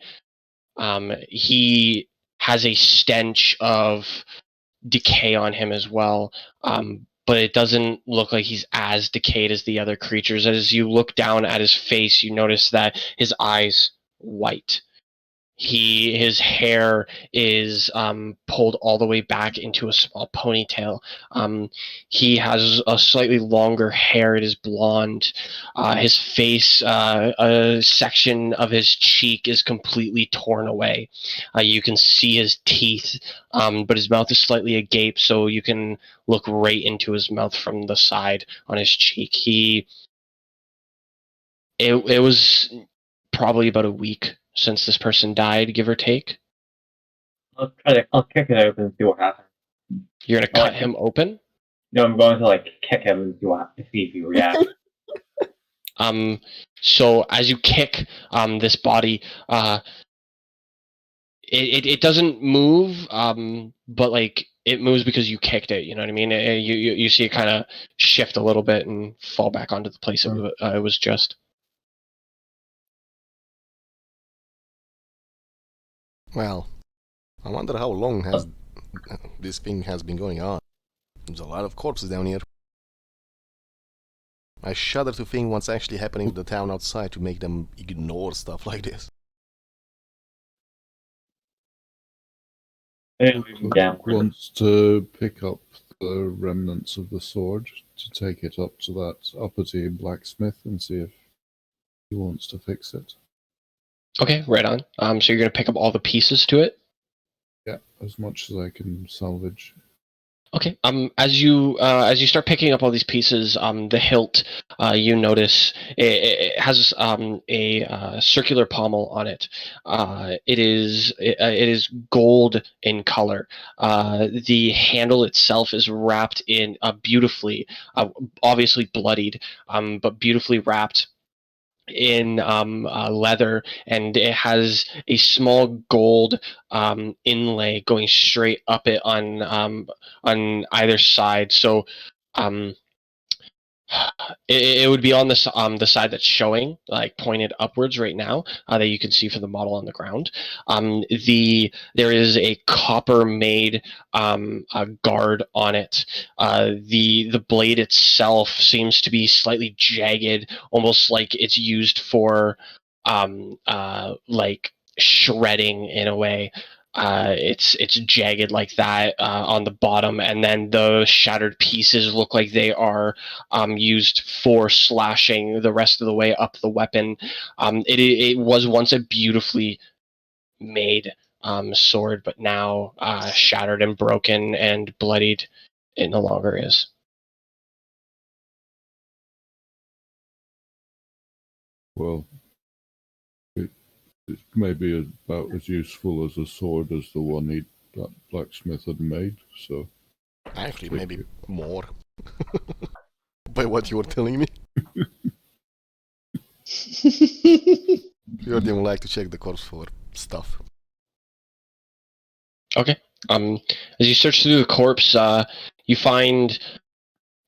He has a stench of decay on him as well, but it doesn't look like he's as decayed as the other creatures. As you look down at his face, you notice that his eyes white. His hair is pulled all the way back into a small ponytail. He has a slightly longer hair. It is blonde. His face, a section of his cheek is completely torn away. You can see his teeth, but his mouth is slightly agape, so you can look right into his mouth from the side on his cheek. It was probably about a week since this person died, give or take. I'll kick it open and see what happens. You're gonna cut him open. No, I'm going to kick him and see if he reacts. So as you kick this body, it doesn't move, but it moves because you kicked it. You know what I mean? You see it kind of shift a little bit and fall back onto the place it was just. Well, I wonder how long has this thing has been going on. There's a lot of corpses down here. I shudder to think what's actually happening to the town outside to make them ignore stuff like this. Moving downward. Wants to pick up the remnants of the sword to take it up to that uppity blacksmith and see if he wants to fix it. Okay, right on. So you're gonna pick up all the pieces to it. Yeah, as much as I can salvage. Okay. As you start picking up all these pieces, the hilt, you notice it has a circular pommel on it. It is gold in color. The handle itself is wrapped in beautifully, obviously bloodied, but beautifully wrapped in leather, and it has a small gold inlay going straight up it on either side. So um, it would be on the side that's showing, like pointed upwards right now, that you can see for the model on the ground. There is a copper made a guard on it. The blade itself seems to be slightly jagged, almost like it's used for like shredding in a way. It's jagged like that on the bottom, and then the shattered pieces look like they are used for slashing the rest of the way up the weapon. It was once a beautifully made sword, but now shattered and broken and bloodied, it no longer is. Well, it may be about as useful as a sword as the one that blacksmith had made, so... Actually, maybe more. By what you were telling me. Riordin would like to check the corpse for stuff. Okay. As you search through the corpse, you find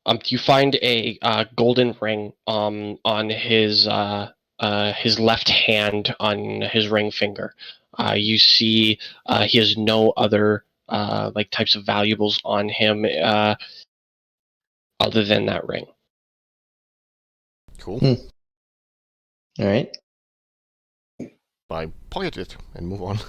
a golden ring on his left hand on his ring finger. You see he has no other like types of valuables on him other than that ring. Cool. Alright. I pocket it and move on.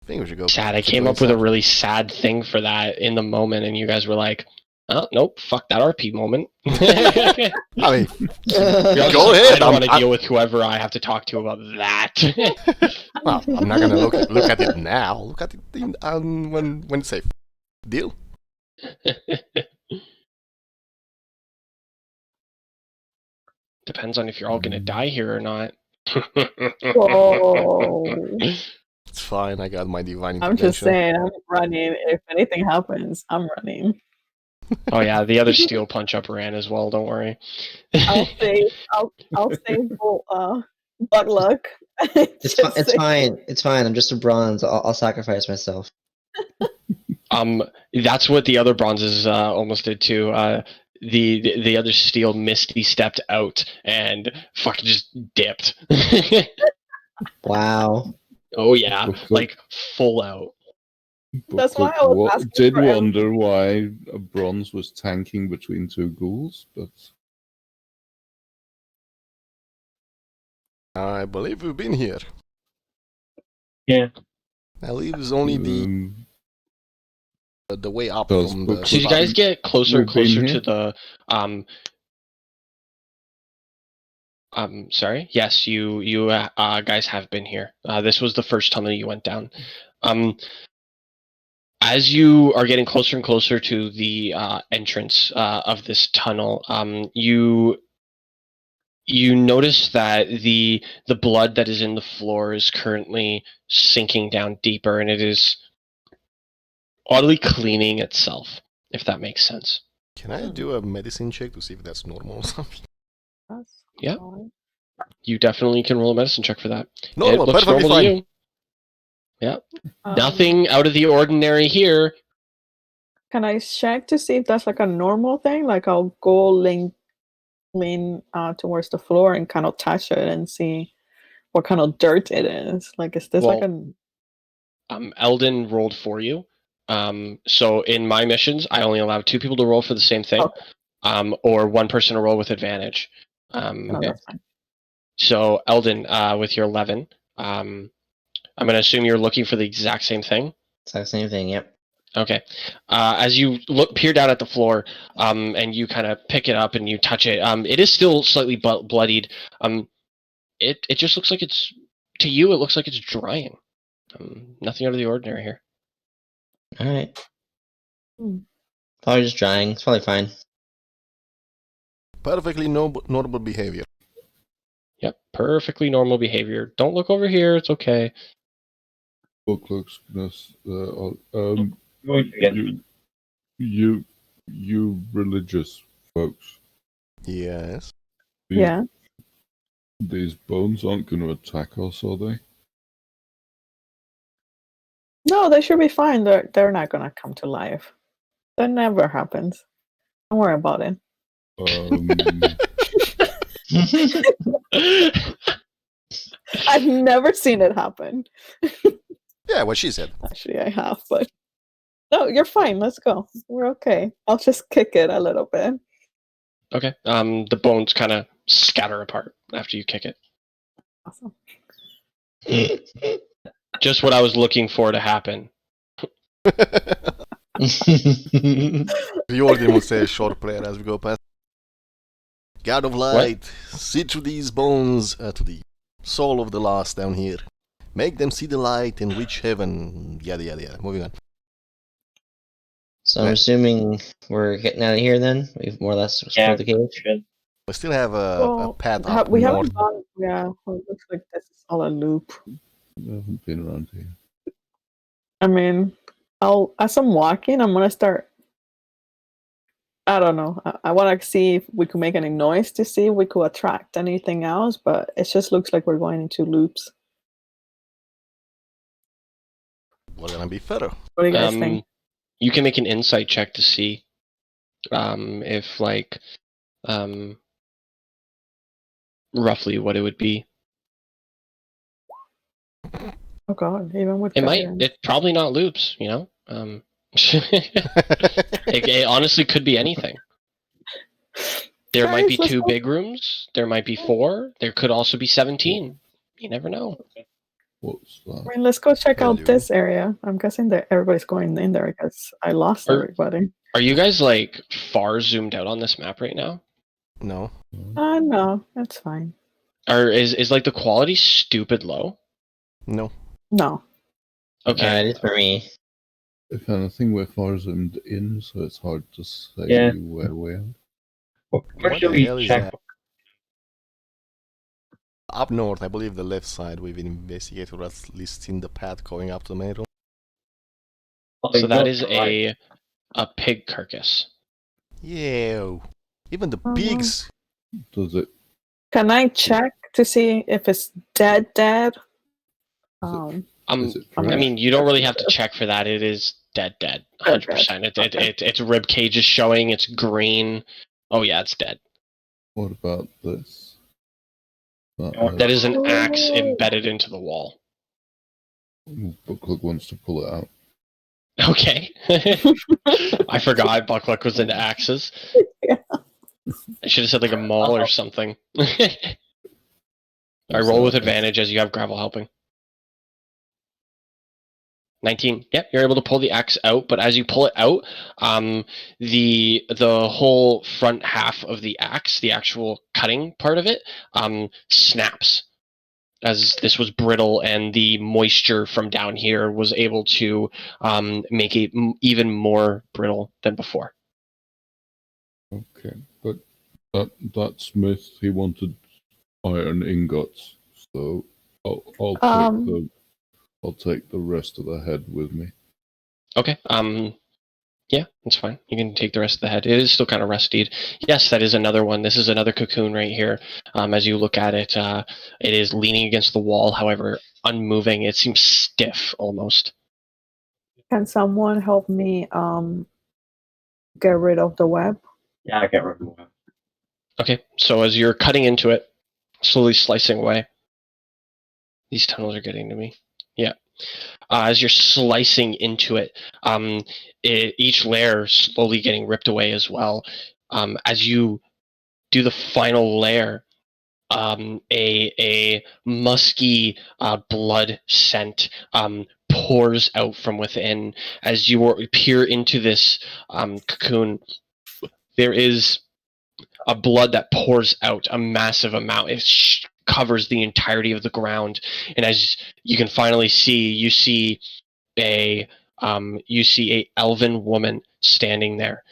I think we should go. Sad. I came up with a really sad thing for that in the moment, and you guys were like, "Oh nope, fuck that RP moment." I mean, Go ahead. I don't want to deal with whoever I have to talk to about that. well, I'm not gonna look at it now. Look at it when it's safe. Deal. Depends on if you're all gonna die here or not. Whoa. It's fine. I got my divine I'm just intervention. saying, I'm running. If anything happens, I'm running. Oh yeah, the other steel punch up ran as well. Don't worry. I'll save butt luck. It's fine. It's fine. I'm just a bronze. I'll sacrifice myself. That's what the other bronzes almost did too. The other steel misty stepped out and fucking just dipped. Wow. Oh yeah, like full out. That's why I was asking did for wonder why a bronze was tanking between two ghouls, but I believe we've been here. Yeah. That leaves only the way up from the. So you guys get closer and We've been closer here? to the sorry. Yes, you guys have been here. This was the first tunnel you went down. As you are getting closer and closer to the entrance of this tunnel, you notice that the blood that is in the floor is currently sinking down deeper, and it is oddly cleaning itself, if that makes sense. Can I do a medicine check to see if that's normal or something? Yeah. You definitely can roll a medicine check for that. Normal, it looks perfectly normal fine. to you. Yeah. Nothing out of the ordinary here. Can I check to see if that's like a normal thing? Like I'll go lean towards the floor and kind of touch it and see what kind of dirt it is. Like, is this like a... Eldon rolled for you. So in my missions, I only allow 2 people to roll for the same thing, or 1 person to roll with advantage. No, that's fine. So Eldon, with your 11, I'm going to assume you're looking for the exact same thing. Exact same thing. Yep. Okay. As you peer down at the floor, and you kind of pick it up and you touch it, it is still slightly bloodied. It just looks like it's, to you, it looks like it's drying. Nothing out of the ordinary here. All right. Hmm. Probably just drying. It's probably fine. Perfectly normal behavior. Yep, perfectly normal behavior. Don't look over here. It's okay. Buckluck's Going to get you religious folks. Yes. These, Yeah. These bones aren't going to attack us, are they? No, they should be fine. They're not gonna come to life. That never happens. Don't worry about it. I've never seen it happen. Yeah, what she said. Actually, I have, but no, you're fine. Let's go. We're okay. I'll just kick it a little bit. Okay. The bones kind of scatter apart after you kick it. Awesome. Just what I was looking for to happen. Riordin will say a short prayer as we go past. God of light, see through these bones to the soul of the lost down here. Make them see the light and reach heaven. Yada yada yada. Moving on. So I'm assuming we're getting out of here then? We've more or less explored the cage? Good. We still have a path up we north. haven't gone. Yeah, well, it looks like this is all a loop. I haven't been around here. I mean, as I'm walking, I'm gonna start. I don't know. I want to see if we could make any noise to see if we could attract anything else, but it just looks like we're going into loops. We're gonna be further. What do you guys think? You can make an insight check to see if, like, roughly what it would be. Oh god, even with It might. guidance. It's probably not loops, you know? It honestly could be anything. There might be Guys, let's 2 go. big rooms. There might be 4. There could also be 17. You never know. What's I that? mean, let's go check out Hello. this area. I'm guessing that everybody's going in there because I lost everybody. Are you guys, like, far zoomed out on this map right now? No. No, that's fine. Or is like the quality stupid low? No. No. Okay. It is for me. If anything, we're far zoomed in, so it's hard to say Yeah. where we are. Where What should the we hell is check? that? Up north, I believe the left side we've investigated, or at least seen the path going up to the main room. So that is Right. a pig carcass. Yeah. Even the Oh, wow. pigs. Does it? Can I check to see if it's dead? Is it I fresh? mean, you don't really have to check for that. It is dead, 100%. Its rib cage is showing. It's green. Oh yeah, it's dead. What about this? That is an axe Oh. embedded into the wall. Buckluck wants to pull it out. Okay. I forgot Buckluck was into axes. Yeah. I should have said like a maul or something. I roll with advantage as you have gravel helping. 19. Yep, you're able to pull the axe out, but as you pull it out, the whole front half of the axe, the actual cutting part of it, snaps. As this was brittle, and the moisture from down here was able to make it even more brittle than before. Okay, but that smith, he wanted iron ingots, so I'll take the rest of the head with me. Okay. Yeah, that's fine. You can take the rest of the head. It is still kind of rustied. Yes, that is another one. This is another cocoon right here. As you look at it, it is leaning against the wall, however, unmoving. It seems stiff almost. Can someone help me get rid of the web? Yeah, I can't remember. Okay, so as you're cutting into it, slowly slicing away. These tunnels are getting to me. Yeah. As you're slicing into it, each layer slowly getting ripped away as well. As you do the final layer, a musky blood scent pours out from within as you peer into this cocoon. There is a blood that pours out, a massive amount. It covers the entirety of the ground, and as you can finally see, you see a elven woman standing there.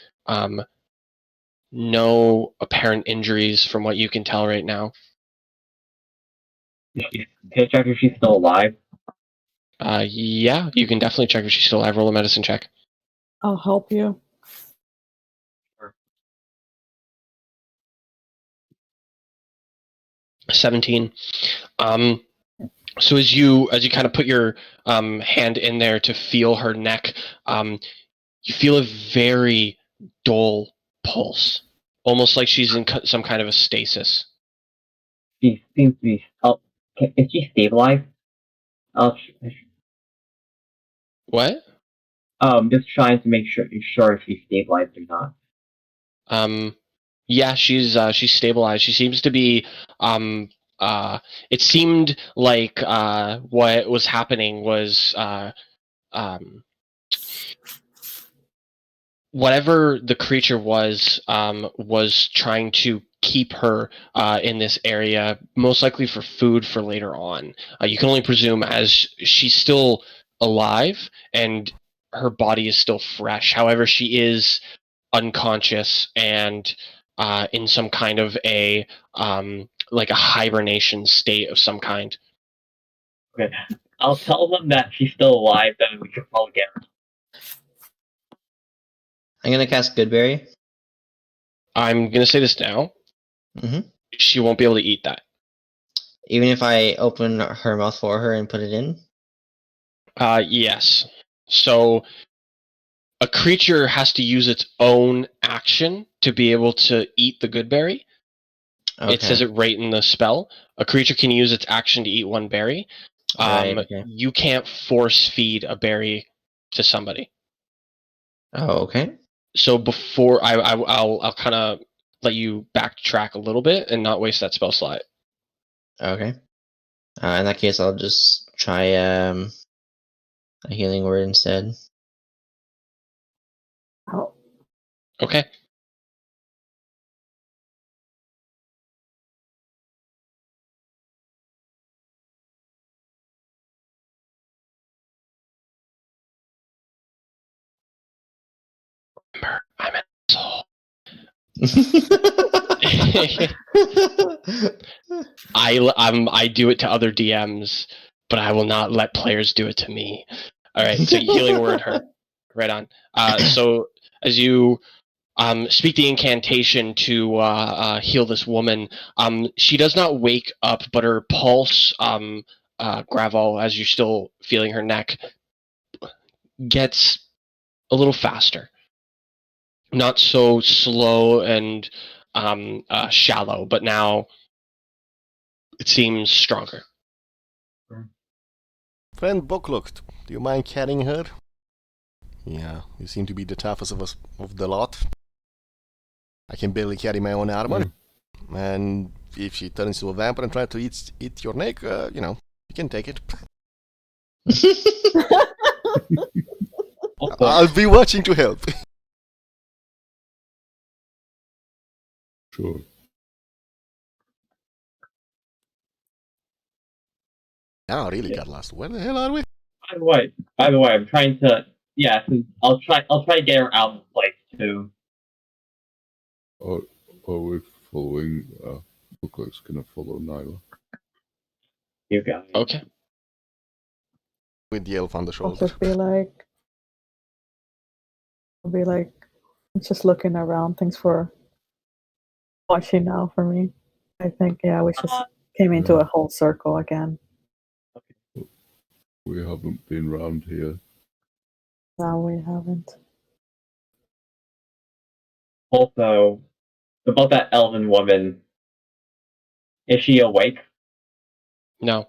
No apparent injuries from what you can tell right now. Can I check if she's still alive? Yeah, you can definitely check if she's still alive. Roll a medicine check. I'll help you. 17. So as you kind of put your hand in there to feel her neck, you feel a very dull pulse, almost like she's in some kind of a stasis. She seems to be. Oh, is she stabilized? What? Just trying to make sure if she's stabilized or not. Yeah, she's stabilized. She seems to be it seemed like what was happening was whatever the creature was trying to keep her in this area, most likely for food for later on. You can only presume, as she's still alive and her body is still fresh. However, she is unconscious and in some kind of a like a hibernation state of some kind. Okay, I'll tell them that she's still alive. Then we can probably get her. I'm gonna cast Goodberry. I'm gonna say this now. Mm-hmm. She won't be able to eat that. Even if I open her mouth for her and put it in? Yes. So a creature has to use its own action to be able to eat the good berry. Okay. It says it right in the spell. A creature can use its action to eat one berry. Right, okay. You can't force feed a berry to somebody. Oh, okay. So before I'll kind of let you backtrack a little bit and not waste that spell slot. Okay. In that case, I'll just try a healing word instead. Oh, Okay. Remember, I'm an asshole. I do it to other DMs, but I will not let players do it to me. All right, so healing word her. Right on. So as you speak the incantation to heal this woman, she does not wake up, but her pulse, Gravel, as you're still feeling her neck, gets a little faster. Not so slow and shallow, but now it seems stronger. Friend Bokluk, do you mind carrying her? Yeah, you seem to be the toughest of us of the lot. I can barely carry my own armor. And if she turns into a vampire and tries to eat your neck, you can take it. I'll be watching to help. Sure. Now I really got lost. Where the hell are we? By the way, I'm trying to. Yeah, I'll try to get her out of the place too. Are we following? Booklet's gonna follow Nyla. You got it. Okay. With the elf on the I'll shoulder. just be like, just looking around. Thanks for watching now for me. I think, yeah, we just came into a whole circle again. We haven't been round here. No, we haven't. Also, about that elven woman, is she awake? No.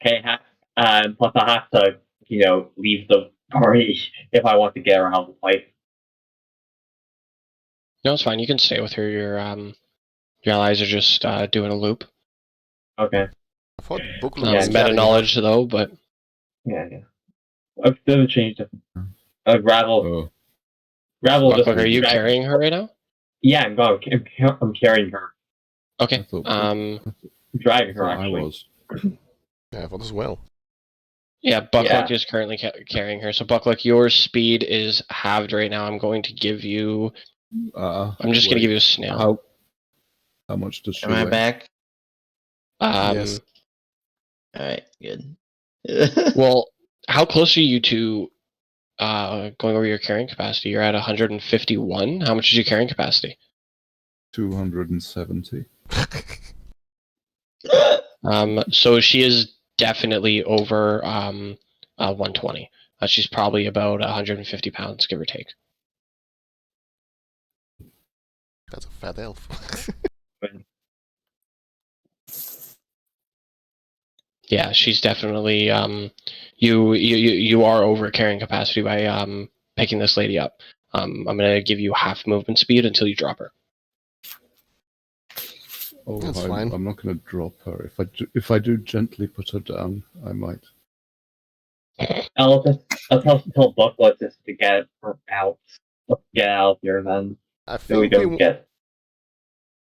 Okay, plus I have to, leave the party if I want to get her out of the place. No, it's fine. You can stay with her. You're Your allies are just doing a loop. Okay. I thought Buckler Yeah, was Meta carrying knowledge though, but Yeah. I've still changed it. Gravel. Oh, Gravel just. Bucklock, are you carrying her right now? Yeah, I'm going. I'm carrying her. I Okay. thought, I'm I driving her, thought I actually. was. Yeah, I thought as well. Yeah, Buckluck Yeah. is currently carrying her. So Buckluck, your speed is halved right now. I'm going to give you. I'm just going to give you a snail. How much does she Am I weigh? back? Yes. Alright, good. Well, how close are you to going over your carrying capacity? You're at 151. How much is your carrying capacity? 270. So she is definitely over 120. She's probably about 150 pounds, give or take. That's a fat elf. Yeah, she's definitely you are over carrying capacity by picking this lady up. I'm gonna give you half movement speed until you drop her. Oh, That's fine. I'm not going to drop her. If I do gently put her down, I might. I'll tell Bucklet just to get her out. Let's get out of here then. I So we think don't get.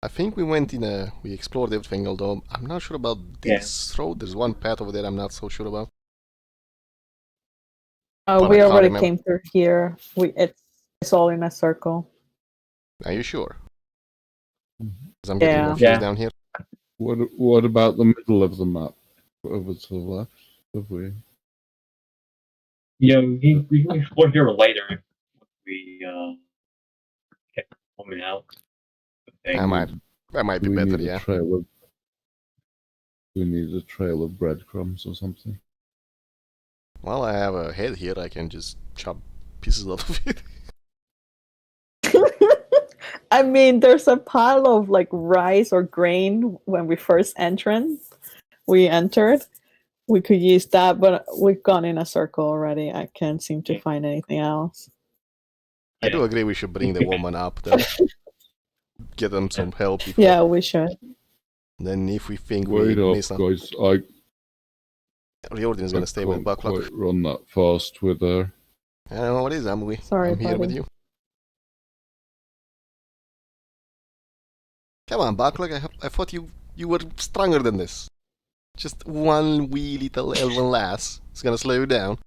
I think we went in a... We explored everything, although I'm not sure about this road. There's one path over there I'm not so sure about. But I We can't already remember. came through here. It's all in a circle. Are you sure? Mhm. 'Cause I'm getting Yeah. confused Yeah. down here. What about the middle of the map? Over to the left? Have we? You know, we can explore here later if we get coming out. That might be Do we better, need yeah. We need a trail of breadcrumbs or something. Well, I have a head here. I can just chop pieces out of it. I mean, there's a pile of like rice or grain when we first entered. We could use that, but we've gone in a circle already. I can't seem to find anything else. I do agree we should bring the woman up, though. Get them some help before. Yeah, we should. Then if we think Wait we up, miss something, guys. I Riordin is gonna stay with can't Bucklock. quite run that fast with her. I don't know what is. Sorry, I'm here with buddy. you. Come on, Bucklock. I thought you were stronger than this. Just one wee little elven lass is gonna slow you down.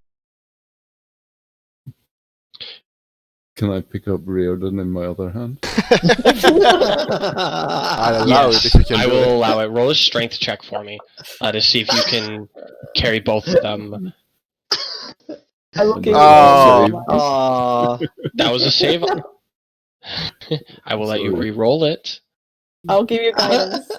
Can I pick up Riordan in my other hand? I'll allow it if you can I do will it. allow it. Roll a strength check for me to see if you can carry both of them. I will give you Oh. guys- Aw. That was a save. I will let you Sorry. re-roll it I'll give you guidance.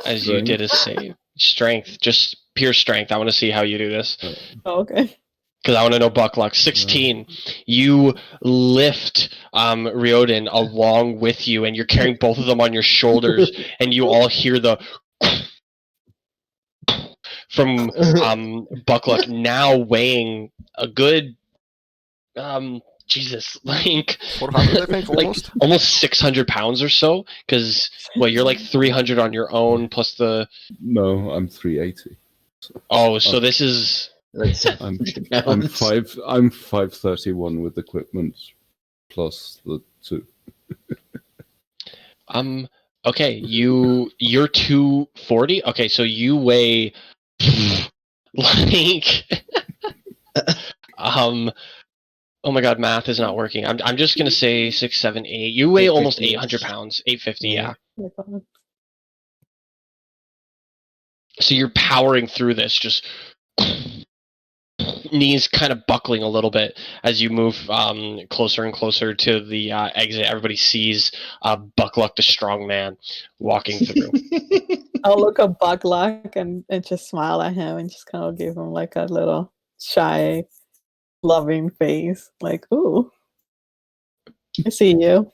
as you did a save. Strength, just pure strength. I want to see how you do this. Oh, okay. Because I want to know Buckluck. 16. You lift Riordin along with you, and you're carrying both of them on your shoulders, and you all hear the from Buckluck, now weighing a good Jesus, like 400, I think, like almost. almost 600 pounds or so. Because you're like 300 on your own plus the. No, I'm 380. Oh, so this is. That's I'm 100 I'm 531 with equipment plus the 2. Okay, you're 240. Okay, so you weigh like oh my god, math is not working. I'm just gonna say 6, 7, 8. You weigh almost 800 pounds. 850, yeah. So you're powering through this, just knees kind of buckling a little bit as you move closer and closer to the exit. Everybody sees Buckluck, the strong man, walking through. I'll look at Buckluck and just smile at him and just kind of give him like a little shy, loving face. Like, ooh, I see you.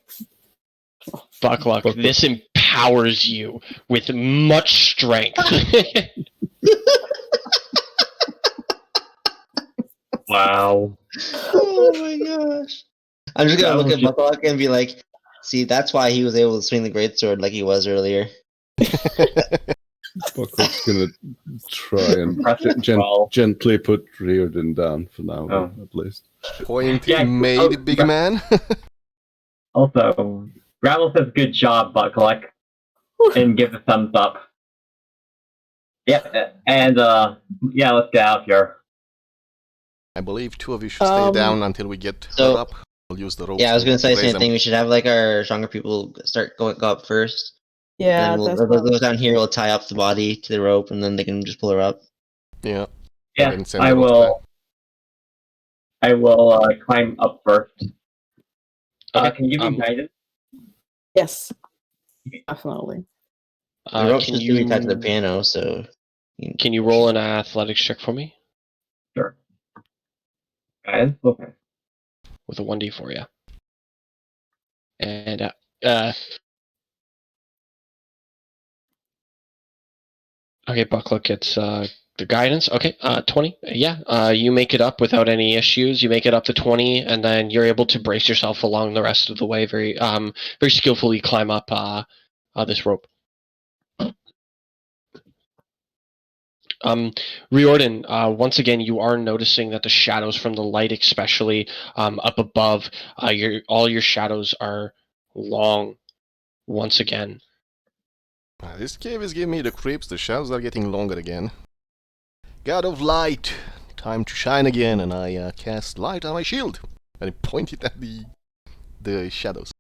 Buckluck, this empowers you with much strength. Wow. Oh my gosh. I'm just gonna look at Bucklock and be like, See, that's why he was able to swing the greatsword like he was earlier. Buckle's gonna try and Impressive. Well. gently put Riordin down for now, Oh. at least. Point Yeah, made, big man. Also, Gravel says good job, Buckluck, and gives a thumbs up. Yeah, and yeah, let's get out of here. I believe two of you should stay down until we get so- her up. We'll use the ropes. Yeah, I was to gonna say the raise same them. thing. We should have like our stronger people go up first. Yeah, And then that's we'll what go down here. We'll tie up the body to the rope, and then they can just pull her up. Yeah. Yeah, then send I the ropes will. I will climb up first. Okay, Can you give me guidance? yes, definitely. The rope Can should still be tied to the you piano, so. can you roll an athletics check for me Sure. Guidance? Okay. with a 1d4? Yeah. And okay, Buckluck gets the guidance. Okay, 20. Yeah, you make it up without any issues. You make it up to 20, and then you're able to brace yourself along the rest of the way. Very skillfully climb up this rope. Riordin, once again, you are noticing that the shadows from the light, especially up above, all your shadows are long. Once again, This cave is giving me the creeps. The shadows are getting longer again. God of light, time to shine again, and I cast light on my shield, and I point it at the shadows.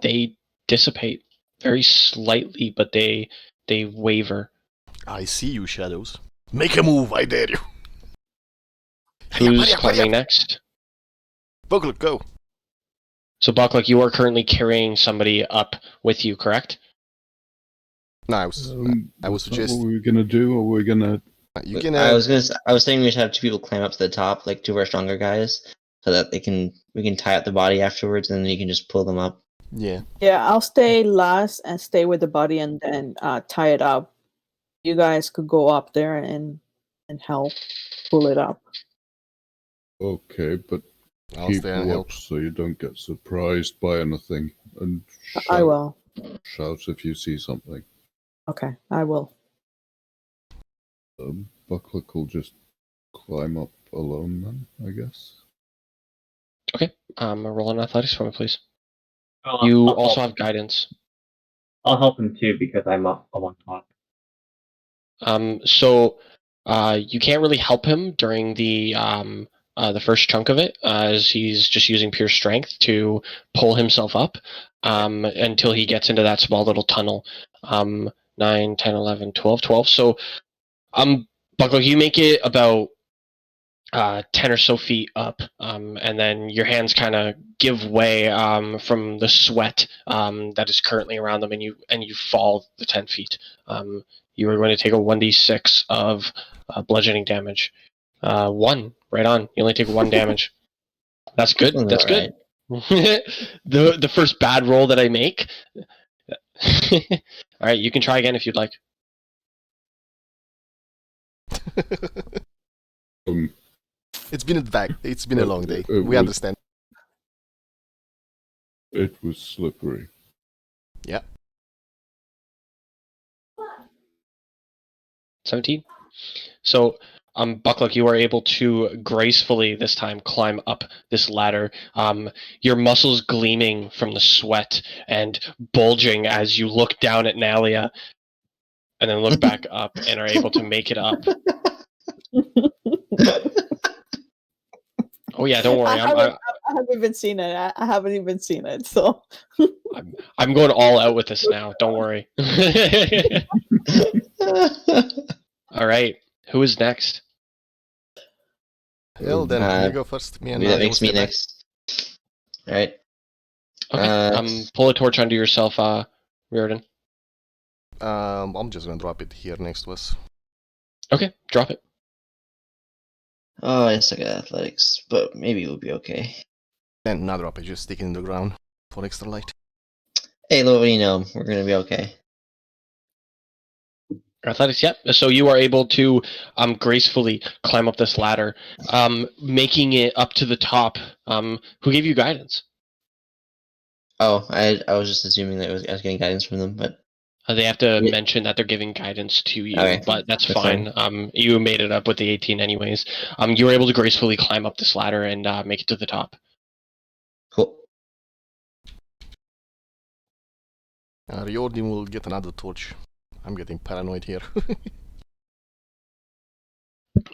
they dissipate very slightly, but they waver. I see you, shadows. Make a move, I dare you. Who's climbing next? Buckle, go. So, Buckluck, you are currently carrying somebody up with you, correct? No, I was What suggesting were we gonna do? Or we're gonna? you can. I was saying we should have two people climb up to the top, like two of our stronger guys, so that we can tie up the body afterwards, and then you can just pull them up. Yeah. Yeah, I'll stay last and stay with the body and then tie it up. You guys could go up there and help pull it up. Okay, but I'll keep stay and help. watch so you don't get surprised by anything, and I will. shout if you see something. Okay, I will. Buckluck will just climb up alone then, I guess. Okay. Roll an athletics for me, please. Oh, You I'll also help. have guidance. I'll help him too because I'm on top. So you can't really help him during the first chunk of it, as he's just using pure strength to pull himself up until he gets into that small little tunnel. 9, 10, 11, 12, 12. So, Buckle, you make it about 10 or so feet up, and then your hands kind of give way from the sweat that is currently around them, and you fall the 10 feet. You are going to take a 1d6 of bludgeoning damage. 1, right on. You only take 1 damage. That's good. That's good. the first bad roll that I make. All right, you can try again if you'd like. It's been a long day. We was- understand. It was slippery. Yeah. 17. So, Buckluck, you are able to gracefully this time climb up this ladder. Your muscles gleaming from the sweat and bulging as you look down at Nalia, and then look back up and are able to make it up. Oh yeah, don't worry. I haven't even seen it. I haven't even seen it. So I'm going all out with this now. Don't worry. All right, who is next? Well, then you go first. Me and that Nadia makes will me stay back. next. Alright. Okay. Pull a torch onto yourself, Riordin. I'm just gonna drop it here next to us. Okay, drop it. Oh, I suck at athletics, but maybe we'll be okay. Then not drop it, just stick it in the ground for extra light. Hey, what do you know? We're gonna be okay. Athletics, yep. So you are able to gracefully climb up this ladder, making it up to the top. Who gave you guidance? Oh, I was just assuming that I was getting guidance from them, but They have to Yeah. mention that they're giving guidance to you, Okay. but that's That's fine. You made it up with the 18 anyways. You were able to gracefully climb up this ladder and make it to the top. cool. Riordin will get another torch. I'm getting paranoid here.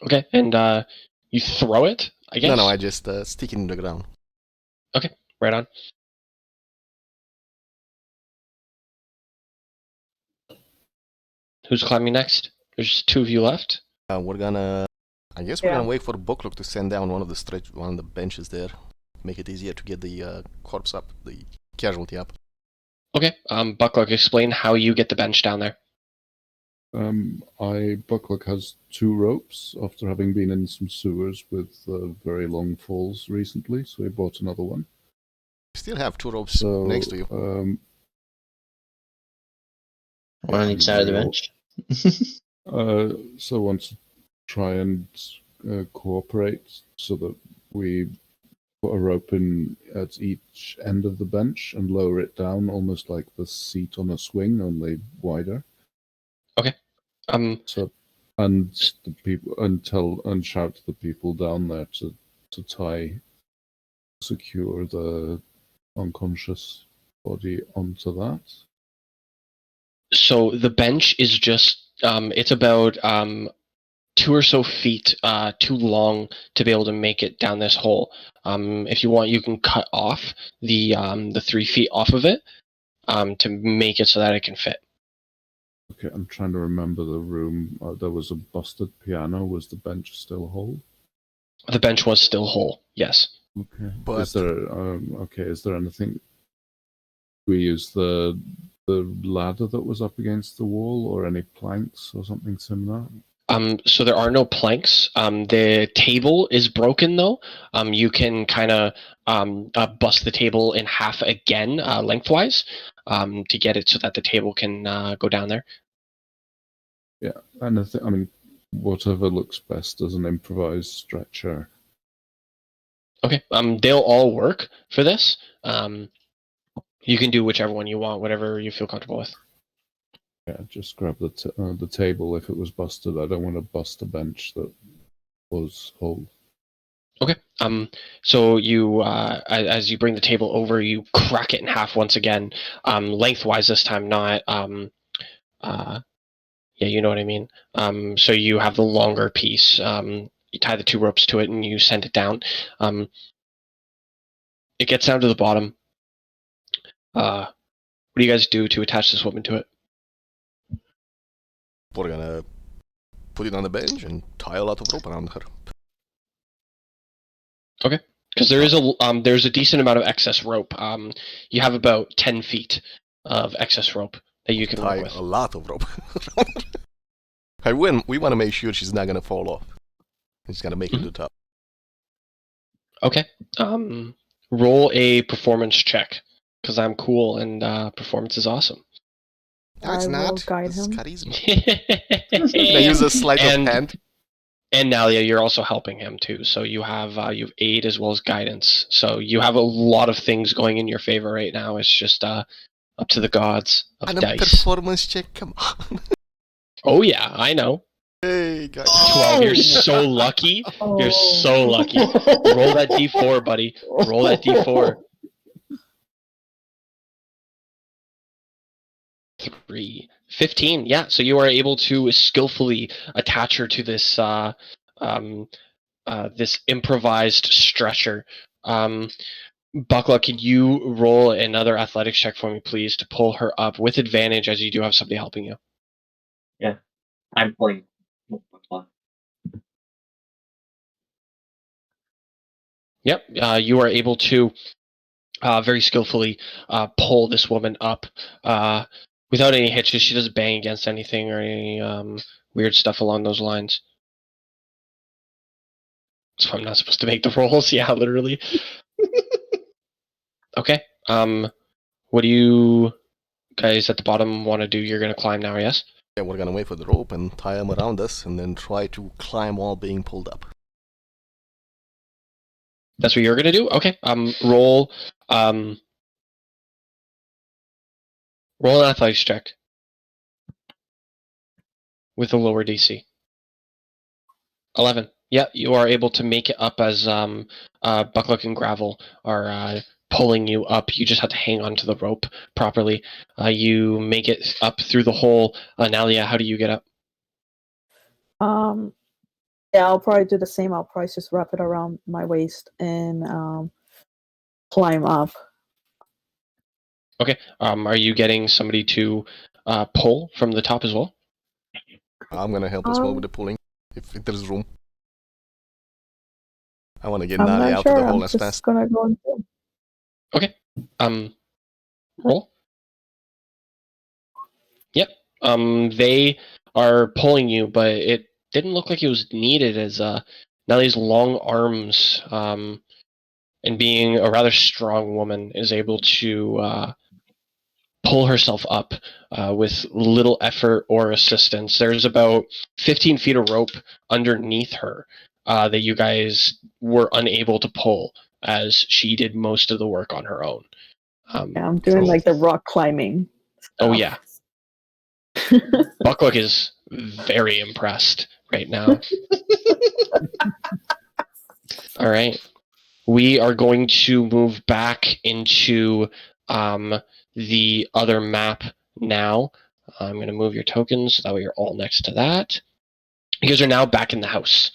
Okay, and you throw it, I guess? No, I just stick it in the ground. Right on. Who's climbing next? There's 2 of you left. We're gonna... I guess we're gonna wait for Bucklock to send down one of the benches there. Make it easier to get the corpse up, the casualty up. Okay, Bucklock, explain how you get the bench down there. Bucklock has 2 ropes after having been in some sewers with very long falls recently, so he bought another one. Still have 2 ropes So next to you. One on each side of the bench. So want to try and cooperate so that we put a rope in at each end of the bench and lower it down, almost like the seat on a swing, only wider. So, and the people and shout to the people down there to secure the unconscious body onto that. So the bench is just it's about 2 or so feet too long to be able to make it down this hole. If you want, you can cut off the 3 feet off of it to make it so that it can fit. Okay, I'm trying to remember the room. There was a busted piano. Was the bench still whole? The bench was still whole, yes. Okay. But- Is there anything? We use the ladder that was up against the wall, or any planks or something similar? So there are no planks. The table is broken though. You can kind of bust the table in half again, lengthwise, to get it so that the table can go down there. Yeah, and whatever looks best as an improvised stretcher. Okay. They'll all work for this. You can do whichever one you want, whatever you feel comfortable with. Yeah, just grab the table if it was busted. I don't want to bust a bench that was whole. Okay. So you, as you bring the table over, you crack it in half once again, lengthwise this time, not, yeah, you know what I mean. So you have the longer piece. You tie the 2 ropes to it and you send it down. It gets down to the bottom. What do you guys do to attach this woman to it? We're gonna put it on the bench and tie a lot of rope around her. Because there is there's a decent amount of excess rope. You have about 10 feet of excess rope that you can Tie work with. a lot of rope. We want to make sure she's not gonna fall off. She's gonna make it to the top. Okay. Roll a performance check because I'm cool and performance is awesome. No, it's I will not. guide This is him. charisma. I use a sleight of hand. And Nalia, you're also helping him too. So you have aid as well as guidance. So you have a lot of things going in your favor right now. It's just up to the gods of And a dice. performance check. Come on. Oh yeah, I know. Hey guys. 12. You're so lucky. You're so lucky. Roll that d4, buddy. Roll that d4. 3. 15. Yeah, so you are able to skillfully attach her to this this improvised stretcher. Buckla, could you roll another athletics check for me, please, to pull her up with advantage as you do have somebody helping you? I'm playing. Yep, you are able to very skillfully pull this woman up without any hitches. She doesn't bang against anything or any weird stuff along those lines. So I'm not supposed to make the rolls? Yeah, literally. Okay. What do you guys at the bottom want to do? You're going to climb now, yes? Yeah, we're gonna wait for the rope and tie them around us and then try to climb while being pulled up. That's what you're going to do? Okay. Roll Roll an athletics check with a lower DC. 11. Yeah, you are able to make it up as Buckluck and Gravel are pulling you up. You just have to hang onto the rope properly. You make it up through the hole. Nalia, how do you get up? Yeah, I'll probably do the same. I'll probably just wrap it around my waist and climb up. Okay. Are you getting somebody to pull from the top as well? I'm gonna help as well with the pulling, if there's room. I want to get I'm Nali not out sure. of the I'm hole as just fast. gonna go and do. Okay. Roll. Yep. They are pulling you, but it didn't look like it was needed as Nellie's long arms, and being a rather strong woman, is able to pull herself up with little effort or assistance. There's about 15 feet of rope underneath her that you guys were unable to pull, as she did most of the work on her own. Yeah, I'm doing Cool. like the rock climbing. Oh stuff. yeah, Buckluck is very impressed right now. All right. We are going to move back into the other map now. I'm going to move your tokens so that way you're all next to that. You guys are now back in the house.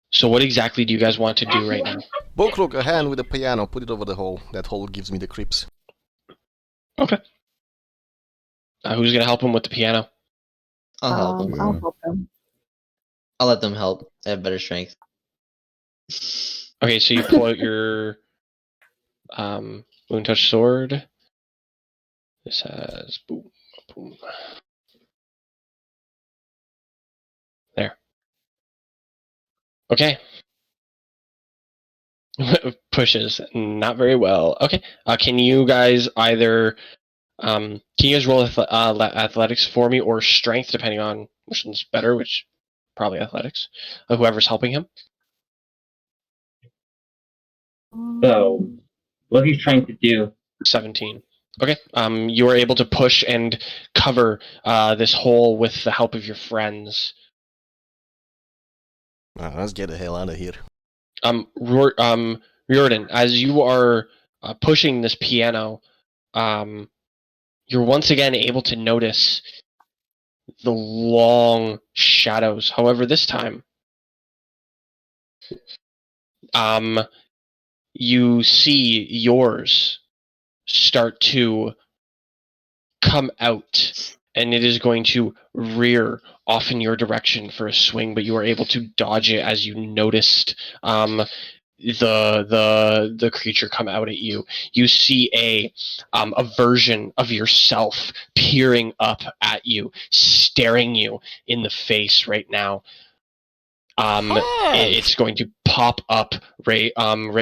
So what exactly do you guys want to do right now? Buckluck, a hand with the piano, put it over the hole. That hole gives me the creeps. Okay. Who's going to help him with the piano? I'll help them. I'll help him. I'll let them help. They have better strength. Okay, so you pull out your Moon Touch Sword. This has boom, boom. There. Okay. Pushes not very well. Okay. Can you guys either can you guys roll athletics for me or strength, depending on which one's better? Which probably athletics. Whoever's helping him. So, what he's trying to do. 17. Okay. You are able to push and cover this hole with the help of your friends. Let's get the hell out of here. Riordin, as you are pushing this piano, you're once again able to notice the long shadows. However, this time, you see yours start to come out, and it is going to rear off in your direction for a swing, but you are able to dodge it as you noticed the creature come out at you. You see a version of yourself peering up at you, staring you in the face right now. It's going to pop up right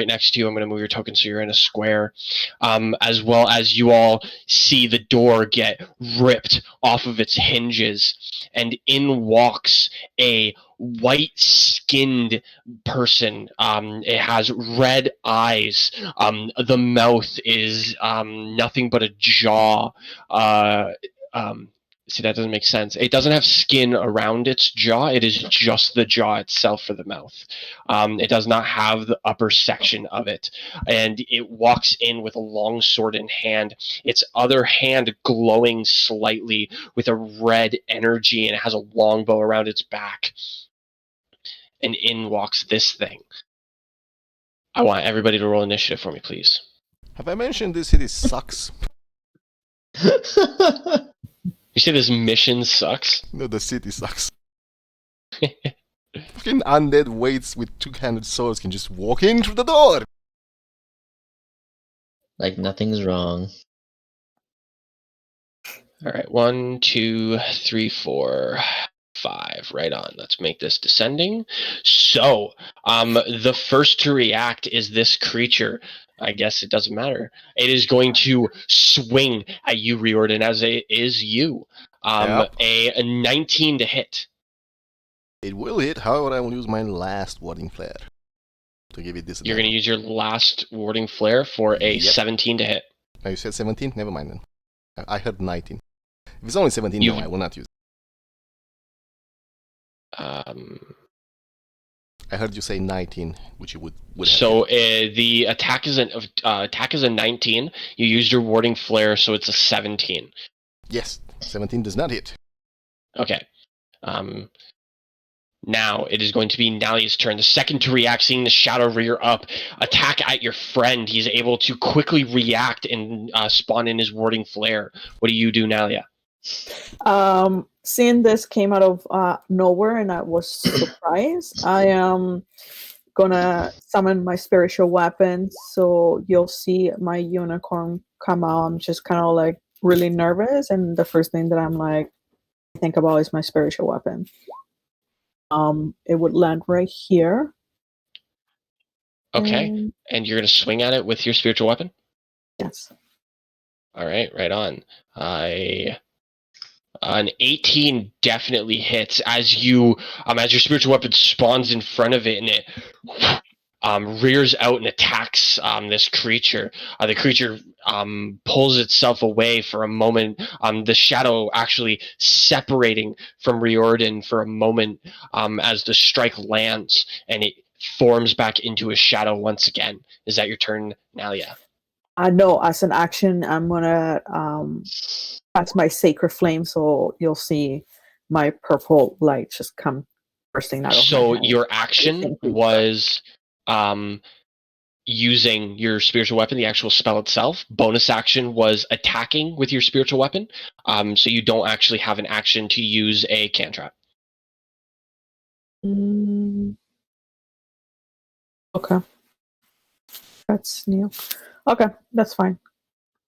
next to you. I'm going to move your token so you're in a square, as well as you all see the door get ripped off of its hinges, and in walks a white-skinned person. It has red eyes. The mouth is nothing but a jaw. See, that doesn't make sense. It doesn't have skin around its jaw. It is just the jaw itself for the mouth. It does not have the upper section of it. And it walks in with a long sword in hand, its other hand glowing slightly with a red energy, and it has a long bow around its back. And in walks this thing. I want everybody to roll initiative for me, please. Have I mentioned this city sucks? You say this mission sucks? No, the city sucks. Fucking undead waits with two-handed swords can just walk in through the door! Like nothing's wrong. All right, 1, 2, 3, 4, 5. Right on. Let's make this descending. So, the first to react is this creature. I guess it doesn't matter. It is going to swing at you, Riordin, as it is you. Yep. A 19 to hit. It will hit, however I will use my last warding flare to give it this. You're going to use your last warding flare for a Yep. 17 to hit. Oh, you said 17? Never mind then. I heard 19. If it's only 17, no, I will not use it. I heard you say 19, which you would have. So the attack is a 19. You used your warding flare, so it's a 17. Yes, 17 does not hit. Okay. Now it is going to be Nalia's turn. The second to react, seeing the shadow rear up, attack at your friend. He's able to quickly react and spawn in his warding flare. What do you do, Nalia? Seeing this came out of nowhere and I was surprised, I am gonna summon my spiritual weapon. So you'll see my unicorn come out. I'm just kind of like really nervous, and the first thing that I'm like think about is my spiritual weapon. It would land right here. Okay, and you're gonna swing at it with your spiritual weapon. Yes. All right, right on. An 18 definitely hits as your spiritual weapon spawns in front of it, and it rears out and attacks this creature. The creature pulls itself away for a moment. The shadow actually separating from Riordin for a moment as the strike lands, and it forms back into a shadow once again. Is that your turn, Nalia? No, as an action, I'm gonna cast my sacred flame, so you'll see my purple light just come bursting out of So my hand. your action was using your spiritual weapon, the actual spell itself. Bonus action was attacking with your spiritual weapon. So you don't actually have an action to use a cantrip. Okay. That's new. Okay, that's fine.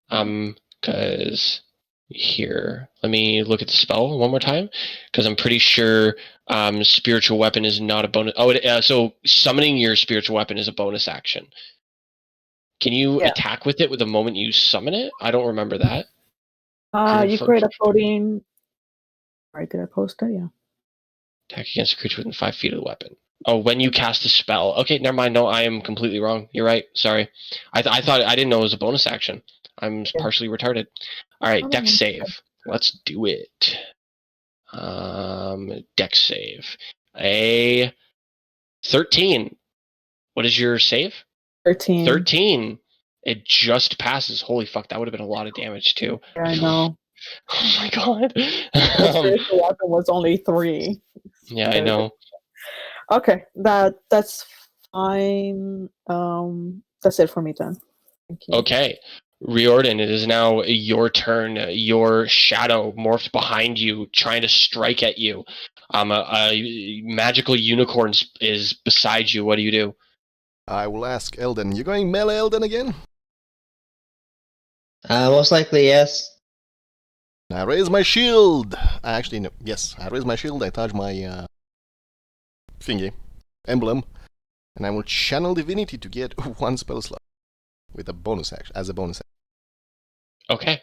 Because here, let me look at the spell one more time, because I'm pretty sure spiritual weapon is not a bonus. So summoning your spiritual weapon is a bonus action. Can you attack with it with the moment you summon it? I don't remember that. You create a floating. Right, did I post it? Yeah. Attack against a creature within 5 feet of the weapon. Oh, when you cast a spell. Okay, never mind. No, I am completely wrong. You're right. Sorry. I thought I didn't know it was a bonus action. I'm partially retarded. All right, dex save. Let's do it. Dex save. A 13. What is your save? 13. 13. It just passes. Holy fuck, that would have been a lot of damage too. Yeah, I know. Oh my god. The spiritual weapon was only 3. Yeah, I know. Okay, that's fine. That's it for me then. Thank you. Okay. Riordin, it is now your turn. Your shadow morphed behind you, trying to strike at you. A magical unicorn is beside you. What do you do? I will ask Elden. You going melee Elden again? Most likely, yes. I raise my shield. Actually, no. Yes, I raise my shield. I touch my thingy, emblem, and I will channel divinity to get 1 spell slot with a bonus action as a bonus action. Okay.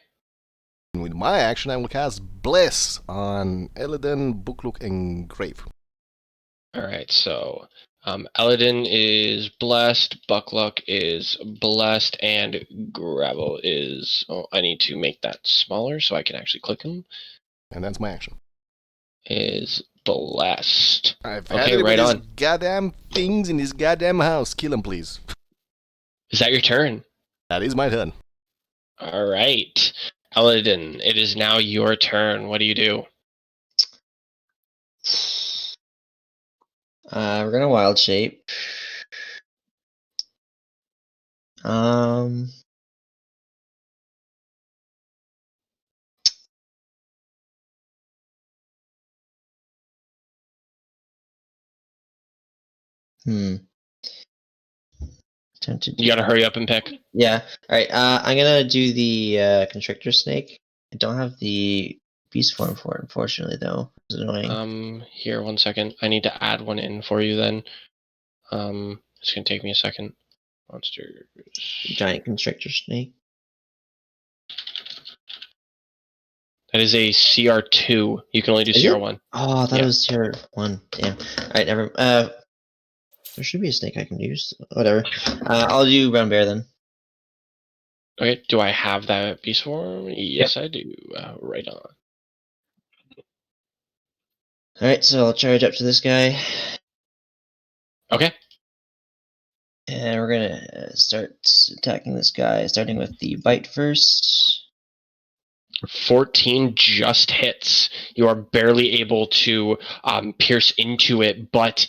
And with my action, I will cast Bless on Elden, Booklook, and Grave. All right. So Eladin is blessed, Buckluck is blessed, and Gravel is... Oh, I need to make that smaller so I can actually click him. And that's my action. Is blessed. I've had it with these goddamn things in this goddamn house. Kill him, please. Is that your turn? That is my turn. All right. Eladin, it is now your turn. What do you do? We're gonna wild shape. You gotta hurry up and pick. Yeah. All right. I'm gonna do the constrictor snake. I don't have the beast form for it, unfortunately, though. It's annoying. Here, 1 second. I need to add one in for you. Then, it's gonna take me a second. Monsters. Giant constrictor snake. That is a CR2. You can only do CR1. Oh, I thought it was CR1. Damn. All right, never. There should be a snake I can use. Whatever. I'll do brown bear then. Okay, do I have that beast form? Yes, I do. Right on. Alright, so I'll charge up to this guy. Okay. And we're gonna start attacking this guy, starting with the bite first. 14 just hits. You are barely able to pierce into it, but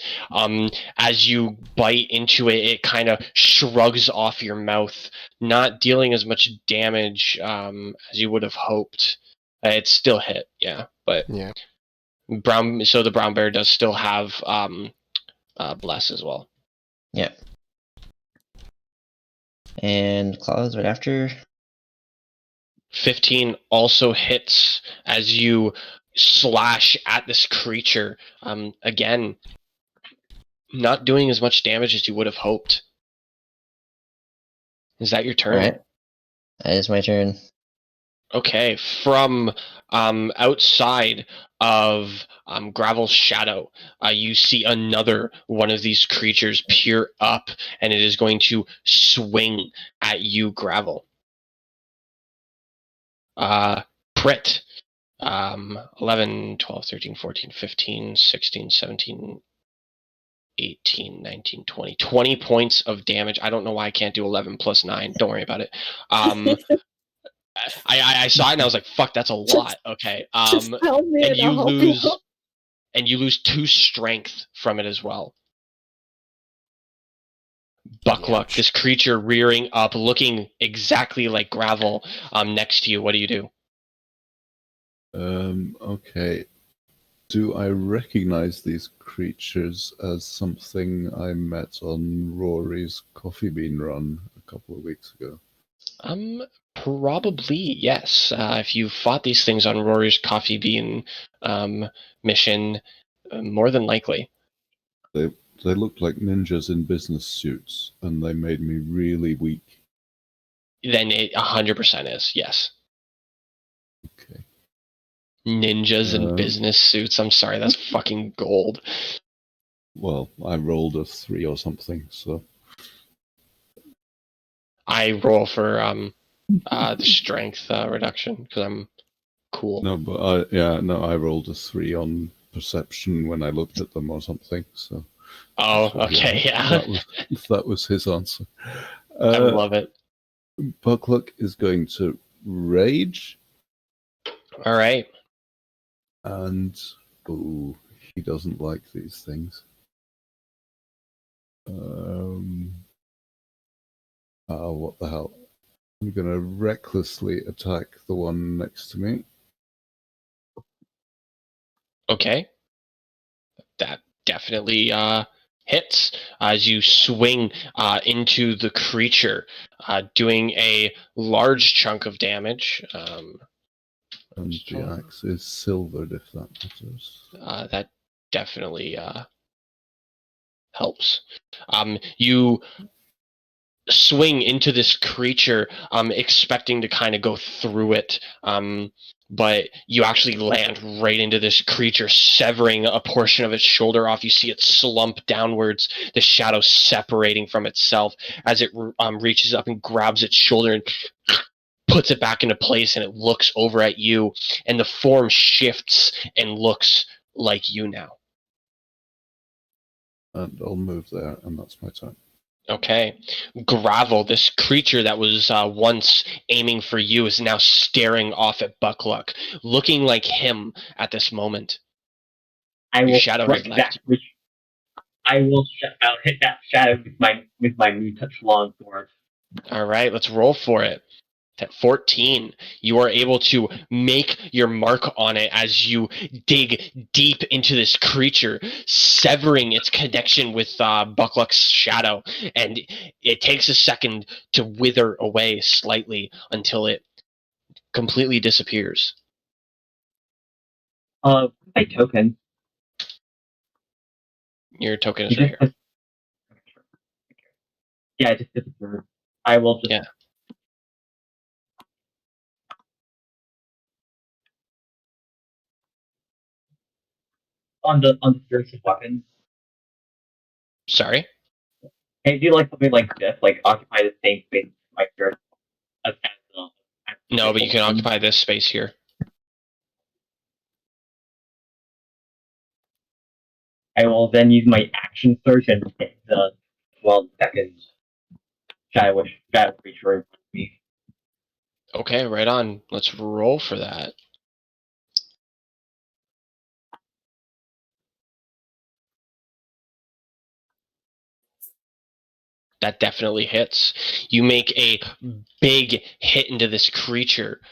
as you bite into it, it kind of shrugs off your mouth, not dealing as much damage as you would have hoped. It's still hit, yeah, but Yeah. so the brown bear does still have bless as well. Yeah. And claws right after. 15 also hits as you slash at this creature. Again, not doing as much damage as you would have hoped. Is that your turn? Alright. That is my turn. Okay, from outside of Gravel's shadow, you see another one of these creatures peer up, and it is going to swing at you, Gravel. Crit. 11, 12, 13, 14, 15, 16, 17, 18, 19, 20. 20 points of damage. I don't know why I can't do 11 plus 9. Don't worry about it. I saw it and I was like, fuck, that's a lot. Okay. Just tell me And and you I'll help you lose out. and you lose 2 strength from it as well. Buckluck, Ouch. this creature rearing up, looking exactly like Gravel next to you. What do you do? Okay. Do I recognize these creatures as something I met on Rory's coffee bean run a couple of weeks ago? Probably yes. If you fought these things on Rory's coffee bean mission, more than likely. They looked like ninjas in business suits, and they made me really weak. Then it 100% is, yes. Okay. Ninjas in business suits. I'm sorry, that's fucking gold. Well, I rolled a 3 or something, so I roll for the strength reduction because I'm cool. no, but I rolled a 3 on perception when I looked at them or something. So Oh, so, okay, yeah. that was his answer. I love it. Buckluck is going to rage, All right. and he doesn't like these things. What the hell? I'm going to recklessly attack the one next to me. Okay. That definitely hits as you swing into the creature, doing a large chunk of damage. And the axe is silvered, if that matters. That definitely helps. You swing into this creature, expecting to kind of go through it, but you actually land right into this creature, severing a portion of its shoulder off. You see it slump downwards, the shadow separating from itself as it reaches up and grabs its shoulder and puts it back into place, and it looks over at you, and the form shifts and looks like you now. And I'll move there, and that's my turn. Okay. Gravel, this creature that was once aiming for you, is now staring off at Buckluck, looking like him at this moment. I Your will shadow strike has left that. Which I'll hit that shadow with my new touch longsword. All right, let's roll for it. At 14, you are able to make your mark on it as you dig deep into this creature, severing its connection with Buckluck's shadow, and it takes a second to wither away slightly until it completely disappears. My token. Your token is right here. Yeah, it just disappeared. I will just. Yeah. On the spiritual weapons. Sorry? Can you do like something like this, like occupy the same space as my spirit as No, but you can occupy this space here. I will then use my action search and hit the 12-second shadow creature in front of me. Okay, right on. Let's roll for that. That definitely hits. You make a big hit into this creature.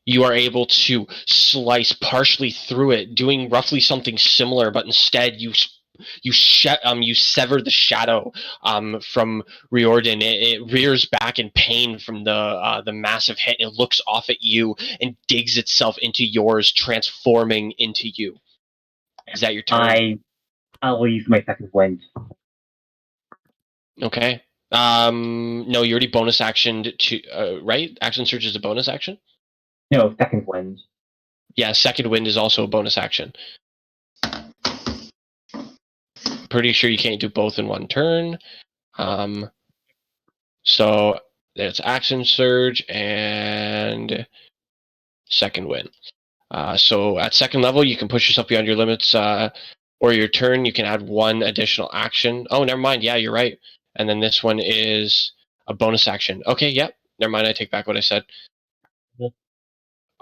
You are able to slice partially through it, doing roughly something similar, but instead you sever the shadow from Riordin. It rears back in pain from the massive hit. It looks off at you and digs itself into yours, transforming into you. Is that your turn? I will use my second wind. Okay. No, you already bonus actioned to right? Action surge is a bonus action? No, second wind. Yeah, second wind is also a bonus action. Pretty sure you can't do both in one turn. So that's action surge and second wind. So at second level, you can push yourself beyond your limits, or your turn. You can add one additional action. Oh, never mind. Yeah, you're right. And then this one is a bonus action. Okay, yep. Never mind. I take back what I said.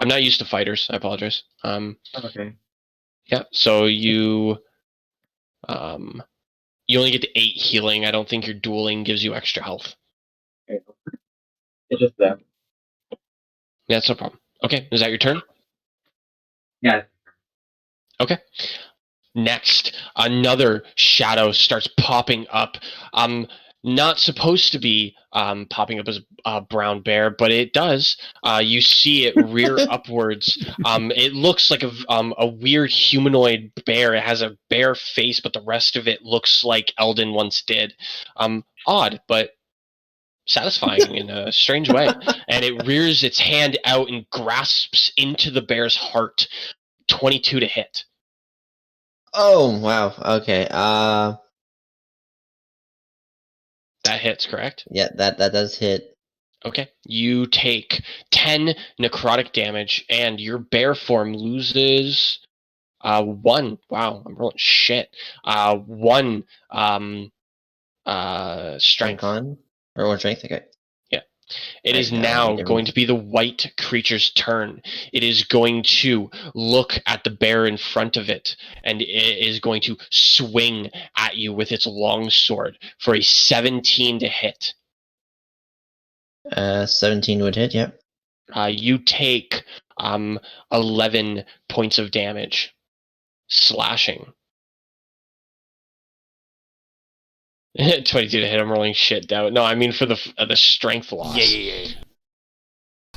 I'm not used to fighters. I apologize. Okay. Yeah. So you only get to 8 healing. I don't think your dueling gives you extra health. Okay. It's just them. Yeah, that's no problem. Okay, is that your turn? Yeah. Okay. Next, another shadow starts popping up. Not supposed to be popping up as a brown bear, but it does. You see it rear upwards. It looks like a weird humanoid bear. It has a bear face, but the rest of it looks like Eldon once did. Odd, but satisfying in a strange way. And it rears its hand out and grasps into the bear's heart. 22 to hit. Oh, wow. Okay. That hits, correct? Yeah, that does hit. Okay. You take 10 necrotic damage, and your bear form loses 1. Wow, I'm rolling shit. 1 strength. Con? Or 1 strength? Okay. Yeah. It Right, is now now I going to be the white creature's turn. It is going to look at the bear in front of it, and it is going to swing at you with its long sword for a 17 to hit. 17 would hit, yep. You take 11 points of damage, slashing. 22 to hit. I'm rolling shit down. No, I mean for the strength loss. Yeah.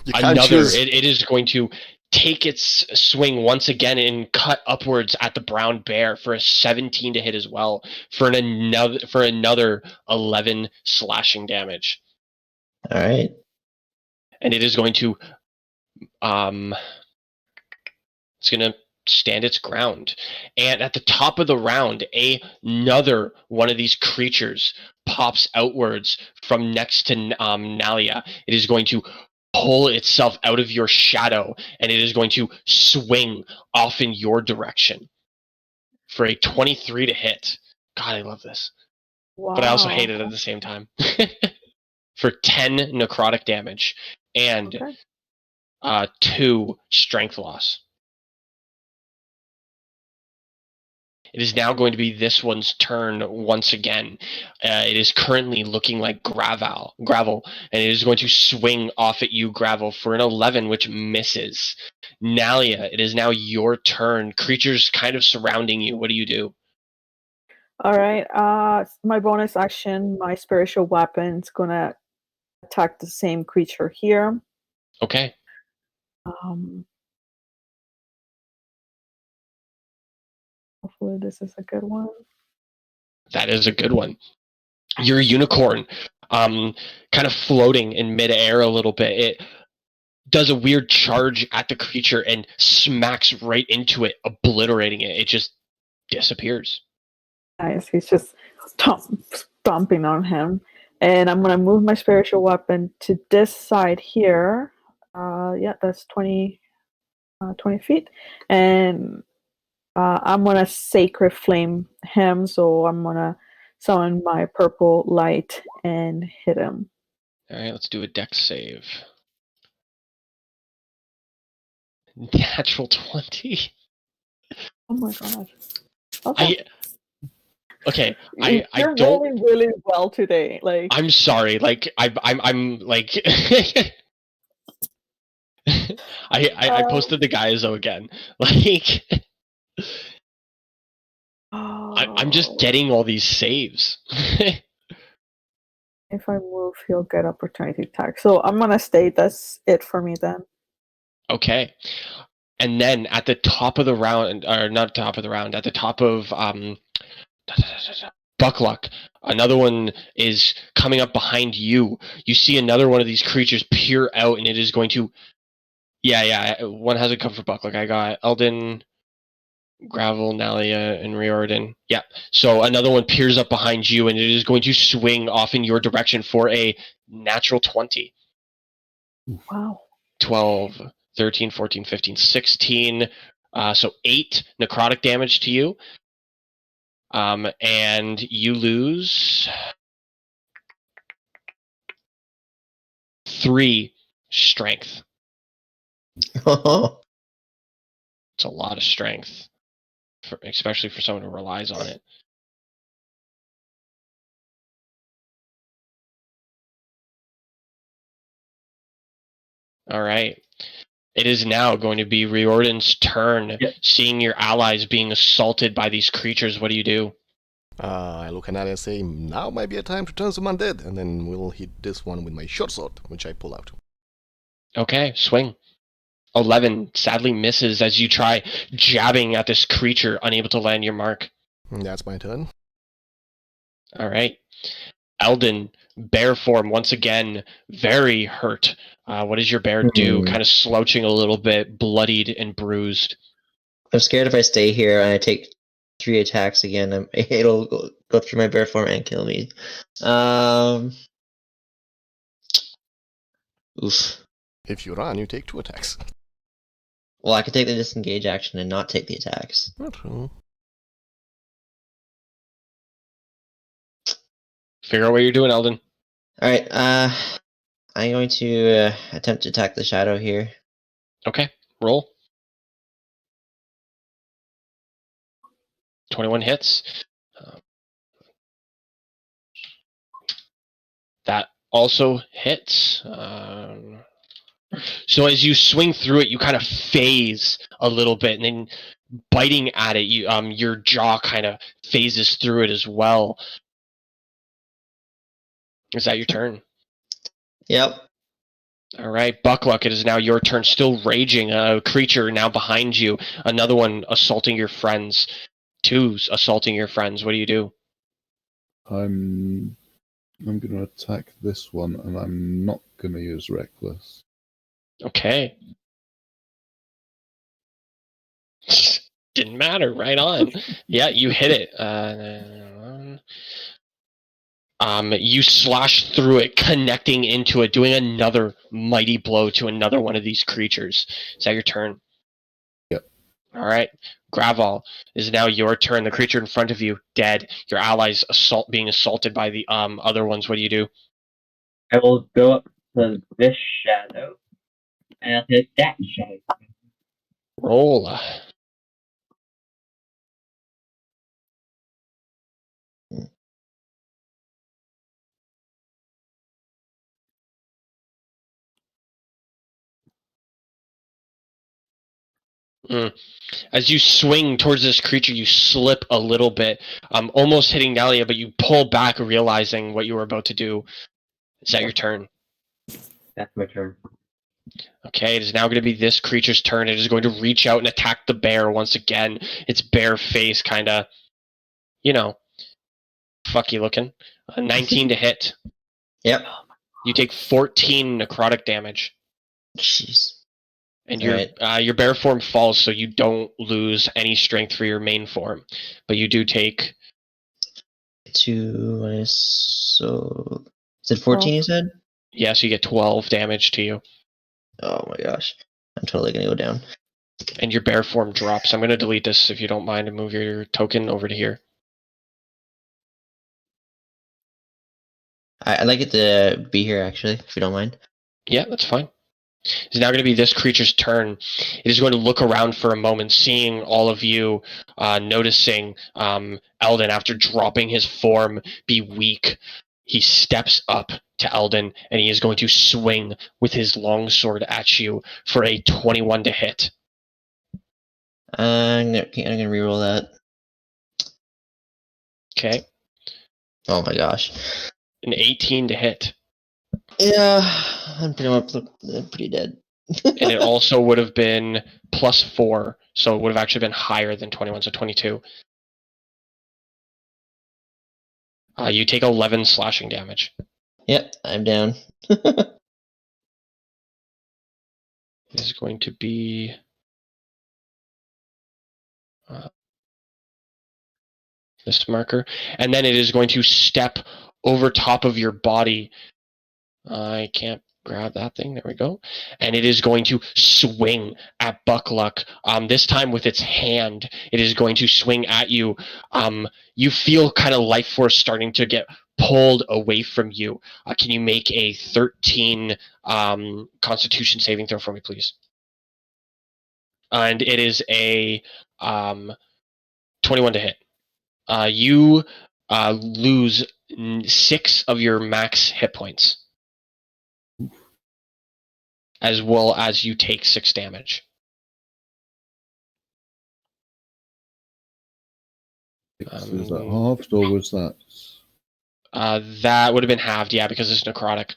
You can't Another. choose. It is going to take its swing once again and cut upwards at the brown bear for a 17 to hit as well for another 11 slashing damage. All right. And it is going to it's going to stand its ground. And at the top of the round, another one of these creatures pops outwards from next to Nalia. It is going to pull itself out of your shadow, and it is going to swing off in your direction for a 23 to hit. God, I love this. Wow. But I also hate it at the same time. For 10 necrotic damage and 2 strength loss. It is now going to be this one's turn once again. It is currently looking like gravel, and it is going to swing off at you, Gravel, for an 11, which misses. Nalia, it is now your turn. Creatures kind of surrounding you. What do you do? All right. My bonus action, my spiritual weapon's gonna attack the same creature here. Okay. Hopefully this is a good one. That is a good one. Your unicorn, kind of floating in midair a little bit. It does a weird charge at the creature and smacks right into it, obliterating it. It just disappears. Nice. He's just stomping on him. And I'm gonna move my spiritual weapon to this side here. Yeah, that's 20 feet. And I'm gonna sacred flame him, so I'm gonna summon my purple light and hit him. All right, let's do a dex save. Natural 20. Oh my god. Okay. Okay, You're I don't. rolling really well today. Like, I'm sorry. Like I'm like. I posted the Gaizo again. Like I'm just getting all these saves. if I move, he'll get opportunity attack. So I'm gonna stay. That's it for me then. Okay. And then at the top of the round, or not top of the round, at the top of Buckluck, another one is coming up behind you. You see another one of these creatures peer out, and it is going to. Yeah. One hasn't come for Buckluck. I got Eldon, Gravel, Nalia, and Riordin. Yeah. So another one peers up behind you, and it is going to swing off in your direction for a natural 20. Wow. 12, 13, 14, 15, 16. So 8 necrotic damage to you. And you lose 3 strength. It's a lot of strength, especially for someone who relies on it. All right. It is now going to be Riordin's turn. Yep. Seeing your allies being assaulted by these creatures, what do you do? I look at Nadia and say, now might be a time to turn some undead, and then we'll hit this one with my short sword, which I pull out. Okay, swing. 11 sadly misses as you try jabbing at this creature, unable to land your mark. That's my turn. All right. Eldon, bear form, once again, very hurt. What does your bear do? Kind of slouching a little bit, bloodied and bruised. I'm scared if I stay here and I take 3 attacks again, it'll go through my bear form and kill me. Oof. If you run, you take 2 attacks. Well, I could take the disengage action and not take the attacks. Not true. Figure out what you're doing, Eldon. Alright, I'm going to attempt to attack the shadow here. Okay, roll. 21 hits. That also hits. So as you swing through it, you kind of phase a little bit, and then biting at it, your jaw kind of phases through it as well. Is that your turn? Yep. All right, Buckluck, it is now your turn. Still raging, a creature now behind you. Another one assaulting your friends. 2's assaulting your friends. What do you do? I'm going to attack this one, and I'm not going to use Reckless. Okay. Didn't matter. Right on. Yeah, you hit it. You slash through it, connecting into it, doing another mighty blow to another one of these creatures. Is that your turn? Yep. All right. Gravel, is now your turn. The creature in front of you, dead. Your allies being assaulted by the other ones. What do you do? I will go up to this shadow, and I'll hit that shadow. Roll. As you swing towards this creature, you slip a little bit, almost hitting Nalia, but you pull back, realizing what you were about to do. Is that your turn? That's my turn. Okay, it is now going to be this creature's turn. It is going to reach out and attack the bear once again. Its bare face kind of, fucky looking. 19 to hit. Yep. You take 14 necrotic damage. Jeez. And your bear form falls, so you don't lose any strength for your main form. But you do take 2 minus, so Is it 14 you said? Yeah, so you get 12 damage to you. Oh my gosh. I'm totally gonna go down. And your bear form drops. I'm going to delete this if you don't mind and move your token over to here. I'd like it to be here, actually, if you don't mind. Yeah, that's fine. It's now going to be this creature's turn. It is going to look around for a moment, seeing all of you, noticing Eldon, after dropping his form, be weak. He steps up to Eldon, and he is going to swing with his longsword at you for a 21 to hit. I'm gonna reroll that. Okay. Oh my gosh. An 18 to hit. Yeah, I'm pretty dead. And it also would have been +4, so it would have actually been higher than 21, so 22. You take 11 slashing damage. Yep, I'm down. This is going to be this marker. And then it is going to step over top of your body. I can't grab that thing. There we go. And it is going to swing at Buckluck. This time with its hand, it is going to swing at you. You feel kind of life force starting to get pulled away from you. Can you make a 13 Constitution saving throw for me, please? And it is a 21 to hit. You lose 6 of your max hit points, as well as you take 6 damage. Was that halved or was that? That would have been halved, yeah, because it's necrotic.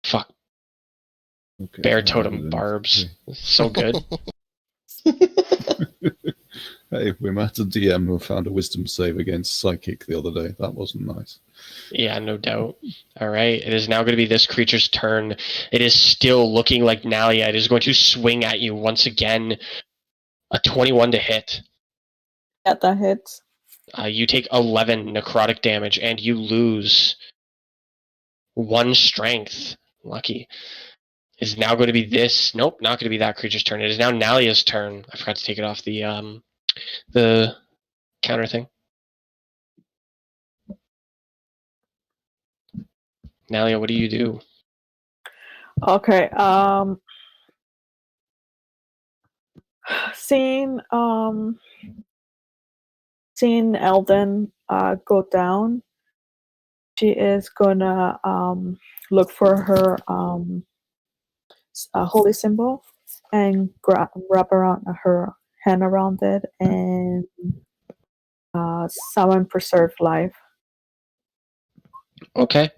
Fuck. Okay, Bear totem barbs. So good. Hey, we met a DM who found a wisdom save against psychic the other day. That wasn't nice. Yeah, no doubt. All right, it is now going to be this creature's turn. It is still looking like Nalia. It is going to swing at you once again. A 21 to hit. Yeah, that hits. You take 11 necrotic damage, and you lose 1 strength. Lucky. It is now going to be this. Nope, not going to be that creature's turn. It is now Nalia's turn. I forgot to take it off the counter thing. Nalia, what do you do? Okay. Seeing Eldon go down, she is gonna look for her holy symbol and wrap around her hand around it and summon preserve life. Okay.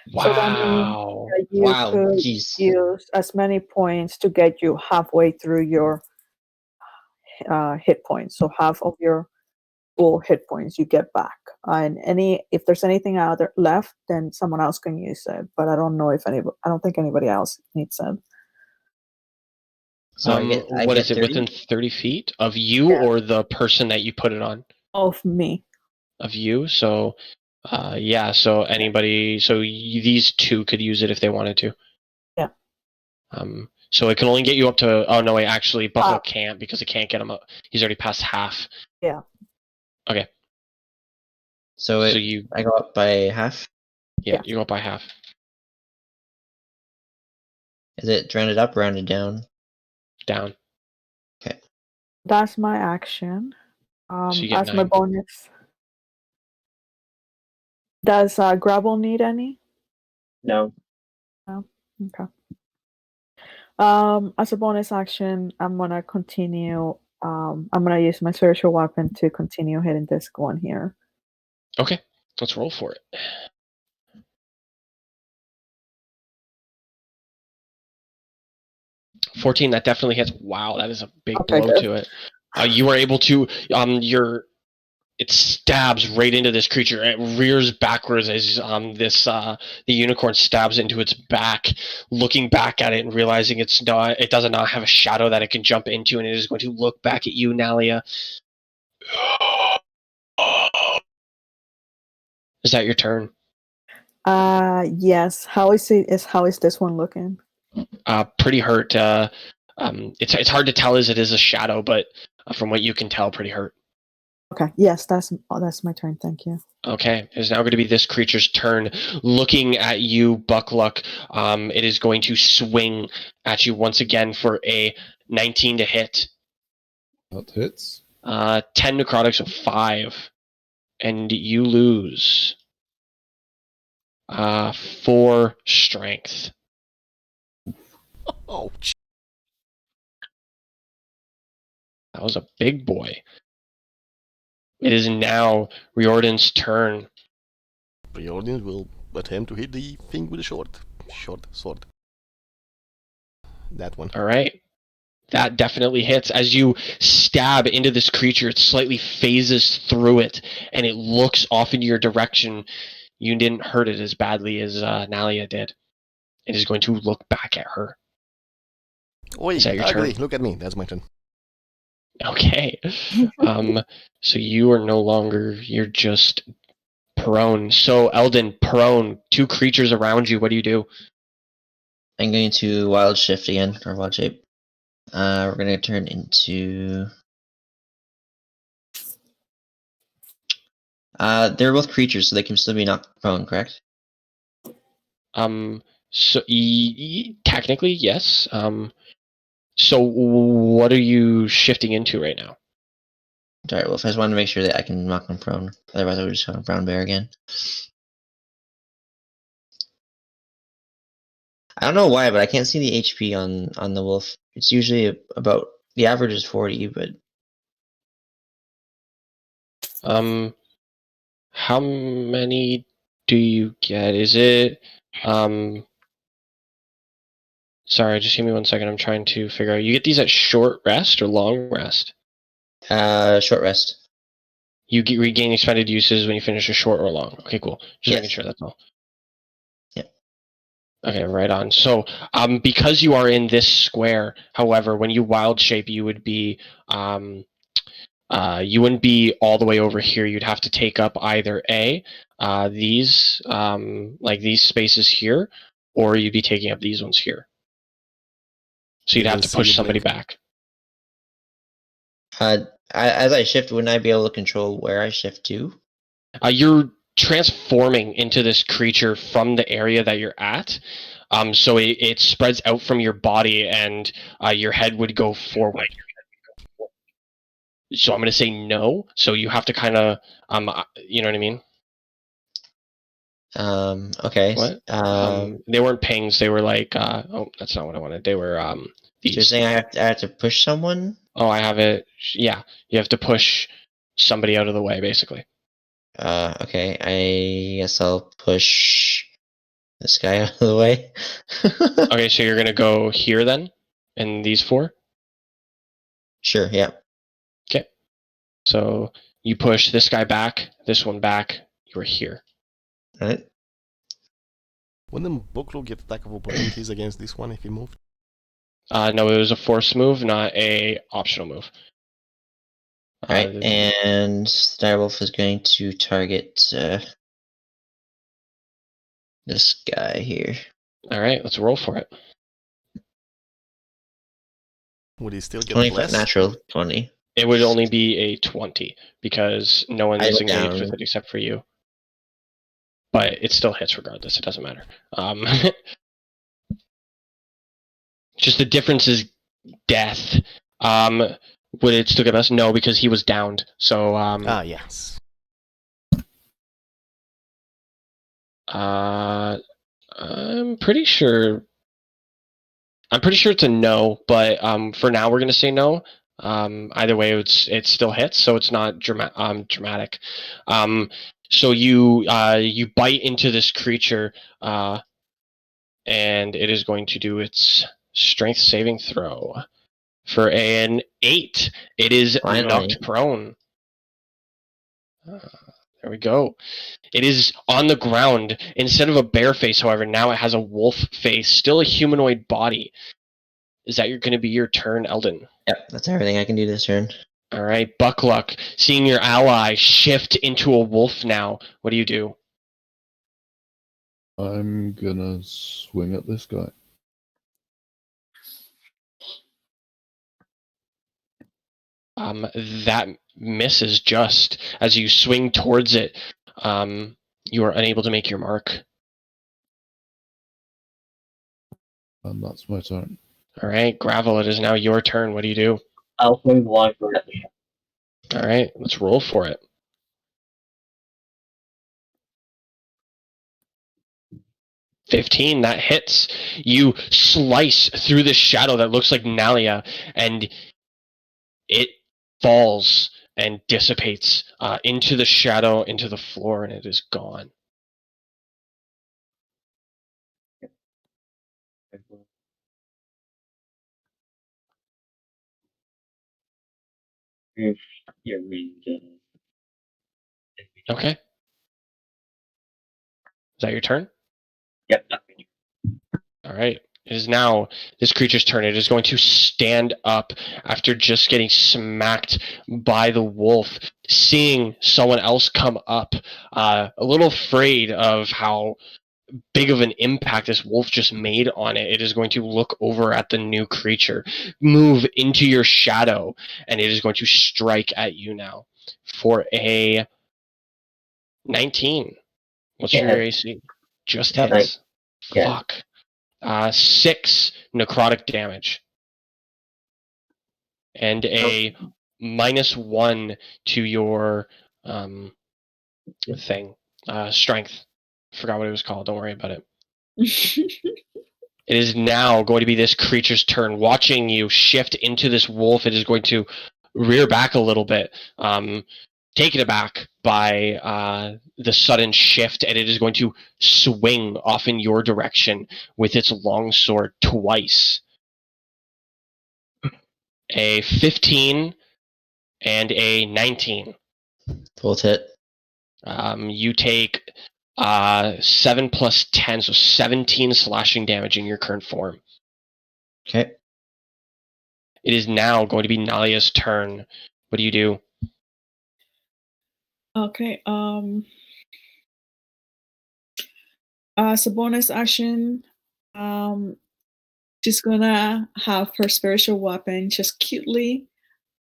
So that means Wow. that you Wow, could jeez. use as many points to get you halfway through your hit points. So half of your full hit points you get back. And if there's anything out there left, then someone else can use it. But I don't know if anybody. I don't think anybody else needs it. So I what get is it, 30? within 30 feet of you, Yeah. or the person that you put it on? Of me. Of you. So yeah, so anybody, so these two could use it if they wanted to. Yeah. So it can only get you up to, oh no wait, actually Buffalo can't, because it can't get him up. He's already past half. Yeah. Okay. So I go up by half? Yeah, you go up by half. Is it rounded up or rounded down? Down. Okay. That's my action. So you get As my 9. bonus. Does Grabble need any? No. No. Okay. As a bonus action, I'm gonna continue. I'm gonna use my spiritual weapon to continue hitting this one here. Okay, let's roll for it. $14, that definitely hits. Wow, that is a big blow good. to it. You are able to, it stabs right into this creature. It rears backwards as the unicorn stabs into its back, looking back at it and realizing it does not have a shadow that it can jump into, and it is going to look back at you, Nalia. Is that your turn? Yes. How is this one looking? Pretty hurt. It's hard to tell as it is a shadow, but from what you can tell, pretty hurt. Okay. Yes, that's my turn. Thank you. Okay, it is now going to be this creature's turn. Looking at you, Buckluck, it is going to swing at you once again for a 19 to hit. That hits. 10 necrotics of 5. And you lose 4 strength. Oh, That was a big boy. It is now Riordin's turn. Riordin will attempt to hit the thing with a short sword. That one. All right. That definitely hits. As you stab into this creature, it slightly phases through it, and it looks off in your direction. You didn't hurt it as badly as Nalia did. It is going to look back at her. Oi, Is that your ugly, turn? look at me. That's my turn. Okay. So you are no longer, you're just prone. So Eldon, prone, 2 creatures around you. What do you do? I'm going to wild shift again, or wild shape. We're going to turn into... they're both creatures, so they can still be knocked prone, correct? So technically, yes. So what are you shifting into right now? Alright, well, if I just wanted to make sure that I can knock them prone. Otherwise, I would just go brown bear again. I don't know why, but I can't see the HP on the wolf. It's usually about... The average is 40, but... How many do you get? Is it sorry, just give me 1 second. I'm trying to figure out. You get these at short rest or long rest? Short rest. You regain expended uses when you finish a short or long. Okay, cool. Just Yes. making sure that's all. Yep. Okay, right on. So, because you are in this square, however, when you wild shape, you would be, you wouldn't be all the way over here. You'd have to take up either these, like these spaces here, or you'd be taking up these ones here. So you'd You have can to see push you somebody blink. back. As I shift, wouldn't I be able to control where I shift to? You're transforming into this creature from the area that you're at. So it spreads out from your body, and your head would go forward. So I'm going to say no. So you have to kind of, you know what I mean? Okay. What? They weren't pings. They were like, oh, that's not what I wanted. They were So you're these. saying I have to push someone? Oh, I have it. Yeah, you have to push somebody out of the way, basically. Okay. I guess I'll push this guy out of the way. Okay, so you're going to go here then, and these 4? Sure, yeah. Okay. So you push this guy back, this one back, you're here. Alright. Wouldn't Bokro get attack of opportunities against this one if he moved? No, it was a force move, not a optional move. Alright, and Direwolf is going to target this guy here. Alright, let's roll for it. Would he still get 20 blessed? natural 20. It would only be a 20, because no one I is went engaged down. with it except for you. But it still hits regardless, it doesn't matter. Just the difference is death. Would it still get us? No, because he was downed. So Yes. I'm pretty sure it's a no, but for now we're gonna say no. Either way, it still hits, so it's not dramatic. So you bite into this creature, and it is going to do its strength saving throw for an 8. It is Finally. knocked prone. There we go. It is on the ground. Instead of a bear face, however, now it has a wolf face. Still a humanoid body. Is that going to be your turn, Eldon? Yep, that's everything I can do this turn. All right, Buckluck. Seeing your ally shift into a wolf now, what do you do? I'm gonna swing at this guy. That misses just as you swing towards it. You are unable to make your mark. And that's my turn. All right, Gravel, it is now your turn. What do you do? I'll swing the long sword at the ship. All right, let's roll for it. 15, that hits. You slice through the shadow that looks like Nalia, and it falls and dissipates into the shadow, into the floor, and it is gone. Okay. Is that your turn? Yep, that's me. All right. It is now this creature's turn. It is going to stand up after just getting smacked by the wolf, seeing someone else come up, a little afraid of how big of an impact this wolf just made on it. It is going to look over at the new creature, move into your shadow, and it is going to strike at you now for a 19. What's your AC? Just Yep. hits. Yeah. Fuck. 6 necrotic damage. And a -1 to your thing. Strength. Forgot what it was called. Don't worry about it. It is now going to be this creature's turn. Watching you shift into this wolf, it is going to rear back a little bit, taken aback by the sudden shift, and it is going to swing off in your direction with its longsword twice. A 15 and a 19. Both hit. You take 7 plus 10, so 17 slashing damage in your current form. Okay. It is now going to be Nalia's turn. What do you do? Okay. As a bonus action, she's gonna have her spiritual weapon just cutely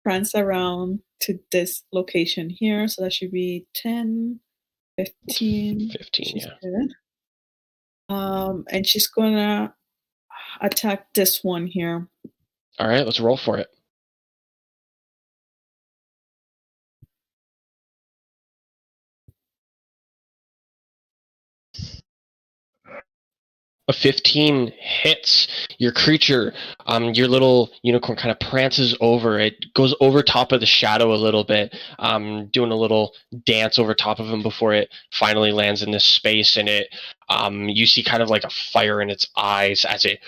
prance around to this location here. So that should be 10, 15. 15, She's yeah. good. And she's gonna attack this one here. All right, let's roll for it. A 15 hits your creature. Your little unicorn kind of prances over. It goes over top of the shadow a little bit, doing a little dance over top of him before it finally lands in this space. And it, you see kind of like a fire in its eyes as it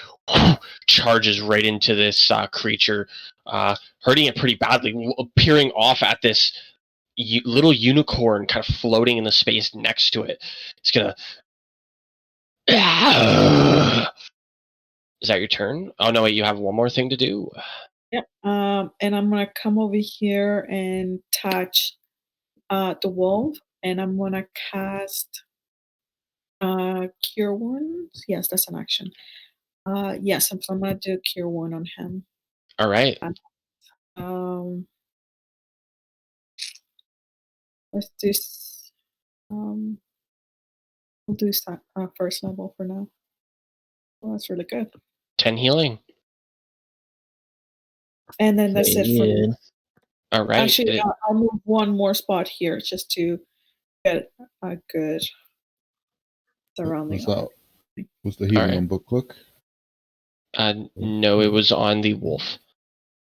charges right into this creature, hurting it pretty badly, appearing off at this little unicorn kind of floating in the space next to it. It's gonna. Is that your turn? Oh no, wait, you have one more thing to do. Yep. And I'm gonna come over here and touch the wolf, and I'm gonna cast Cure Wounds. Yes, that's an action. Yes, so I'm gonna do Cure Wound on him. All right. Let's do. We'll do first level for now. Well, that's really good. 10 healing. And then that's it for me. All right. Actually, I'll move one more spot here just to get a good surrounding. Was the healing right. on Booklook? No, it was on the wolf.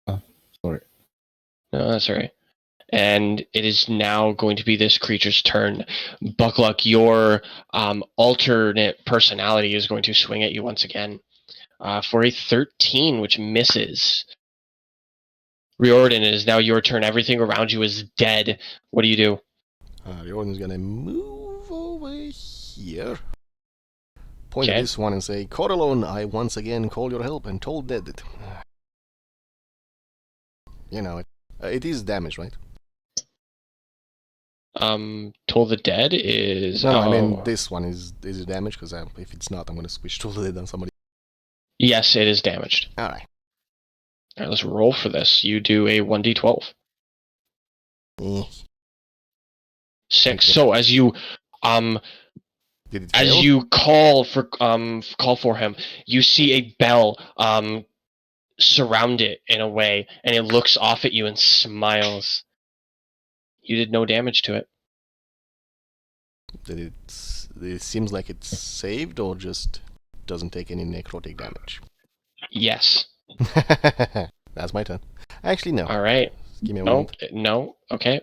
Sorry. No, that's all right. And it is now going to be this creature's turn. Buckluck, your alternate personality is going to swing at you once again for a 13, which misses. Riordin, it is now your turn. Everything around you is dead. What do you do? Riordin's gonna move over here. Point at this one and say, Coralone, I once again call your help and told dead it. You know, it is damage, right? Toll the Dead is... No, I mean this one is it damaged? Because if it's not, I'm going to switch Toll the Dead on somebody. Yes, it is damaged. Alright. Alright, let's roll for this. You do a 1d12. Eh. 6. So as you Did it as fail? you call for him, you see a bell surround it in a way, and it looks off at you and smiles. You did no damage to it. Did it seems like it's saved or just doesn't take any necrotic damage? Yes. That's my turn. Actually, no. All right. Give me a No. moment. No. Okay.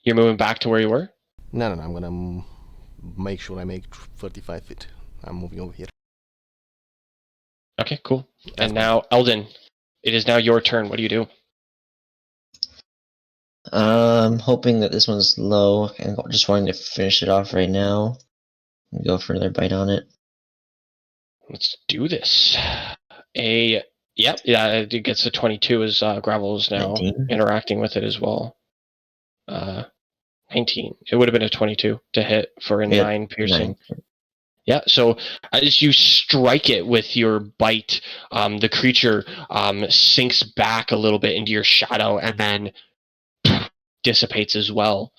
You're moving back to where you were? No, I'm gonna make sure I make 35 feet. I'm moving over here. Okay, cool. That's And now, Eldon, it is now your turn. What do you do? I'm hoping that this one's low and just wanting to finish it off right now and go for another bite on it. Let's do this. It gets a 22 as Gravel is now 19? interacting with it as well. 19. It would have been a 22 to hit for a 9 piercing. 9. Yeah, so as you strike it with your bite, the creature sinks back a little bit into your shadow and then dissipates as well.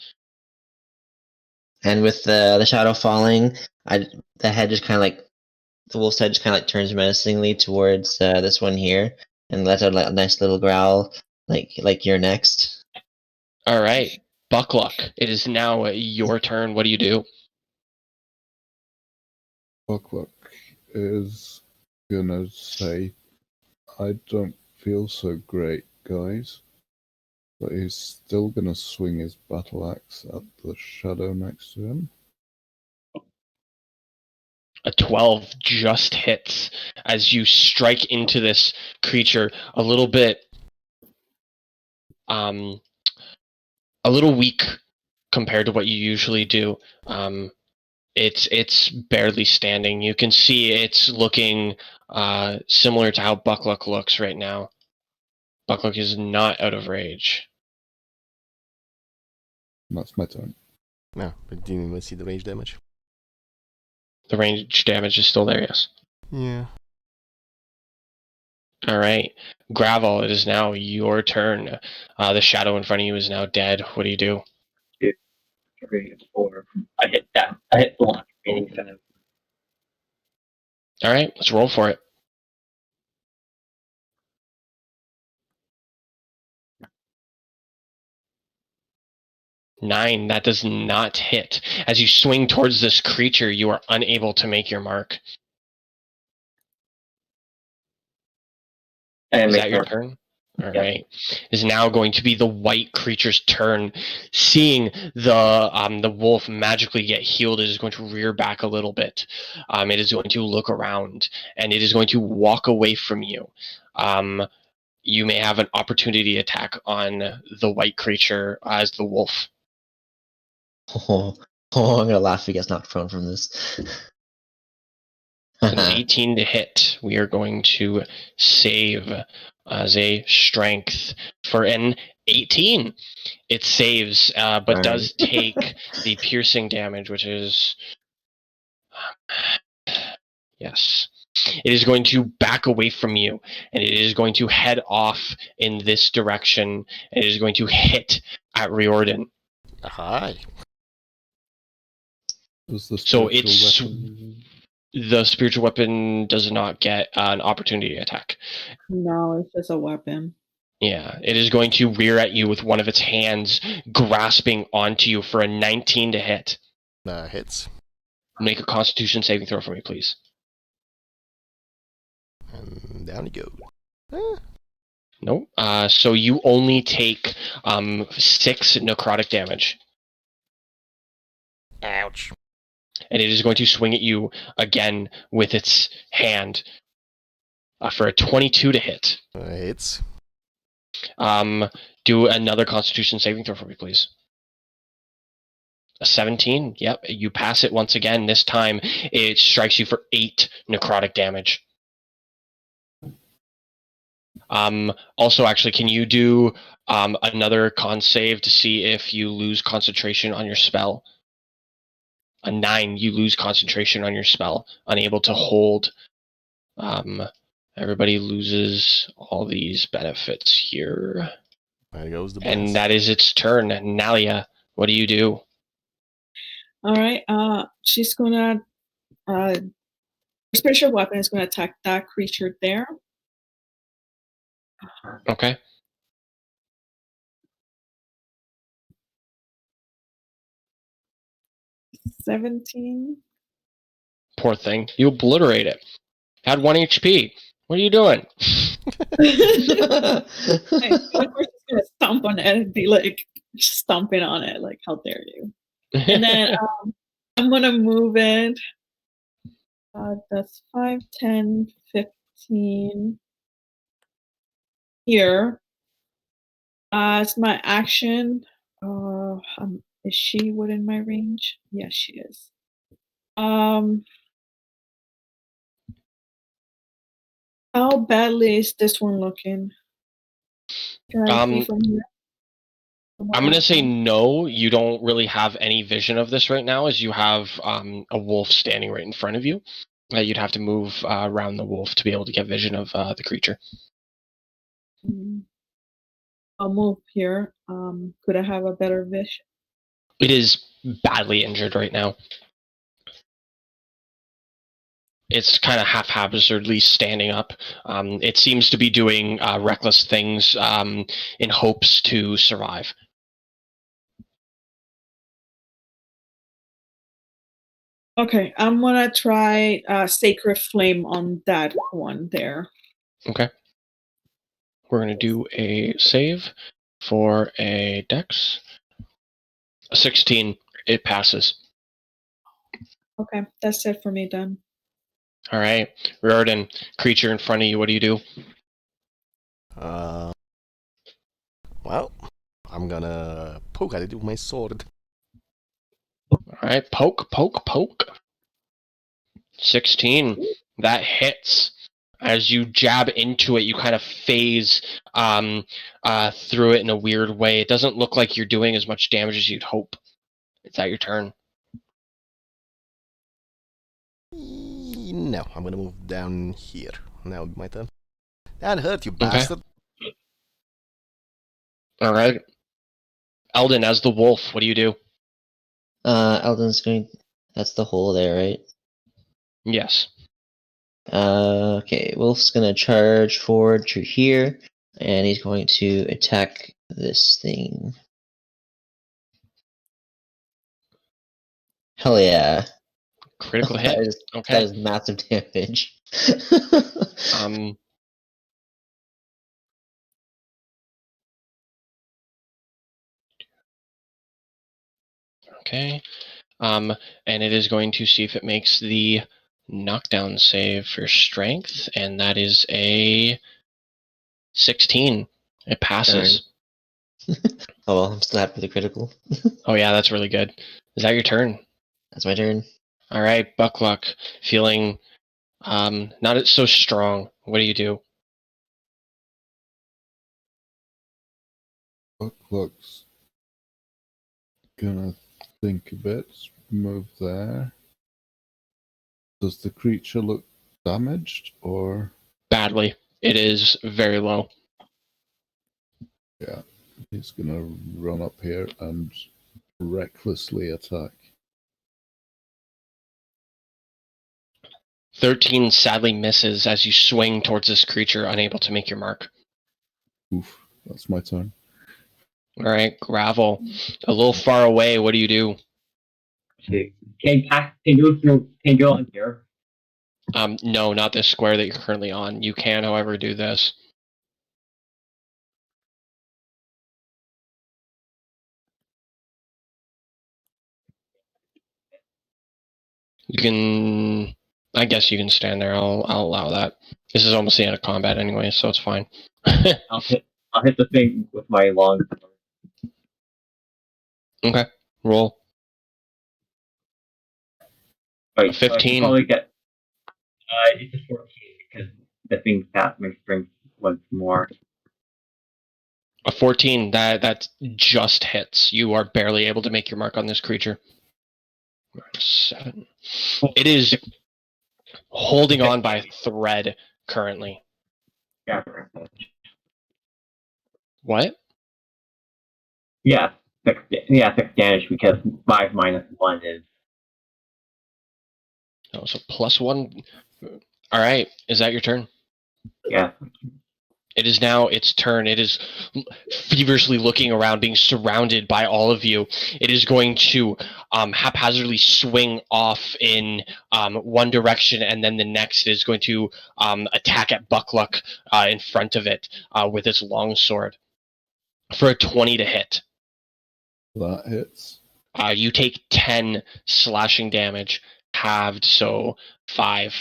And with the shadow falling, the head just kind of like, the wolf's head just kind of like turns menacingly towards this one here and lets out like a nice little growl, like you're next. All right, Buckluck, it is now your turn. What do you do? Buckluck is gonna say, I don't feel so great, guys. But he's still gonna swing his battle axe at the shadow next to him. A 12 just hits as you strike into this creature a little bit, a little weak compared to what you usually do. It's barely standing. You can see it's looking similar to how Buckluck looks right now. Buckluck is not out of rage. That's my turn. No, but didn't even see the range damage. The range damage is still there, yes. Yeah. All right. Gravel, it is now your turn. The shadow in front of you is now dead. What do you do? 3, 4. I hit that. I hit the one remaining kind of. All right, let's roll for it. Nine, that does not hit. As you swing towards this creature, you are unable to make your mark. Is that your turn? All right. Is now going to be the white creature's turn. Seeing the wolf magically get healed, it is going to rear back a little bit. It is going to look around, and it is going to walk away from you. You may have an opportunity attack on the white creature as the wolf. Oh, I'm gonna laugh if he gets knocked prone from this. An 18 to hit. We are going to save as a strength for an 18. It saves, but does take the piercing damage, which is... Yes. It is going to back away from you, and it is going to head off in this direction, and it is going to hit at Riordin. Hi. So it's... The spiritual weapon does not get an opportunity attack. No, it's just a weapon. Yeah, it is going to rear at you with one of its hands grasping onto you for a 19 to hit. Hits. Make a Constitution saving throw for me, please. And down you go. Nope. So you only take 6 necrotic damage. Ouch. And it is going to swing at you again with its hand for a 22 to hit. Hits. Do another Constitution saving throw for me, please. A 17. Yep, you pass it once again. This time it strikes you for 8 necrotic damage. Also, actually, can you do Another con save to see if you lose concentration on your spell. A 9, you lose concentration on your spell, unable to hold. Everybody loses all these benefits here. There goes the And bonus. that is its turn. Nalia, what do you do? All right. She's gonna. Special weapon is gonna attack that creature there. Okay. $17. Poor thing. You obliterate it. Had 1 HP. What are you doing? Of course, she's gonna stomp on it and be like stomping on it, like how dare you? And then I'm gonna move it. That's 5, 10, 15 here. It's my action. Is she within my range? Yes, she is. How badly is this one looking? Can I see from here? I'm going to say no. You don't really have any vision of this right now, as you have a wolf standing right in front of you. You'd have to move around the wolf to be able to get vision of the creature. I'll move here. Could I have a better vision? It is badly injured right now. It's kind of haphazardly standing up. It seems to be doing reckless things in hopes to survive. Okay, I'm gonna try Sacred Flame on that one there. Okay. We're going to do a save for a dex. A 16. It passes. Okay, that's it for me then. All right. Riordin, creature in front of you, what do you do? Well, I'm gonna poke at it with my sword. All right. Poke, poke, poke. 16. That hits. As you jab into it, you kind of phase through it in a weird way. It doesn't look like you're doing as much damage as you'd hope. It's at your turn. No, I'm gonna move down here. Now would be my turn. That hurt, you bastard. All right. Eldon, as the wolf, what do you do? Eldon's going. That's the hole there, right? Yes. Okay, Wolf's gonna charge forward to here, and he's going to attack this thing. Hell yeah! Critical That hit. is Okay. that is massive damage. Okay. And it is going to see if it makes the knockdown save for strength, and that is a 16. It passes. Oh well, I'm still happy with the critical. Oh yeah, that's really good. Is that your turn? That's my turn. All right, Buckluck, feeling not so strong. What do you do? Buckluck's gonna think a bit. Move there. Does the creature look damaged or? Badly. It is very low. Yeah, he's gonna run up here and recklessly attack. 13 sadly misses as you swing towards this creature, unable to make your mark. Oof, that's my turn. All right, Gravel, a little far away. What do you do? Can you go on here? No, not this square that you're currently on. You can, however, do this. You can. I guess you can stand there. I'll allow that. This is almost the end of combat anyway, so it's fine. I'll hit the thing with my long sword. Okay, roll. Wait, 15. Probably get. It's a 14 because the thing that my strength was more. A 14, that just hits. You are barely able to make your mark on this creature. 7. It is holding on by a thread currently. Yeah. What? Yeah, 6 damage because 5 minus 1 is... Oh, so +1. All right, is that your turn? Yeah. It is now its turn. It is feverishly looking around, being surrounded by all of you. It is going to haphazardly swing off in one direction, and then the next is going to attack at Buckluck in front of it with its longsword for a 20 to hit. That hits. You take 10 slashing damage, halved, so 5.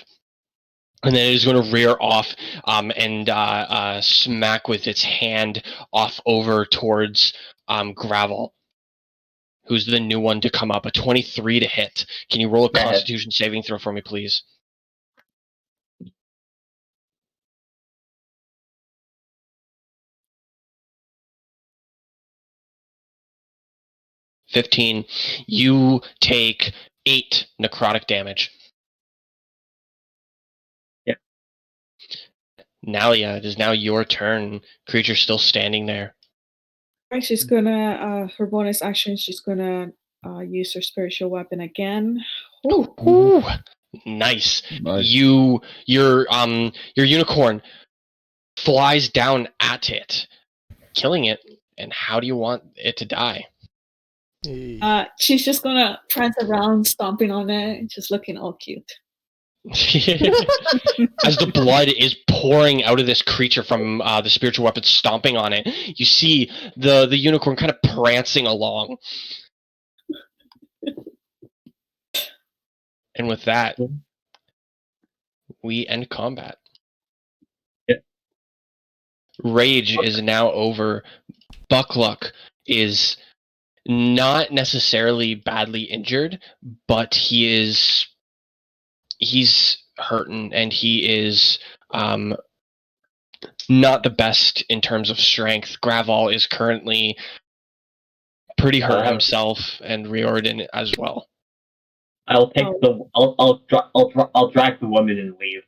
And then it is going to rear off and smack with its hand off over towards Gravel, who's the new one to come up. A 23 to hit. Can you roll a Constitution saving throw for me, please? (15). You take 8 necrotic damage. Yep. Nalia, it is now your turn. Creature's still standing there. Right, she's gonna her bonus action. She's gonna use her spiritual weapon again. Ooh, nice. Nice. Your unicorn flies down at it, killing it. And how do you want it to die? Hey. She's just gonna prance around, stomping on it, just looking all cute. As the blood is pouring out of this creature from the spiritual weapon stomping on it, you see the unicorn kind of prancing along. And with that, we end combat. Yep. Rage is now over. Buckluck is not necessarily badly injured, but he's hurting, and he is not the best in terms of strength. Gravel is currently pretty hurt himself, and Riordin as well. I'll take I'll drag the woman and leave.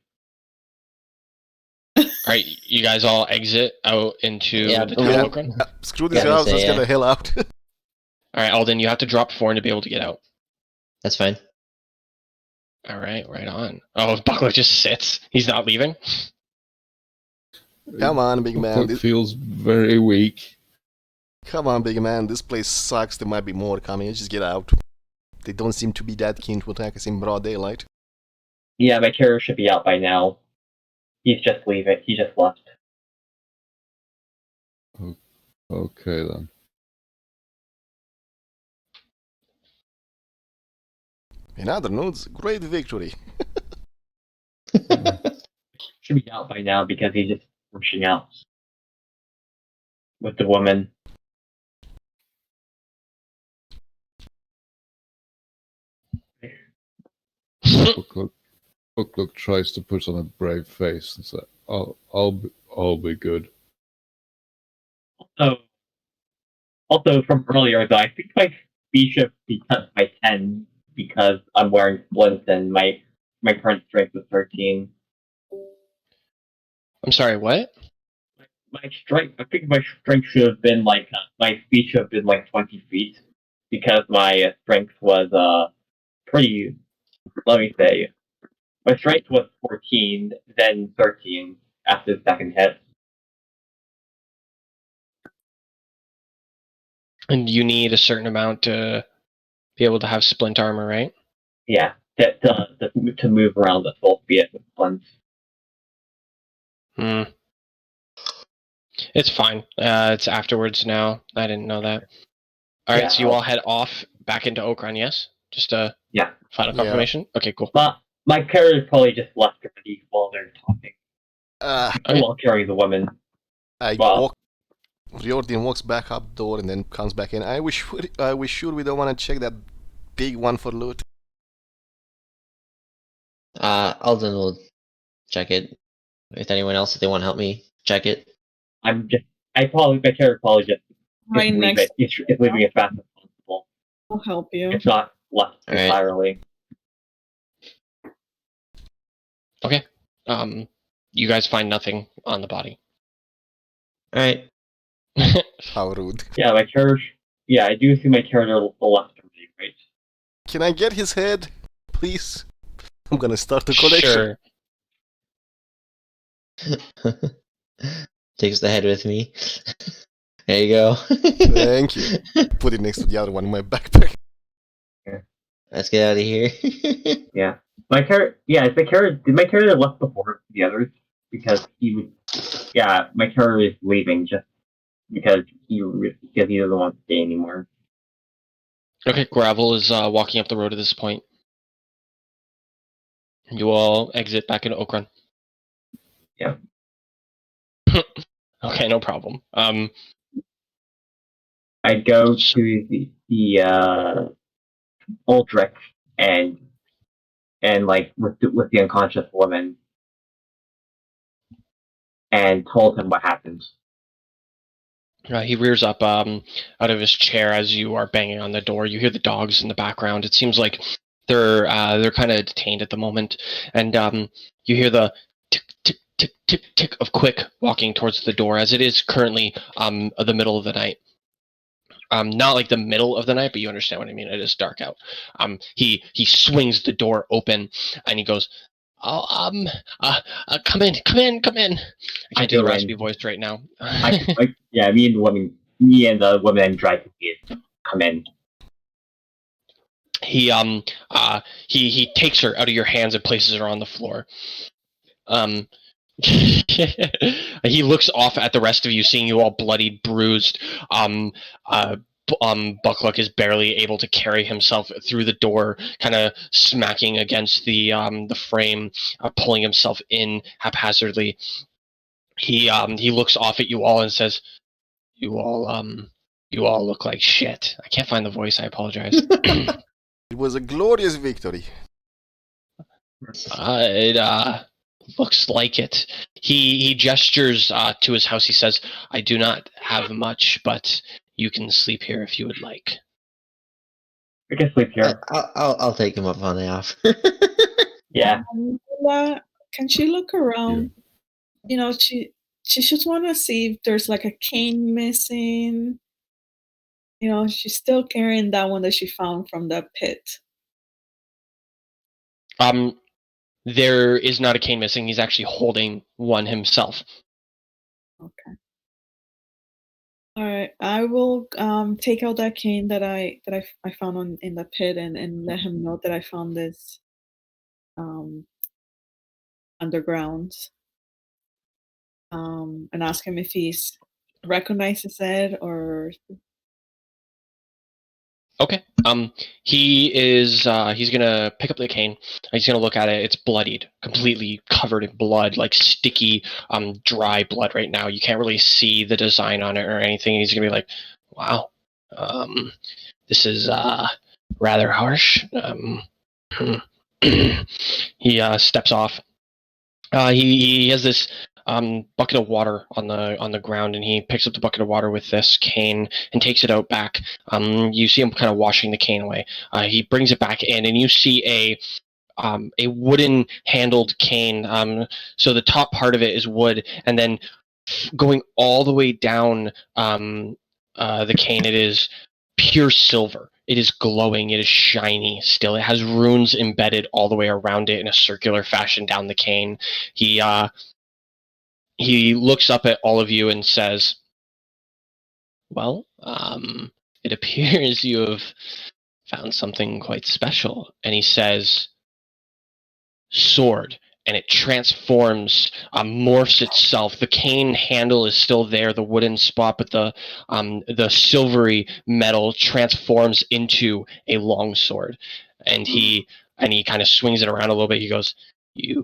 Alright, you guys all exit out into the town, Okran? Screw this Yeah, house, let's say, get the hell out. Alright, Alden, you have to drop 4 to be able to get out. That's fine. Alright, right on. Oh, Buckler just sits. He's not leaving? Come on, big man. Buckluck feels very weak. Come on, big man. This place sucks. There might be more coming. Just get out. They don't seem to be that keen to attack us in broad daylight. Yeah, my carrier should be out by now. He's just leaving. He just left. Okay then. In other notes, great victory. Should be out by now because he's just rushing out with the woman. Buckluck tries to put on a brave face and say, "I'll be good." Also from earlier, though, I think my speed should be cut by 10 because I'm wearing splints and my current strength is 13. I'm sorry, what? My strength, I think my strength should have been like my speed should have been like 20 feet because my strength was pretty. Let me say, my strength was 14, then 13 after the second hit. And you need a certain amount to be able to have splint armor, right? Yeah, to move around the full feet with splints. It's fine. It's afterwards now. I didn't know that. Alright, Yeah, so you all head off back into Okran, yes? Just Yeah. final confirmation? Okay, cool. But my carrier probably just left already while they're talking. Okay. While carrying the woman. Riordin walks back up door and then comes back in. Are we sure we don't want to check that big one for loot? Alden will check it. If anyone else, if they want to help me, check it. I'm just my character probably just Right next. It's leaving as fast as possible. I'll help you. It's not left All right. entirely. Okay. You guys find nothing on the body. All right. How rude. Yeah, my character. Yeah, I do see my character left of me, right? Can I get his head, please? I'm gonna start a collection. Sure. Takes the head with me. There you go. Thank you. Put it next to the other one in my backpack. Let's get out of here. Yeah. My character. Yeah, is my character. Did my character left before the others? Because he was. Yeah, my character is leaving just because he doesn't want to stay anymore. Okay, Gravel is walking up the road at this point. You all exit back into Oak Run. Yeah. Okay, no problem. I go to the Odric and like with the unconscious woman and told him what happened. He rears up out of his chair as you are banging on the door. You hear the dogs in the background. It seems like they're kind of detained at the moment, and you hear the tick tick tick tick tick of Quick walking towards the door as it is currently the middle of the night. Not like the middle of the night, but you understand what I mean. It is dark out. He swings the door open and he goes, "Oh, come in. I can't do the raspy voice right now." Yeah, me and the woman and try to come in. He takes her out of your hands and places her on the floor. He looks off at the rest of you, seeing you all bloodied, bruised. Buckluck is barely able to carry himself through the door, kind of smacking against the frame, pulling himself in haphazardly. He looks off at you all and says, "You all look like shit." I can't find the voice. I apologize. It was a glorious victory. It looks like it. He gestures to his house. He says, "I do not have much, but you can sleep here if you would like." I can sleep here. I'll take him up on the offer. Yeah. Can she look around? You know, she just want to see if there's like a cane missing. You know, she's still carrying that one that she found from the pit. There is not a cane missing. He's actually holding one himself. Okay. All right. I will take out that cane that I found in the pit and let him know that I found this underground. And ask him if he's recognizes it or. Okay. He's gonna pick up the cane. He's gonna look at it. It's bloodied, completely covered in blood, like sticky, dry blood right now. You can't really see the design on it or anything. He's gonna be like, "Wow, this is rather harsh." He steps off. He has this bucket of water on the ground, and he picks up the bucket of water with this cane and takes it out back. You see him kind of washing the cane away. He brings it back in, and you see a wooden handled cane. So the top part of it is wood, and then going all the way down the cane, it is pure silver. It is glowing. It is shiny still. It has runes embedded all the way around it in a circular fashion down the cane. He looks up at all of you and says, "Well, it appears you have found something quite special." And he says, "Sword." And it transforms, morphs itself. The cane handle is still there, the wooden spot, but the silvery metal transforms into a long sword. And he kind of swings it around a little bit. He goes, "You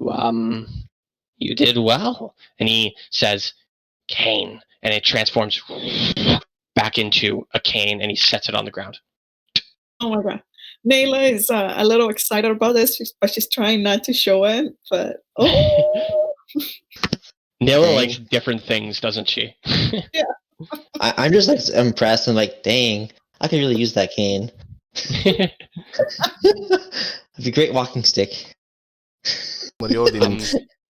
did well." And he says, "Cane," and it transforms back into a cane, and he sets it on the ground. Oh my god. Nayla is a little excited about this, but she's trying not to show it. But Nilla Dang. likes different things, doesn't she? I'm just like impressed and like, dang, I could really use that cane. It'd be a great walking stick. Riordin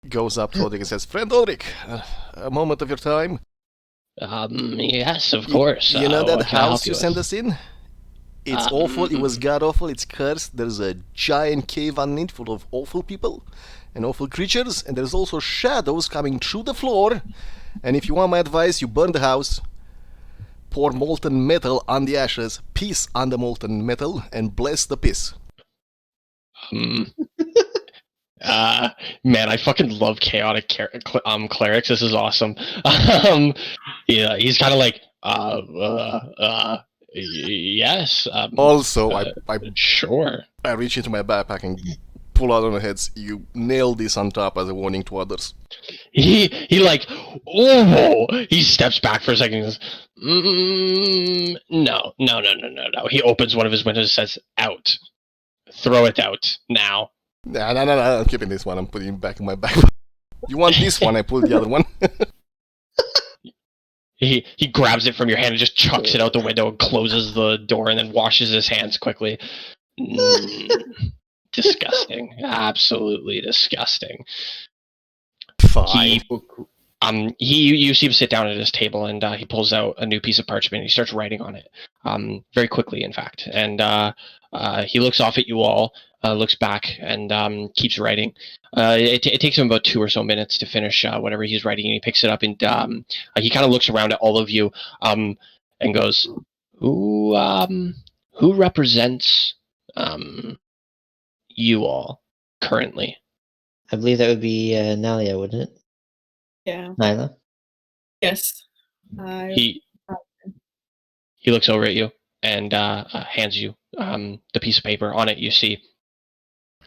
goes up to Odric and says, "Friend Odric, a moment of your time. Yes, of course. You know that what can I help house you sent with? us in? It's awful. It was god awful. It's cursed. There's a giant cave underneath full of awful people and awful creatures, and there's also shadows coming through the floor. And if you want my advice, you burn the house, pour molten metal on the ashes, piss on the molten metal, and bless the piss." Man, I fucking love chaotic clerics. This is awesome. Yeah, he's kind of like, yes. Also, I Sure. I reach into my backpack and pull out on the heads. You nailed this on top as a warning to others. He like, oh, he steps back for a second and goes, no. He opens one of his windows and says, out. Throw it out now. No, I'm keeping this one. I'm putting it back in my backpack. You want this one? I pulled the other one. He grabs it from your hand and just chucks it out the window and closes the door and then washes his hands quickly. Disgusting. Absolutely disgusting. Fine. You see him sit down at his table and he pulls out a new piece of parchment and he starts writing on it. Very quickly, in fact. And he looks off at you all, looks back, and keeps writing. It takes him about 2 or so minutes to finish whatever he's writing, and he picks it up and he kind of looks around at all of you and goes, who represents you all currently? I believe that would be Nalia, wouldn't it? Yeah. Nyla? Yes. He looks over at you and hands you the piece of paper. On it, you see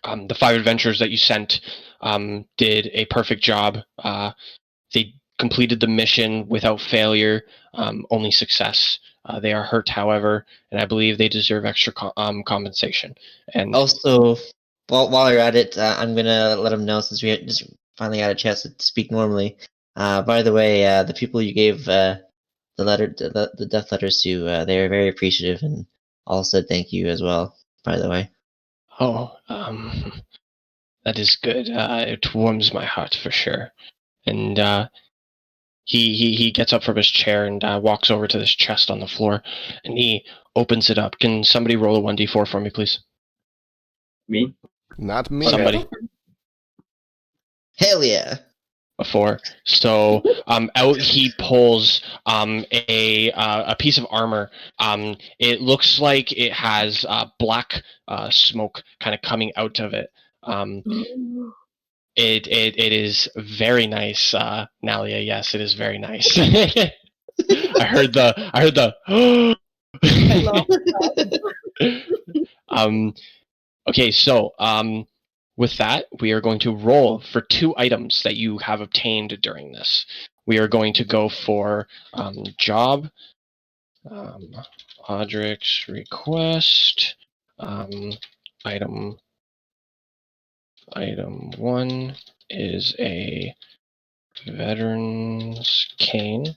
the 5 adventurers that you sent did a perfect job. They completed the mission without failure, only success. They are hurt, however, and I believe they deserve extra compensation. And Also, while you're at it, I'm gonna let them know, since we just finally got a chance to speak normally. By the way, the people you gave the death letters to, they were very appreciative and all said thank you as well. By the way. That is good. It warms my heart for sure. And he gets up from his chair and walks over to this chest on the floor, and he opens it up. Can somebody roll a 1d4 for me, please? Me? Not me. Somebody. Hell yeah! A 4. So out he pulls a piece of armor. It looks like it has black smoke kind of coming out of it. It is very nice, Nalia. Yes, it is very nice. I heard the. I love that. Okay, so with that, we are going to roll for 2 items that you have obtained during this. We are going to go for job, Odric's request, item 1 is a veteran's cane.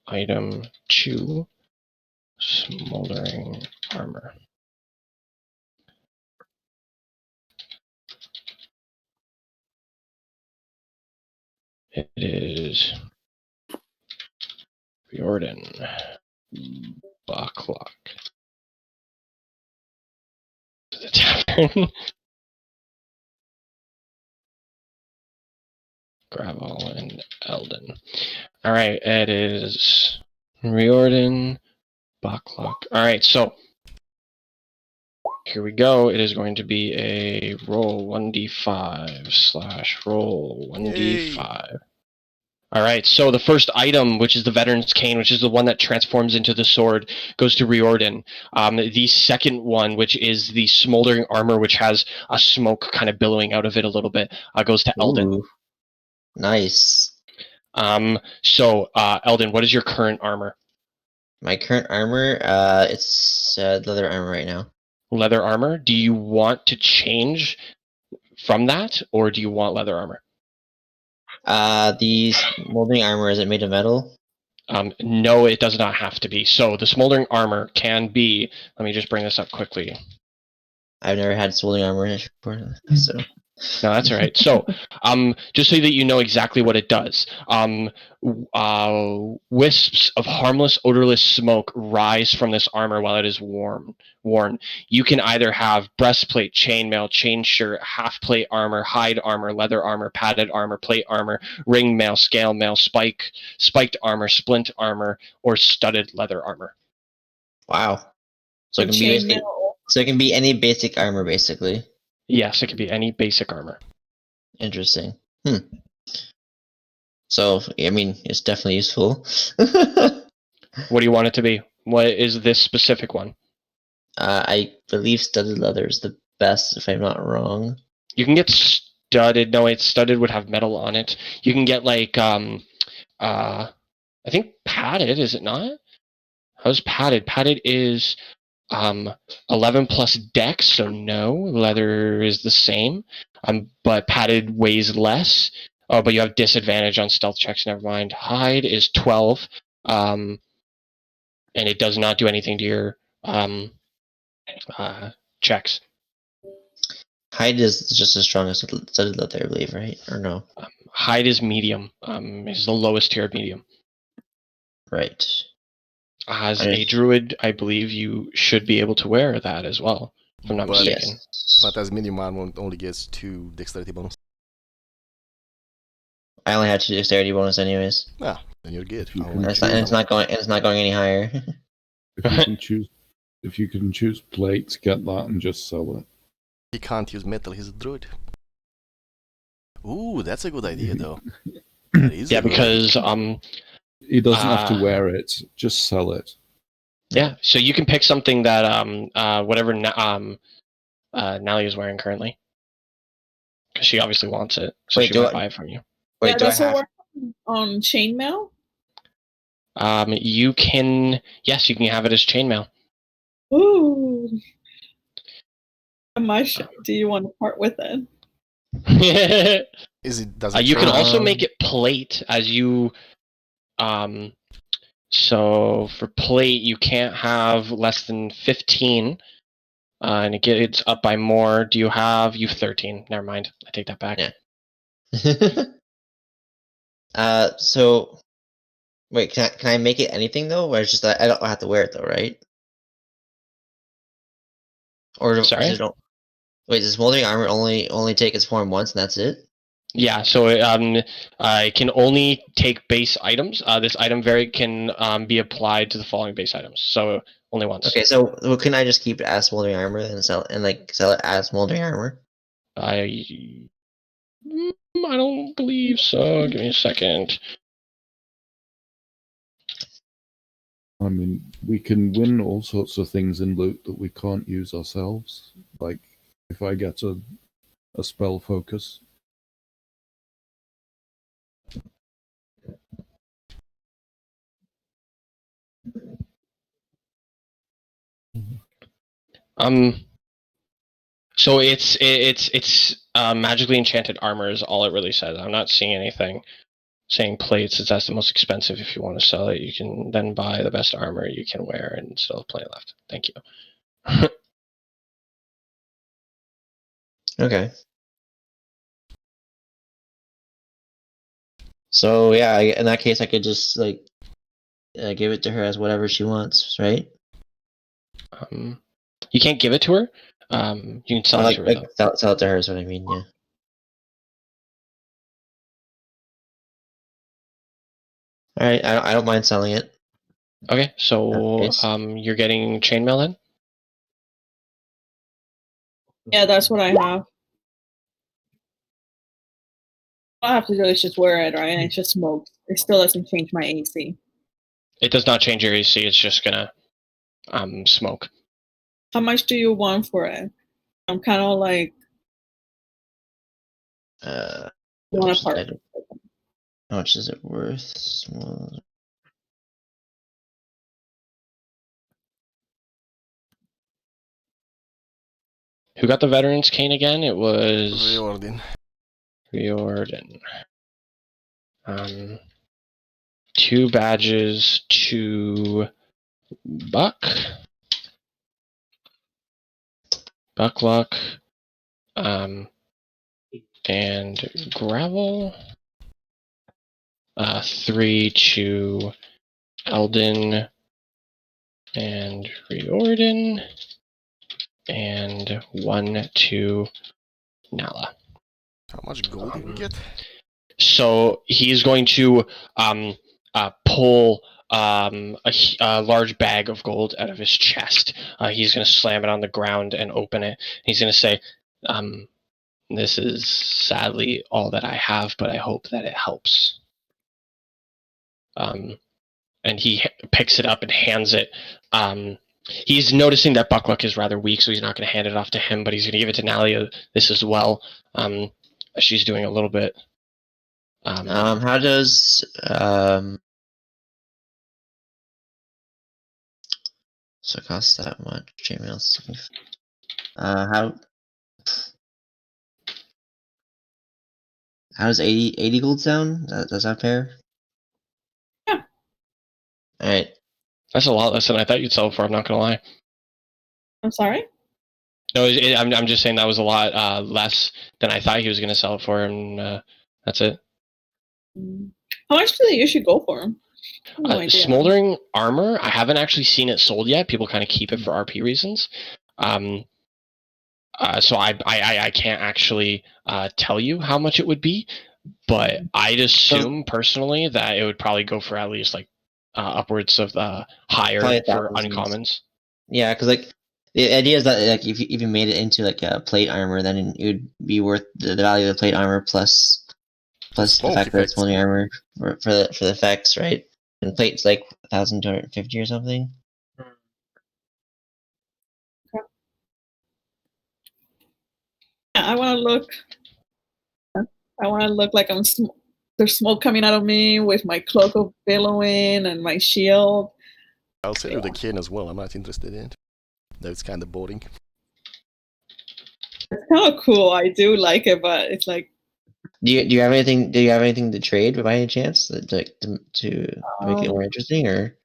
Item 2, smoldering armor. It is Riordin. Bucklock. The tavern. Gravel and Eldon. Alright, it is Riordin, Bucklock. Alright, so here we go. It is going to be a roll 1d5 / roll 1d5. Alright, so the first item, which is the veteran's cane, which is the one that transforms into the sword, goes to Riordin. The second one, which is the smoldering armor, which has a smoke kind of billowing out of it a little bit, goes to Eldon. Ooh, nice. So, Eldon, what is your current armor? My current armor, it's leather armor right now. Leather armor? Do you want to change from that, or do you want leather armor? The molding armor, is it made of metal? No, it does not have to be. So the smoldering armor can be. Let me just bring this up quickly. I've never had molding armor before, so. No, that's all right. So, just so that you know exactly what it does, wisps of harmless, odorless smoke rise from this armor while it is worn. You can either have breastplate, chainmail, chain shirt, half plate armor, hide armor, leather armor, padded armor, plate armor, ring mail, scale mail, spiked armor, splint armor, or studded leather armor. Wow. So it can be basically, so it can be any basic armor, basically. Yes, it can be any basic armor. Interesting. So, I mean, it's definitely useful. What do you want it to be? What is this specific one? I believe studded leather is the best, if I'm not wrong. You can get studded. No, it's studded would have metal on it. You can get like I think padded, is it not? How's padded? Padded is 11 plus dex, so no. Leather is the same. But padded weighs less. Oh, but you have disadvantage on stealth checks, never mind. Hide is 12. And it does not do anything to your checks. Hide is just as strong as studded leather, I believe, right? Or no? Hide is medium. Is the lowest tier of medium. Right. As a druid, I believe you should be able to wear that as well, if I'm not mistaken. Yes. But as medium armor only gets 2 dexterity bonus. I only had 2 dexterity bonus anyways. Ah, then you're good. And it's not going any higher. If you can choose plates, get that and just sell it. He can't use metal, he's a druid. Ooh, that's a good idea though. Yeah, because he doesn't have to wear it, just sell it. Yeah, so you can pick something that whatever Nally is wearing currently. Because she obviously wants it, so she might buy it from you. Wait, does it work on chainmail? You can you can have it as chainmail. Ooh. How much do you want to part with it? You can also make it plate as you so for plate you can't have less than 15 and it gets up by more. Do you have 13? Never mind, I take that back. So wait, can I make it anything though, or it's just that I don't have to wear it though, right? Or sorry? Wait, does moldering armor only take its form once and that's it? Yeah, so it can only take base items. This item variant can be applied to the following base items. So only once. Okay, so can I just keep it as moldering armor and sell it as moldering armor? I don't believe so. Give me a second. I mean, we can win all sorts of things in loot that we can't use ourselves. Like, if I get a spell focus. So it's magically enchanted armor is all it really says. I'm not seeing anything saying plates. That's the most expensive. If you want to sell it, you can then buy the best armor you can wear and still have plenty left. Thank you. Okay. So yeah, in that case, I could just like give it to her as whatever she wants, right? You can't give it to her. You can sell it to her though. Sell it to her is what I mean. Yeah. All right, I don't mind selling it. Okay, so you're getting chainmail then? Yeah, that's what I have. All I have to do is just wear it, right? And it just smokes. It still doesn't change my AC. It does not change your AC. It's just gonna smoke. How much do you want for it? I'm kind of like. Want to part. How much is it worth? Who got the veteran's cane again? It was Riordin. Riordin. 2 badges to Buck. Buck Luck. And Gravel. 3 to Eldon and Riordin. And 1 to Nala. How much gold do we get? So he's going to pull a large bag of gold out of his chest. He's going to slam it on the ground and open it. He's going to say, this is sadly all that I have, but I hope that it helps. And he picks it up and hands it. He's noticing that Buckluck is rather weak, so he's not going to hand it off to him, but he's going to give it to Nalia this as well. She's doing a little bit. How does so it costs that much? Chainmail sleeve. How does 80 gold sound? Does that pair? Yeah. All right. That's a lot less than I thought you'd sell it for. I'm not going to lie. I'm sorry? No, I'm just saying that was a lot less than I thought he was going to sell it for, and that's it. How much do they usually go for? No idea. Smoldering armor, I haven't actually seen it sold yet. People kind of keep it for RP reasons. So I can't actually tell you how much it would be, but I'd assume personally that it would probably go for at least like upwards of higher for uncommons. Yeah, because like the idea is that like if you made it into like a plate armor, then it would be worth the value of the plate armor plus the fact that it's only armor for the effects, right? And plate's like 1,250 or something. Okay. Yeah, I want to look like there's smoke coming out of me with my cloak of billowing and my shield. I'll sell you the cane as well. I'm not interested in it. That's kind of boring. It's kind of cool. I do like it, but it's like. Do you have anything? Do you have anything to trade by any chance to make it more interesting? Or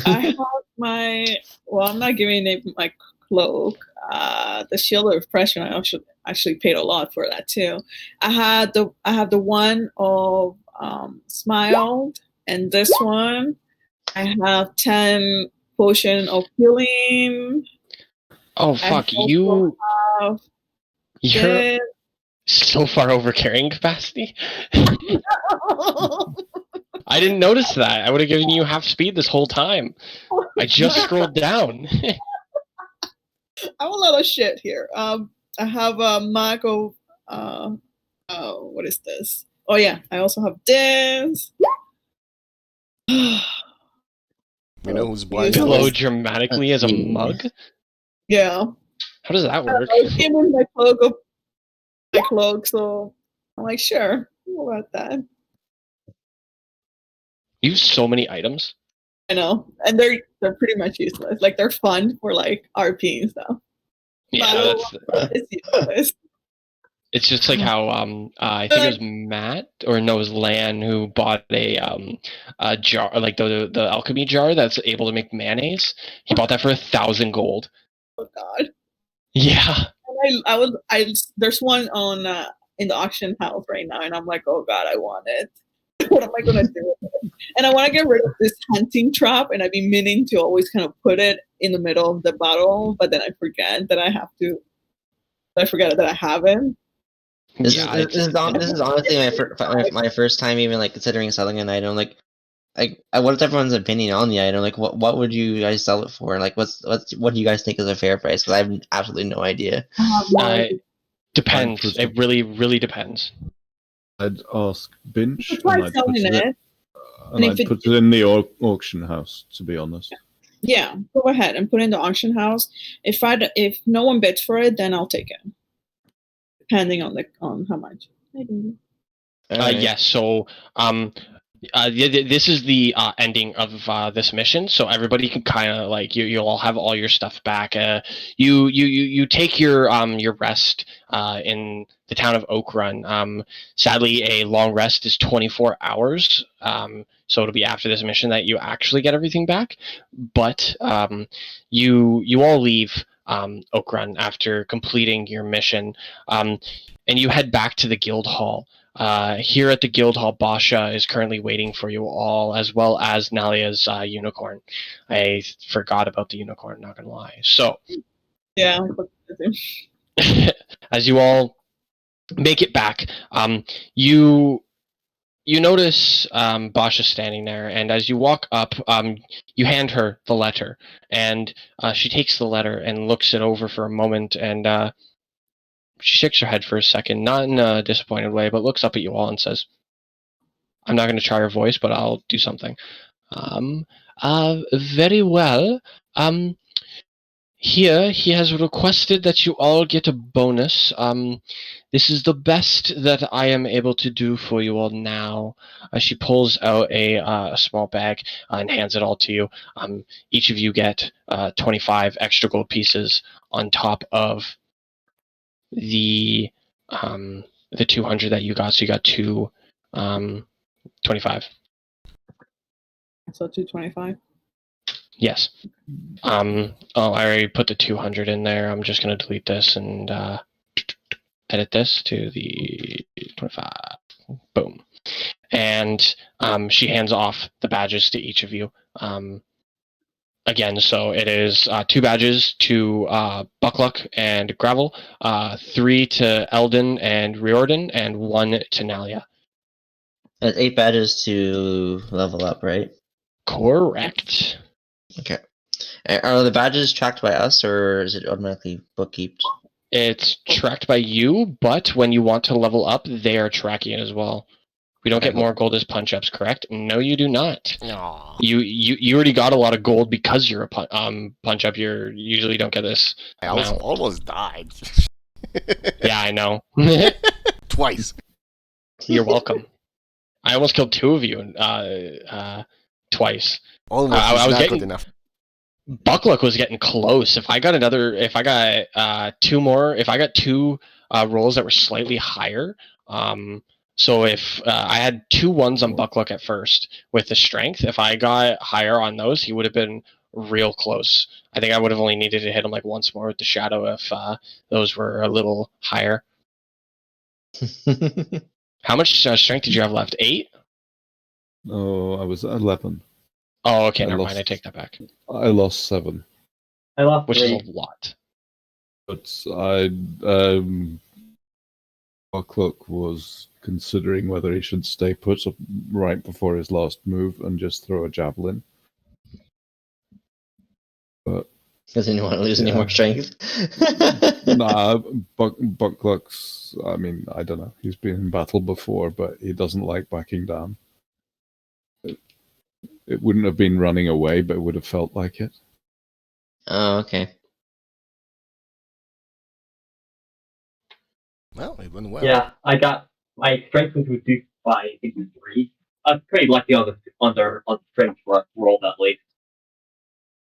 I have my. Well, I'm not giving it my cloak. The shield of refreshing. I actually paid a lot for that too. I have the one of smiled, and this one. I have 10 potion of healing. Oh fuck you! You're so far over carrying capacity. I didn't notice that. I would have given you half speed this whole time. I just scrolled down. I'm a lot of shit here. I have a mag of what is this? Oh yeah, I also have this. We know who's blind. Glow dramatically as a mug? Yeah. How does that work? I came with my cloak, so I'm like, sure, what about that? You have so many items. I know, and they're pretty much useless. Like they're fun for like RP and stuff. Yeah, it's useless. It's just like how I think it was Matt or no, it was Lan who bought a jar, like the alchemy jar that's able to make mayonnaise. He bought that for 1,000 gold. Oh God. Yeah. And there's one on in the auction house right now, and I'm like, oh God, I want it. What am I gonna do with it? And I want to get rid of this hunting trap, and I've been meaning to always kind of put it in the middle of the battle, but then I forget that I have to. I forget that I have it. This is honestly my first time even like considering selling an item. Like what's everyone's opinion on the item? Like what would you guys sell it for? Like what do you guys think is a fair price? Because I have absolutely no idea. Depends. It really depends. I'd ask Binch, and I'd put it in the auction house. To be honest. Yeah, go ahead and put it in the auction house. If no one bids for it, then I'll take it. Depending on how much. Yes. So This is the ending of this mission, so everybody can kind of like you'll all have all your stuff back. You take your rest in the town of Oak Run. Sadly, a long rest is 24 hours. So it'll be after this mission that you actually get everything back. But you all leave Oak Run after completing your mission, and you head back to the guild hall. Here at the guild hall, Basha is currently waiting for you all, as well as Nalia's unicorn. I forgot about the unicorn, not gonna lie. So, Yeah. as you all make it back, you notice Basha standing there, and as you walk up, you hand her the letter, and she takes the letter and looks it over for a moment, and she shakes her head for a second, not in a disappointed way, but looks up at you all and says, I'm not going to try her voice, but I'll do something. Very well. Here, he has requested that you all get a bonus. This is the best that I am able to do for you all now. She pulls out a small bag and hands it all to you. Each of you get 25 extra gold pieces on top of the 200 that you got, so you got 25. So 225. Yes. I already put the 200 in there. I'm just gonna delete this and edit this to the 25. Boom. And she hands off the badges to each of you. Again, so it is 2 badges to Buckluck and Gravel, 3 to Eldon and Riordin, and 1 to Nalia. 8 badges to level up, right? Correct. Okay. Are the badges tracked by us, or is it automatically bookkeeped? It's tracked by you, but when you want to level up, they are tracking it as well. We don't get more gold as punch-ups, correct? No, you do not. Aww. You already got a lot of gold because you're a punch-up. You usually don't get this I amount. almost died. Yeah, I know. Twice. You're welcome. I almost killed 2 of you twice. Almost I was not getting good enough. Buckluck was getting close. If I got 2 more, if I got 2 rolls that were slightly higher, so if I had 2 ones on Buckluck at first with the strength, if I got higher on those, he would have been real close. I think I would have only needed to hit him like once more with the shadow if those were a little higher. How much strength did you have left? 8? Oh, I was at 11. Oh, okay, I never lost- mind. I take that back. I lost 7. I lost Which 3. is a lot. But Buckluck was considering whether he should stay put up right before his last move and just throw a javelin. But Because he didn't want to lose any Yeah. more strength. nah, Buckluck's, I mean, I don't know. He's been in battle before, but he doesn't like backing down. It wouldn't have been running away, but it would have felt like it. Oh, okay. Well, it went well. Yeah, I got my strength was reduced by I think 3. I was pretty lucky on the strength roll at least.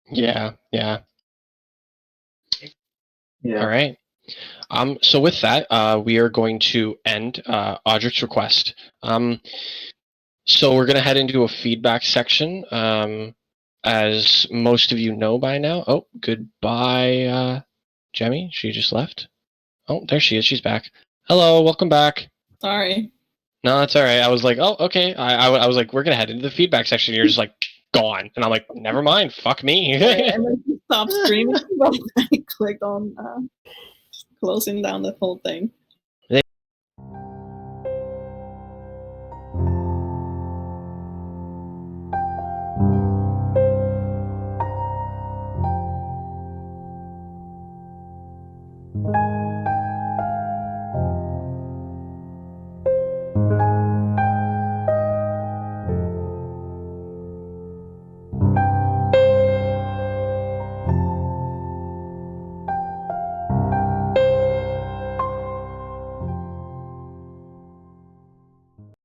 Yeah. Yeah. All right. So with that, we are going to end Odric's request. So we're going to head into a feedback section. As most of you know by now. Oh, goodbye, Jemmy. She just left. Oh, there she is. She's back. Hello, welcome back. Sorry. No, it's all right. I was like, oh, okay. I was like, we're going to head into the feedback section. You're just like, gone. And I'm like, never mind. Fuck me. And then she stopped streaming, but I clicked on closing down the whole thing.